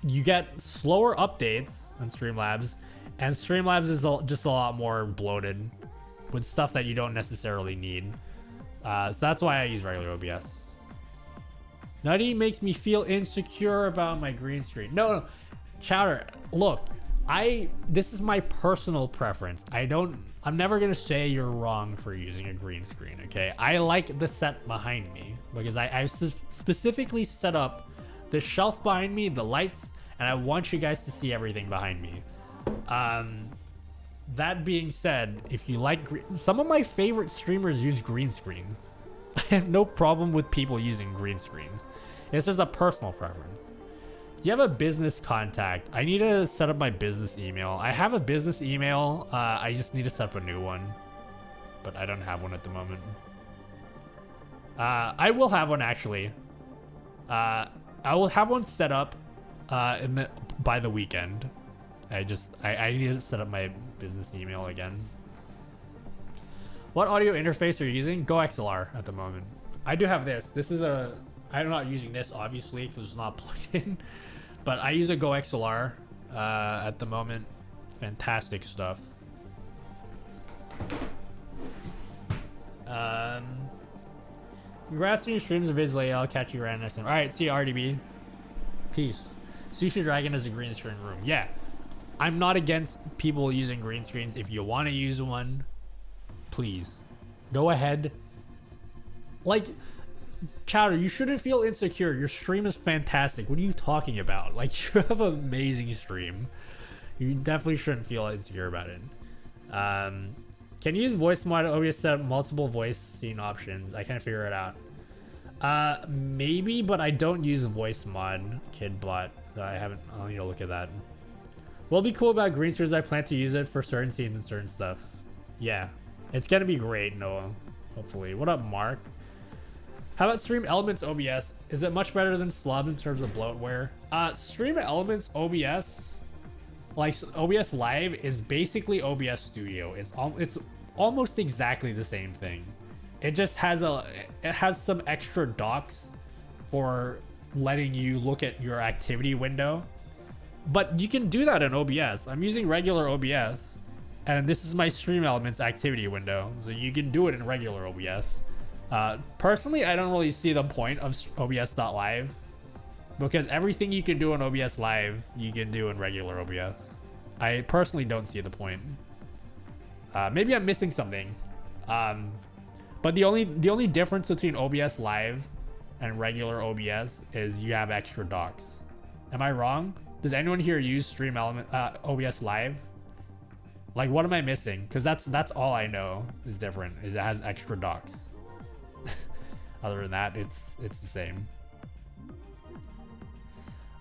You get slower updates on Streamlabs. And Streamlabs is just a lot more bloated with stuff that you don't necessarily need. So that's why I use regular OBS. Nutty makes me feel insecure about my green screen. No, Chowder, look, this is my personal preference. I'm never gonna say you're wrong for using a green screen, okay? I like the set behind me because I specifically set up the shelf behind me, the lights, and I want you guys to see everything behind me. That being said, if you like some of my favorite streamers use green screens. I have no problem with people using green screens. It's just a personal preference. you have a business contact? I need to set up my business email. I have a business email. I just need to set up a new one. But I don't have one at the moment. I will have one actually. I will have one set up by the weekend. I need to set up my business email again. What audio interface are you using? Go XLR at the moment. I do have this. This is I'm not using this obviously because it's not plugged in. But I use a Go XLR at the moment. Fantastic stuff. Congrats on your streams of Viz I'll catch you around next time. Alright, see you, RDB. Peace. Sushi Dragon has a green screen room. Yeah. I'm not against people using green screens. If you want to use one, please. Go ahead. Like, Chowder, you shouldn't feel insecure. Your stream is fantastic. What are you talking about? Like, you have an amazing stream. You definitely shouldn't feel insecure about it. Can you use voice mod OBS set up multiple voice scene options? I can't figure it out. Maybe, but I don't use voice mod KidBot, so I'll need to look at that. What'll be cool about green screens, I plan to use it for certain scenes and certain stuff. Yeah, it's gonna be great, Noah. Hopefully. What up, Mark? How about Stream Elements OBS? Is it much better than Slob in terms of bloatware? Stream Elements OBS, like OBS Live, is basically OBS Studio. It's almost exactly the same thing. It just has some extra docks for letting you look at your activity window. But you can do that in OBS. I'm using regular OBS, and this is my Stream Elements activity window. So you can do it in regular OBS. Personally, I don't really see the point of OBS.live because everything you can do on OBS Live, you can do in regular OBS. I personally don't see the point. Maybe I'm missing something. But the only difference between OBS Live and regular OBS is you have extra docks. Am I wrong? Does anyone here use Stream Element OBS Live? Like, what am I missing? Because that's all I know is different. Is it has extra docks. Other than that, it's the same.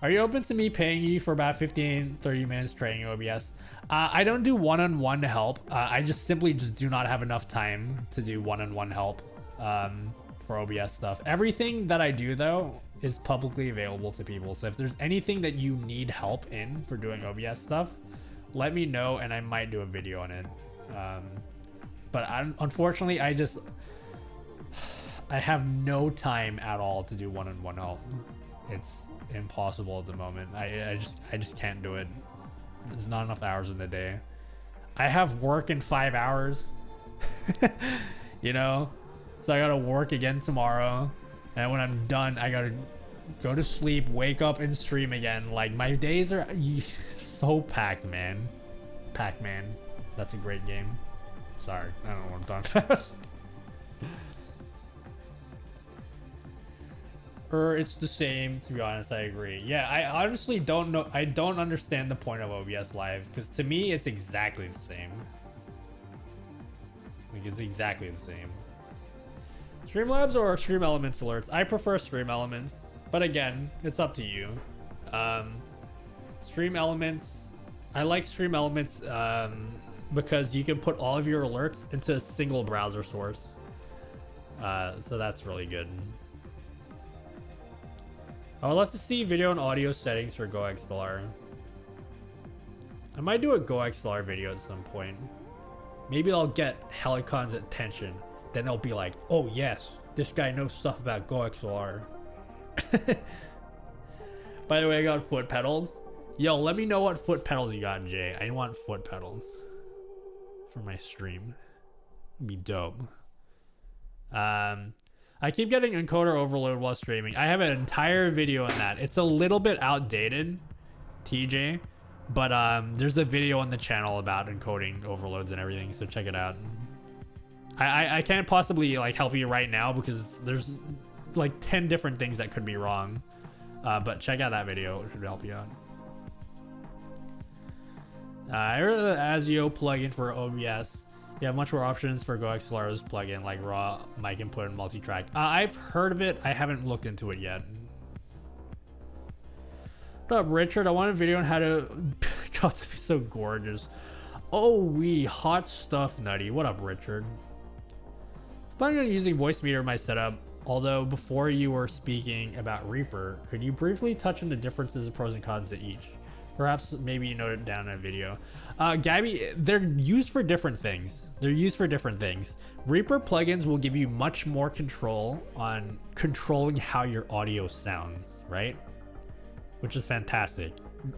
Are you open to me paying you for about 15-30 minutes training OBS? I don't do one-on-one help. I just simply do not have enough time to do one-on-one help for OBS stuff. Everything that I do though is publicly available to people. So if there's anything that you need help in for doing OBS stuff, let me know and I might do a video on it. But unfortunately, I have no time at all to do one-on-one help. It's impossible at the moment. I just can't do it. There's not enough hours in the day. I have work in 5 hours. You know? So I gotta work again tomorrow. And when I'm done, I gotta go to sleep, wake up, and stream again. Like, my days are so packed, man. Pac-Man. That's a great game. Sorry, I don't know what I'm talking about. It's the same, to be honest. I agree. Yeah, I honestly don't know. I don't understand the point of OBS Live because to me it's exactly the same. Like, it's exactly the same. Streamlabs or Stream Elements alerts? I prefer Stream Elements, but again, it's up to you. Stream Elements, I like Stream Elements because you can put all of your alerts into a single browser source. So that's really good. I would love to see video and audio settings for Go XLR. I might do a Go XLR video at some point. Maybe I'll get Helicon's attention. Then they'll be like, oh yes, this guy knows stuff about Go XLR. By the way, I got foot pedals. Yo, let me know what foot pedals you got, Jay. I want foot pedals for my stream. It'd be dope. I keep getting encoder overload while streaming. I have an entire video on that. It's a little bit outdated, TJ, but there's a video on the channel about encoding overloads and everything, so check it out. I can't possibly like help you right now because there's like 10 different things that could be wrong, but check out that video. It should help you out. I heard the ASIO plugin for OBS. You have much more options for Go XLR's plugin, like raw mic input and multi-track. I've heard of it. I haven't looked into it yet. What up, Richard? I want a video on how to got to be so gorgeous. Oh, we hot stuff, Nutty. What up, Richard? I'm planning on using voice meter in my setup. Although before you were speaking about Reaper, could you briefly touch on the differences and pros and cons of each? Perhaps maybe you note it down in a video. Gabby, they're used for different things. Reaper plugins will give you much more control on controlling how your audio sounds, right? Which is fantastic.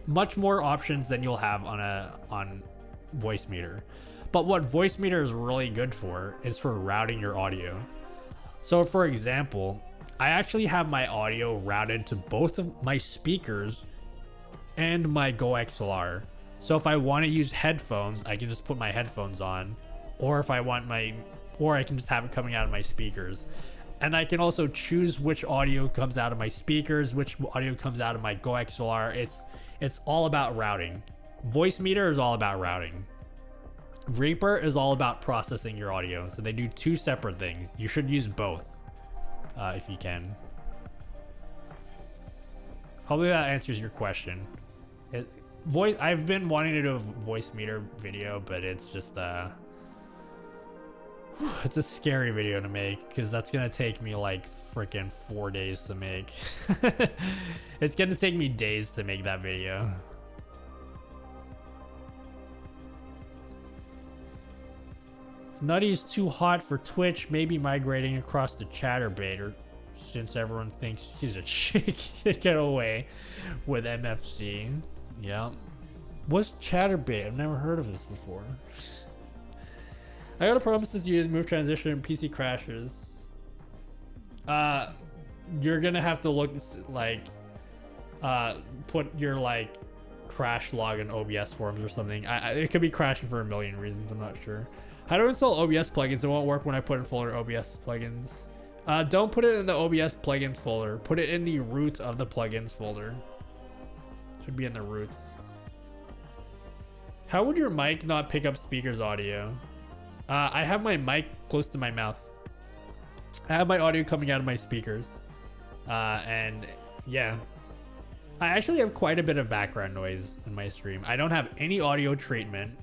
Much more options than you'll have on voice meter. But what voice meter is really good for is for routing your audio. So for example, I actually have my audio routed to both of my speakers and my Go XLR. So if I want to use headphones, I can just put my headphones on, or if I want or I can just have it coming out of my speakers. And I can also choose which audio comes out of my speakers, which audio comes out of my Go XLR. It's all about routing. Voice meter is all about routing. Reaper is all about processing your audio. So they do two separate things. You should use both if you can. Hopefully that answers your question. I've been wanting to do a voice meter video, but it's just it's a scary video to make because that's gonna take me like freaking 4 days to make. It's gonna take me days to make that video. Nutty's too hot for Twitch, maybe migrating across to Chatterbait, since everyone thinks she's a chick. Get away with MFC. Yeah. What's Chatterbait? I've never heard of this before. I got a promise to use move transition and PC crashes. You're gonna have to look like put your like crash log in OBS forms or something. It could be crashing for a million reasons. I'm not sure. How to install OBS plugins? It won't work when I put in folder OBS plugins. Don't put it in the OBS plugins folder. Put it in the root of the plugins folder. Should be in the root. How would your mic not pick up speakers audio? I have my mic close to my mouth. I have my audio coming out of my speakers. And yeah. I actually have quite a bit of background noise in my stream. I don't have any audio treatment.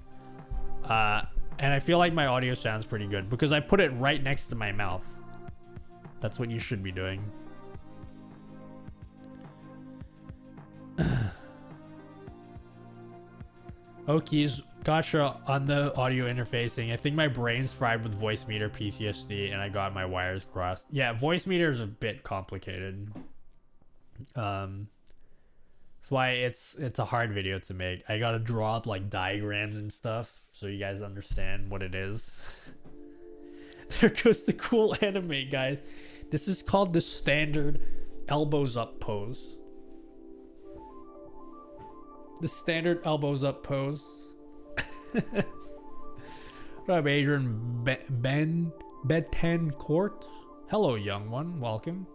And I feel like my audio sounds pretty good because I put it right next to my mouth. That's what you should be doing. Okies, gotcha on the audio interfacing. I think my brain's fried with voice meter PTSD and I got my wires crossed. Yeah, voice meter is a bit complicated. That's why it's a hard video to make. I gotta draw up like diagrams and stuff so you guys understand what it is. There goes the cool anime, guys. This is called the standard elbows up pose. The standard elbows up pose. What up, Adrian Betancourt? Hello, young one. Welcome.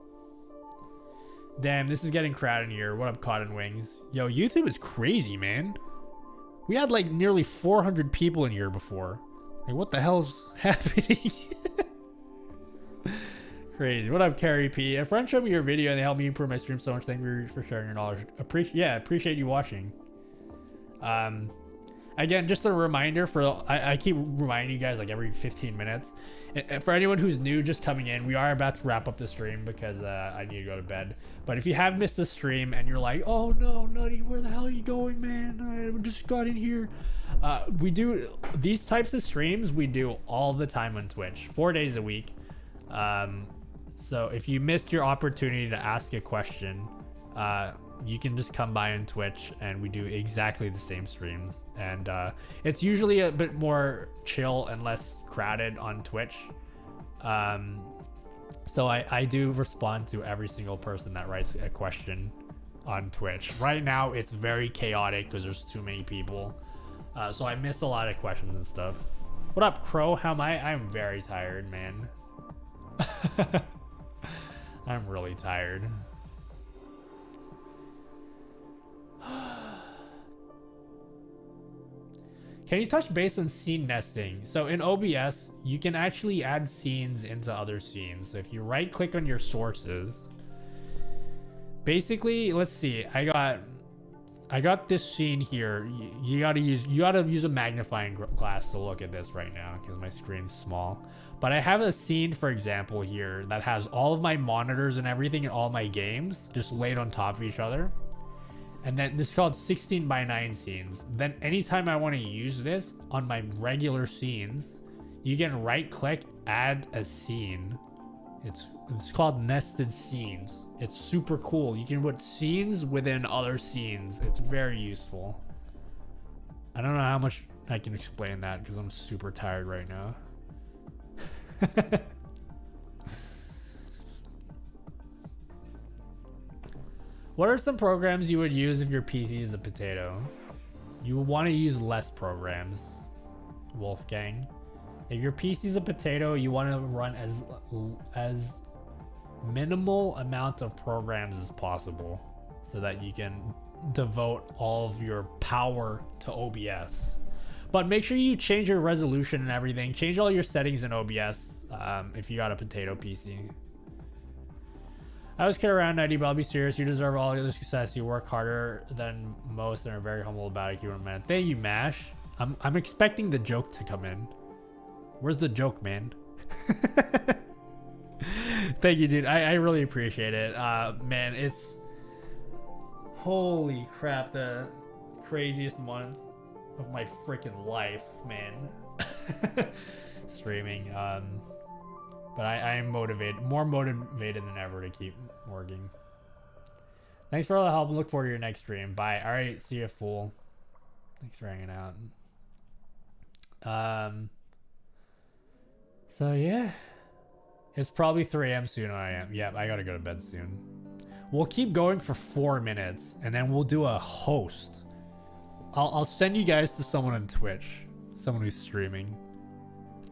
Damn, this is getting crowded in here. What up, Cotton Wings? Yo, YouTube is crazy, man. We had like nearly 400 people in here before. Like, what the hell's happening? Crazy. What up, Carrie P? A friend showed me your video and they helped me improve my stream so much. Thank you for sharing your knowledge. Appreciate you watching. Again, just a reminder I keep reminding you guys like every 15 minutes. For anyone who's new just coming in, we are about to wrap up the stream because I need to go to bed. But if you have missed the stream and you're like, oh no, Nutty, where the hell are you going, man? I just got in here. We do these types of streams, we do all the time on Twitch, 4 days a week. So if you missed your opportunity to ask a question, you can just come by on Twitch and we do exactly the same streams. And it's usually a bit more chill and less crowded on Twitch. So I do respond to every single person that writes a question on Twitch. Right now it's very chaotic because there's too many people. So I miss a lot of questions and stuff. What up, Crow? How am I? I'm very tired, man. I'm really tired. Can you touch base on scene nesting? So in OBS, you can actually add scenes into other scenes. So if you right click on your sources, basically, let's see, I got I got this scene here. You gotta use a magnifying glass to look at this right now because my screen's small. But I have a scene, for example, here that has all of my monitors and everything in all my games just laid on top of each other. And then this is called 16:9 scenes. Then anytime I want to use this on my regular scenes, you can right click, add a scene. It's called nested scenes. It's super cool. You can put scenes within other scenes. It's very useful. I don't know how much I can explain that because I'm super tired right now. What are some programs you would use if your PC is a potato? You would want to use less programs, Wolfgang. If your PC is a potato, you want to run as minimal amount of programs as possible so that you can devote all of your power to OBS. But make sure you change your resolution and everything. Change all your settings in OBS if you got a potato PC. I always kid around, 90, but I'll be serious. You deserve all the success. You work harder than most and are very humble about it. Keep it, man. Thank you, Mash. I'm expecting the joke to come in. Where's the joke, man? Thank you, dude. I really appreciate it. Man, it's... Holy crap, the craziest month of my freaking life, man. Streaming. But I am motivated, more motivated than ever to keep working. Thanks for all the help. Look forward to your next stream. Bye. All right, see you, fool. Thanks for hanging out. So yeah, it's probably 3 a.m. soon. I am. Yep, I gotta go to bed soon. We'll keep going for 4 minutes, and then we'll do a host. I'll send you guys to someone on Twitch, someone who's streaming.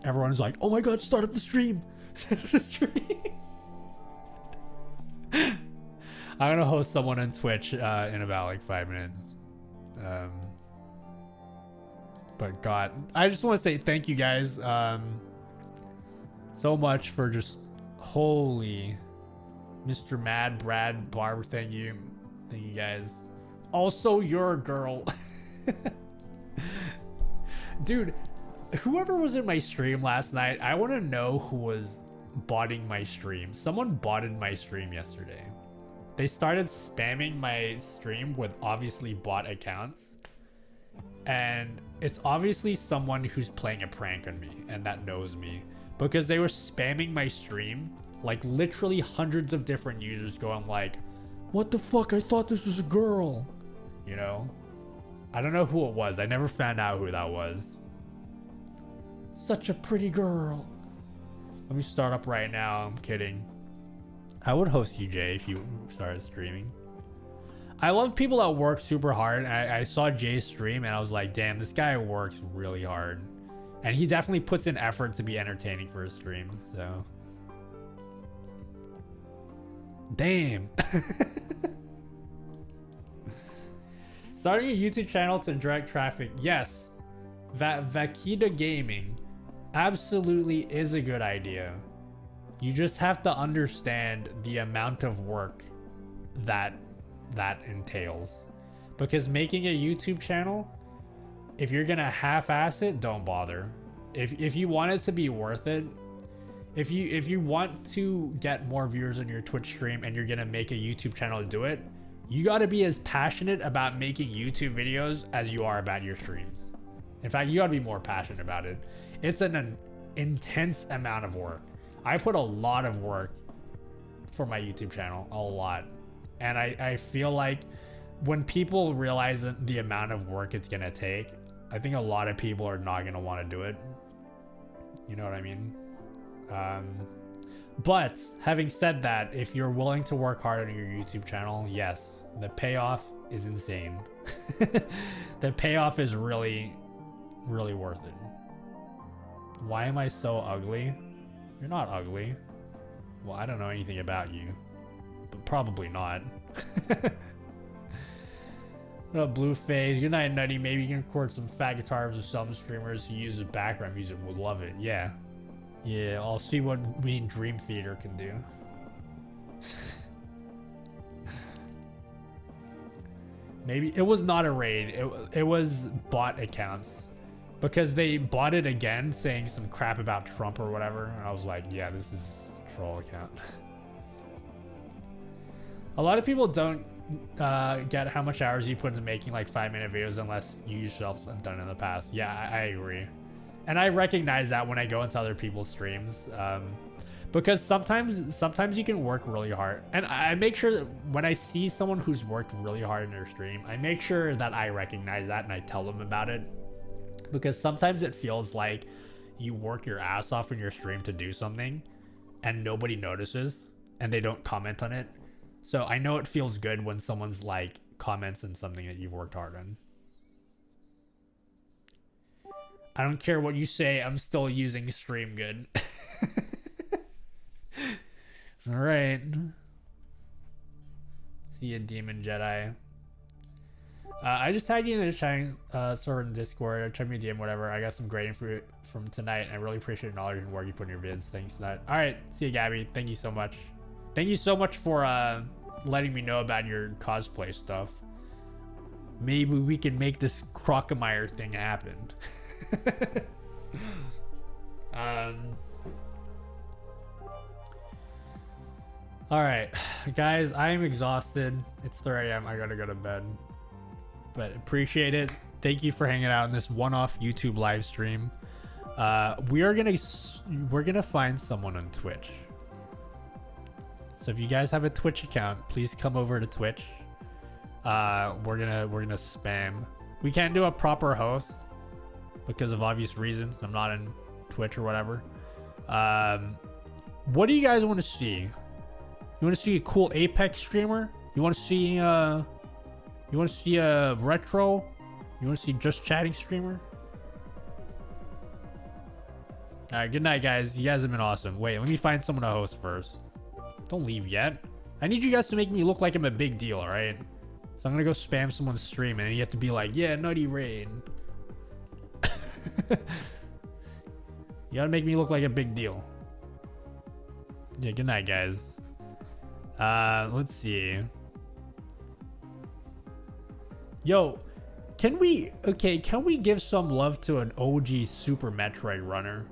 Everyone's like, "Oh my god, start up the stream!" Start up the stream. I'm gonna host someone on Twitch in about like 5 minutes. But God, I just want to say thank you guys so much for just holy Mr. Mad Brad Barber. Thank you guys. Also, you're a girl. Dude, whoever was in my stream last night, I want to know who was botting my stream. Someone botted my stream yesterday. They started spamming my stream with obviously bot accounts. And it's obviously someone who's playing a prank on me and that knows me. Because they were spamming my stream. Like literally hundreds of different users going like, "What the fuck? I thought this was a girl." You know? I don't know who it was. I never found out who that was. Such a pretty girl. Let me start up right now. I'm kidding. I would host you, Jay, if you started streaming. I love people that work super hard. I saw Jay's stream and I was like, damn, this guy works really hard. And he definitely puts in effort to be entertaining for his streams, so. Damn. Starting a YouTube channel to direct traffic. Yes. Vakita Gaming absolutely is a good idea. You just have to understand the amount of work that entails. Because making a YouTube channel, if you're gonna half-ass it, don't bother. If you want it to be worth it, if you want to get more viewers on your Twitch stream and you're gonna make a YouTube channel to do it, you gotta be as passionate about making YouTube videos as you are about your streams. In fact, you gotta be more passionate about it. It's an intense amount of work. I put a lot of work for my YouTube channel, a lot. And I feel like when people realize the amount of work it's gonna take, I think a lot of people are not gonna want to do it. You know what I mean? But having said that, if you're willing to work hard on your YouTube channel, yes, the payoff is insane. The payoff is really, really worth it. Why am I so ugly? You're not ugly. Well, I don't know anything about you, but probably not. What up, Blueface? Good night, Nutty. Maybe you can record some fat guitars with some streamers who use background music would love it. Yeah. Yeah, I'll see what me and Dream Theater can do. Maybe it was not a raid. It was bot accounts. Because they bought it again saying some crap about Trump or whatever. And I was like, yeah, this is a troll account. A lot of people don't get how much hours you put into making like 5-minute videos unless you yourself have done it in the past. Yeah, I agree. And I recognize that when I go into other people's streams. Because sometimes you can work really hard. And I make sure that when I see someone who's worked really hard in their stream, I make sure that I recognize that and I tell them about it. Because sometimes it feels like you work your ass off in your stream to do something and nobody notices and they don't comment on it. So I know it feels good when someone's like comments on something that you've worked hard on. I don't care what you say, I'm still using stream good. All right. See ya, Demon Jedi. I just tagged you in the chatting server in Discord. Check me a DM, whatever. I got some grading for from tonight. And I really appreciate the knowledge and work you put in your vids. Thanks tonight. All right. See you, Gabby. Thank you so much. Thank you so much for letting me know about your cosplay stuff. Maybe we can make this Crocomire thing happen. All right, guys, I am exhausted. It's 3 a.m. I gotta go to bed. But appreciate it. Thank you for hanging out in this one-off YouTube live stream. We're gonna find someone on Twitch. So if you guys have a Twitch account, please come over to Twitch. We're gonna spam. We can't do a proper host because of obvious reasons. I'm not in Twitch or whatever. What do you guys want to see? You want to see a cool Apex streamer? You want to see a retro? You want to see just chatting streamer? All right, good night, guys. You guys have been awesome. Wait, let me find someone to host first. Don't leave yet. I need you guys to make me look like I'm a big deal, all right? So I'm gonna go spam someone's stream, and you have to be like, yeah, Nutty Raid. You gotta make me look like a big deal. Yeah, good night, guys. Let's see. Yo, can we give some love to an OG Super Metroid runner?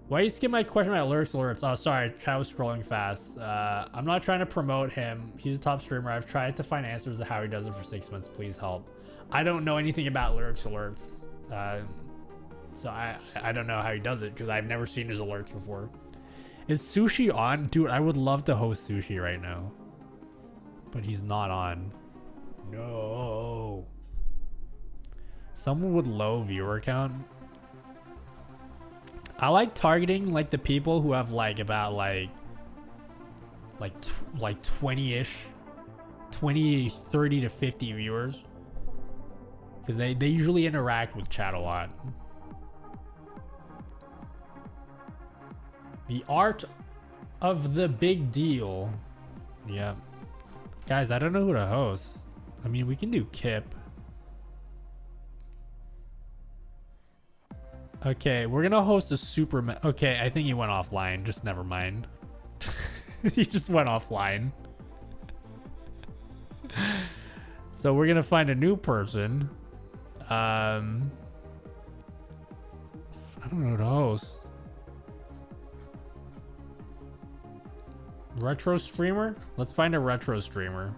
Why you skip my question about lyrics alerts? Oh, sorry, I was scrolling fast. I'm not trying to promote him. He's a top streamer. I've tried to find answers to how he does it for 6 months. Please help. I don't know anything about lyrics alerts. So I don't know how he does it because I've never seen his alerts before. Is Sushi on? Dude, I would love to host Sushi right now. But he's not on. No. Someone with low viewer count. I like targeting like the people who have like about like 20-ish, 20, 30 to 50 viewers. Because they usually interact with chat a lot. The art of the big deal. Yeah. Guys, I don't know who to host. I mean, we can do Kip. Okay, we're gonna host a Superman. Okay, I think he went offline. Just never mind. He just went offline. So we're gonna find a new person. I don't know who to host. Retro streamer? Let's find a retro streamer.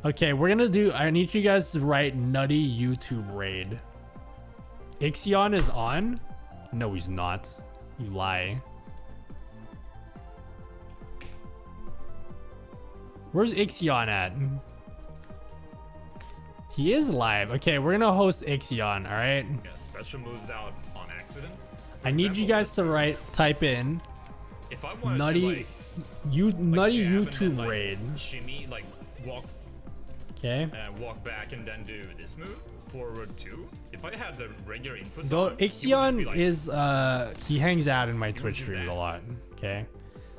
Okay, we're gonna do. I need you guys to write Nutty YouTube Raid. Ixion is on? No, he's not. You lie. Where's Ixion at? He is live. Okay, we're gonna host Ixion, alright? Yeah, special moves out on accident. I need you guys to type in if I wanted Nutty to, Nutty jab YouTube and then, Raid. Shimmy, walk. Okay. And walk back and then do this move. Forward 2. If I had the regular inputs So on, Ixion is he hangs out in my Twitch streams a lot. Okay.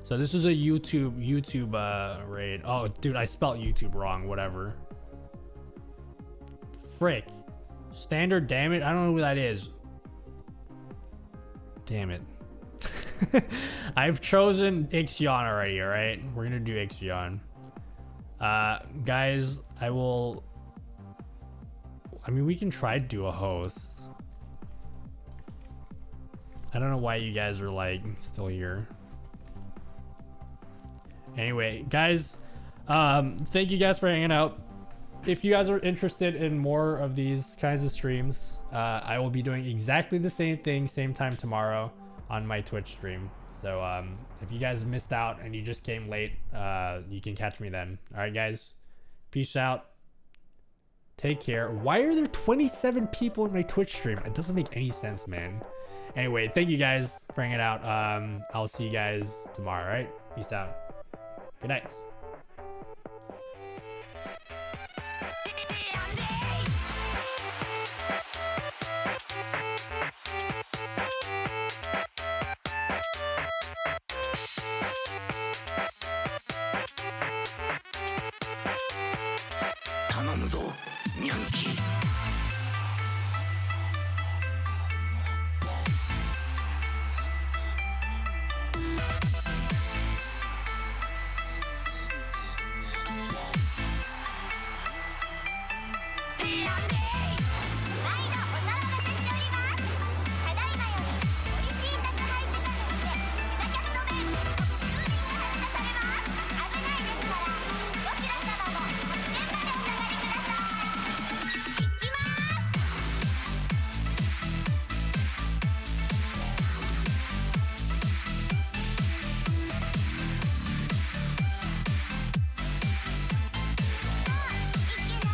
So this is a YouTube raid. Oh dude, I spelled YouTube wrong, whatever. Frick. Standard damage? I don't know who that is. Damn it. I've chosen Ixion already, alright? We're gonna do Ixion. Guys, I mean, we can try to do a host. I don't know why you guys are like still here. Anyway, guys, thank you guys for hanging out. If you guys are interested in more of these kinds of streams, I will be doing exactly the same thing, same time tomorrow on my Twitch stream. So if you guys missed out and you just came late, you can catch me then. All right, guys, peace out. Take care. Why are there 27 people in my Twitch stream? It doesn't make any sense, man. Anyway, thank you guys for hanging out. I'll see you guys tomorrow, all right? Peace out. Good night. 頼むぞニャンキー。